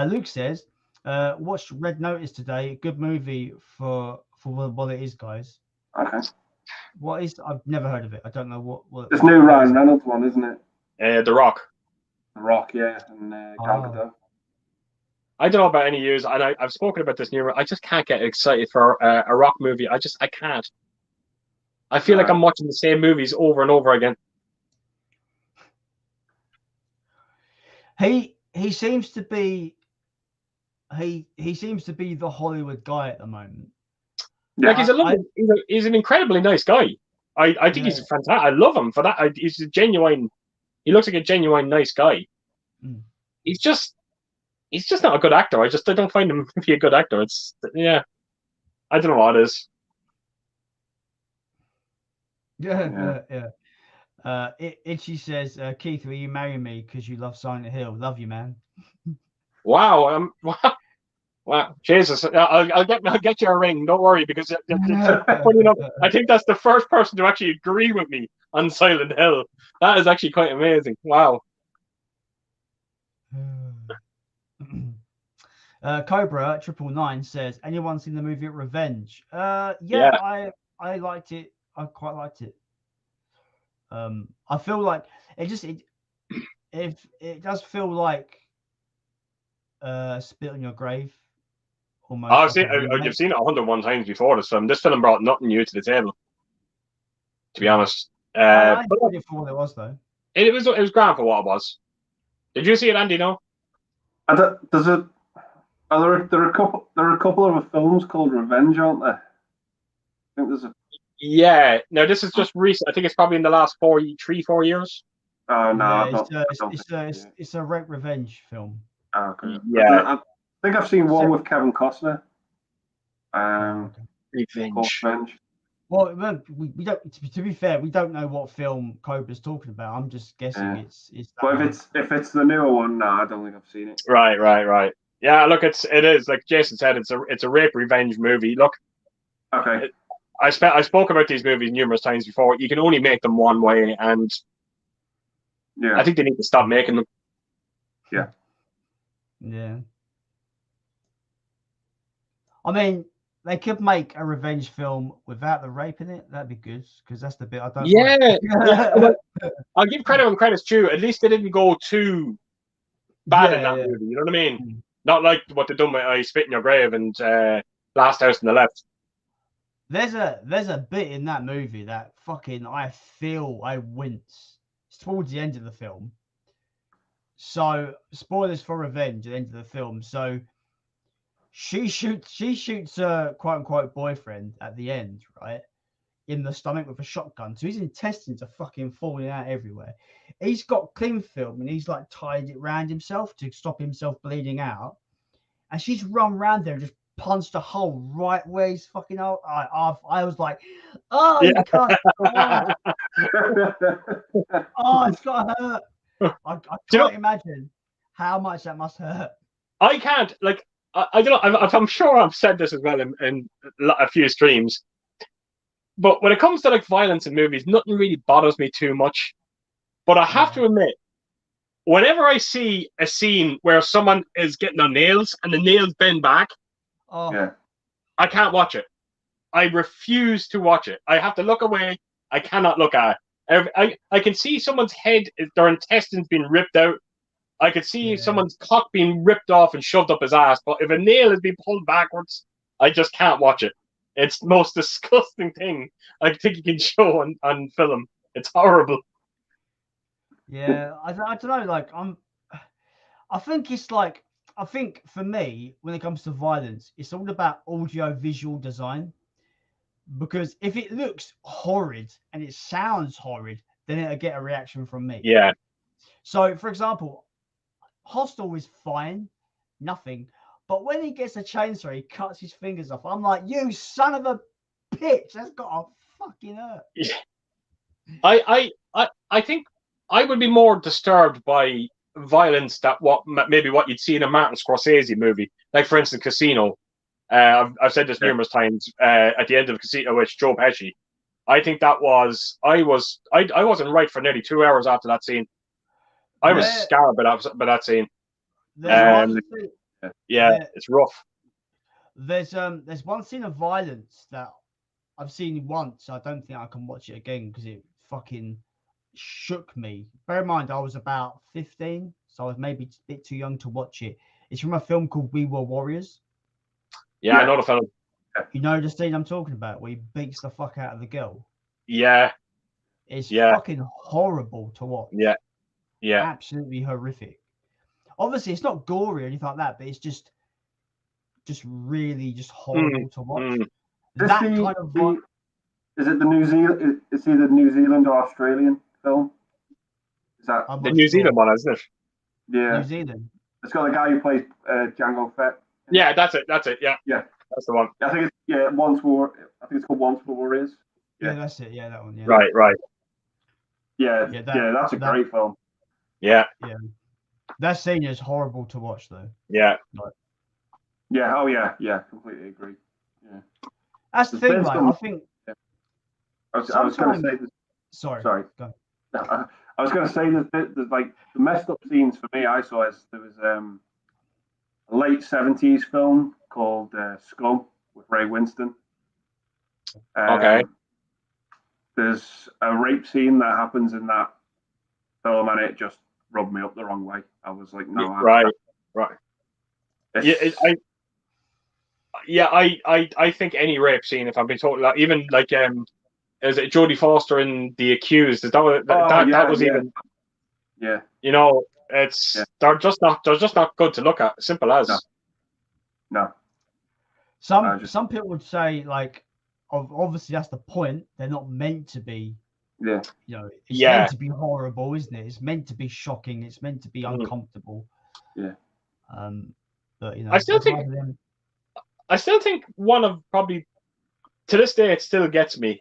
Luke says, watched Red Notice today. Good movie for what it is, guys. Okay. What is? I've never heard of it. I don't know what. This new Ryan Reynolds one, isn't it? The Rock. The Rock, yeah, and Gal Gadot. I don't know about any years, and I've spoken about this numerous. I just can't get excited for a Rock movie. I can't. I feel like I'm watching the same movies over and over again. He seems to be he seems to be the Hollywood guy at the moment. Yeah, like he's an incredibly nice guy. I think he's fantastic. I love him for that. He's a genuine. He looks like a genuine nice guy. Mm. He's just not a good actor. I don't find him to be a good actor. It's I don't know what it is. Yeah. Itchy says, Keith, will you marry me because you love Silent Hill? Love you, man. Wow. Wow, Jesus! I'll get you a ring. Don't worry, because funny enough, I think that's the first person to actually agree with me on Silent Hill. That is actually quite amazing. Wow. Cobra 999 says, anyone seen the movie Revenge? Yeah. I liked it. I quite liked it. I feel like it does feel like Spit on Your Grave. Almost. You've seen it 101 times before this film. This film brought nothing new to the table, to be honest. I enjoyed it for what it was, though. It was grand for what it was. Did you see it, Andy? No. There are a couple of films called Revenge, aren't there? I think there's a. Yeah. No, this is just recent. I think it's probably in the last 4 years. Oh no! Yeah, it's a rape revenge film. Oh, okay. Yeah. I think I've seen one with Kevin Costner. Revenge. Well, we don't. To be fair, we don't know what film Cobra's talking about. I'm just guessing it's. But if it's the newer one, no, I don't think I've seen it. Right. Yeah, look, it is like Jason said. It's a rape revenge movie. Look. Okay. I spoke about these movies numerous times before. You can only make them one way, and I think they need to stop making them. Yeah. Yeah. I mean, they could make a revenge film without the rape in it. That'd be good, because that's the bit I don't. Yeah. I'll give credit when credit's due. At least they didn't go too bad in that movie. You know what I mean? Not like what they done with I Spit in Your Grave and Last House on the Left. There's a bit in that movie that fucking I feel I wince. It's towards the end of the film. So spoilers for Revenge at the end of the film. So she shoots her quote unquote boyfriend at the end, right? In the stomach with a shotgun. So his intestines are fucking falling out everywhere. He's got cling film and he's like tied it around himself to stop himself bleeding out. And she's run around there and just punched a hole right where he's fucking out. I was like, oh, you can't. Oh, it's gotta hurt. I can't imagine how much that must hurt. I can't, like, I don't know. I'm sure I've said this as well in a few streams. But when it comes to like violence in movies, nothing really bothers me too much. But I have to admit, whenever I see a scene where someone is getting on nails and the nails bend back, I can't watch it. I refuse to watch it. I have to look away. I cannot look at it. I can see someone's head, their intestines being ripped out. I could see someone's cock being ripped off and shoved up his ass. But if a nail is being pulled backwards, I just can't watch it. It's the most disgusting thing I think you can show on film. It's horrible. Yeah, I don't know. Like, I think for me, when it comes to violence, it's all about audio-visual design. Because if it looks horrid and it sounds horrid, then it'll get a reaction from me. Yeah. So, for example, Hostel is fine, nothing. But when he gets a chainsaw, he cuts his fingers off. I'm like, you son of a bitch! That's got to fucking hurt. Yeah. I think I would be more disturbed by violence that what you'd see in a Martin Scorsese movie, like for instance Casino. I've said this numerous times. At the end of Casino, with Joe Pesci, I think that was I wasn't right for nearly 2 hours after that scene. I was scarred by that scene. It's rough. There's one scene of violence that I've seen once. I don't think I can watch it again because it fucking shook me. Bear in mind, I was about 15, so I was maybe a bit too young to watch it. It's from a film called We Were Warriors. Yeah, I know the film. You know the scene I'm talking about where he beats the fuck out of the girl? Yeah. It's fucking horrible to watch. Yeah. Yeah. Absolutely horrific. Obviously, it's not gory or anything like that, but it's just really horrible to watch. That kind of is it the New Zealand? Is either New Zealand or Australian film? Is that the New Zealand one, isn't it? Yeah, New Zealand. It's got the guy who plays Jango Fett. Yeah, that's it. Yeah, that's the one. I think it's Once for Warriors. Yeah, that's it. Yeah, that one. Yeah. Right. Yeah, that's a great film. Yeah. That scene is horrible to watch, though. Yeah. Yeah. Oh, yeah. Completely agree. Yeah. That's the thing, right? I think. I was going to say this. Sorry. Go. I was going to say that like the messed up scenes for me. I saw there was a late '70s film called Scum with Ray Winston. Okay. There's a rape scene that happens in that film, and it just rubbed me up the wrong way. I was like, no. Right. I think any rape scene, if I'm being totally, like, even like is it Jodie Foster in The Accused? That was even. Yeah. You know, they're just not good to look at. Simple as. No. Some people would say, like, obviously that's the point. They're not meant to be. Yeah. You know, it's meant to be horrible, isn't it? It's meant to be shocking. It's meant to be uncomfortable. Yeah. But you know, I still think one of probably to this day it still gets me.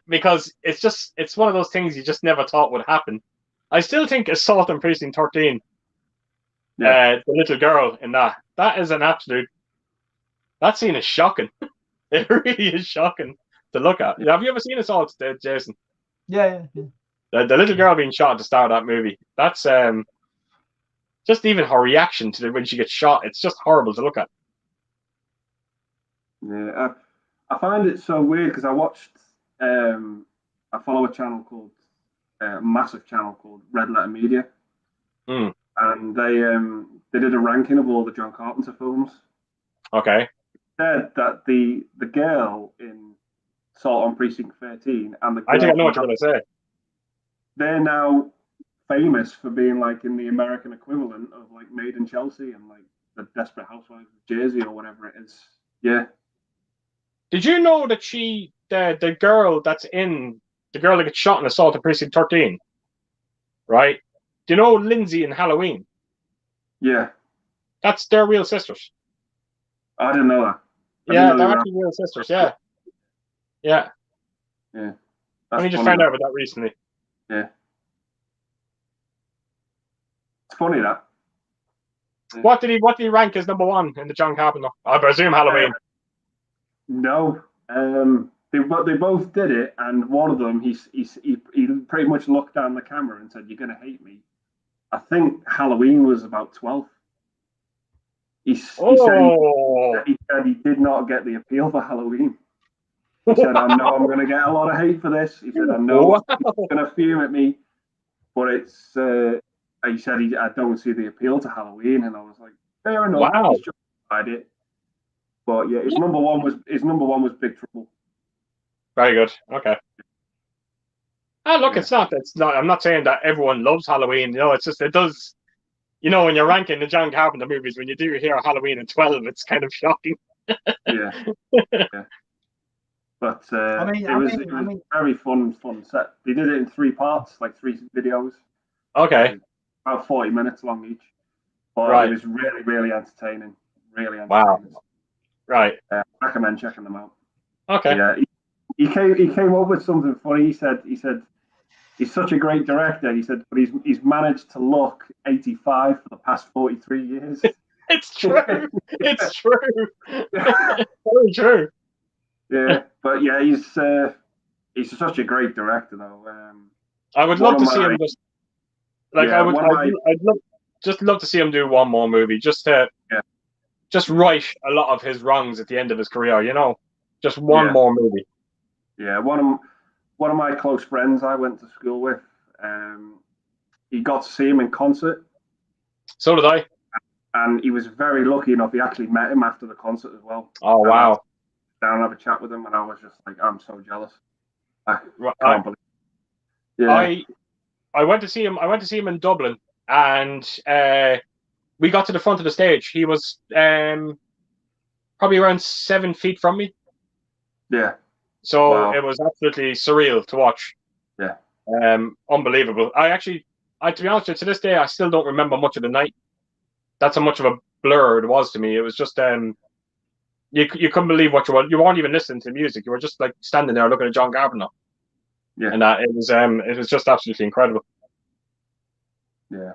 Because it's one of those things you just never thought would happen. I still think Assault on Precinct 13, the little girl in that is an absolute. That scene is shocking. It really is shocking to look at. Have you ever seen Assault, Jason? Yeah. The little girl being shot at the start of that movie. That's just even her reaction to when she gets shot. It's just horrible to look at. Yeah, I find it so weird because I watched. I follow a channel called massive channel called Red Letter Media, and they did a ranking of all the John Carpenter films. Okay. said that the girl in Assault on Precinct 13 and the girl I think I know what you're going to say. They're now famous for being like in the American equivalent of like Made in Chelsea and like the Desperate Housewives of Jersey or whatever it is. Yeah. Did you know that the girl that gets shot in Assault on Precinct 13, right? Do you know Lindsay in Halloween? Yeah. That's their real sisters. I didn't know that. Yeah, they're actually real sisters. Yeah. Yeah. Yeah. I just found out about that recently. Yeah. It's funny that. Yeah. What did he rank as number one in the John Carpenter? I presume Halloween. No. They both did it, and one of them he pretty much looked down the camera and said, "You're gonna hate me." I think Halloween was about 12. He said he did not get the appeal for Halloween. He said, "I know I'm going to get a lot of hate for this." He said, "I know he's going to fume at me, but it's." He said, "I don't see the appeal to Halloween," and I was like, "Fair enough." Wow. He's justified it. But yeah, his number one was Big Trouble. Very good. Okay. Look, it's not. I'm not saying that everyone loves Halloween. It's just it does. When you're ranking the John Carpenter movies, when you do hear Halloween at 12, it's kind of shocking. Yeah. But it was very fun set. They did it in 3 parts, like 3 videos. Okay. About 40 minutes long each. But it was really, really entertaining. Really entertaining. Wow. Right. Recommend checking them out. Okay. Yeah. He came up with something funny. He said he's such a great director. He said, but he's managed to look 85 for the past 43 years. It's true. It's true. Very true. Yeah, but yeah, he's such a great director, though. I would love to see him just I'd love to see him do one more movie, just to just right a lot of his wrongs at the end of his career. Just one more movie. Yeah, one of my close friends I went to school with, he got to see him in concert. So did I. And he was very lucky enough. He actually met him after the concert as well. Oh, wow. Down and have a chat with him, and I was just like, I'm so jealous. I can't believe it. Yeah. I went to see him. I went to see him in Dublin, and we got to the front of the stage. He was probably around 7 feet from me. Yeah. So It was absolutely surreal to watch. Yeah. Unbelievable. To be honest with you, to this day, I still don't remember much of the night. That's how much of a blur it was to me. It was just you couldn't believe what you weren't even listening to music. You were just like standing there looking at John Carpenter. Yeah. And it was just absolutely incredible. Yeah.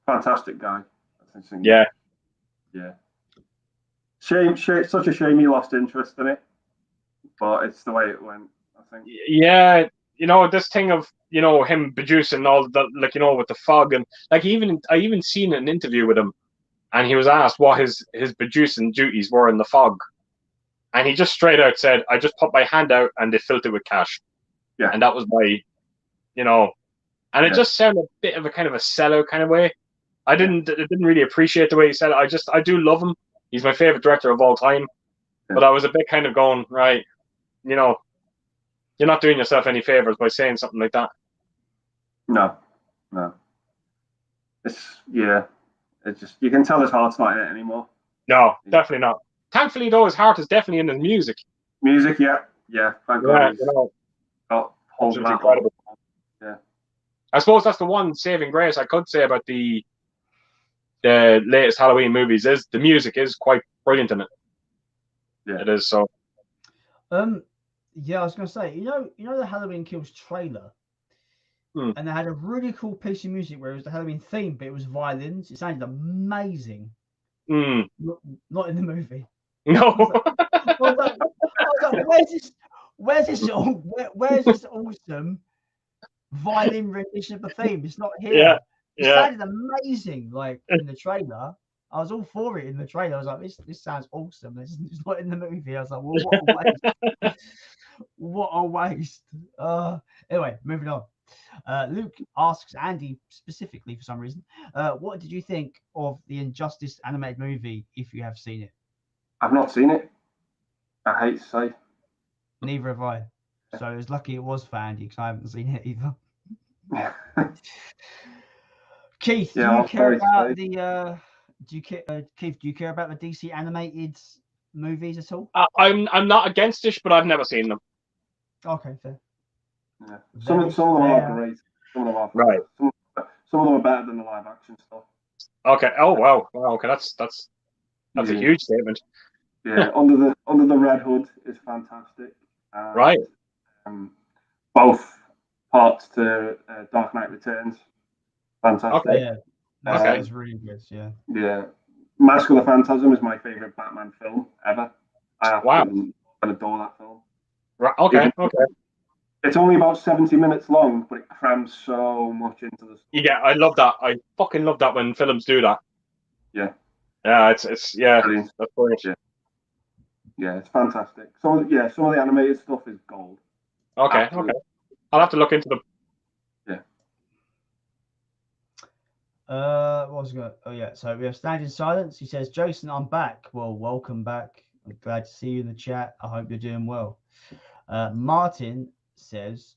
Fantastic guy. Yeah. Yeah. Shame, such a shame he lost interest in it. But it's the way it went, I think. Yeah, this thing of him producing all that, with the fog, and I even seen an interview with him, and he was asked what his producing duties were in the fog, and he just straight out said, "I just put my hand out and they filled it with cash." Yeah, and that was my, and it just sounded a bit of a kind of a sellout kind of way. I didn't really appreciate the way he said it. I do love him. He's my favorite director of all time, but I was a bit kind of going, right, you're not doing yourself any favors by saying something like that. No. It's just, you can tell his heart's not in it anymore. No, definitely not. Thankfully, though, his heart is definitely in his music. Music, yeah. Thank God. Absolutely incredible. Yeah. I suppose that's the one saving grace I could say about the latest Halloween movies is the music is quite brilliant in it. Yeah, it is. So. Yeah, I was going to say, the Halloween Kills trailer, and they had a really cool piece of music where it was the Halloween theme, but it was violins. It sounded amazing. Not in the movie. No. I was like, where's this awesome violin rendition of the theme? It's not here. It sounded amazing, like in the trailer. I was all for it in the trailer. I was like, this sounds awesome. It's not in the movie. I was like, well, what a waste. What a waste. Anyway, moving on. Luke asks Andy specifically for some reason, what did you think of the Injustice animated movie if you have seen it? I've not seen it. I hate to say. Neither have I. So it's lucky it was for Andy because I haven't seen it either. Keith, do you care about the? Keith, do you care about the DC animated movies at all? I'm not against it, but I've never seen them. Okay, fair. Yeah. Some of them are great. Some of them are right. Some of them are better than the live action stuff. Okay. Oh wow. Okay, that's a huge statement. Yeah. Under the Red Hood is fantastic. Right. Both parts to Dark Knight Returns. Fantastic. Okay. Yeah. That was really good. Yeah. Yeah. Mask of the Phantasm is my favorite Batman film ever. I adore that film. Right. Okay. It's only about 70 minutes long, but it crams so much into the story. Yeah, I love that. I fucking love that when films do that. Yeah. Yeah, it's brilliant. That's brilliant. Yeah, it's fantastic. Some of the animated stuff is gold. Okay. Absolutely. Okay. I'll have to look into them. Yeah. What was going? Oh yeah. So we have Standing Silence. He says, "Jason, I'm back. Well, welcome back. I'm glad to see you in the chat. I hope you're doing well." Martin says,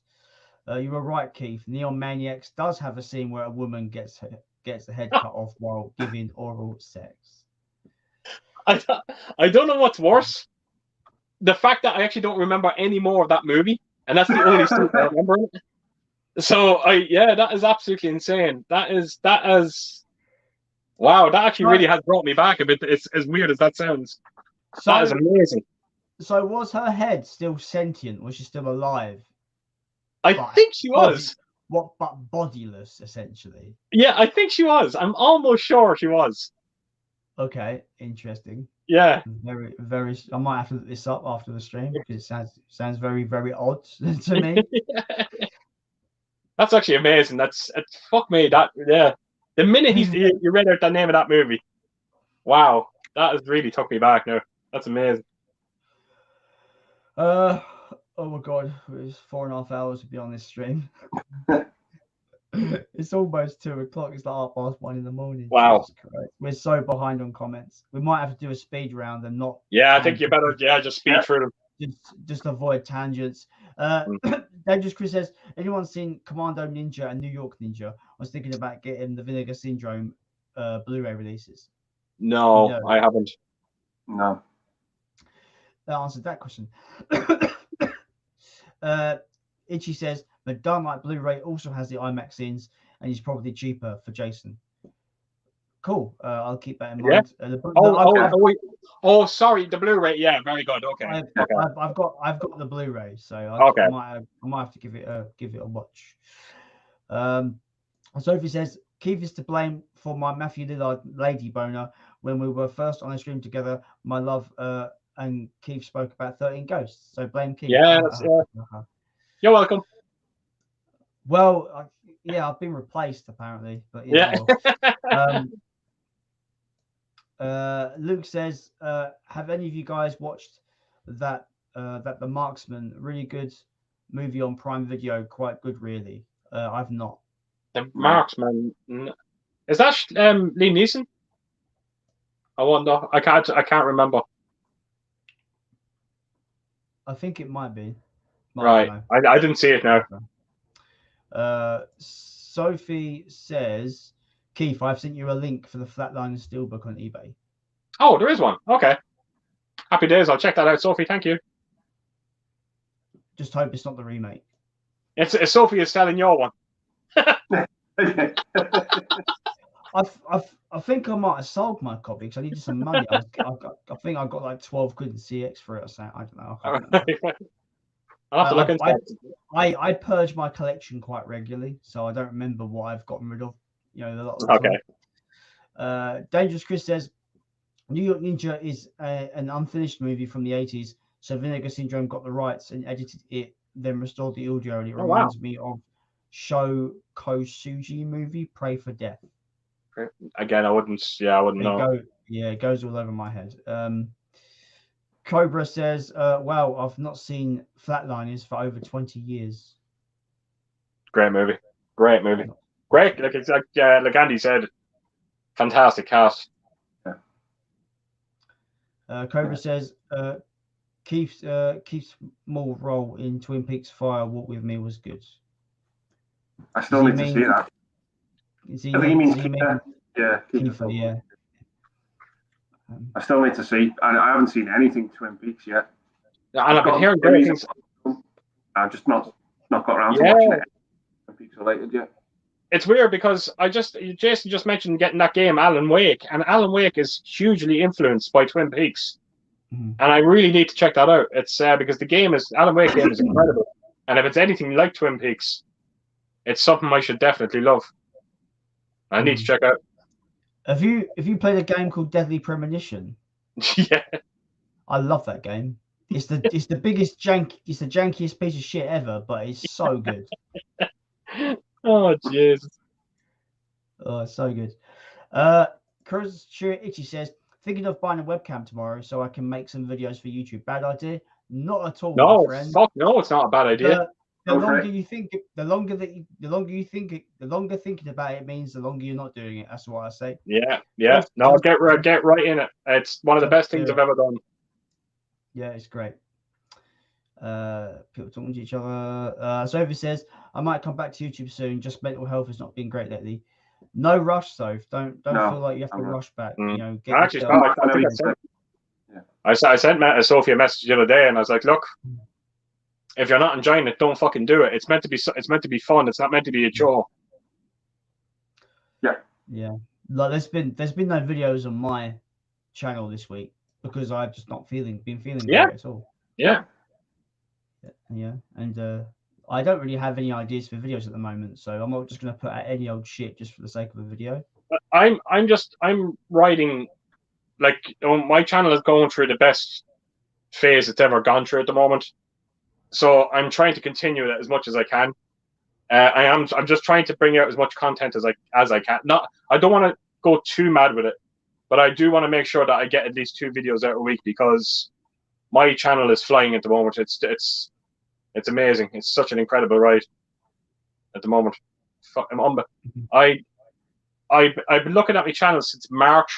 "You were right, Keith. Neon Maniacs does have a scene where a woman gets the head cut off while giving oral sex." I don't know what's worse. The fact that I actually don't remember any more of that movie, and that's the only scene I remember. So that is absolutely insane. That is wow. That actually really has brought me back a bit. It's as weird as that sounds. So, that is amazing. So was her head still sentient? Was she still alive? I think she was. But bodiless, essentially. Yeah, I think she was. I'm almost sure she was. Okay, interesting. Yeah. Very, very. I might have to look this up after the stream because it sounds very, very odd to me. That's actually amazing. Fuck me. The minute you read out the name of that movie, wow, that has really took me back now. That's amazing. Oh my god, it's 4.5 hours to be on this stream. It's almost 2 o'clock. It's like 1:30 in the morning. Wow, we're so behind on comments. We might have to do a speed round and not. Yeah, I think you better just speed through them. Just avoid tangents. Dangerous Chris says, "Anyone seen Commando Ninja and New York Ninja? I was thinking about getting the Vinegar Syndrome Blu-ray releases." No, I haven't. No. That answered that question. Itchy says, "But Dark Knight Blu-ray also has the IMAX scenes and is probably cheaper for Jason." Cool. I'll keep that in mind. Yeah. Sorry, the Blu-ray. Yeah, very good. Okay. I've got the Blu-ray, so I might have to give it a watch. Sophie says, "Keith is to blame for my Matthew Lillard lady boner when we were first on a stream together. My love and Keith spoke about 13 Ghosts, so blame Keith." Yeah, You're welcome. Well, I've been replaced apparently, but Luke says, "Have any of you guys watched that The Marksman? Really good movie on Prime Video, quite good, really." I've not. The Marksman, is that Liam Neeson? I wonder. I can't remember. I think it might be. Right. I didn't see it now. Sophie says, "Keith, I've sent you a link for the Flatline Steelbook on eBay." Oh, there is one. Okay. Happy days. I'll check that out, Sophie. Thank you. Just hope it's not the remake. It's Sophie is selling your one. I think I might have sold my copy because I needed some money. I think I got like 12 quid in CX for it or something. I don't know. I'll have to look into that. I purge my collection quite regularly, so I don't remember what I've gotten rid of. A lot of okay. Dangerous Chris says, "New York Ninja is an unfinished movie from the 80s, so Vinegar Syndrome got the rights and edited it, then restored the audio, and it reminds me of Sho Kosugi movie, Pray for Death." Again, I wouldn't know. It goes all over my head. Cobra says, "Wow, I've not seen Flatliners for over 20 years. Great movie. Great. Like Andy said, fantastic cast. Cobra says Keith's small role in Twin Peaks Fire Walk With Me was good. I still need to see that. I think he means Kiefer. Yeah, Kiefer, yeah. I still need to see. I haven't seen anything Twin Peaks yet. Yeah, and I've been hearing great things. I've just not got around to watching it. Twin Peaks related yet. It's weird because Jason just mentioned getting that game Alan Wake, and Alan Wake is hugely influenced by Twin Peaks, and I really need to check that out. It's because the Alan Wake game is incredible, and if it's anything like Twin Peaks, it's something I should definitely love. I need to check out. Have you played a game called Deadly Premonition? Yeah, I love that game. It's the biggest it's the jankiest piece of shit ever, but it's so good. Oh jeez. Oh, so good. Chris Itchy says, thinking of buying a webcam tomorrow so I can make some videos for YouTube. Bad idea? Not at all, no, my friend. Fuck no, it's not a bad idea. The longer you think, the longer thinking about it means the longer you're not doing it. That's what I say. Yeah. No, get right in it. It's one of the best things I've ever done. Yeah, it's great. People talking to each other. Sophie says, I might come back to YouTube soon. Just mental health has not been great lately. No rush, though. Don't feel like you have to rush back. You know, I sent Sophie a message the other day, and I was like, look, if you're not enjoying it, don't fucking do it. It's meant to be fun. It's not meant to be a chore. Yeah. Like there's been no videos on my channel this week because I've just not been feeling great at all. Yeah. And I don't really have any ideas for videos at the moment, so I'm not just gonna put out any old shit just for the sake of a video. I'm writing, like, my channel is going through the best phase it's ever gone through at the moment. So I'm trying to continue it as much as I can. I'm just trying to bring out as much content as I can. I don't want to go too mad with it, but I do want to make sure that I get at least 2 videos out a week because my channel is flying at the moment. It's amazing. It's such an incredible ride at the moment. I've been looking at my channel since March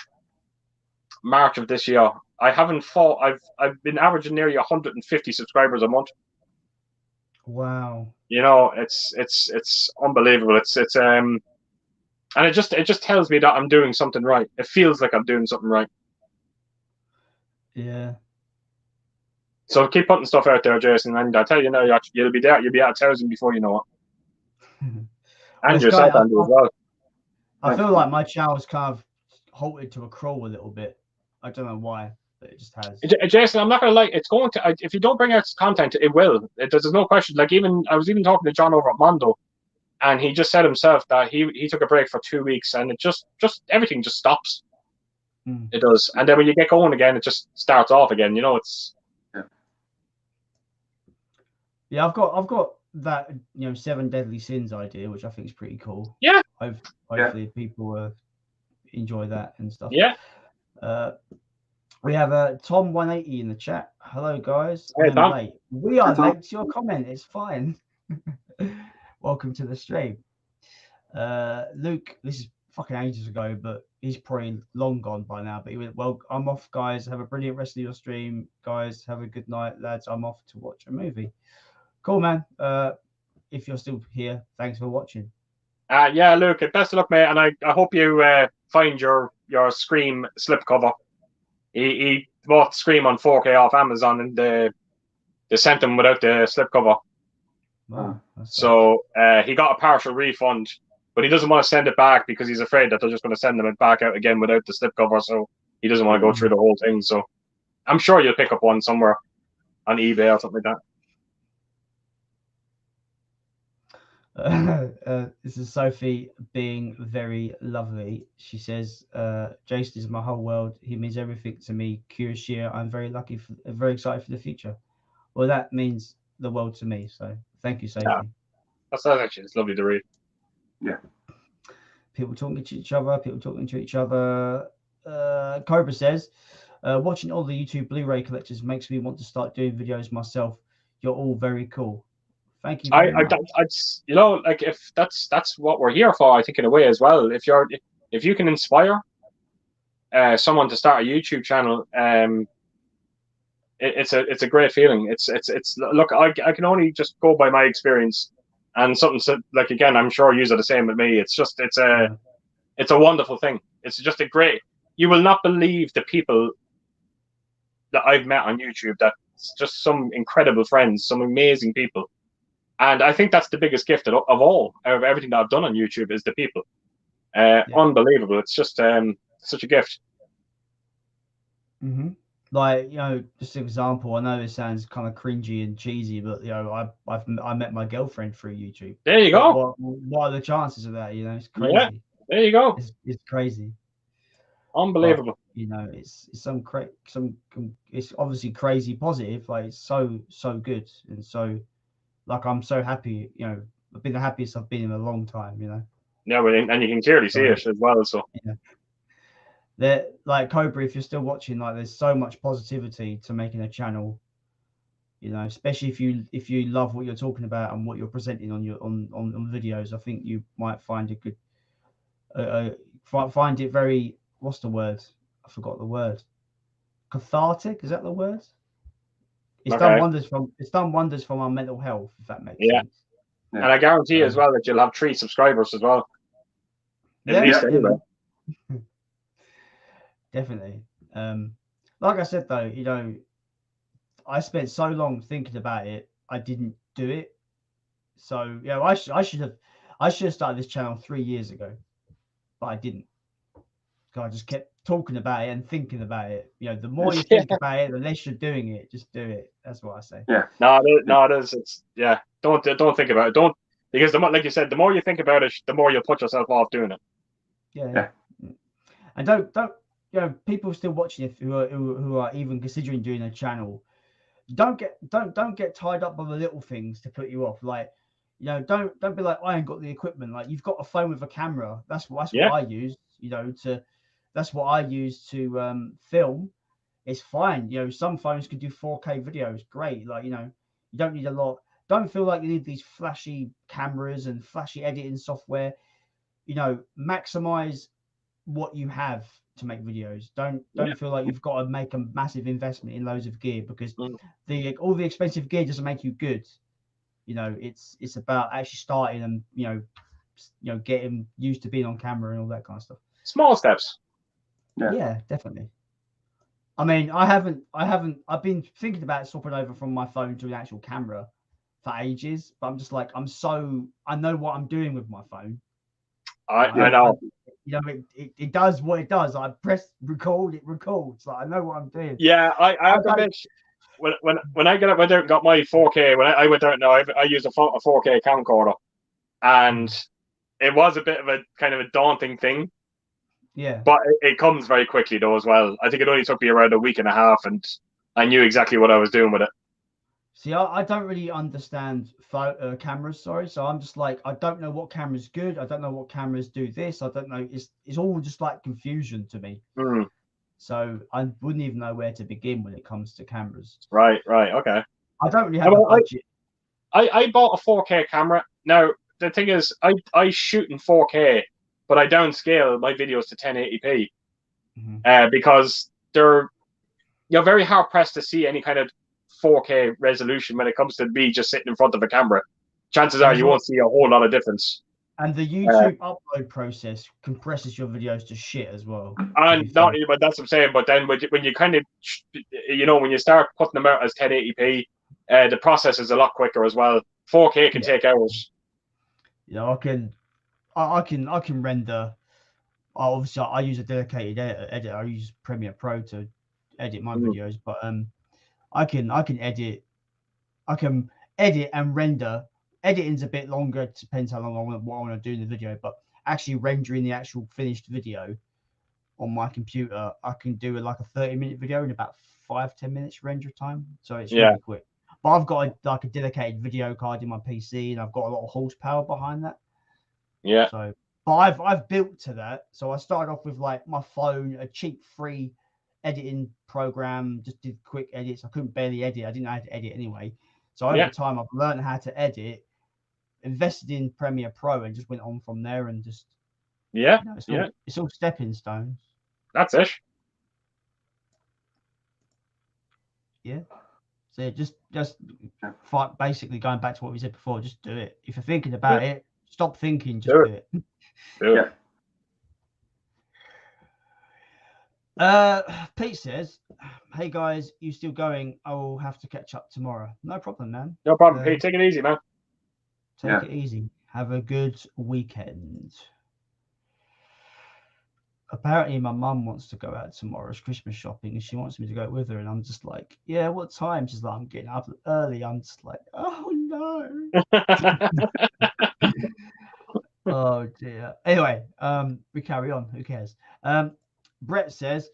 of this year. I've been averaging nearly 150 subscribers a month. Wow. You know, it's unbelievable. And it just tells me that I'm doing something right. It feels like I'm doing something right. Yeah. So keep putting stuff out there, Jason, and I tell you now, you'll be there. You'll be at 1,000 before you know it. And yourself, Andrew, as well. I feel like my channel's kind of halted to a crawl a little bit. I don't know why, but it just has. Jason, I'm not gonna lie. It's going to. If you don't bring out content, it will. There's no question. Like I was even talking to John over at Mondo, and he just said himself that he took a break for 2 weeks, and it just everything just stops. It does, and then when you get going again, it just starts off again. You know, it's. Yeah, I've got that 7 Deadly Sins idea, which I think is pretty cool. Yeah. Hopefully people enjoy that and stuff. Yeah. We have Tom180 in the chat. Hello, guys. Hey, Tom. Late. We are late to your comment. It's fine. Welcome to the stream. Luke, this is fucking ages ago, but he's probably long gone by now. But he went, well, I'm off, guys. Have a brilliant rest of your stream. Guys, have a good night, lads. I'm off to watch a movie. Cool, man. If you're still here, thanks for watching. Yeah, Luke, best of luck, mate. And I hope you find your Scream slipcover. He bought Scream on 4K off Amazon, and they sent him without the slipcover. Wow, so he got a partial refund, but he doesn't want to send it back because he's afraid that they're just going to send him back out again without the slipcover. So he doesn't want to go through the whole thing. So I'm sure you'll pick up one somewhere on eBay or something like that. This is Sophie being very lovely. She says, Jason is my whole world. He means everything to me. Curious year. I'm very lucky, very excited for the future. Well, that means the world to me. So thank you, Sophie. Yeah. That's actually, it's lovely to read. Yeah. People talking to each other. Cobra says, watching all the YouTube Blu-ray collectors makes me want to start doing videos myself. You're all very cool. Thank you. You know, like if that's what we're here for, I think in a way as well. If you can inspire someone to start a YouTube channel, it's a great feeling. It's look, I can only just go by my experience, and something like, again, I'm sure you are the same with me. It's a wonderful thing. It's just a great. You will not believe the people that I've met on YouTube. That's just some incredible friends, some amazing people, and I think that's the biggest gift of all, of everything that I've done on YouTube, is the people. Unbelievable. It's just such a gift. Mm-hmm. Like, just an example. I know it sounds kind of cringy and cheesy, but I met my girlfriend through YouTube. There you go. What are the chances of that? It's crazy. Yeah, there you go. It's crazy. Unbelievable. But, it's it's obviously crazy positive. Like, it's so good, and so, like, I'm so happy. I've been the happiest I've been in a long time. Yeah, and you can clearly see it as well. So yeah. That, like, Cobra, if you're still watching, like, there's so much positivity to making a channel, especially if you love what you're talking about and what you're presenting on your on videos. I think you might find it good, find it very, what's the word, I forgot the word, cathartic, is that the word? It's done wonders from our mental health, if that makes sense. And I guarantee you as well that you'll have 3 subscribers as well, at least anyway. Definitely. Like I said, though, I spent so long thinking about it, I didn't do it. So I should have started this channel 3 years ago, but I didn't. I just kept talking about it and thinking about it. The more you think about it, the less you're doing it. Just do it. That's what I say. Yeah. No, it is. It's Don't think about it. Don't, because like you said, the more you think about it, the more you'll put yourself off doing it. Yeah. And don't people still watching it who are even considering doing a channel, don't get tied up by the little things to put you off. Like, don't be like, I ain't got the equipment. Like, you've got a phone with a camera. That's what I use. That's what I use to film. It's fine. Some phones can do 4K videos. Great. Like, you don't need a lot. Don't feel like you need these flashy cameras and flashy editing software. Maximize what you have to make videos. Don't feel like you've got to make a massive investment in loads of gear, because all the expensive gear doesn't make you good. It's about actually starting and getting used to being on camera and all that kind of stuff. Small steps. Yeah, definitely. I mean, I've been thinking about swapping over from my phone to an actual camera for ages, but I'm just like, I know what I'm doing with my phone. I know. It does what it does. I press record, it records. Like, I know what I'm doing. Yeah, I have to mention, when I went out and got my 4K, when I went out now, I used a 4K camcorder, and it was a bit of a kind of a daunting thing. Yeah. But it comes very quickly though as well. I think it only took me around a week and a half, and I knew exactly what I was doing with it. See, I don't really understand cameras, sorry. So I'm just like, I don't know what camera's good. I don't know what cameras do this. I don't know. It's all just like confusion to me. So I wouldn't even know where to begin when it comes to cameras. Right. Okay. I don't really have a budget. I bought a 4K camera. Now, the thing is, I shoot in 4K, but I downscale my videos to 1080p because you're very hard pressed to see any kind of 4K resolution when it comes to me just sitting in front of a camera. Chances are you won't see a whole lot of difference. And the YouTube upload process compresses your videos to shit as well. And not, but that's what I'm saying. But then when you kind of, when you start putting them out as 1080p, the process is a lot quicker as well. 4K can take hours. I can render. Obviously, I use a dedicated editor. I use Premiere Pro to edit my videos, but I can edit. I can edit and render. Editing's a bit longer. It depends how long what I want to do in the video, but actually rendering the actual finished video on my computer, I can do like a 30-minute video in about 5-10 minutes render time. So it's really quick. But I've got a dedicated video card in my PC, and I've got a lot of horsepower behind that. Yeah. So, but I've built to that. So I started off with like my phone, a cheap free editing program, just did quick edits. I couldn't barely edit. I didn't know how to edit anyway. So over time, I've learned how to edit, invested in Premiere Pro, and just went on from there. And just it's all stepping stones. That's it. Yeah. So just fight. Basically, going back to what we said before, just do it. If you're thinking about it, stop thinking. Just do it. Do it. Pete says, "Hey guys, you still going? I will have to catch up tomorrow. No problem, man. No problem, Pete. Take it easy, man. Take it easy. Have a good weekend." Apparently, my mum wants to go out tomorrow's Christmas shopping, and she wants me to go with her. And I'm just like, "Yeah, what time?" She's like, "I'm getting up early." I'm just like, "Oh no." Oh dear. Anyway, we carry on. Who cares? Brett says,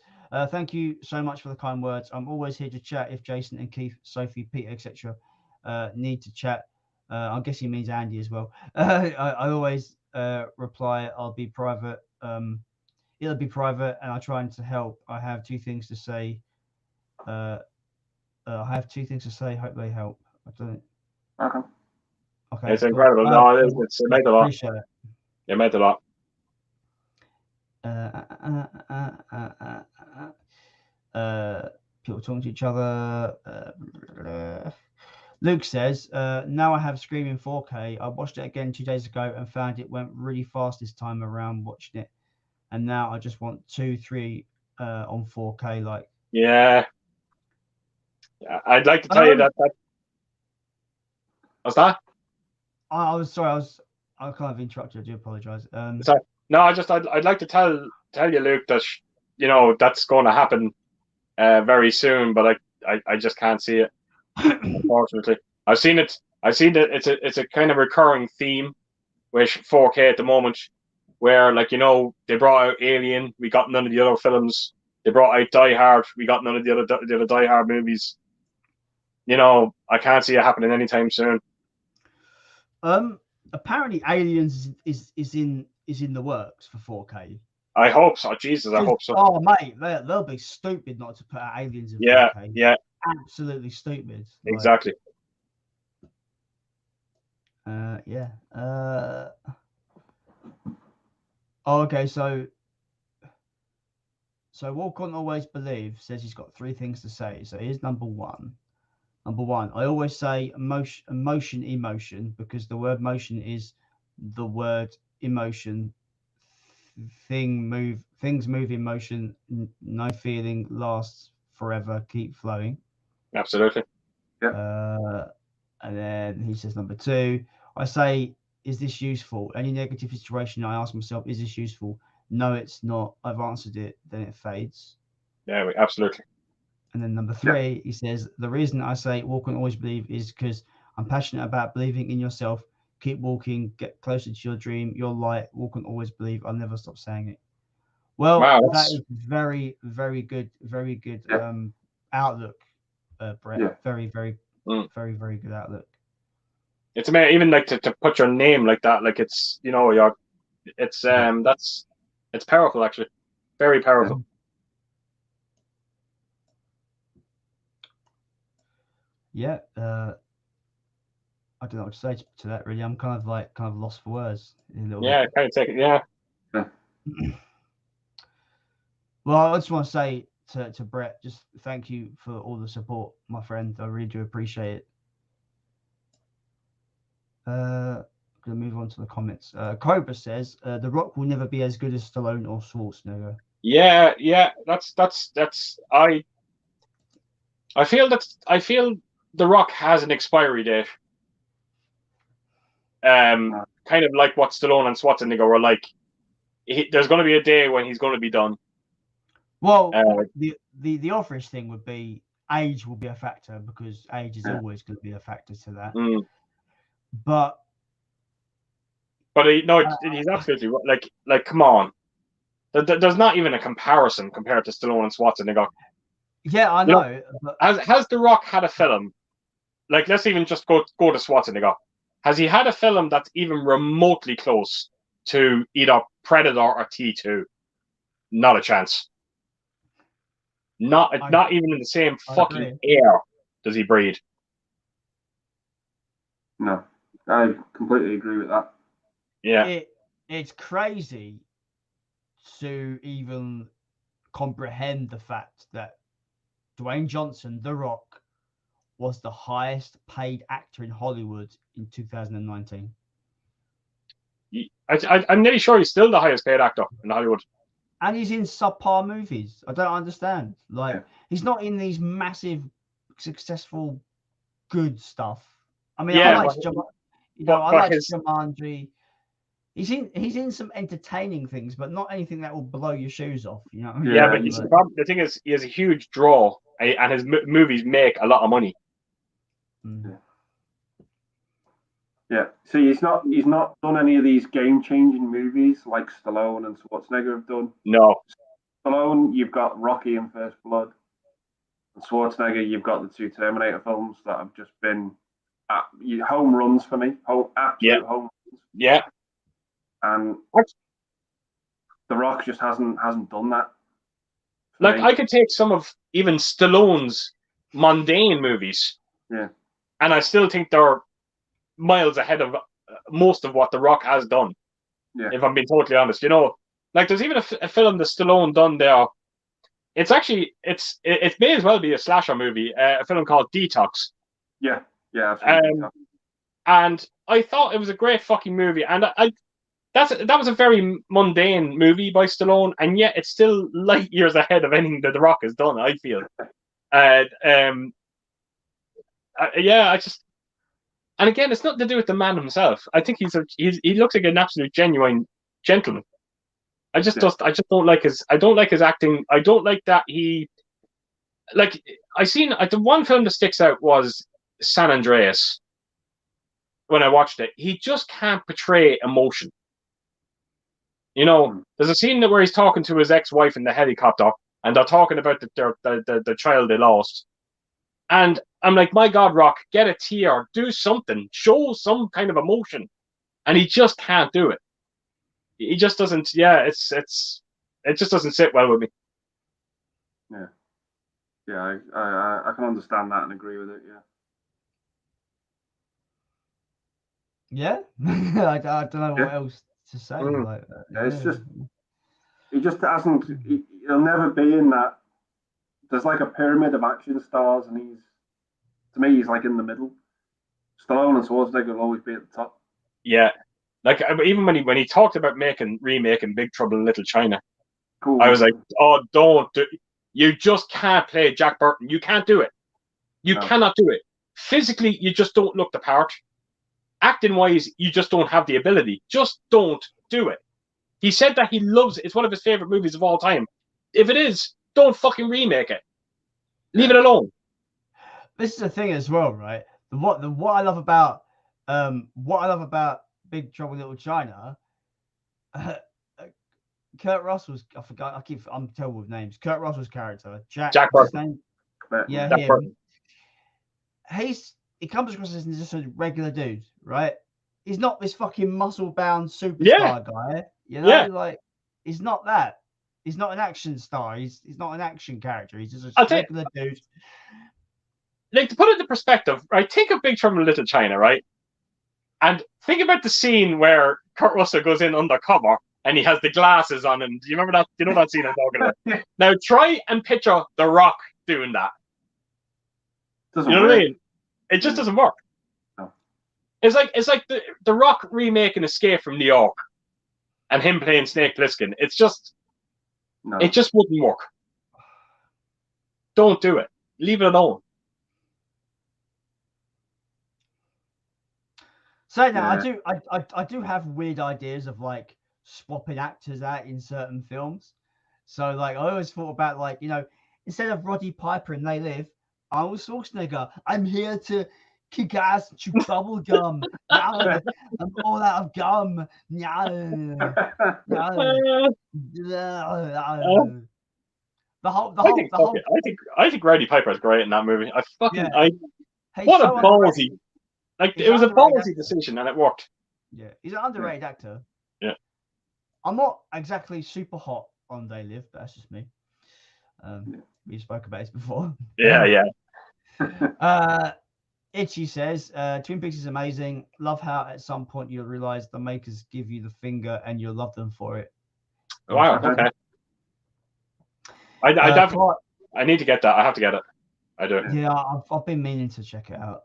"Thank you so much for the kind words. I'm always here to chat if Jason and Keith, Sophie, Peter, etc. Need to chat." I guess he means Andy as well. I always reply, "I'll be private." It'll be private, and I try to help. I have two things to say. I have two things to say. Hope they help. I don't. Okay. It's incredible. No, it meant a lot. Appreciate it. It meant a lot. People talking to each other. Luke says, "Now I have Scream in 4K. I watched it again 2 days ago and found it went really fast this time around watching it. And now I just want 2, 3 on 4K. Like, yeah. I'd like to tell you that. What's that? I was sorry. I kind of interrupted. I do apologize. Sorry. No, I'd like to tell you, Luke, that that's going to happen very soon, but I just can't see it. Unfortunately, I've seen it. It's a kind of recurring theme with 4K at the moment, where they brought out Alien, we got none of the other films. They brought out Die Hard, we got none of the other Die Hard movies. I can't see it happening anytime soon. Apparently, Aliens is in the works for 4K. I hope so. Jesus, I hope so. Oh, mate, they'll be stupid not to put out Aliens in 4K. Yeah. Absolutely stupid. Exactly. Yeah. Okay, so Walk On Always Believe says he's got 3 things to say. So here's number one. Number one, I always say emotion, because the word motion is the word emotion. Things move in motion. No feeling lasts forever. Keep flowing. Absolutely. Yeah. And then he says number 2, I say, is this useful? Any negative situation, I ask myself, is this useful? No, it's not. I've answered it. Then it fades. Yeah, absolutely. And then number 3, he says, the reason I say walk and always believe is because I'm passionate about believing in yourself. Keep walking, get closer to your dream, your light. Walk and always believe. I'll never stop saying it. Well, that is very, very good. Very good outlook, Brett. Yeah. Very, very, very, very good outlook. It's amazing, even to put your name like that. Like it's it's powerful, actually. Very powerful. Yeah, I don't know what to say to that. Really, I'm kind of lost for words. Kind of take it. Yeah. Well, I just want to say to Brett, just thank you for all the support, my friend. I really do appreciate it. I'm gonna move on to the comments. Cobra says, The Rock will never be as good as Stallone or Schwarzenegger. Yeah. That's I feel The Rock has an expiry date. Kind of like what Stallone and Schwarzenegger were like. There's going to be a day when he's going to be done. Well, the obvious thing would be age will be a factor, because age is always going to be a factor to that. But he's absolutely like come on. There's not even a comparison compared to Stallone and Schwarzenegger. Yeah, I know. But has The Rock had a film? Like, let's even just go to Schwarzenegger. Has he had a film that's even remotely close to either Predator or T2? Not a chance. Not even in the same fucking air does he breathe. No, I completely agree with that. Yeah, it's crazy to even comprehend the fact that Dwayne Johnson, The Rock, was the highest paid actor in Hollywood in 2019. I'm nearly sure he's still the highest paid actor in Hollywood. And he's in subpar movies. I don't understand. Like, he's not in these massive, successful, good stuff. I mean, I like Jumanji. He's in some entertaining things, but not anything that will blow your shoes off. You know? Yeah, but the thing is, he has a huge draw, and his movies make a lot of money. Yeah. See, he's not done any of these game-changing movies like Stallone and Schwarzenegger have done. No. Stallone, you've got Rocky and First Blood. And Schwarzenegger, you've got the 2 Terminator films that have just been home runs for me. Absolute home runs. Yeah. And The Rock just hasn't done that. Like, I could take some of even Stallone's mundane movies. Yeah. And I still think they're miles ahead of most of what The Rock has done. Yeah. If I'm being totally honest, you know, like there's even a film that Stallone done there. It's actually it may as well be a slasher movie. A film called Detox. Yeah. And I thought it was a great fucking movie, and that was a very mundane movie by Stallone, and yet it's still light years ahead of anything that The Rock has done, I feel. And again, it's nothing to do with the man himself. I think he looks like an absolute genuine gentleman. I don't like his acting. I don't like that the one film that sticks out was San Andreas. When I watched it, he just can't portray emotion. You know, there's a scene where he's talking to his ex-wife in the helicopter, and they're talking about the child they lost. And I'm like, my God, Rock, get a tear, do something, show some kind of emotion, and he just can't do it. He just doesn't. Yeah, it just doesn't sit well with me. Yeah, I can understand that and agree with it. Yeah. I don't know what else to say. Like that. It's just he just hasn't. He'll never be in that. There's like a pyramid of action stars, and to me, he's like in the middle. Stallone and Schwarzenegger will always be at the top. Yeah, like even when he talked about remaking Big Trouble in Little China, cool. I was like, oh, don't do. You just can't play Jack Burton. You can't do it. You cannot do it. Physically, you just don't look the part. Acting wise, you just don't have the ability. Just don't do it. He said that he loves it. It's one of his favorite movies of all time. If it is, don't fucking remake it. Leave it alone. This is the thing as well, right? What I love about Big Trouble in Little China. Kurt Russell's. I'm terrible with names. Kurt Russell's character, Jack Burton. Yeah, Jack Burton. He comes across as just a regular dude, right? He's not this fucking muscle-bound superstar guy, you know. Like he's not that. He's not an action star. He's not an action character. He's just a regular dude. Like, to put it into perspective, right? Think of Big Trouble in Little China, right? And think about the scene where Kurt Russell goes in undercover and he has the glasses on, and do you remember that? Do you know that scene I'm talking about? Now try and picture The Rock doing that. You know what I mean? It just doesn't work. No. It's like the Rock remaking Escape from New York and him playing Snake Plissken. It just wouldn't work. Don't do it. Leave it alone. So now I do have weird ideas of like swapping actors out in certain films. So like I always thought about, like, you know, instead of Roddy Piper in They Live, Arnold Schwarzenegger. I'm here to kick ass and chew bubble gum. I'm all out of gum. I think Roddy Piper is great in that movie. What a ballsy! Like, it was a ballsy decision, and it worked. Yeah, he's an underrated actor. Yeah, I'm not exactly super hot on They Live, but that's just me. We spoke about this before. Yeah. Itchy says, Twin Peaks is amazing. Love how at some point you'll realize the makers give you the finger and you'll love them for it. Wow. Okay. I I need to get that. I have to get it. I do. Yeah, I've been meaning to check it out.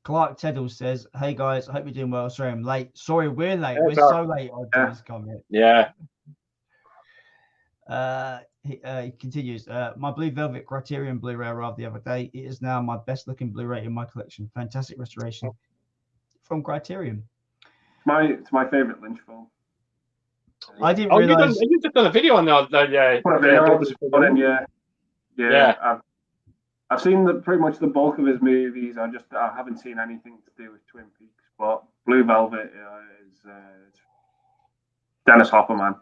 Clark Teddle says, "Hey guys, I hope you're doing well. Sorry I'm late. Sorry we're late. We're so late on this comment." Yeah. He continues. My Blue Velvet Criterion Blu-ray arrived the other day. It is now my best looking Blu-ray in my collection. Fantastic restoration from Criterion. It's my favorite Lynch film. I didn't realize. You just done a video on that. Yeah. I've seen pretty much the bulk of his movies. I haven't seen anything to do with Twin Peaks. But Blue Velvet is Dennis Hopper, man.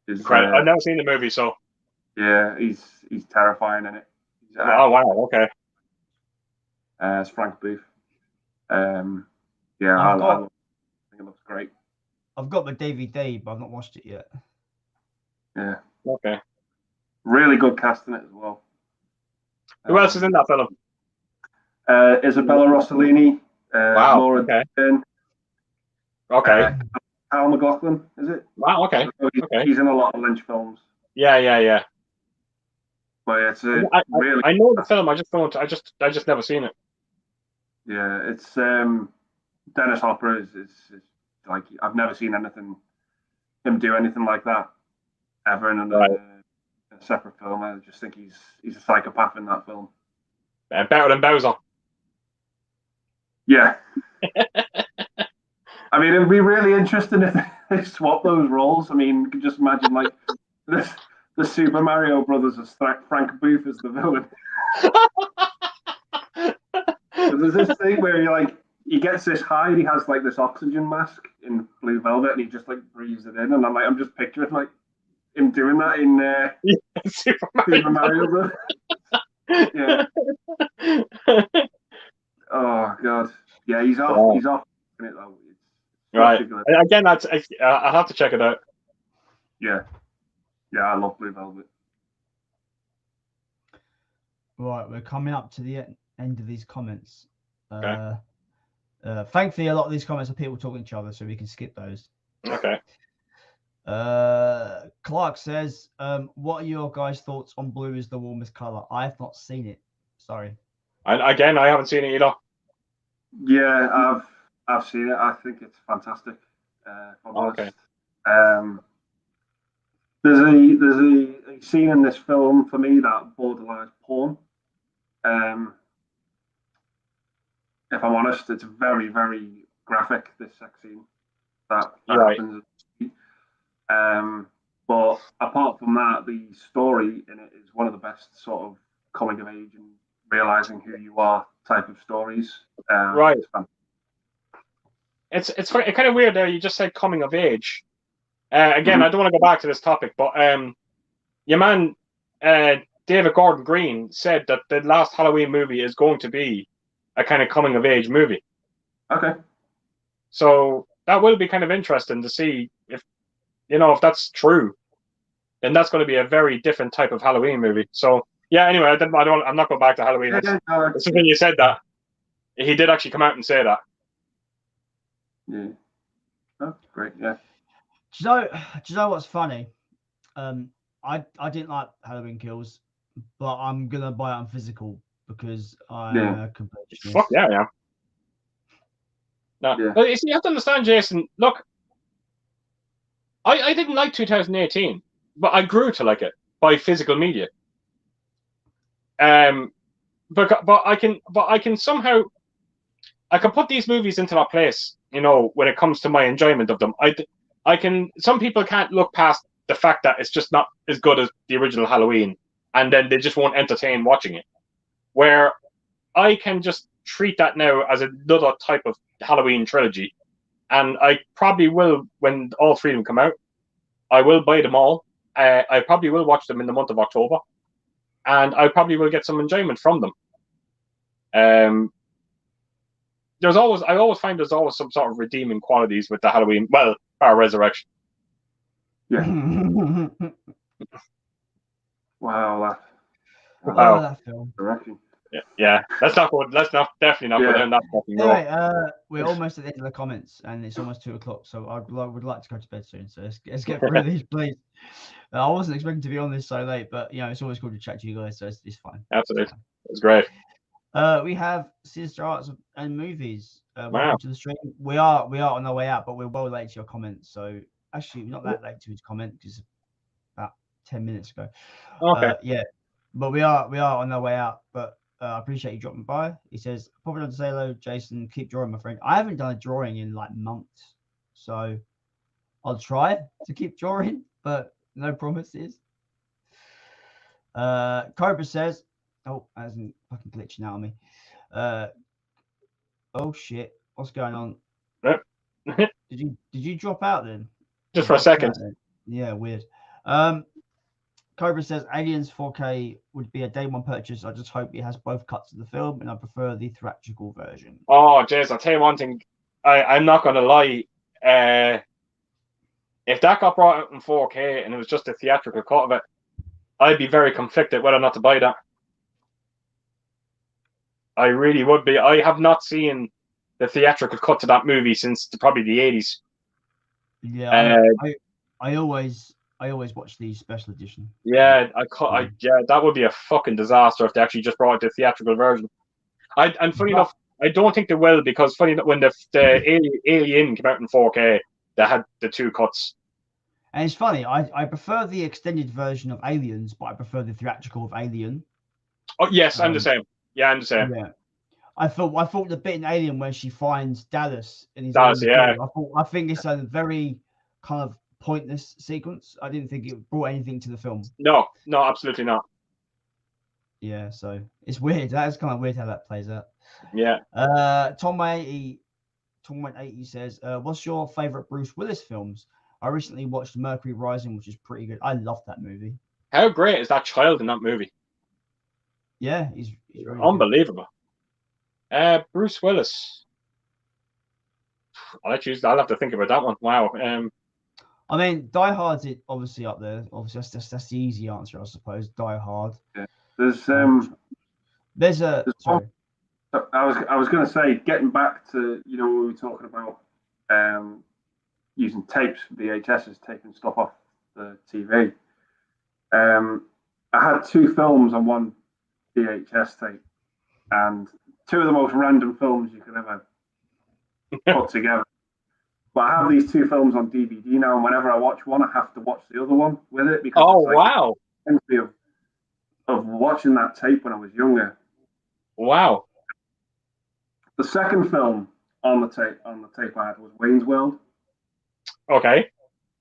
I've never seen the movie, so yeah, he's terrifying in it. Oh wow, okay. It's Frank Booth. I think it looks great. I've got the DVD, but I've not watched it yet. Yeah. Okay. Really good cast in it as well. Who else is in that film? Isabella Rossellini. Wow. Laura Dern. Okay. Kyle MacLachlan, is it? Wow. Okay. He's in a lot of Lynch films. Yeah. But it's really. I know the film. I just don't. I just never seen it. Yeah, it's Dennis Hopper is like I've never seen him do anything like that ever in a separate film. I just think he's a psychopath in that film. Better than Bowser. Yeah. I mean, it'd be really interesting if they swap those roles. I mean, you can just imagine like the Super Mario Brothers as Frank Booth as the villain. There's this thing where he gets this high, and he has like this oxygen mask in Blue Velvet, and he just like breathes it in, and I'm just picturing like him doing that in Super Mario Brothers. Yeah. Oh god. Yeah, he's off. Wow. He's off in it though. Right. Again, I'll have to check it out. Yeah. Yeah, I love Blue Velvet. Right, we're coming up to the end of these comments. Okay. Thankfully, a lot of these comments are people talking to each other, so we can skip those. Okay. Clark says, what are your guys' thoughts on blue is the warmest color? I have not seen it. Sorry. And again, I haven't seen it either. Yeah, I've seen it. I think it's fantastic. Okay. There's a scene in this film for me that borderlines porn. If I'm honest, it's very, very graphic, this sex scene that happens. But apart from that, the story in it is one of the best sort of coming of age and realizing who you are type of stories. Right. It's kind of weird there. You just said coming of age. Again, I don't want to go back to this topic, but your man David Gordon Green said that the last Halloween movie is going to be a kind of coming of age movie. Okay. So that will be kind of interesting to see if that's true. Then that's going to be a very different type of Halloween movie. So yeah. Anyway, I'm not going back to Halloween. It's when you said that he did actually come out and say that. Yeah. Oh, great. Yeah. Do you know what's funny? I didn't like Halloween Kills, but I'm gonna buy it on physical because I'm a completionist. Fuck yeah. No, yeah. But you have to understand, Jason. Look, I didn't like 2018, but I grew to like it by physical media. But I can somehow I can put these movies into that place. When it comes to my enjoyment of them, some people can't look past the fact that it's just not as good as the original Halloween, and then they just won't entertain watching it. Where I can just treat that now as another type of Halloween trilogy, and I probably will, when all three of them come out, I will buy them all. I probably will watch them in the month of October, and I probably will get some enjoyment from them. I always find there's always some sort of redeeming qualities with the Halloween. Well, our Resurrection. Yeah. Wow. That film. Yeah. Yeah, let's not definitely not go down that fucking road. Anyway, we're almost at the end of the comments, and it's almost 2:00, so I would like to go to bed soon. So let's get through these, please. I wasn't expecting to be on this so late, but it's always cool to chat to you guys, so it's fine. Absolutely, it's great. We have Sinister Arts and Movies. Wow. Welcome to the stream. We are on our way out, but we're well late to your comments. So actually, not that late to his comment because about 10 minutes ago. Okay. But we are on our way out. But I appreciate you dropping by. He says, "Probably to say hello, Jason. Keep drawing, my friend." I haven't done a drawing in like months, so I'll try to keep drawing, but no promises. Cobra says, "Oh, that isn't fucking glitching out on me." Oh shit, what's going on? Yep. Did you drop out then? Just for a second. Yeah, weird. Cobra says Aliens 4K would be a day one purchase. I just hope it has both cuts of the film, and I prefer the theatrical version. Oh, Jez, I'll tell you one thing. I'm not gonna lie. If that got brought out in 4K and it was just a theatrical cut of it, I'd be very conflicted whether or not to buy that. I really would be. I have not seen the theatrical cut to that movie since probably the 80s. Yeah, I always watch the special edition. Yeah, that would be a fucking disaster if they actually just brought out the theatrical version. And funny enough, I don't think they will, because funny enough, when the Alien came out in 4K, they had the two cuts. And it's funny, I prefer the extended version of Aliens, but I prefer the theatrical of Alien. Oh yes, I'm the same. Yeah, I'm the same. Yeah, I thought the bit in Alien where she finds Dallas in his Dallas, yeah. I think it's a very kind of pointless sequence. I didn't think it brought anything to the film. No, absolutely not. Yeah, so it's weird. That is kind of weird how that plays out. Yeah. Tom 80 says, "What's your favorite Bruce Willis films?" I recently watched Mercury Rising, which is pretty good. I love that movie. How great is that child in that movie? Yeah, he's really unbelievable. Bruce Willis. I'll have to think about that one. Wow. I mean, Die Hard's obviously up there. Obviously, that's the easy answer, I suppose. Die Hard. Yeah. There's sorry. I was going to say, getting back to when we were talking about using tapes, VHSs, taking stuff off the TV. I had two films on one VHS tape, and two of the most random films you could ever put together. But I have these two films on DVD now, and whenever I watch one, I have to watch the other one with it, because wow, of watching that tape when I was younger. Wow. The second film on the tape I had was Wayne's World. Okay.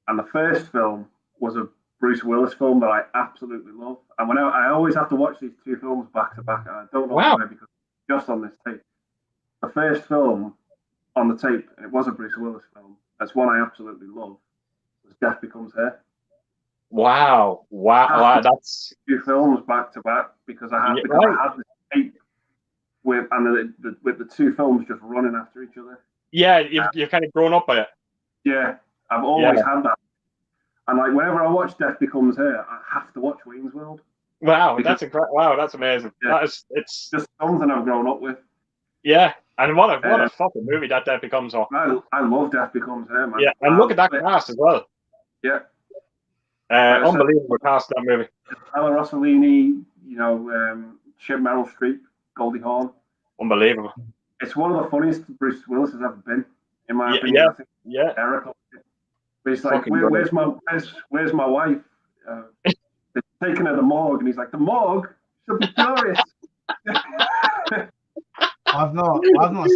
And the first film was a Bruce Willis film that I absolutely love. And I always have to watch these two films back to back, and I don't know why, because just on this tape. The first film on the tape, and it was a Bruce Willis film, that's one I absolutely love, was Death Becomes Her. Wow. That's two films back to back, because I had this tape with the two films just running after each other. Yeah, you've kind of grown up by it. Yeah, I've always had that. And like whenever I watch Death Becomes Her, I have to watch Wayne's World. Wow, that's incredible. Wow, that's amazing. Yeah, it's just something I've grown up with. Yeah, and what a fucking movie that Death Becomes Her. I love Death Becomes Her, man. Yeah, and look at that cast as well. Yeah. Unbelievable cast that movie. Ella Rossellini, Chip Meryl Streep, Goldie Hawn. Unbelievable. It's one of the funniest Bruce Willis has ever been, in my opinion. Yeah. Hysterical. But he's like, where's my wife? They're taking her to the morgue, and he's like, the morgue? She'll be furious. I've not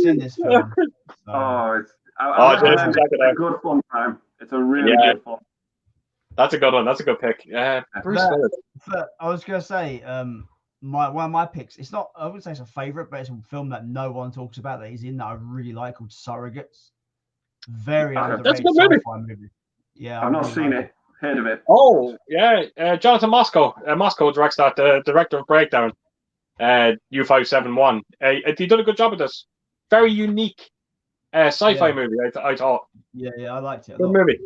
seen this film. So. It's a good fun time. It's a really good fun. That's a good one. That's a good pick. Bruce Willis. I was gonna say, one of my picks. It's not. I wouldn't say it's a favorite, but it's a film that no one talks about that he's in that I really like, called Surrogates. Very underrated sci-fi movie. Yeah, I've not seen it. Heard of it. Oh yeah, Jonathan Moscow. Moscow directs that. The director of Breakdown. U571. He did a good job with this. Very unique sci-fi movie. I thought. Yeah, I liked it. Good movie.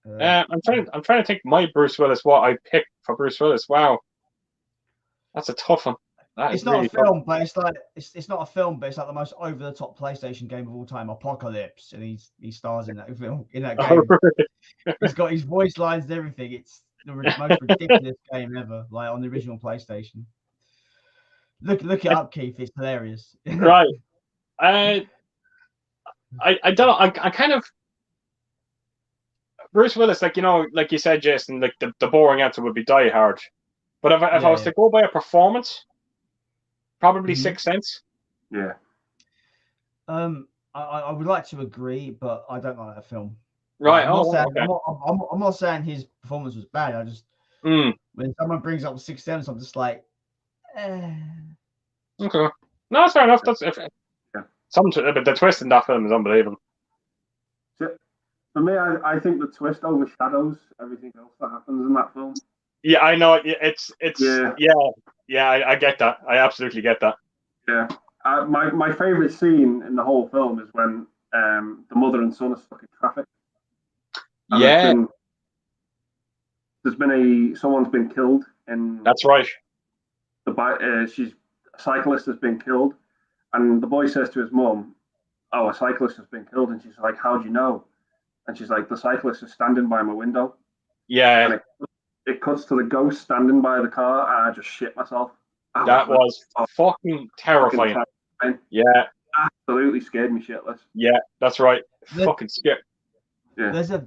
Yeah. I'm trying to think my Bruce Willis. What I picked for Bruce Willis. Wow, that's a tough one. It's not a film, but it's like it's not a film, but it's like the most over the top PlayStation game of all time, Apocalypse, and he stars in that film in that game. He's got his voice lines and everything. It's the most ridiculous game ever, like on the original PlayStation. Look it up, Keith. It's hilarious. Right. I don't. I kind of Bruce Willis, like like you said, Jason. Like the boring answer would be Die Hard, but if I was to go by a performance, probably Sixth Sense. Yeah. I would like to agree, but I don't like that film. Right. I'm not saying his performance was bad. I just when someone brings up Sixth Sense, I'm just like, Okay. No, that's fair enough. That's but the twist in that film is unbelievable. For me, I think the twist overshadows everything else that happens in that film. Yeah, I know. It's yeah. I get that. I absolutely get that. Yeah. My favorite scene in the whole film is when the mother and son are stuck in traffic. And someone's been killed in. That's right. A cyclist has been killed, and the boy says to his mum, "Oh, a cyclist has been killed," and she's like, "How do you know?" And she's like, "The cyclist is standing by my window." Yeah. And it cuts to the ghost standing by the car, and I just shit myself. That was fucking terrifying. Yeah. Absolutely scared me shitless. Yeah, that's right. Fucking scared. Yeah. There's a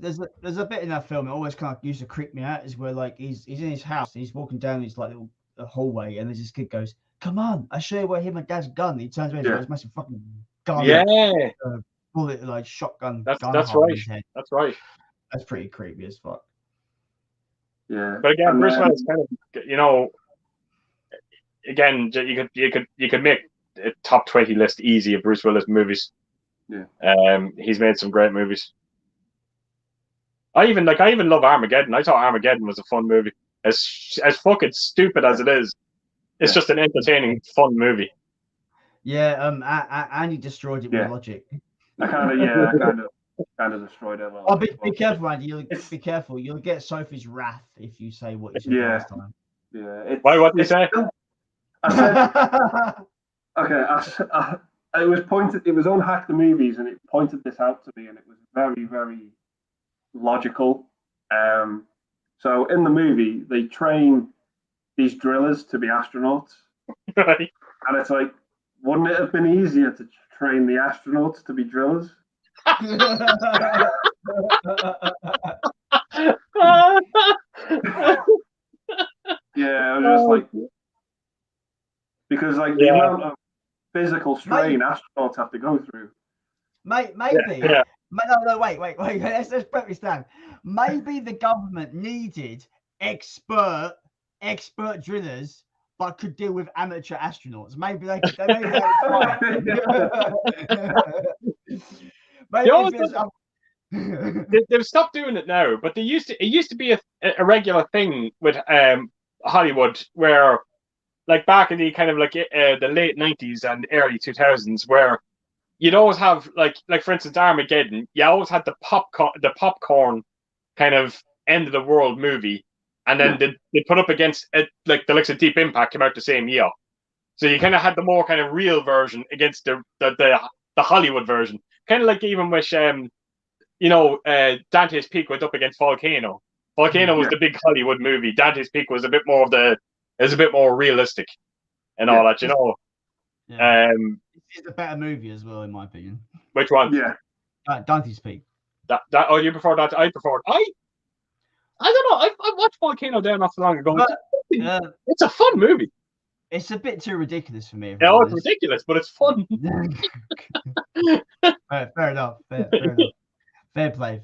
bit in that film that always kind of used to creep me out is where like he's in his house and he's walking down his like little hallway and there's this kid goes, "Come on, I'll show you where him and Dad's gun." And he turns around and he's got this massive fucking gun. Yeah. Bullet like shotgun. That's right. In his head. That's right. That's pretty creepy as fuck. Yeah. But again, Bruce Willis kind of again you could make a top 20 list easy of Bruce Willis movies. Yeah. He's made some great movies. I even love Armageddon. I thought Armageddon was a fun movie. As fucking stupid as it is, it's just an entertaining, fun movie. Yeah, Andy destroyed it with logic. I kind of destroyed it a little. Oh, be careful, Andy. Be careful. You'll get Sophie's wrath if you say what you said last time. Yeah. Why? What did you say? I said, okay. It was pointed. It was on Hack the Movies, and it pointed this out to me, and it was very, very logical. So in the movie, they train these drillers to be astronauts, right? And it's like, wouldn't it have been easier to train the astronauts to be drillers? Yeah, I was just like, because like the amount of physical strain astronauts have to go through. Maybe. Yeah. No, wait. Let's break this down. Maybe the government needed expert drillers, but could deal with amateur astronauts. Maybe they could. They've stopped doing it now, but it used to be a regular thing with Hollywood, where like back in the kind of like the late 90s and early 2000s, where you'd always have like for instance Armageddon, you always had the popcorn kind of end of the world movie, and then they put up against it like the likes of Deep Impact came out the same year, so you kind of had the more kind of real version against the Hollywood version, kind of like even with Dante's Peak went up against Volcano. Volcano was the big Hollywood movie. Dante's Peak was a bit more realistic and all that, Yeah. It's a better movie as well, in my opinion. Which one? Yeah. Dante's Peak. You prefer that? I prefer. I don't know. I watched Volcano there not so long ago. But, it's a fun movie. It's a bit too ridiculous for me. No, it's ridiculous, but it's fun. Fair enough. Fair play.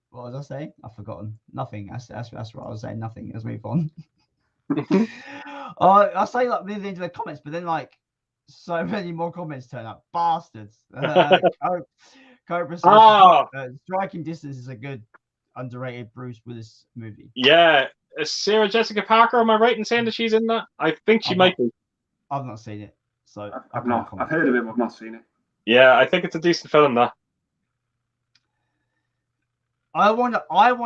What was I saying? I've forgotten. Nothing. That's what I was saying. Nothing. Let's move on. I say like near the end of the comments, but then like so many more comments turn up. Bastards. Cobra says, Striking Distance is a good underrated Bruce Willis movie. Yeah. Sarah Jessica Parker, am I right in saying that she's in that? I think she might be. I've not seen it, so I've heard of it, but I've not seen it. Yeah, I think it's a decent film, though. I want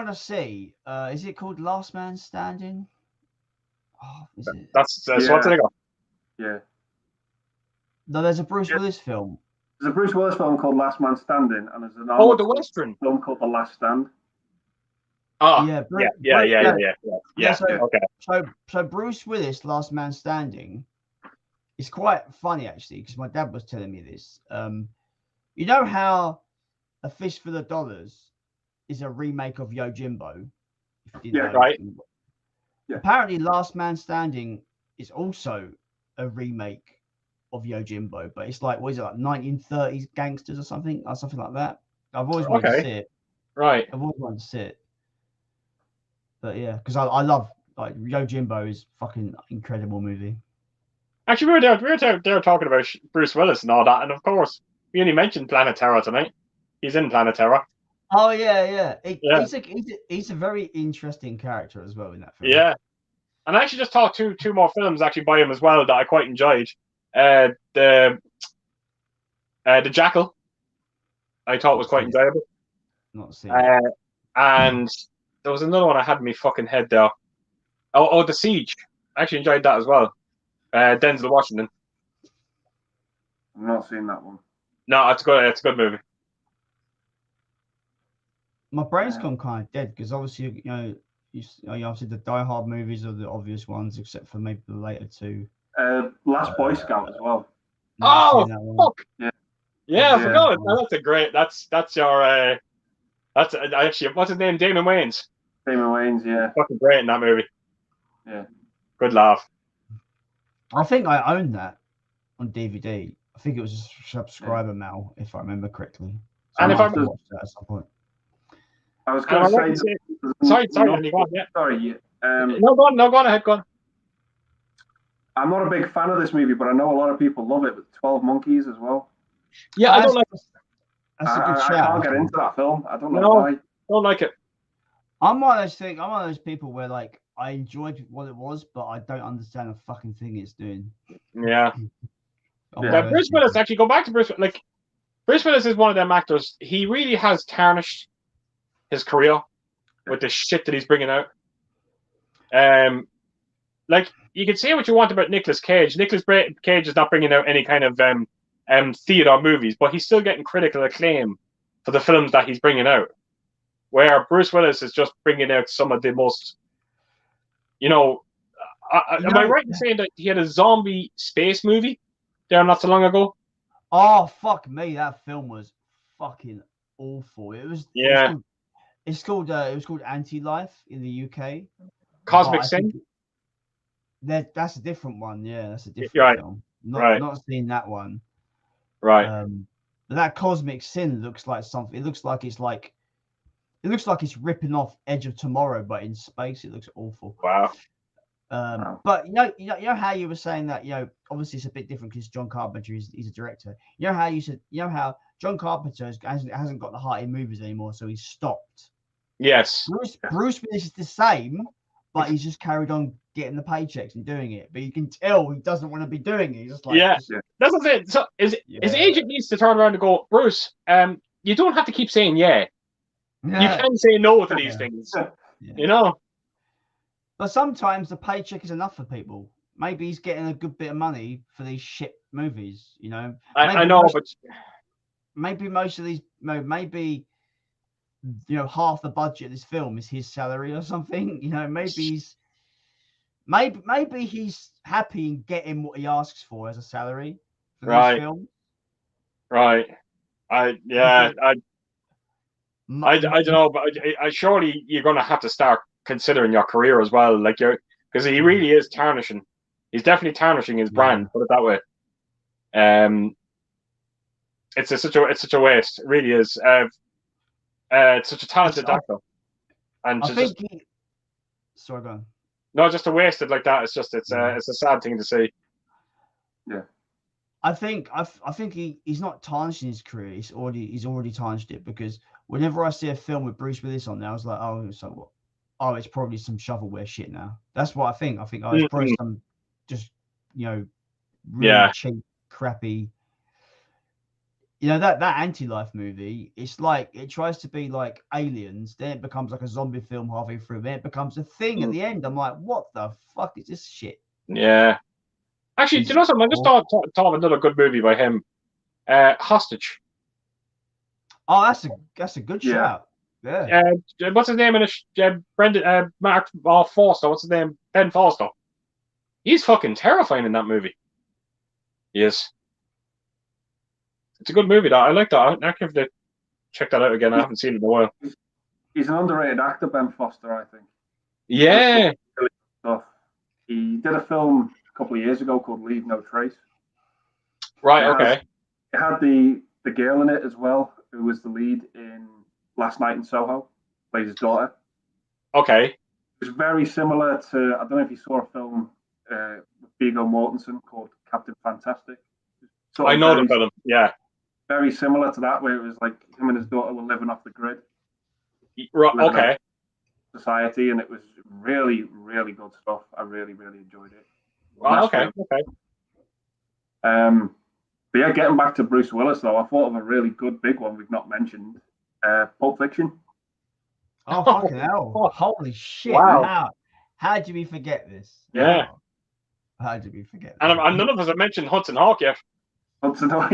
to see. Is it called Last Man Standing? Oh, is it? That's Schwarzenegger. Yeah. No, there's a Bruce Willis film. There's a Bruce Willis film called Last Man Standing, and there's an the Western film called The Last Stand. Oh, yeah. Okay. So Bruce Willis, Last Man Standing, is quite funny actually because my dad was telling me this. You know how A Fistful of Dollars is a remake of Yojimbo? Right. Yeah. Apparently, Last Man Standing is also a remake of Yojimbo, but it's like, what is it, like 1930s gangsters or something like that. I've always wanted to see it. Right. I've always wanted to see it. But yeah, because I love, like, Yojimbo is fucking incredible movie. Actually, we were there talking about Bruce Willis and all that, and of course, we only mentioned Planet Terror tonight. He's in Planet Terror. Oh yeah. He's a very interesting character as well in that film. Yeah, and I actually just saw two more films actually by him as well that I quite enjoyed. The Jackal, I thought was quite enjoyable. Not seen. And there was another one I had in my fucking head there. Oh, The Siege. I actually enjoyed that as well. Denzel Washington. I've not seen that one. No, it's a good movie. My brain's gone kind of dead because obviously, you obviously the Die Hard movies are the obvious ones, except for maybe the later two. Last Boy Scout as well. Oh, fuck! Yeah, I forgot. Yeah. That's your that's actually, what's his name? Damon Wayans. Damon Wayans, yeah. Fucking great in that movie. Yeah. Good laugh. I think I owned that on DVD. I think it was a subscriber mail, if I remember correctly. So And if I watch that at some point. I was going to say. Sorry, Andy, go on, yeah. Sorry. No, go on ahead, go on. I'm not a big fan of this movie, but I know a lot of people love it. With 12 Monkeys as well. Yeah, I don't like it. That's a good shout. I can't get into that film. I don't know why. Don't like it. I'm one of those people where, like, I enjoyed what it was, but I don't understand the fucking thing it's doing. Yeah. Bruce Willis, actually, go back to Bruce. Like, Bruce Willis is one of them actors. He really has tarnished his career with the shit that he's bringing out. Like, you can say what you want about Nicolas Cage. Nicolas Cage is not bringing out any kind of theater movies, but he's still getting critical acclaim for the films that he's bringing out. Where Bruce Willis is just bringing out some of the most, am I right in saying that he had a zombie space movie there not so long ago? Oh, fuck me, that film was fucking awful. It was. Yeah. It was called Anti-Life in the UK. Cosmic Sin. That's a different one. Yeah, that's a different film. Not seen that one. Right. But that Cosmic Sin looks like something. It looks like it's ripping off Edge of Tomorrow, but in space. It looks awful. Wow. But you know how you were saying that, obviously it's a bit different because John Carpenter he's a director. You know how you said, how John Carpenter hasn't got the heart in movies anymore, so he's stopped. Yes. Bruce Willis is the same, but he's just carried on getting the paychecks and doing it. But you can tell he doesn't want to be doing it. He's just like, that's what I'm saying. So his agent needs to turn around and go, Bruce, you don't have to keep saying yeah. You can say no to these things. But sometimes the paycheck is enough for people. Maybe he's getting a good bit of money for these shit movies, I know, but maybe most of these, maybe half the budget of this film is his salary or something. Maybe he's happy in getting what he asks for as a salary for this film. Right. I don't know, but I surely you're going to have to start considering your career as well, like because he really is tarnishing. He's definitely tarnishing his brand. Put it that way. It's such a waste. It really is. It's such a talented actor, and sorry, go on. No, just to waste it like that. It's a sad thing to see. Yeah. I think he's not tarnishing his career. He's already tarnished it, because whenever I see a film with Bruce Willis on there, I was like, oh, so what? Oh, it's probably some shovelware shit now. That's what I think. I think it's probably some just really cheap, crappy. You know, that Anti-Life movie, it's like, it tries to be like Aliens, then it becomes like a zombie film halfway through, then it becomes a thing at the end. I'm like, what the fuck is this shit? Yeah. Actually, do you know something? I just thought of another good movie by him. Hostage. Oh, that's a good shout. Yeah. What's his name in it? Brendan Mark Foster. What's his name? Ben Foster. He's fucking terrifying in that movie. He is. It's a good movie, though. I like that. I have to check that out again. I haven't seen it in a while. He's an underrated actor, Ben Foster, I think. Yeah. Stuff. He did a film a couple of years ago called Leave No Trace. Right, okay. It had the girl in it as well, who was the lead in Last Night in Soho, plays his daughter. Okay. It was very similar to, I don't know if you saw a film with Viggo Mortensen called Captain Fantastic. I know the film, yeah. Very similar to that, where it was like him and his daughter were living off the grid. Right, okay. Society, and it was really, really good stuff. I really, really enjoyed it. Okay. But yeah, getting back to Bruce Willis, though, I thought of a really good big one we've not mentioned. Pulp Fiction. Oh, fucking hell. Holy shit. Wow. How did we forget this? Yeah. How did we forget this? And none of us have mentioned Hudson Hawk yet. Hudson Hawk.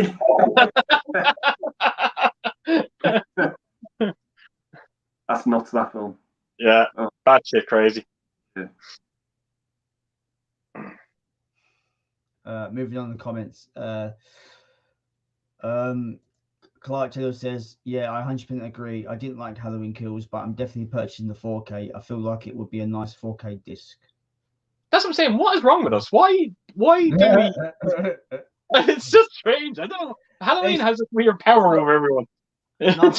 That's nuts, that film. Yeah, bad shit crazy. Yeah. Moving on to the comments. Clark Taylor says, yeah, I 100% agree. I didn't like Halloween Kills, but I'm definitely purchasing the 4K. I feel like it would be a nice 4K disc. That's what I'm saying. What is wrong with us? Why do we... It's just strange. I don't know. Halloween has this weird power over everyone. No,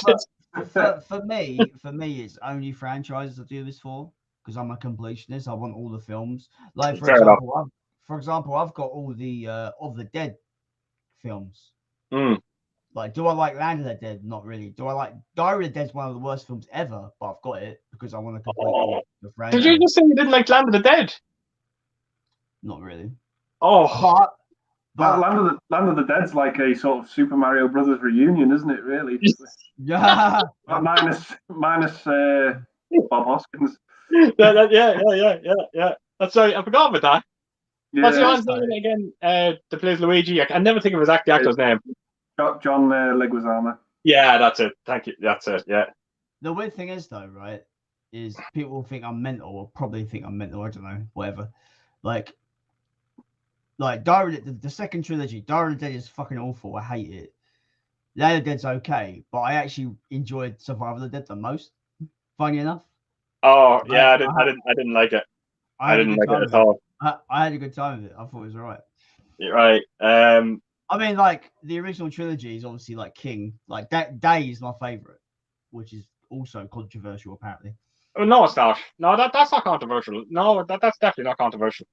for me, it's only franchises I do this for, because I'm a completionist. I want all the films. Like, for example, I've got all the of the Dead films. Like, do I like Land of the Dead? Not really. Do I like Diary of the Dead? Is one of the worst films ever, but I've got it because I want to complete the franchise. Did you just say you didn't like Land of the Dead? Not really. Oh, but Land of the Dead's like a sort of Super Mario Brothers reunion, isn't it? Really? Yeah. minus Bob Hoskins. Yeah. That's right. I forgot about that. Yeah, what's the name again? That plays Luigi. I can never think of his actor's name. John Leguizamo. Yeah, that's it. Thank you. That's it. Yeah. The weird thing is, though, right, is people think I'm mental, or probably think I'm mental. I don't know, whatever. Like the second trilogy, Diary of the Dead is fucking awful. I hate it. Land of the Dead's okay, but I actually enjoyed Survival of the Dead the most. Funny enough. Oh yeah, I didn't like it. I didn't like it at all. I had a good time with it. I thought it was alright. You're right. I mean, like, the original trilogy is obviously like King. Like, that Day is my favorite, which is also controversial apparently. Oh, no, it's not. No, that's not controversial. No, that's definitely not controversial.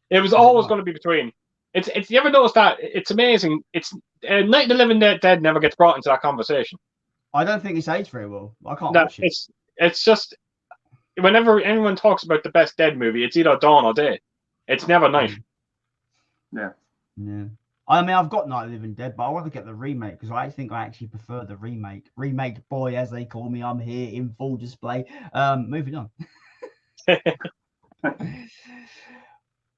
It was always going to be between. It's you ever noticed that? It's amazing. It's Night of the Living Dead never gets brought into that conversation. I don't think it's aged very well. I can't watch it. It's just whenever anyone talks about the best Dead movie, it's either Dawn or Day. It's never Night. Yeah. I mean, I've got Night of the Living Dead, but I want to get the remake because I think I actually prefer the remake. Remake boy, as they call me. I'm here in full display. Moving on.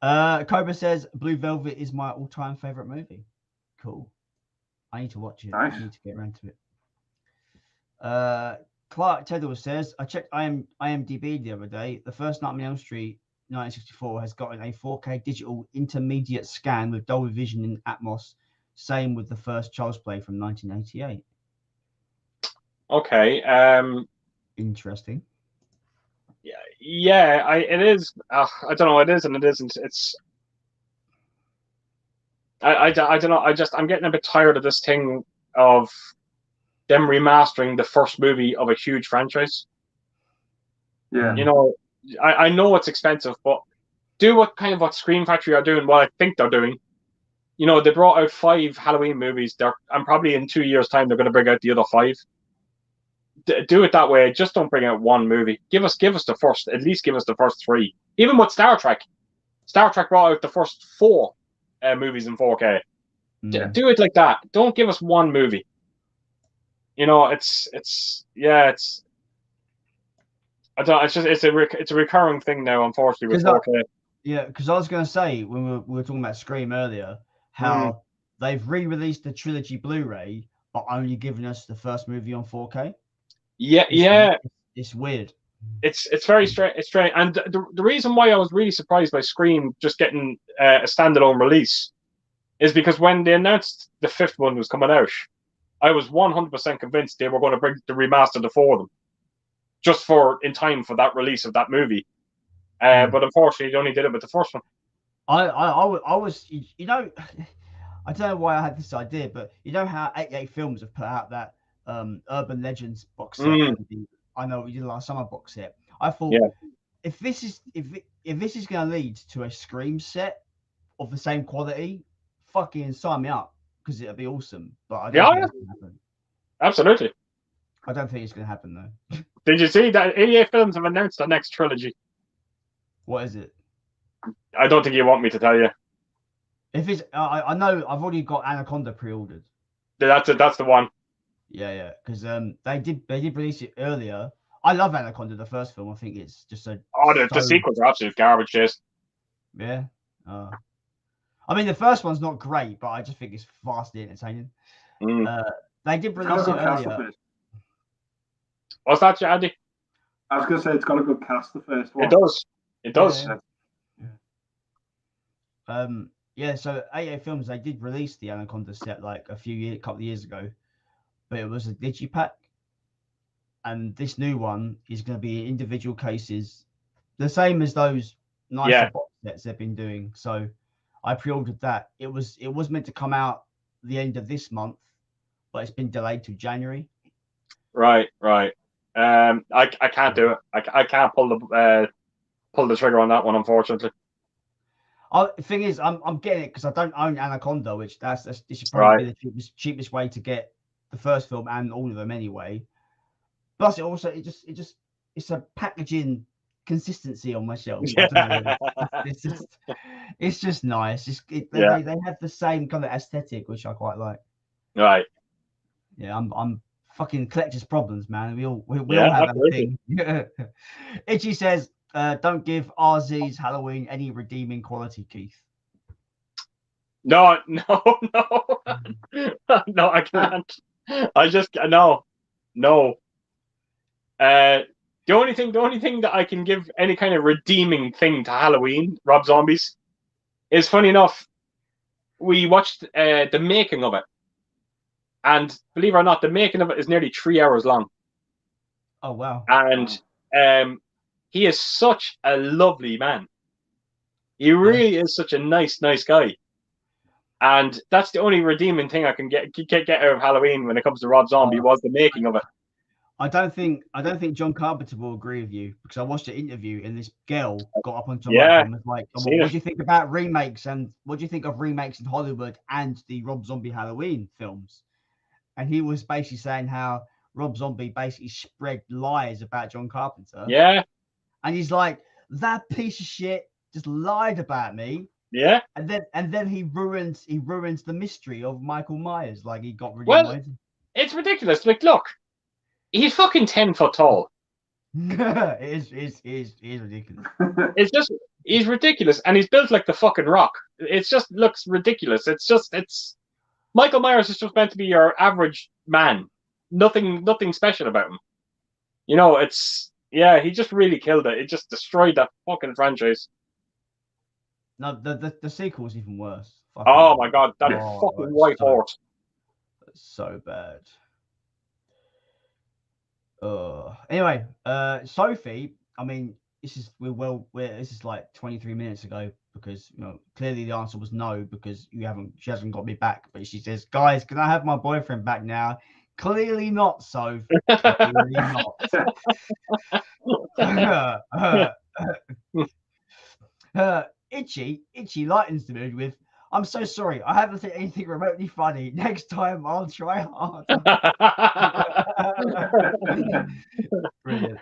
Cobra says Blue Velvet is my all-time favorite movie. Cool. I need to watch it. Nice. I need to get around to it. Clark Tedder says, I checked IMDb the other day. The first Nightmare on Elm Street 1964 has gotten a 4K digital intermediate scan with Dolby Vision in Atmos. Same with the first Child's Play from 1988. Okay. Interesting. Yeah. It is. I don't know. It is and it isn't. It's. I don't know. I'm getting a bit tired of this thing of them remastering the first movie of a huge franchise. Yeah. You know, I know it's expensive, but do what Scream Factory are doing, what I think they're doing. You know, they brought out 5 Halloween movies. I'm probably in 2 years' time they're going to bring out the other 5. Do it that way. Just don't bring out one movie. Give us the first. At least give us the first 3. Even with Star Trek. Star Trek brought out the first 4 movies in 4K. Do it like that. Don't give us one movie. You know, it's I don't. It's a recurring thing now, unfortunately, with 4K. Yeah, because I was going to say when we were talking about Scream earlier, how they've re-released the trilogy Blu-ray, but only giving us the first movie on 4K. It's weird. It's very strange. It's strange, and the reason why I was really surprised by Scream just getting a standalone release is because when they announced the 5th one was coming out, I was 100% convinced they were going to bring the remaster to 4 of them, just in time for that release of that movie. But unfortunately, they only did it with the first one. I was, you know, I don't know why I had this idea, but you know how 88 Films have put out that Urban Legends box set. I know we did last summer box set. I thought if this is going to lead to a Scream set of the same quality, fucking sign me up, because it'll be awesome. But I don't think it's going to happen. Absolutely. I don't think it's going to happen though. Did you see that 88 Films have announced the next trilogy? What is it? I don't think you want me to tell you. If it's, I know I've already got Anaconda pre-ordered. That's it. That's the one. Yeah, because they did release it earlier. I love Anaconda, the first film. I think it's just the sequels are absolute garbage. Yeah. I mean, the first one's not great, but I just think it's vastly entertaining. They did release it earlier. What's that, Andy? I was going to say it's got a good cast, the first one. It does. Yeah. So 88 Films, they did release the Anaconda set like a couple of years ago, but it was a digipack, and this new one is going to be individual cases, the same as those nicer box sets they've been doing. So I pre-ordered that. It was meant to come out the end of this month, but it's been delayed to January. Right. I can't do it. I can't pull the trigger on that one, unfortunately. The thing is, I'm getting it because I don't own Anaconda, which this should probably be the cheapest way to get the first film and all of them anyway. Plus, it's a packaging consistency on my shelf. I don't know. It's just nice. They have the same kind of aesthetic, which I quite like. Right. Yeah, I'm fucking collector's problems, man. We all have that thing. Itchy says, don't give RZ's Halloween any redeeming quality, Keith. No, I can't. I just no. The only thing that I can give any kind of redeeming thing to Halloween, Rob Zombies, is, funny enough, we watched the making of it, and believe it or not, the making of it is nearly 3 hours long. Oh wow! And he is such a lovely man. He really is such a nice guy. And that's the only redeeming thing I can get out of Halloween when it comes to Rob Zombie was the making of it. I don't think John Carpenter will agree with you, because I watched an interview and this girl got up onto mic and was like, "What do you think about remakes, and what do you think of remakes in Hollywood and the Rob Zombie Halloween films?" And he was basically saying how Rob Zombie basically spread lies about John Carpenter. Yeah. And he's like, that piece of shit just lied about me. Yeah. And then he ruins the mystery of Michael Myers. Like, he got really annoyed. It's ridiculous. Like, look, he's fucking 10 foot tall. It is ridiculous. It's just, he's ridiculous, and he's built like the fucking Rock. It just looks ridiculous. It's Michael Myers is just meant to be your average man. Nothing special about him. You know, he just really killed it. It just destroyed that fucking franchise. No, the sequel's even worse. Oh my god, that is fucking white horse. So bad. Anyway, Sophie, I mean, this is like 23 minutes ago, because clearly the answer was no, because she hasn't got me back. But she says, "Guys, can I have my boyfriend back now?" Clearly not, Soph. Clearly not. Itchy lightens the mood with, "I'm so sorry, I haven't said anything remotely funny. Next time I'll try hard." Brilliant.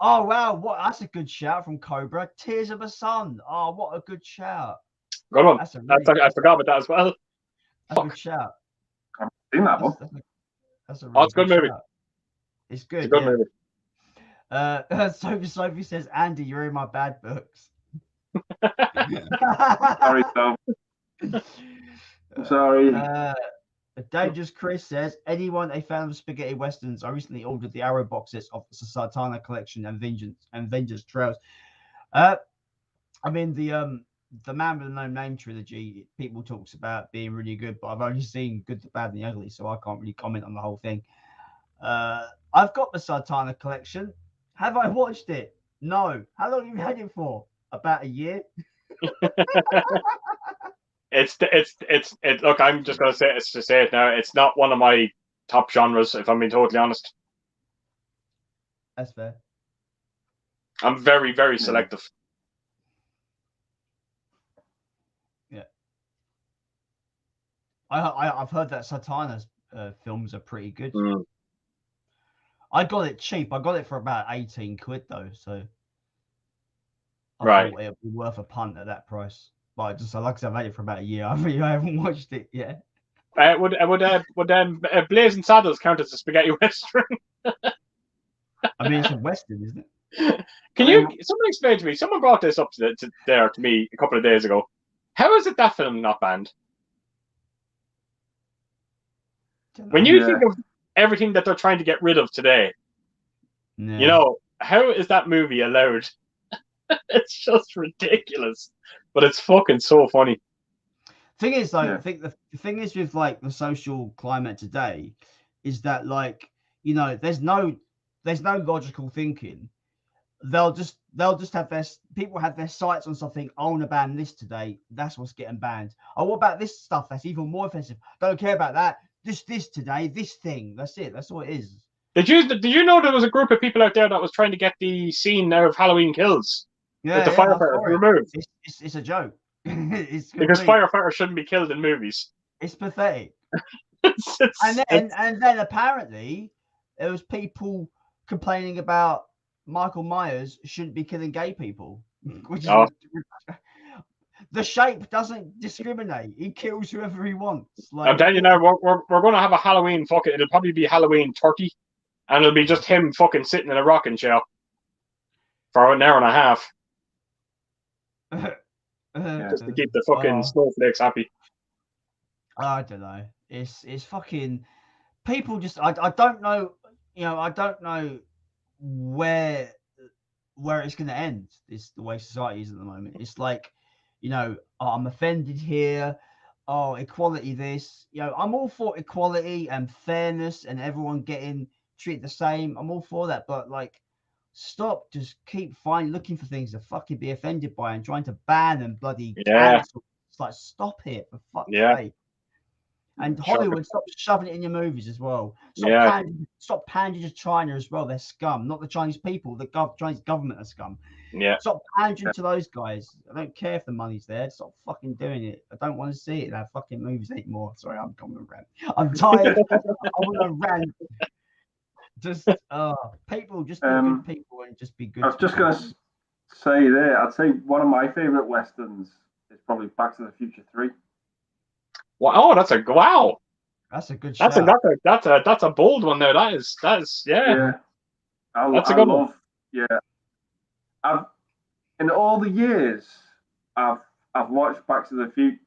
Oh wow, that's a good shout from Cobra. Tears of a Son. Oh, what a good shout. Good one. I forgot about that as well. That's a good shout. I've seen that one. That's a really it's a good movie. Shout. It's good. It's a good movie. Sophie says, Andy, you're in my bad books. Sorry, Tom. Sorry. Dangerous Chris says, anyone a fan of spaghetti westerns? I recently ordered the Arrow boxes of the Satana collection and Vengeance Trails. I mean the Man with the No Name trilogy, people talks about being really good, but I've only seen Good, the Bad, and the Ugly, so I can't really comment on the whole thing. I've got the Satana collection. Have I watched it? No. How long have you had it for? About a year. Look, I'm just gonna say it now. It's not one of my top genres, if I'm being totally honest. That's fair. I'm very, very selective. Yeah. I've heard that Satana's films are pretty good. I got it cheap. I got it for about 18 quid though, so I thought it would be worth a punt at that price. But just like I said, I've had it for about a year. I haven't watched it yet. Would Blazing Saddles count as a spaghetti western? I mean, it's a western, isn't it? Someone explain to me? Someone brought this up to me a couple of days ago. How is it that film not banned? When you think of everything that they're trying to get rid of today, you know, how is that movie allowed? It's just ridiculous, but it's fucking so funny. Thing is, though, I think the thing is with like the social climate today is that, like, you know, there's no logical thinking. They'll just have people have their sights on something. I want to ban this today. That's what's getting banned. Oh, what about this stuff that's even more offensive? Don't care about that. This today, this thing. That's it. That's all it is. Did you know there was a group of people out there that was trying to get the scene out of Halloween Kills? Yeah, the firefighters removed. It's a joke. Because firefighters shouldn't be killed in movies. It's pathetic. And then apparently there was people complaining about Michael Myers shouldn't be killing gay people, which is The Shape doesn't discriminate. He kills whoever he wants. Like, I'm telling you now, we're going to have a Halloween it'll probably be Halloween 30, and it'll be just him fucking sitting in a rocking chair for an hour and a half. Just to keep the fucking snowflakes happy. I don't know. It's fucking people just I don't know, you know, I don't know where it's gonna end. It's the way society is at the moment. It's like, you know, I'm offended here. Oh, equality this. You know, I'm all for equality and fairness and everyone getting treated the same. I'm all for that, but like, stop, just keep looking for things to fucking be offended by and trying to ban and bloody cancel. It's like, stop it, for fuck's sake. And Hollywood, stop shoving it in your movies as well. Stop pandering to China as well. They're scum, not the Chinese people. The Chinese government are scum. Stop pandering to those guys. I don't care if the money's there. Stop fucking doing it. I don't want to see it in our fucking movies anymore. Sorry, I'm going to rant. I'm tired. I want to rant. Just people, just be good people and just be good. I was just going to say there, I'd say one of my favourite westerns is probably Back to the Future 3. Wow, that's a good shout. That's a bold one there. That is that's a good one. I've in all the years I've watched Back to the Future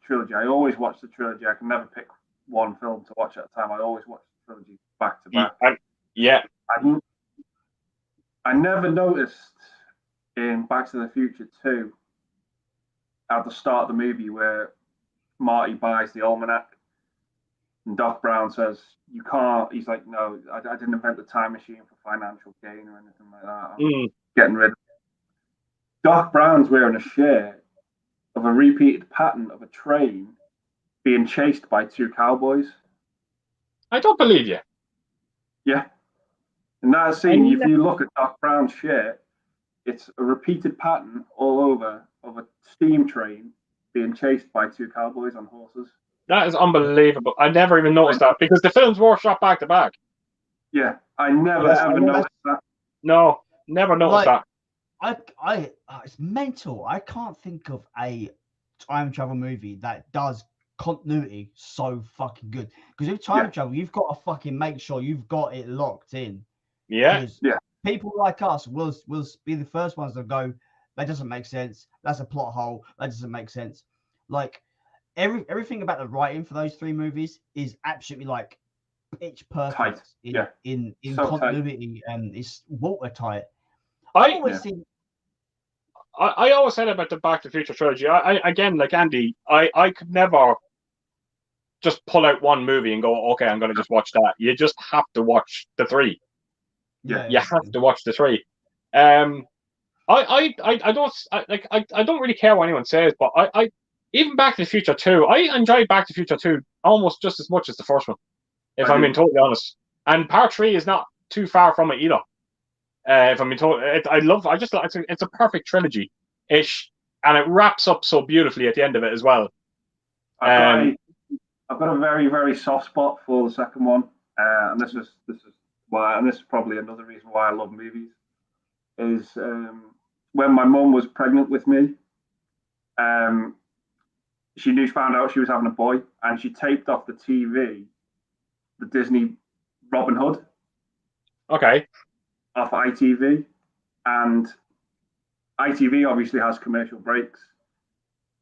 trilogy. I always watch the trilogy. I can never pick one film to watch at a time. I always watch the trilogy back to back. I never noticed in Back to the Future 2 at the start of the movie where Marty buys the almanac and Doc Brown says, you can't. He's like, no, I didn't invent the time machine for financial gain or anything like that. I'm getting rid of it. Doc Brown's wearing a shirt of a repeated pattern of a train being chased by two cowboys. I don't believe you. Yeah. In that scene, if you look at Doc Brown's shirt, it's a repeated pattern all over of a steam train being chased by two cowboys on horses. That is unbelievable. I never even noticed that because the films were shot back to back. Yeah, I never ever noticed that. No, never noticed that. It's mental. I can't think of a time travel movie that does continuity so fucking good. Because with time travel, you've got to fucking make sure you've got it locked in. Yeah. People like us will be the first ones to go, that doesn't make sense. That's a plot hole. That doesn't make sense. Like everything about the writing for those 3 movies is absolutely like pitch perfect in so continuity, and it's watertight. I always said about the Back to the Future trilogy. I again, like Andy, I could never just pull out one movie and go, okay, I'm going to just watch that. You just have to watch the 3. You have to watch the 3. I don't really care what anyone says, but I even Back to the Future 2, I enjoyed Back to the Future 2 almost just as much as the first one, if I'm being totally honest. And part 3 is not too far from it either. If I'm being told, it's a perfect trilogy ish, and it wraps up so beautifully at the end of it as well. I've got a very, very soft spot for the second one, and this is why, and this is probably another reason why I love movies. Is when my mum was pregnant with me, she found out she was having a boy, and she taped off the TV the Disney Robin Hood. Okay. Off ITV, and ITV obviously has commercial breaks,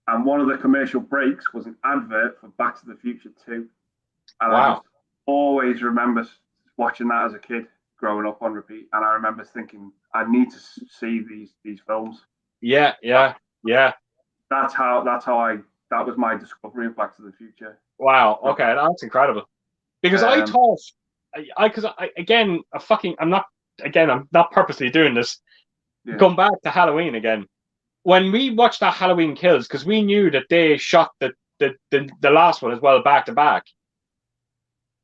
and one of the commercial breaks was an advert for Back to the Future 2, and I just always remember watching that as a kid growing up on repeat, and I remember thinking I need to see these films. Yeah. That was my discovery of Back to the Future. Wow. Okay, that's incredible. Because I thought, I'm not purposely doing this. Yeah. Going back to Halloween again, when we watched that Halloween Kills, because we knew that they shot the last one as well back to back.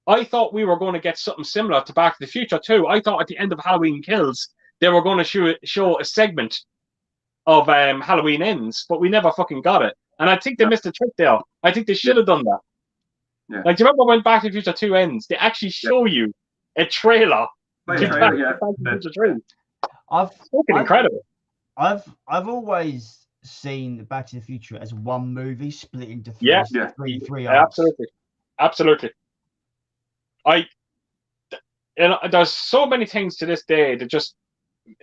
I thought we were going to get something similar to Back to the Future too. I thought at the end of Halloween Kills they were going to show a segment of Halloween Ends, but we never fucking got it. And I think they missed a trick there. I think they should have done that. Yeah. Like, do you remember when Back to the Future 2 ends? They actually show you a trailer. Incredible. I've always seen Back to the Future as one movie split into three arcs. Absolutely. There's so many things to this day that just,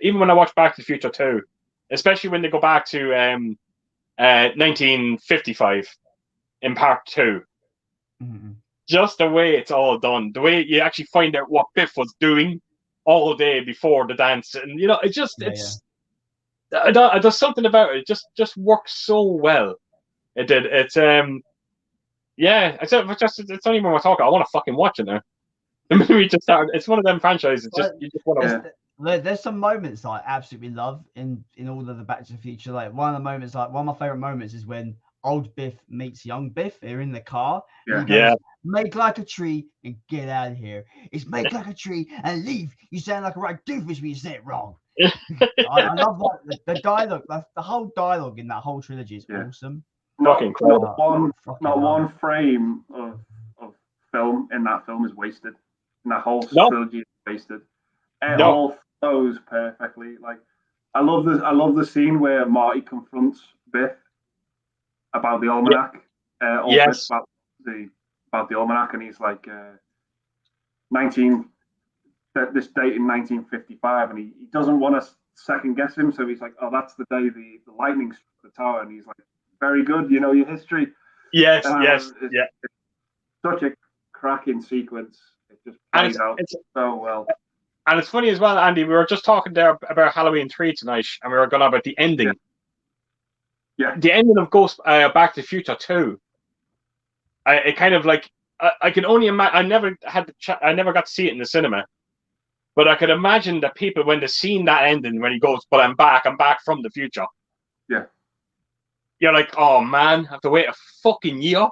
even when I watch Back to the Future 2, especially when they go back to 1955 in part 2, just the way it's all done, the way you actually find out what Biff was doing all day before the dance, and there's something about it. It just works so well. It did. It's not even we're talking. I want to fucking watch it now. The movie just started. It's one of them franchises. You just want to. There's some moments I absolutely love in all of the Back to the Future. Like one of my favorite moments is when old Biff meets young Biff. They're in the car. Yeah. Make like a tree and get out of here. It's make like a tree and leave. You sound like a right doofus when you say it wrong. I love that. The dialogue, the whole dialogue in that whole trilogy is awesome. Not one frame of film in that film is wasted. And that whole trilogy is wasted. It all flows perfectly. Like I love the scene where Marty confronts Biff about the almanac. Yes. About the almanac, and he's like this date in 1955, and he doesn't want to second guess him, so he's like, oh, that's the day the lightning struck the tower, and he's like, very good, you know your history. Yes. It's such a cracking sequence. It just plays out so well. And it's funny as well, Andy, we were just talking there about Halloween 3 tonight, and we were going on about the ending. Yeah. The ending of Back to the Future 2. It kind of like, I can only imagine. I never got to see it in the cinema, but I could imagine that people, when they've seen that ending, when he goes, "But I'm back from the future." Yeah. You're like, oh man, I have to wait a fucking year.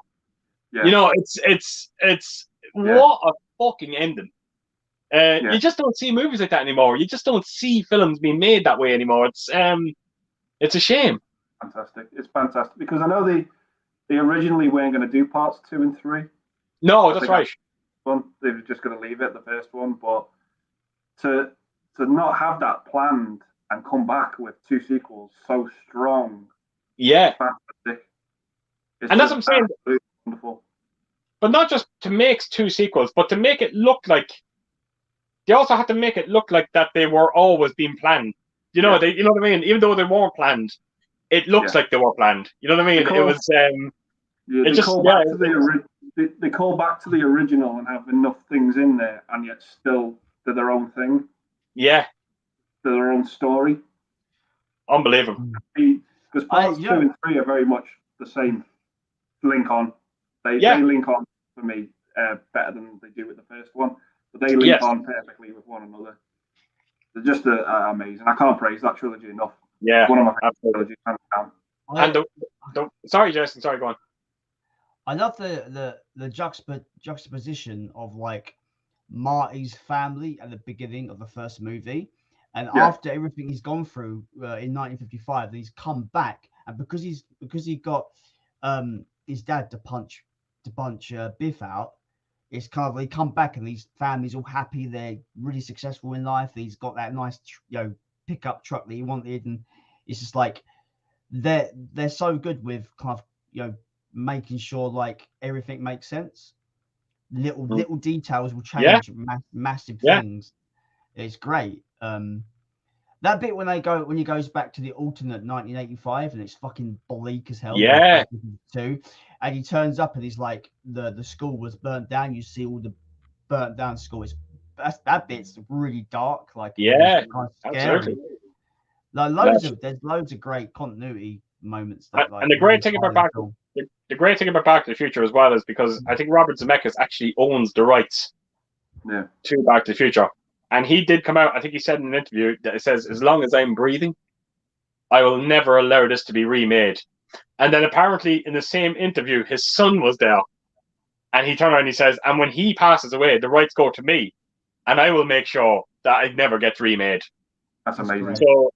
Yeah. You know, it's what a fucking ending. You just don't see movies like that anymore. You just don't see films being made that way anymore. It's a shame. Fantastic. It's fantastic because I know they originally weren't going to do parts 2 and 3. No, that's right. They were just going to leave it the first one, but to not have that planned and come back with 2 sequels so strong. Yeah. Fantastic. And that's what I'm saying. wonderful. But not just to make 2 sequels, but to make it look like they also had to make it look like that they were always being planned. You know, you know what I mean? Even though they weren't planned, it looks like they were planned. You know what I mean? It was they call back to the original and have enough things in there, and yet still they're their own thing. Yeah. They're their own story. Unbelievable. Because parts 2 and 3 are very much the same link on. They link on for me better than they do with the first one. But they link on perfectly with one another. They're just amazing. I can't praise that trilogy enough. Yeah. It's one of my favorite trilogies. Sorry, Jason. Sorry, go on. I love the juxtaposition of like Marty's family at the beginning of the first movie, and after everything he's gone through in 1955, he's come back, and because he got his dad to punch Biff out, it's kind of they come back and these families all happy, they're really successful in life. He's got that nice pickup truck that he wanted, and it's just like they're so good with kind of making sure like everything makes sense. Little details will change massive things. It's great. That bit when he goes back to the alternate 1985 and it's fucking bleak as hell. Yeah. Too, and he turns up and he's like the school was burnt down. You see all the burnt down school. That bit's really dark. Like kind of scary. Like there's loads of great continuity moments. And the great thing about Back to the Future as well is because I think Robert Zemeckis actually owns the rights to Back to the Future. And he did come out, I think he said in an interview that it says, as long as I'm breathing, I will never allow this to be remade. And then apparently in the same interview, his son was there. And he turned around and he says, and when he passes away, the rights go to me. And I will make sure that it never gets remade. That's amazing. So,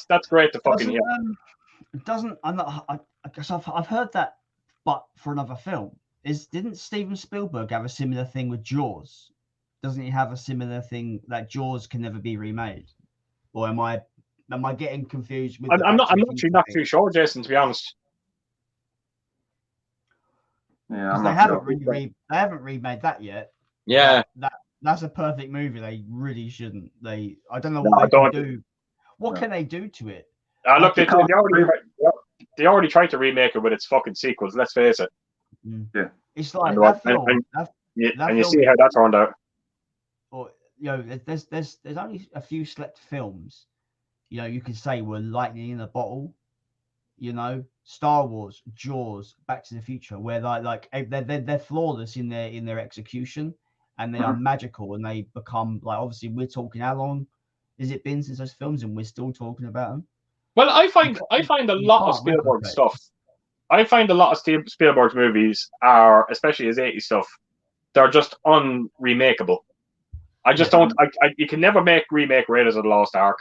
that's great to fucking hear. I guess I've heard that, but for another film. Didn't Steven Spielberg have a similar thing with Jaws? Doesn't he have a similar thing that Jaws can never be remade? Or am I getting confused with? I'm not too sure, Jason. To be honest. Yeah, they haven't remade that yet. Yeah, that's a perfect movie. They really shouldn't. I don't know what they can do. What can they do to it? Look, they already tried to remake it with its fucking sequels. Let's face it. Yeah, it's like that film. And you see how that turned out. Or there's only a few select films, you could say were lightning in a bottle. Star Wars, Jaws, Back to the Future, where they're flawless in their execution, and they are magical, and they become like, obviously we're talking, how long has it been since those films, and we're still talking about them. Well, I find a lot of Spielberg stuff. I find a lot of Spielberg's movies are, especially his 80s stuff, they're just unremakeable. I just don't. You can never remake Raiders of the Lost Ark.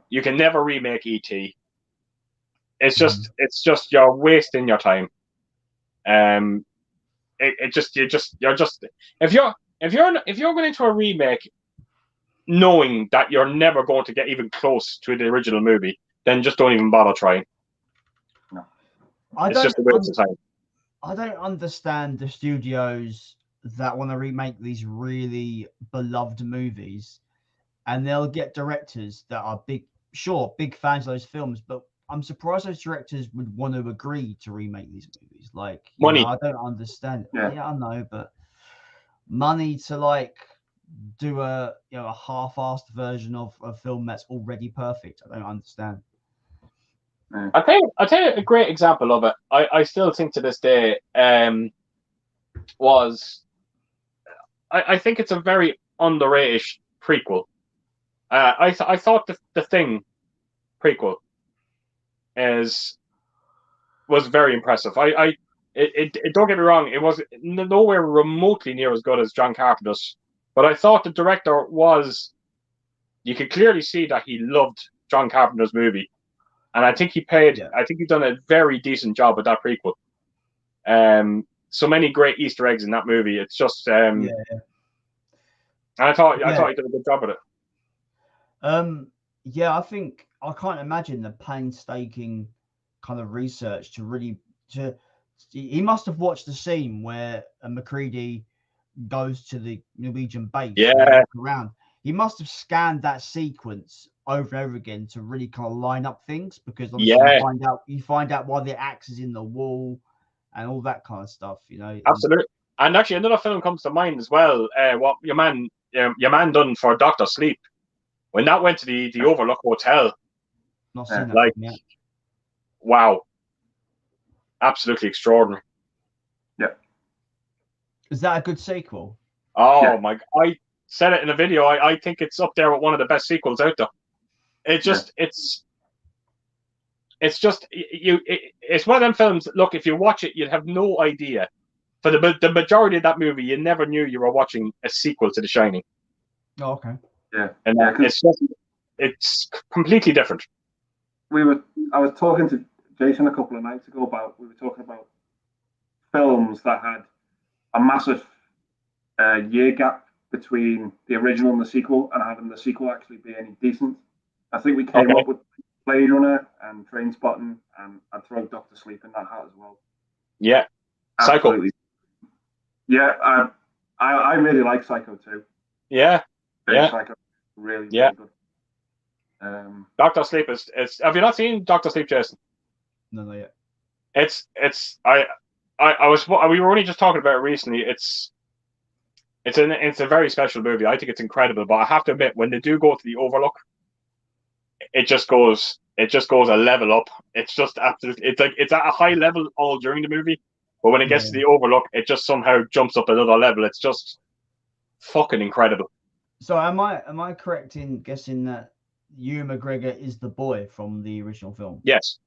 You can never remake E.T. It's just you're wasting your time. You're just if you're going into a remake, knowing that you're never going to get even close to the original movie, then just don't even bother trying. No, it's just a waste of time. I don't understand the studios that want to remake these really beloved movies, and they'll get directors that are big fans of those films, but I'm surprised those directors would want to agree to remake these movies. Like, money. I don't understand. Yeah, I know, but money to like do a half-assed version of a film that's already perfect. I don't understand. I'll tell you a great example of it. I still think to this day was I think it's a very underrated prequel. I thought the Thing prequel was very impressive. It don't get me wrong, it was nowhere remotely near as good as John Carpenter's, but I thought the director you could clearly see that he loved John Carpenter's movie, and I think he done a very decent job with that prequel. So many great Easter eggs in that movie. It's just and I thought he did a good job with it. I think I can't imagine the painstaking kind of research to he must have watched the scene where MacReady goes to the Norwegian base. Yeah. Around. He must have scanned that sequence over and over again to really kind of line up things, because obviously you find out why the axe is in the wall and all that kind of stuff, you know. Absolutely. And actually, another film comes to mind as well. What your man done for Dr. Sleep when that went to the Overlook Hotel. Not seen that yet. Wow, absolutely extraordinary. Yeah. Is that a good sequel? Oh my! I said it in a video. I think it's up there with one of the best sequels out there. It's one of them films. Look, if you watch it, you'd have no idea. For the majority of that movie, you never knew you were watching a sequel to The Shining. Oh, okay. Yeah, and it's completely different. I was talking to Jason a couple of nights ago we were talking about films that had a massive year gap between the original and the sequel, and having the sequel actually be any decent. I think we came up with Blade Runner and Trainspotting, and I'd throw Dr. Sleep in that hat as well. Yeah, absolutely. Psycho. Yeah, I really like Psycho too. Yeah, Psycho, really good. Dr. Sleep is. Have you not seen Dr. Sleep, Jason? No, not yet. We were only just talking about it recently. It's a very special movie. I think it's incredible, but I have to admit, when they do go to the Overlook, it just goes a level up. It's just absolutely. It's at a high level all during the movie, but when it gets to the Overlook, it just somehow jumps up another level. It's just fucking incredible. So am I correct in guessing that Ewan McGregor is the boy from the original film? Yes.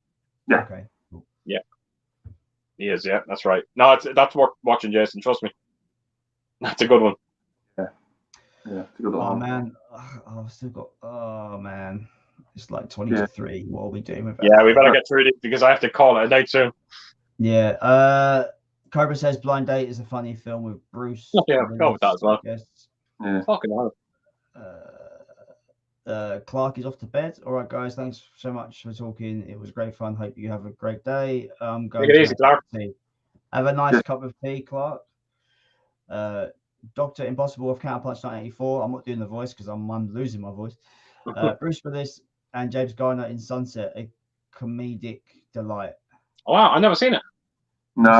Yeah. Okay. Cool. Yeah. He is. Yeah, that's right. No, that's worth watching, Jason. Trust me. That's a good one. Yeah. It's a good one. Oh man, I've still got. Oh man, it's like 20 to 3. What are we doing with that? Yeah, we better get through this because I have to call it a night soon. Yeah. Cobra says Blind Date is a funny film with Bruce. Yeah, go with that as well. Yeah. Fucking hell. Clark is off to bed. All right, guys. Thanks so much for talking. It was great fun. Hope you have a great day. Take it easy, Clark. Have a nice cup of tea, Clark. Dr. Impossible of Counterpunch 1984. I'm not doing the voice because I'm losing my voice. Bruce Willis and James Garner in Sunset, a comedic delight. Oh, wow, I've never seen it. No,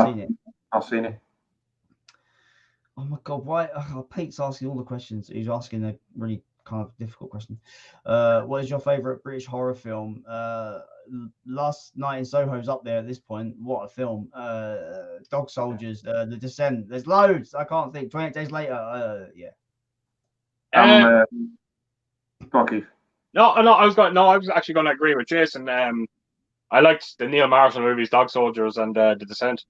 I've seen it. Oh my God, why? Pete's asking all the questions. He's asking a really kind of difficult question. What is your favorite British horror film? Last Night in Soho is up there at this point. What a film. Dog Soldiers, The Descent. There's loads. I can't think. 28 Days Later. Yeah. Rocky. No, I was actually going to agree with Jason. I liked the Neil Marshall movies, Dog Soldiers and The Descent.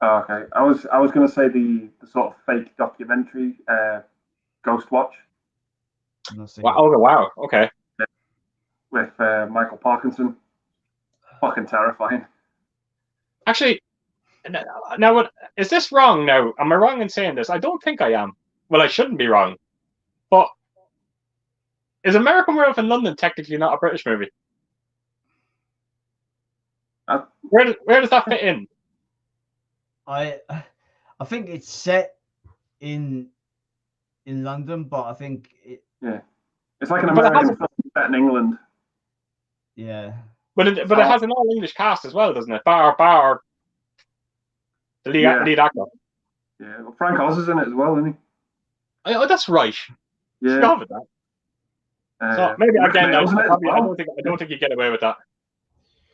Oh, okay. I was going to say the sort of fake documentary, Ghost Watch. Wow. Okay. With Michael Parkinson. Fucking terrifying. Actually, now what is this wrong? Now, am I wrong in saying this? I don't think I am. Well, I shouldn't be wrong. But is American Werewolf in London technically not a British movie? Where does that fit in? I think it's set in London, but I think it's like an American film set in England. Yeah, but it has an all English cast as well, doesn't it? Bar the lead actor. Yeah, well, Frank Oz is in it as well, isn't he? Oh, that's right. Yeah. Stop with that. So maybe again, I don't think you get away with that.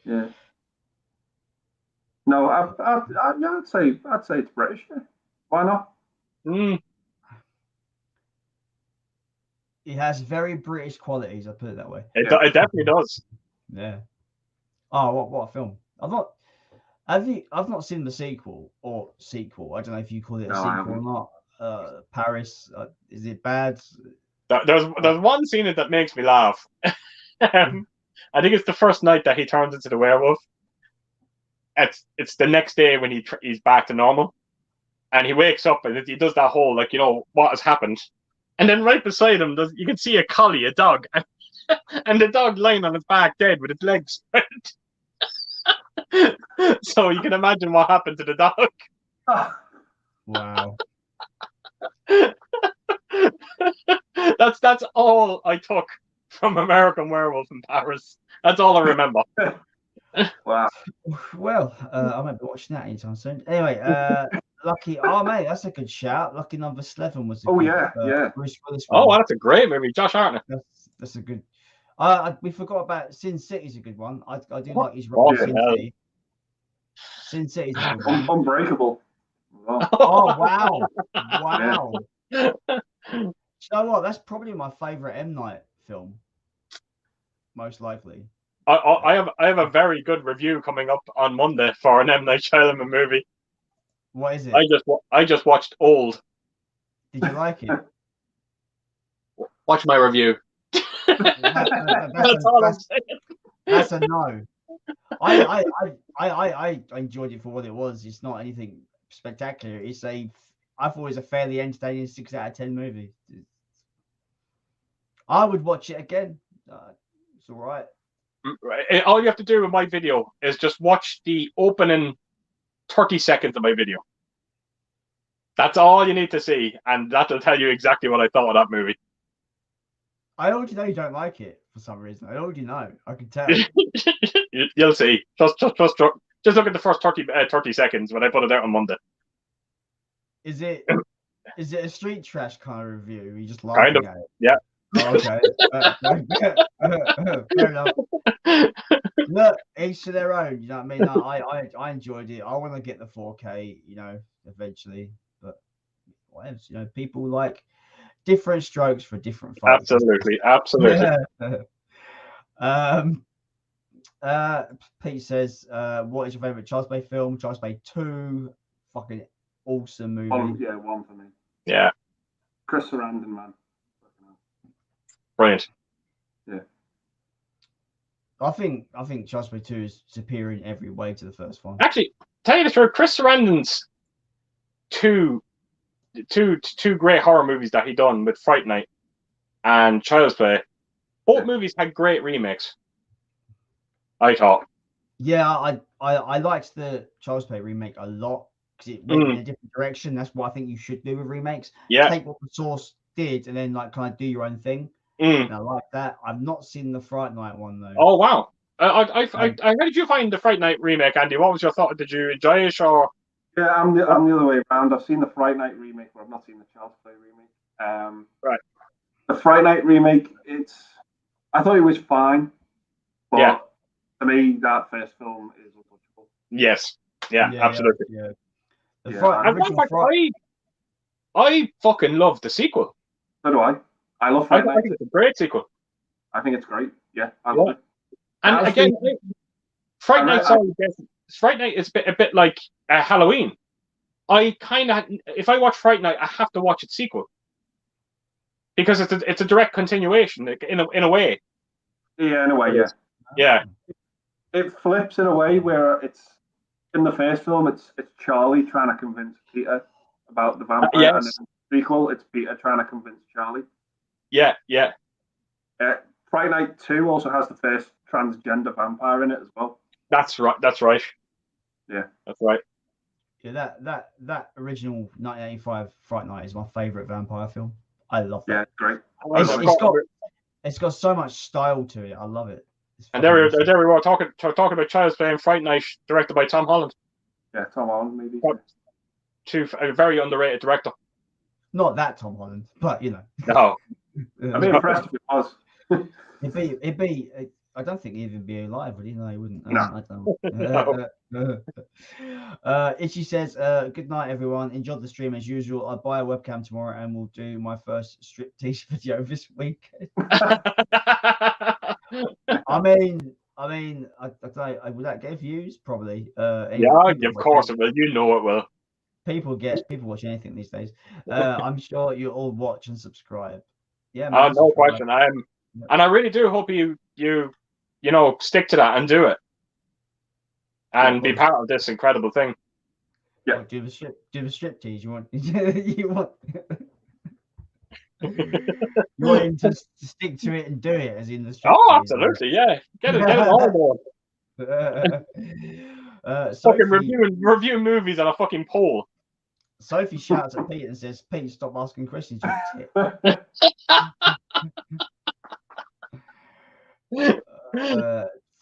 Yeah. No, I'd say it's British. Yeah. Why not? It has very British qualities. I put it that way. It definitely does. Yeah. Oh, what a film! I've not seen the sequel. I don't know if you call it a sequel or not. Paris. Is it bad? There's one scene that makes me laugh. I think it's the first night that he turns into the werewolf. It's the next day when he's back to normal, and he wakes up and he does that whole what has happened, and then right beside him you can see a collie, a dog, and the dog lying on its back dead with its legs spread. So you can imagine what happened to the dog. Wow. That's all I took from American Werewolf in Paris. That's all I remember. Wow. Well, I won't be watching that anytime soon. Anyway, Lucky. Oh, mate, that's a good shout. Lucky Number 11 was. Yeah. Bruce Willis one. That's a great movie. Josh Hartnett. That's a good. We forgot about Sin City's a good one. I do like his role in Sin City. Sin City's a good one. Unbreakable. Oh wow! Wow. Yeah. You know what? That's probably my favorite M. Night film. Most likely. I have a very good review coming up on Monday for an M. Night Shyamalan movie. What is it? I just watched Old. Did you like it? Watch my review. That's all I'm saying. That's a no. I enjoyed it for what it was. It's not anything spectacular. I thought it was a fairly entertaining 6 out of 10 movie. I would watch it again. It's all right. All you have to do with my video is just watch the opening 30 seconds of my video. That's all you need to see, and that'll tell you exactly what I thought of that movie. I already know you don't like it for some reason. I already know. I can tell. You'll see. Just look at the first 30 seconds when I put it out on Monday. Is it a street trash kind of review? You just laughing at it? Yeah. Oh, okay. Fair enough. Look, each to their own. You know what I mean? I enjoyed it. I want to get the 4K, eventually. But whatever. People like different strokes for different folks. Absolutely. Pete says, what is your favorite Charles Bay film? Charles Bay 2, fucking awesome movie. One for me. Yeah. Chris Sarandon, man. Brilliant. Yeah. I think Charles Bay 2 is superior in every way to the first one. Actually, tell you the truth, Chris Sarandon's two great horror movies that he done with Fright Night and Child's Play. Both movies had great remakes, I thought. Yeah, I liked the Child's Play remake a lot because it went in a different direction. That's what I think you should do with remakes. Yeah. Take what the source did and then kind of do your own thing. And I like that. I've not seen the Fright Night one though. Oh wow! How did you find the Fright Night remake, Andy? What was your thought? Did you enjoy it or? Yeah, I'm the other way around. I've seen the Fright Night remake, but I've not seen the Child's Play remake. Right. The Fright Night remake, I thought it was fine, but to me, that first film is untouchable. Yes. Yeah, absolutely. I fucking love the sequel. So do I. I love Fright Night. I think it's a great sequel. I think it's great. Yeah, I love it. And again, Fright Night is a bit like Halloween. If I watch Fright Night, I have to watch its sequel because it's a direct continuation in a way. Yeah, in a way, yeah. Yeah. It flips in a way where it's in the first film, it's Charlie trying to convince Peter about the vampire, and in the sequel, it's Peter trying to convince Charlie. Yeah. Fright Night 2 also has the first transgender vampire in it as well. That's right. Yeah, that's right. Yeah, that original 1985 Fright Night is my favorite vampire film. I love that. Yeah, great. It's got so much style to it. I love it. And there we were talking about Child's Play and Fright Night, directed by Tom Holland. Yeah, Tom Holland, maybe. A very underrated director. Not that Tom Holland, but No. I'd be impressed if it was. It'd be. I don't think he'd even be alive, would he? No, he wouldn't. No. Itchy says, good night, everyone. Enjoyed the stream as usual. I'll buy a webcam tomorrow and we'll do my first striptease video this week. I mean, I don't know, would that get views? Probably. Of course it will. You know it will. People watch anything these days. I'm sure you all watch and subscribe. Yeah, no question. And I really do hope you stick to that and do it, and be part of this incredible thing. Yeah, do the striptease. You want you want him to stick to it and do it, as in the striptease. Oh, absolutely, yeah. Get it all on. Fucking reviewing movies on a fucking poll. Sophie shouts at Pete and says, "Pete, stop asking questions, you tit."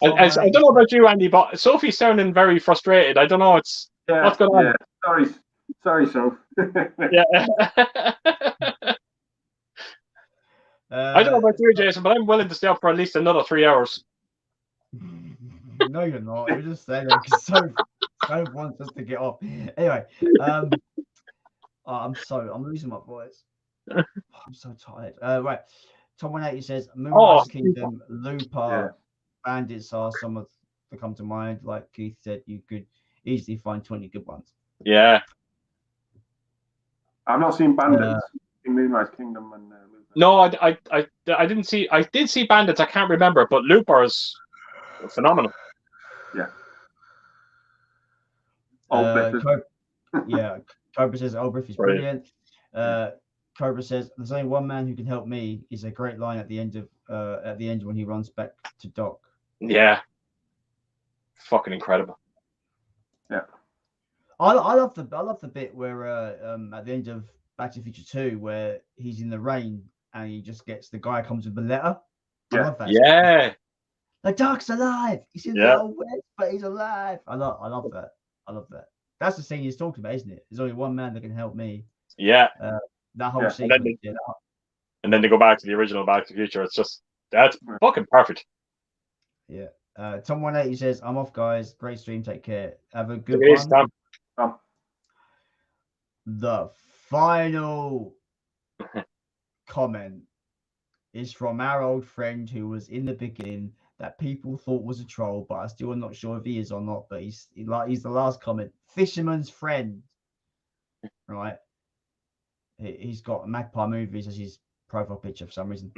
I don't know about you, Andy, but Sophie's sounding very frustrated. I don't know. What's going on. Sorry, Soph. Yeah. I don't know about you, Jason, but I'm willing to stay up for at least another 3 hours. No, you're not. You're just saying that because Soph wants us to get off. Anyway, I'm losing my voice. I'm so tired. Right. Tom 180 says Moonrise Kingdom, Looper, Bandits are some of that come to mind. Like Keith said, you could easily find 20 good ones. Yeah. I've not seen Bandits in Moonrise Kingdom and Looper. No, I didn't see. I did see Bandits. I can't remember, but Looper is phenomenal. Yeah. Cobra says Olbrich is brilliant. Cobra says there's only one man who can help me. Is a great line at the end when he runs back to Doc. Yeah. Fucking incredible. Yeah. I love the bit where at the end of Back to the Future 2 where he's in the rain and he just gets the guy comes with the letter. Yeah. I love that. Yeah. The Doc's alive. He's in the old west, but he's alive. I love that. That's the scene he's talking about, isn't it? There's only one man that can help me. Yeah. That whole scene. And then they go back to the original Back to the Future. It's just that's fucking perfect. Yeah. Tom 180 says, "I'm off, guys. Great stream. Take care. Have a good one." The final comment is from our old friend who was in the beginning that people thought was a troll, but I still am not sure if he is or not. But he's the last comment. Fisherman's friend, right? He's got Magpie Movies as his profile picture for some reason.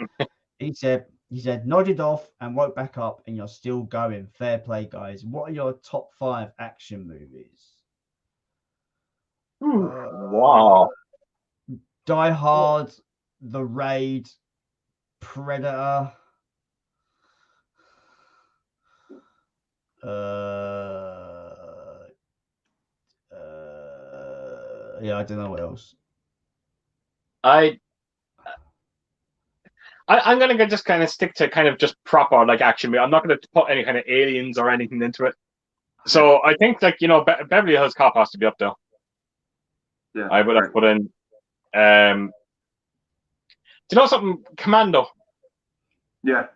He said nodded off and woke back up, and you're still going. Fair play, guys. What are your top 5 action movies? Wow. Die Hard, The Raid, Predator. I don't know what else. I'm gonna just kind of stick to kind of just proper like action. I'm not gonna put any kind of aliens or anything into it. So I think Beverly Hills Cop has to be up there. Yeah, I would have put in. Do you know something? Commando. Yeah,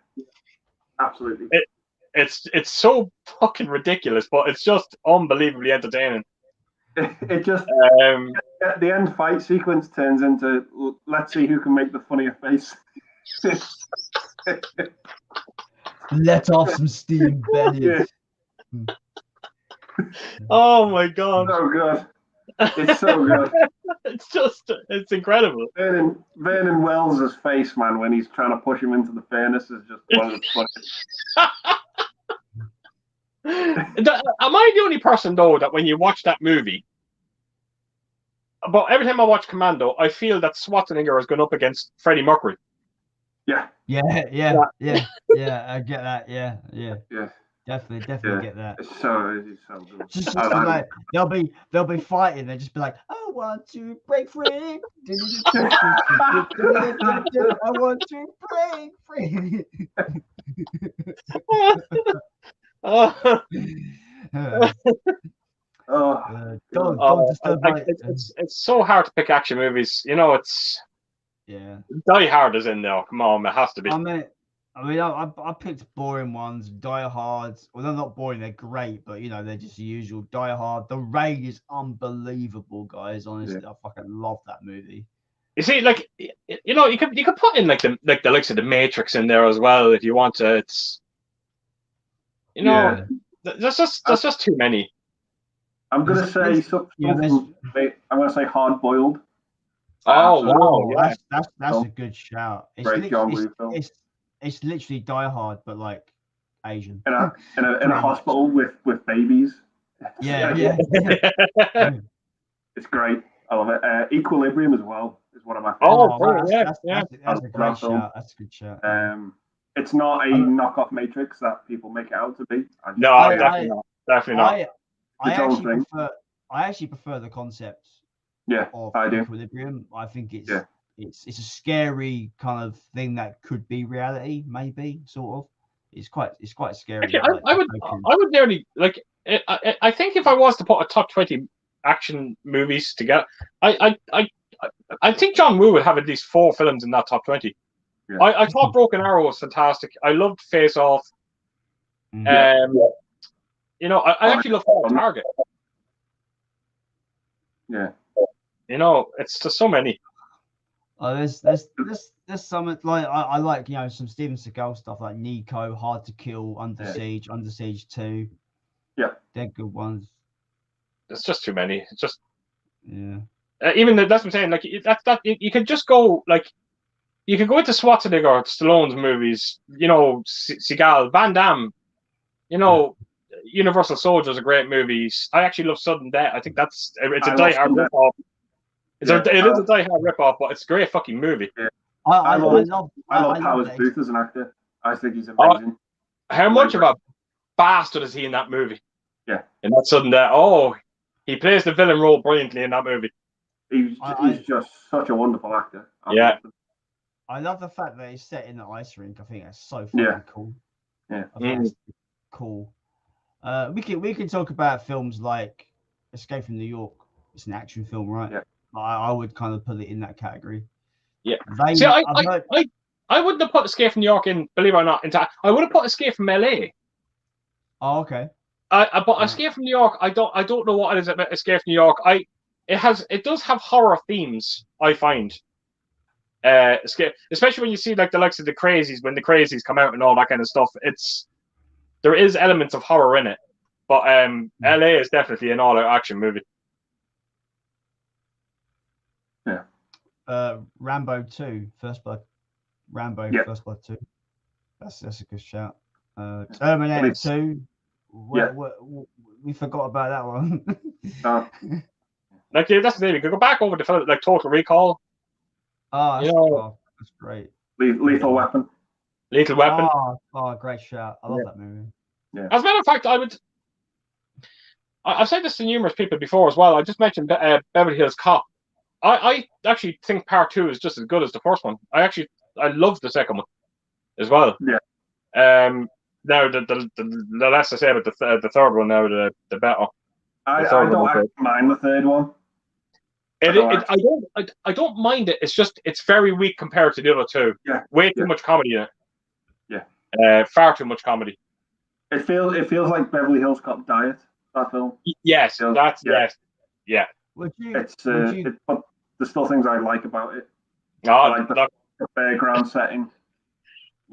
absolutely. It's so fucking ridiculous, but it's just unbelievably entertaining. It just at the end fight sequence turns into let's see who can make the funnier face. Let off some steam, Bennett. Yeah. Oh my god! So good. It's so good. It's incredible. Vernon Wells' face, man, when he's trying to push him into the furnace is just one of the funniest. Am I the only person though that when you watch that movie, but every time I watch Commando, I feel that Schwarzenegger has gone up against Freddie Mercury. Yeah. I get that. Yeah. Definitely get that. It's so good. Just like they'll be fighting. They'll just be like, I want to break free. I want to break free. It's so hard to pick action movies. It's Die Hard is in there. Come on, it has to be. I picked boring ones. Die Hard. Well, they're not boring. They're great, but they're just the usual. Die Hard. The Raid is unbelievable, guys. Honestly, I fucking love that movie. You see, you could put in the likes of the Matrix in there as well if you want to. It's there's just too many. I'm gonna say something. I'm gonna say Hard Boiled. Oh wow! That's a good shout. It's literally Die Hard, but like Asian. In a hospital with babies. Yeah. It's great. I love it. Equilibrium as well is one of my favorites. That's a great shout. That's a good shout. It's not a knockoff Matrix that people make it out to be. Definitely not. I actually prefer the concept. Yeah, of I do. Equilibrium. I think it's a scary kind of thing that could be reality, maybe sort of. It's quite scary. Actually, I would nearly like. I think if I was to put a top 20 action movies together, I think John Woo would have at least 4 films in that top 20. Yeah. I thought Broken Arrow was fantastic. I loved Face Off. You know, I actually love Target. Yeah. You know, it's just so many. There's some like I like, you know, some Steven Seagal stuff like Nico, Hard to Kill, Under Siege, Under Siege 2. Yeah, they're good ones. It's just too many. It's just even that's what I'm saying. Like you could just go like you could go into Schwarzenegger, Stallone's movies. You know, Seagal, Van Damme. You know, Universal Soldier is a great movie. I actually love Sudden Death. I think it's a Die-Hard ripoff. It is a Die-Hard ripoff, but it's a great fucking movie. Yeah. I love Powers Booth as an actor. I think he's amazing. How much of a bastard is he in that movie? Yeah. In that Sudden Death. Oh, he plays the villain role brilliantly in that movie. He's just such a wonderful actor. I love the fact that he's set in the ice rink. I think that's so fucking cool. Yeah. I think that's cool. We can talk about films like Escape from New York. It's an action film, right? Yeah. I would kind of put it in that category. Yeah. See, I wouldn't have put Escape from New York in, believe it or not, I would have put Escape from LA. Oh, okay. But Escape from New York, I don't know what it is about Escape from New York. It does have horror themes, I find. Especially when you see like the likes of the Crazies, when the Crazies come out and all that kind of stuff. There is elements of horror in it, but LA is definitely an all-out action movie. Yeah. Rambo 2, First Blood. Rambo First Blood 2. That's a good shout. Terminator 2. We forgot about that one. Like that's the thing. We could go back over to like Total Recall. That's great. Lethal Weapon. Lethal Weapon. Oh, great shout. I love that movie. Yeah. As a matter of fact, I've said this to numerous people before as well. I just mentioned Beverly Hills Cop. I actually think part 2 is just as good as the first one. I love the second one as well. Yeah. Now the less I say about the third one, now the better. I don't actually mind the third one. I don't mind it. It's just it's very weak compared to the other two. Yeah. Way too much comedy in it. Yeah. Far too much comedy. It feels like Beverly Hills Cop diet, that film. Yes, yes. Yeah. There's still things I like about it. Oh, I like the fairground setting.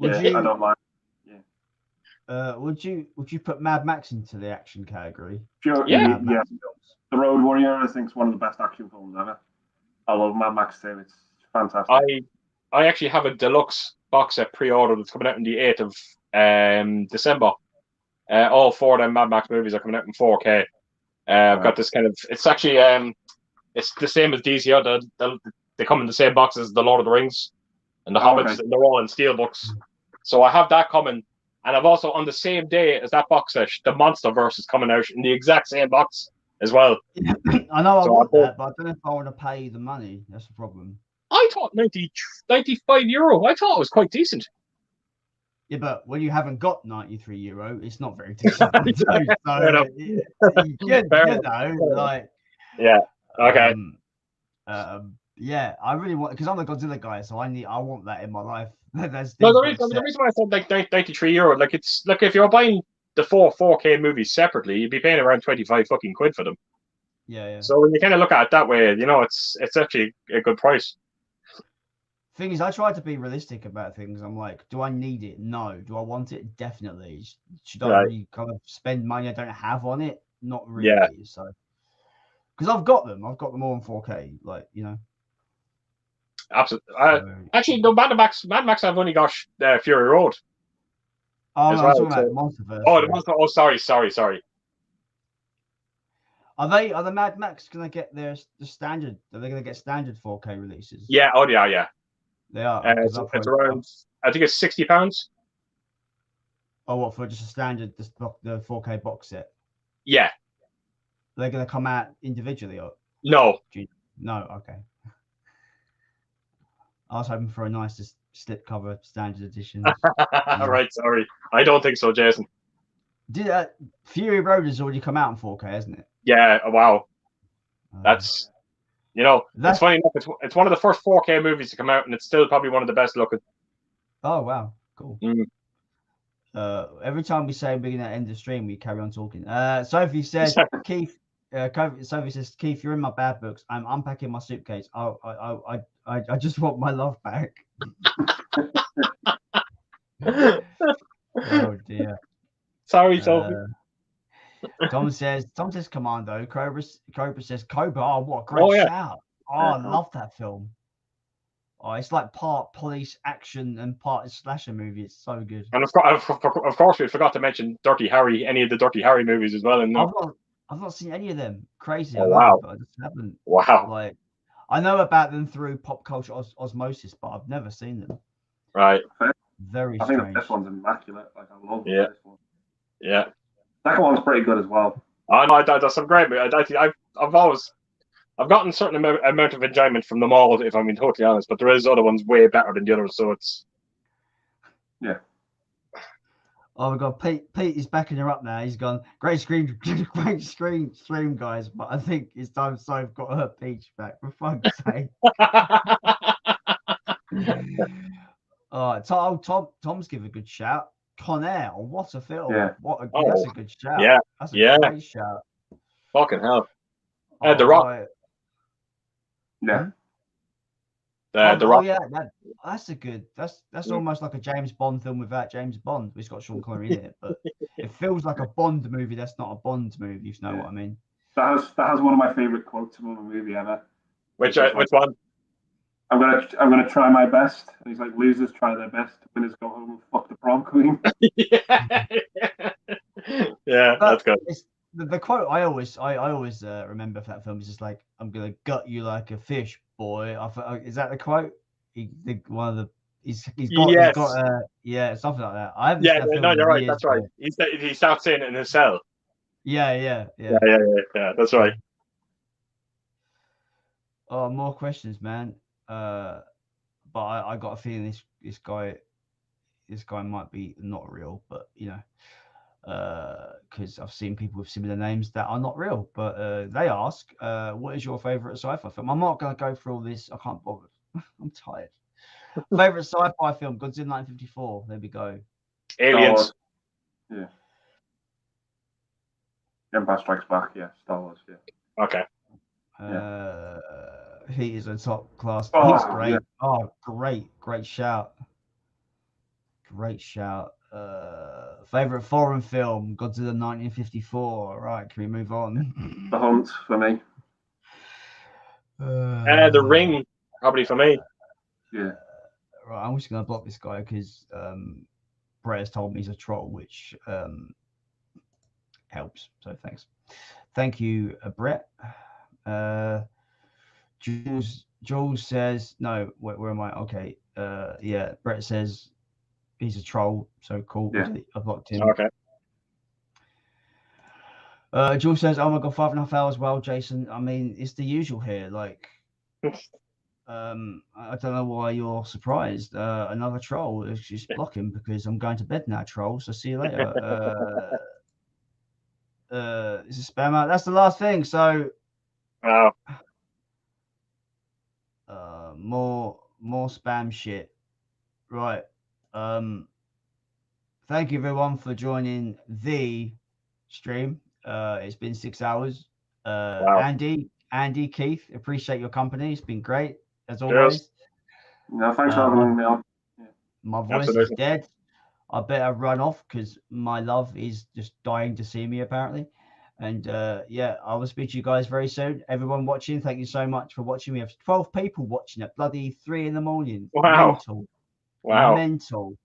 I don't mind. Would you put Mad Max into the action category? Sure. Yeah. The Road Warrior, I think, is one of the best action films ever. I love Mad Max too. It's fantastic. I actually have a deluxe box set pre-ordered that's coming out on the 8th of December. All 4 of them Mad Max movies are coming out in 4K. I've got this kind of. It's actually it's the same as DCR. They come in the same box as the Lord of the Rings and the Hobbits, and they're all in steelbooks. So I have that coming. And I've also, on the same day as that box set, the MonsterVerse is coming out in the exact same box as well. I know I want that, but I don't know if I want to pay the money. That's the problem. I thought €95. I thought it was quite decent. Yeah, but when you haven't got €93, it's not very decent. Okay. Yeah, I really want, because I'm a Godzilla guy, so I want that in my life. The reason why I said like €93, like it's like if you're buying the 4K movies separately, you'd be paying around 25 fucking quid for them. Yeah. So when you kind of look at it that way, you know, it's actually a good price. Thing is, I try to be realistic about things. I'm like, do I need it? No. Do I want it? Definitely. Should I really kind of spend money I don't have on it? Not really. Yeah. So, because I've got them all in 4K. Like, you know. Absolutely. Actually, no, Mad Max. I've only got Fury Road. Oh, no, I'm talking about MonsterVerse. Oh, the Monster. Oh, sorry. Are the Mad Max going to get the standard? Are they going to get standard 4K releases? Yeah. Oh, yeah. They are. It's around. I think it's £60. Oh, what, for just a standard the 4K box set? Yeah. They're going to come out individually, or No. No, okay. I was hoping for a nice slipcover standard edition. Right, sorry. I don't think so, Jason. Did Fury Road has already come out in 4K, hasn't it? Yeah, wow. That's it's funny enough. It's one of the first 4K movies to come out, and it's still probably one of the best looking. Oh wow, cool. Mm. Every time we say we're going to end the stream, we carry on talking. Sophie says, Keith. Sophie says, Keith, you're in my bad books. I'm unpacking my suitcase. I just want my love back. Oh dear. Sorry, Sophie. Tom says Commando. Cobra says Cobra. Oh, what a great shout. Oh, I love that film. Oh, it's like part police action and part slasher movie. It's so good. And of course, we forgot to mention Dirty Harry, any of the Dirty Harry movies as well. And I've not seen any of them. Crazy. Oh, wow. But I just haven't. Wow. Like, I know about them through pop culture osmosis, but I've never seen them. Right. Very I strange. think this one's immaculate. Like, I love this one. Yeah. Second one's pretty good as well. Oh no, that's some great. I've gotten a certain amount of enjoyment from them all, if I'm being totally honest. But there is other ones way better than the others, so it's. Yeah. Oh my God, Pete is backing her up now. He's gone, great stream, guys. But I think it's time Soph got her peach back, for fuck's sake. Tom's give a good shout. Con Air, what a film. Yeah. That's a good shout. Yeah. That's a great shout. Fucking hell. The Rock. Yeah. The Rock. Oh yeah, that's a good. That's almost like a James Bond film without James Bond. It's got Sean Connery in it, but it feels like a Bond movie. That's not a Bond movie, if you know what I mean. That has one of my favorite quotes from a movie ever. Which one? I'm gonna try my best. And he's like, losers try their best, winners go home and fuck the prom queen. Yeah, that's good. The quote I always remember for that film is just like, "I'm gonna gut you like a fish, boy." Is that the quote? He's got something like that. I haven't. Yeah, no, you're right. That's right. He starts saying it in his cell. Yeah. That's right. Oh, more questions, man. But I got a feeling this guy might be not real, but because I've seen people with similar names that are not real. But they ask, what is your favorite sci-fi film? I'm not going to go through all this. I can't bother. I'm tired. Favorite sci-fi film? Godzilla 1954. There we go. Aliens. Yeah. Empire Strikes Back. Yeah. Star Wars. Yeah. Okay. He is a top class. Oh, he's great. Yeah. Oh, great shout. Great shout. Favorite foreign film? Godzilla 1954. Right, can we move on? The Hunt for me. The Ring, probably for me. Yeah. Right, I'm just gonna block this guy because Brett has told me he's a troll, which helps. So thanks. Thank you, Brett. Jules says no. Where am I? Okay. Yeah. Brett says he's a troll. So cool. Yeah. I've blocked him. Okay. Jules says, "Oh my God, 5.5 hours." Well, Jason, I mean, it's the usual here. Like, I don't know why you're surprised. Another troll. Just block him because I'm going to bed now, troll. So see you later. This is spam out. That's the last thing. So. Wow. More spam shit. Right. Thank you everyone for joining the stream. It's been 6 hours. Wow. Andy, Keith, appreciate your company. It's been great as always. Yes. No, thanks for having me on. My voice is dead. I better run off because my love is just dying to see me apparently. And I will speak to you guys very soon. Everyone watching, thank you so much for watching. We have 12 people watching at bloody 3 a.m. Wow. Mental.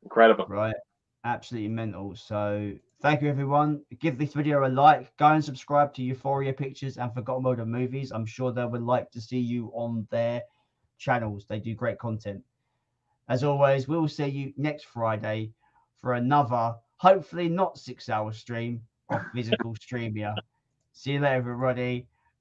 Incredible. Right. Absolutely mental. So thank you, everyone. Give this video a like. Go and subscribe to Euphoria Pictures and Forgotten World of Movies. I'm sure they would like to see you on their channels. They do great content. As always, we will see you next Friday for another, hopefully not 6-hour stream of physical stream here. See you later, everybody.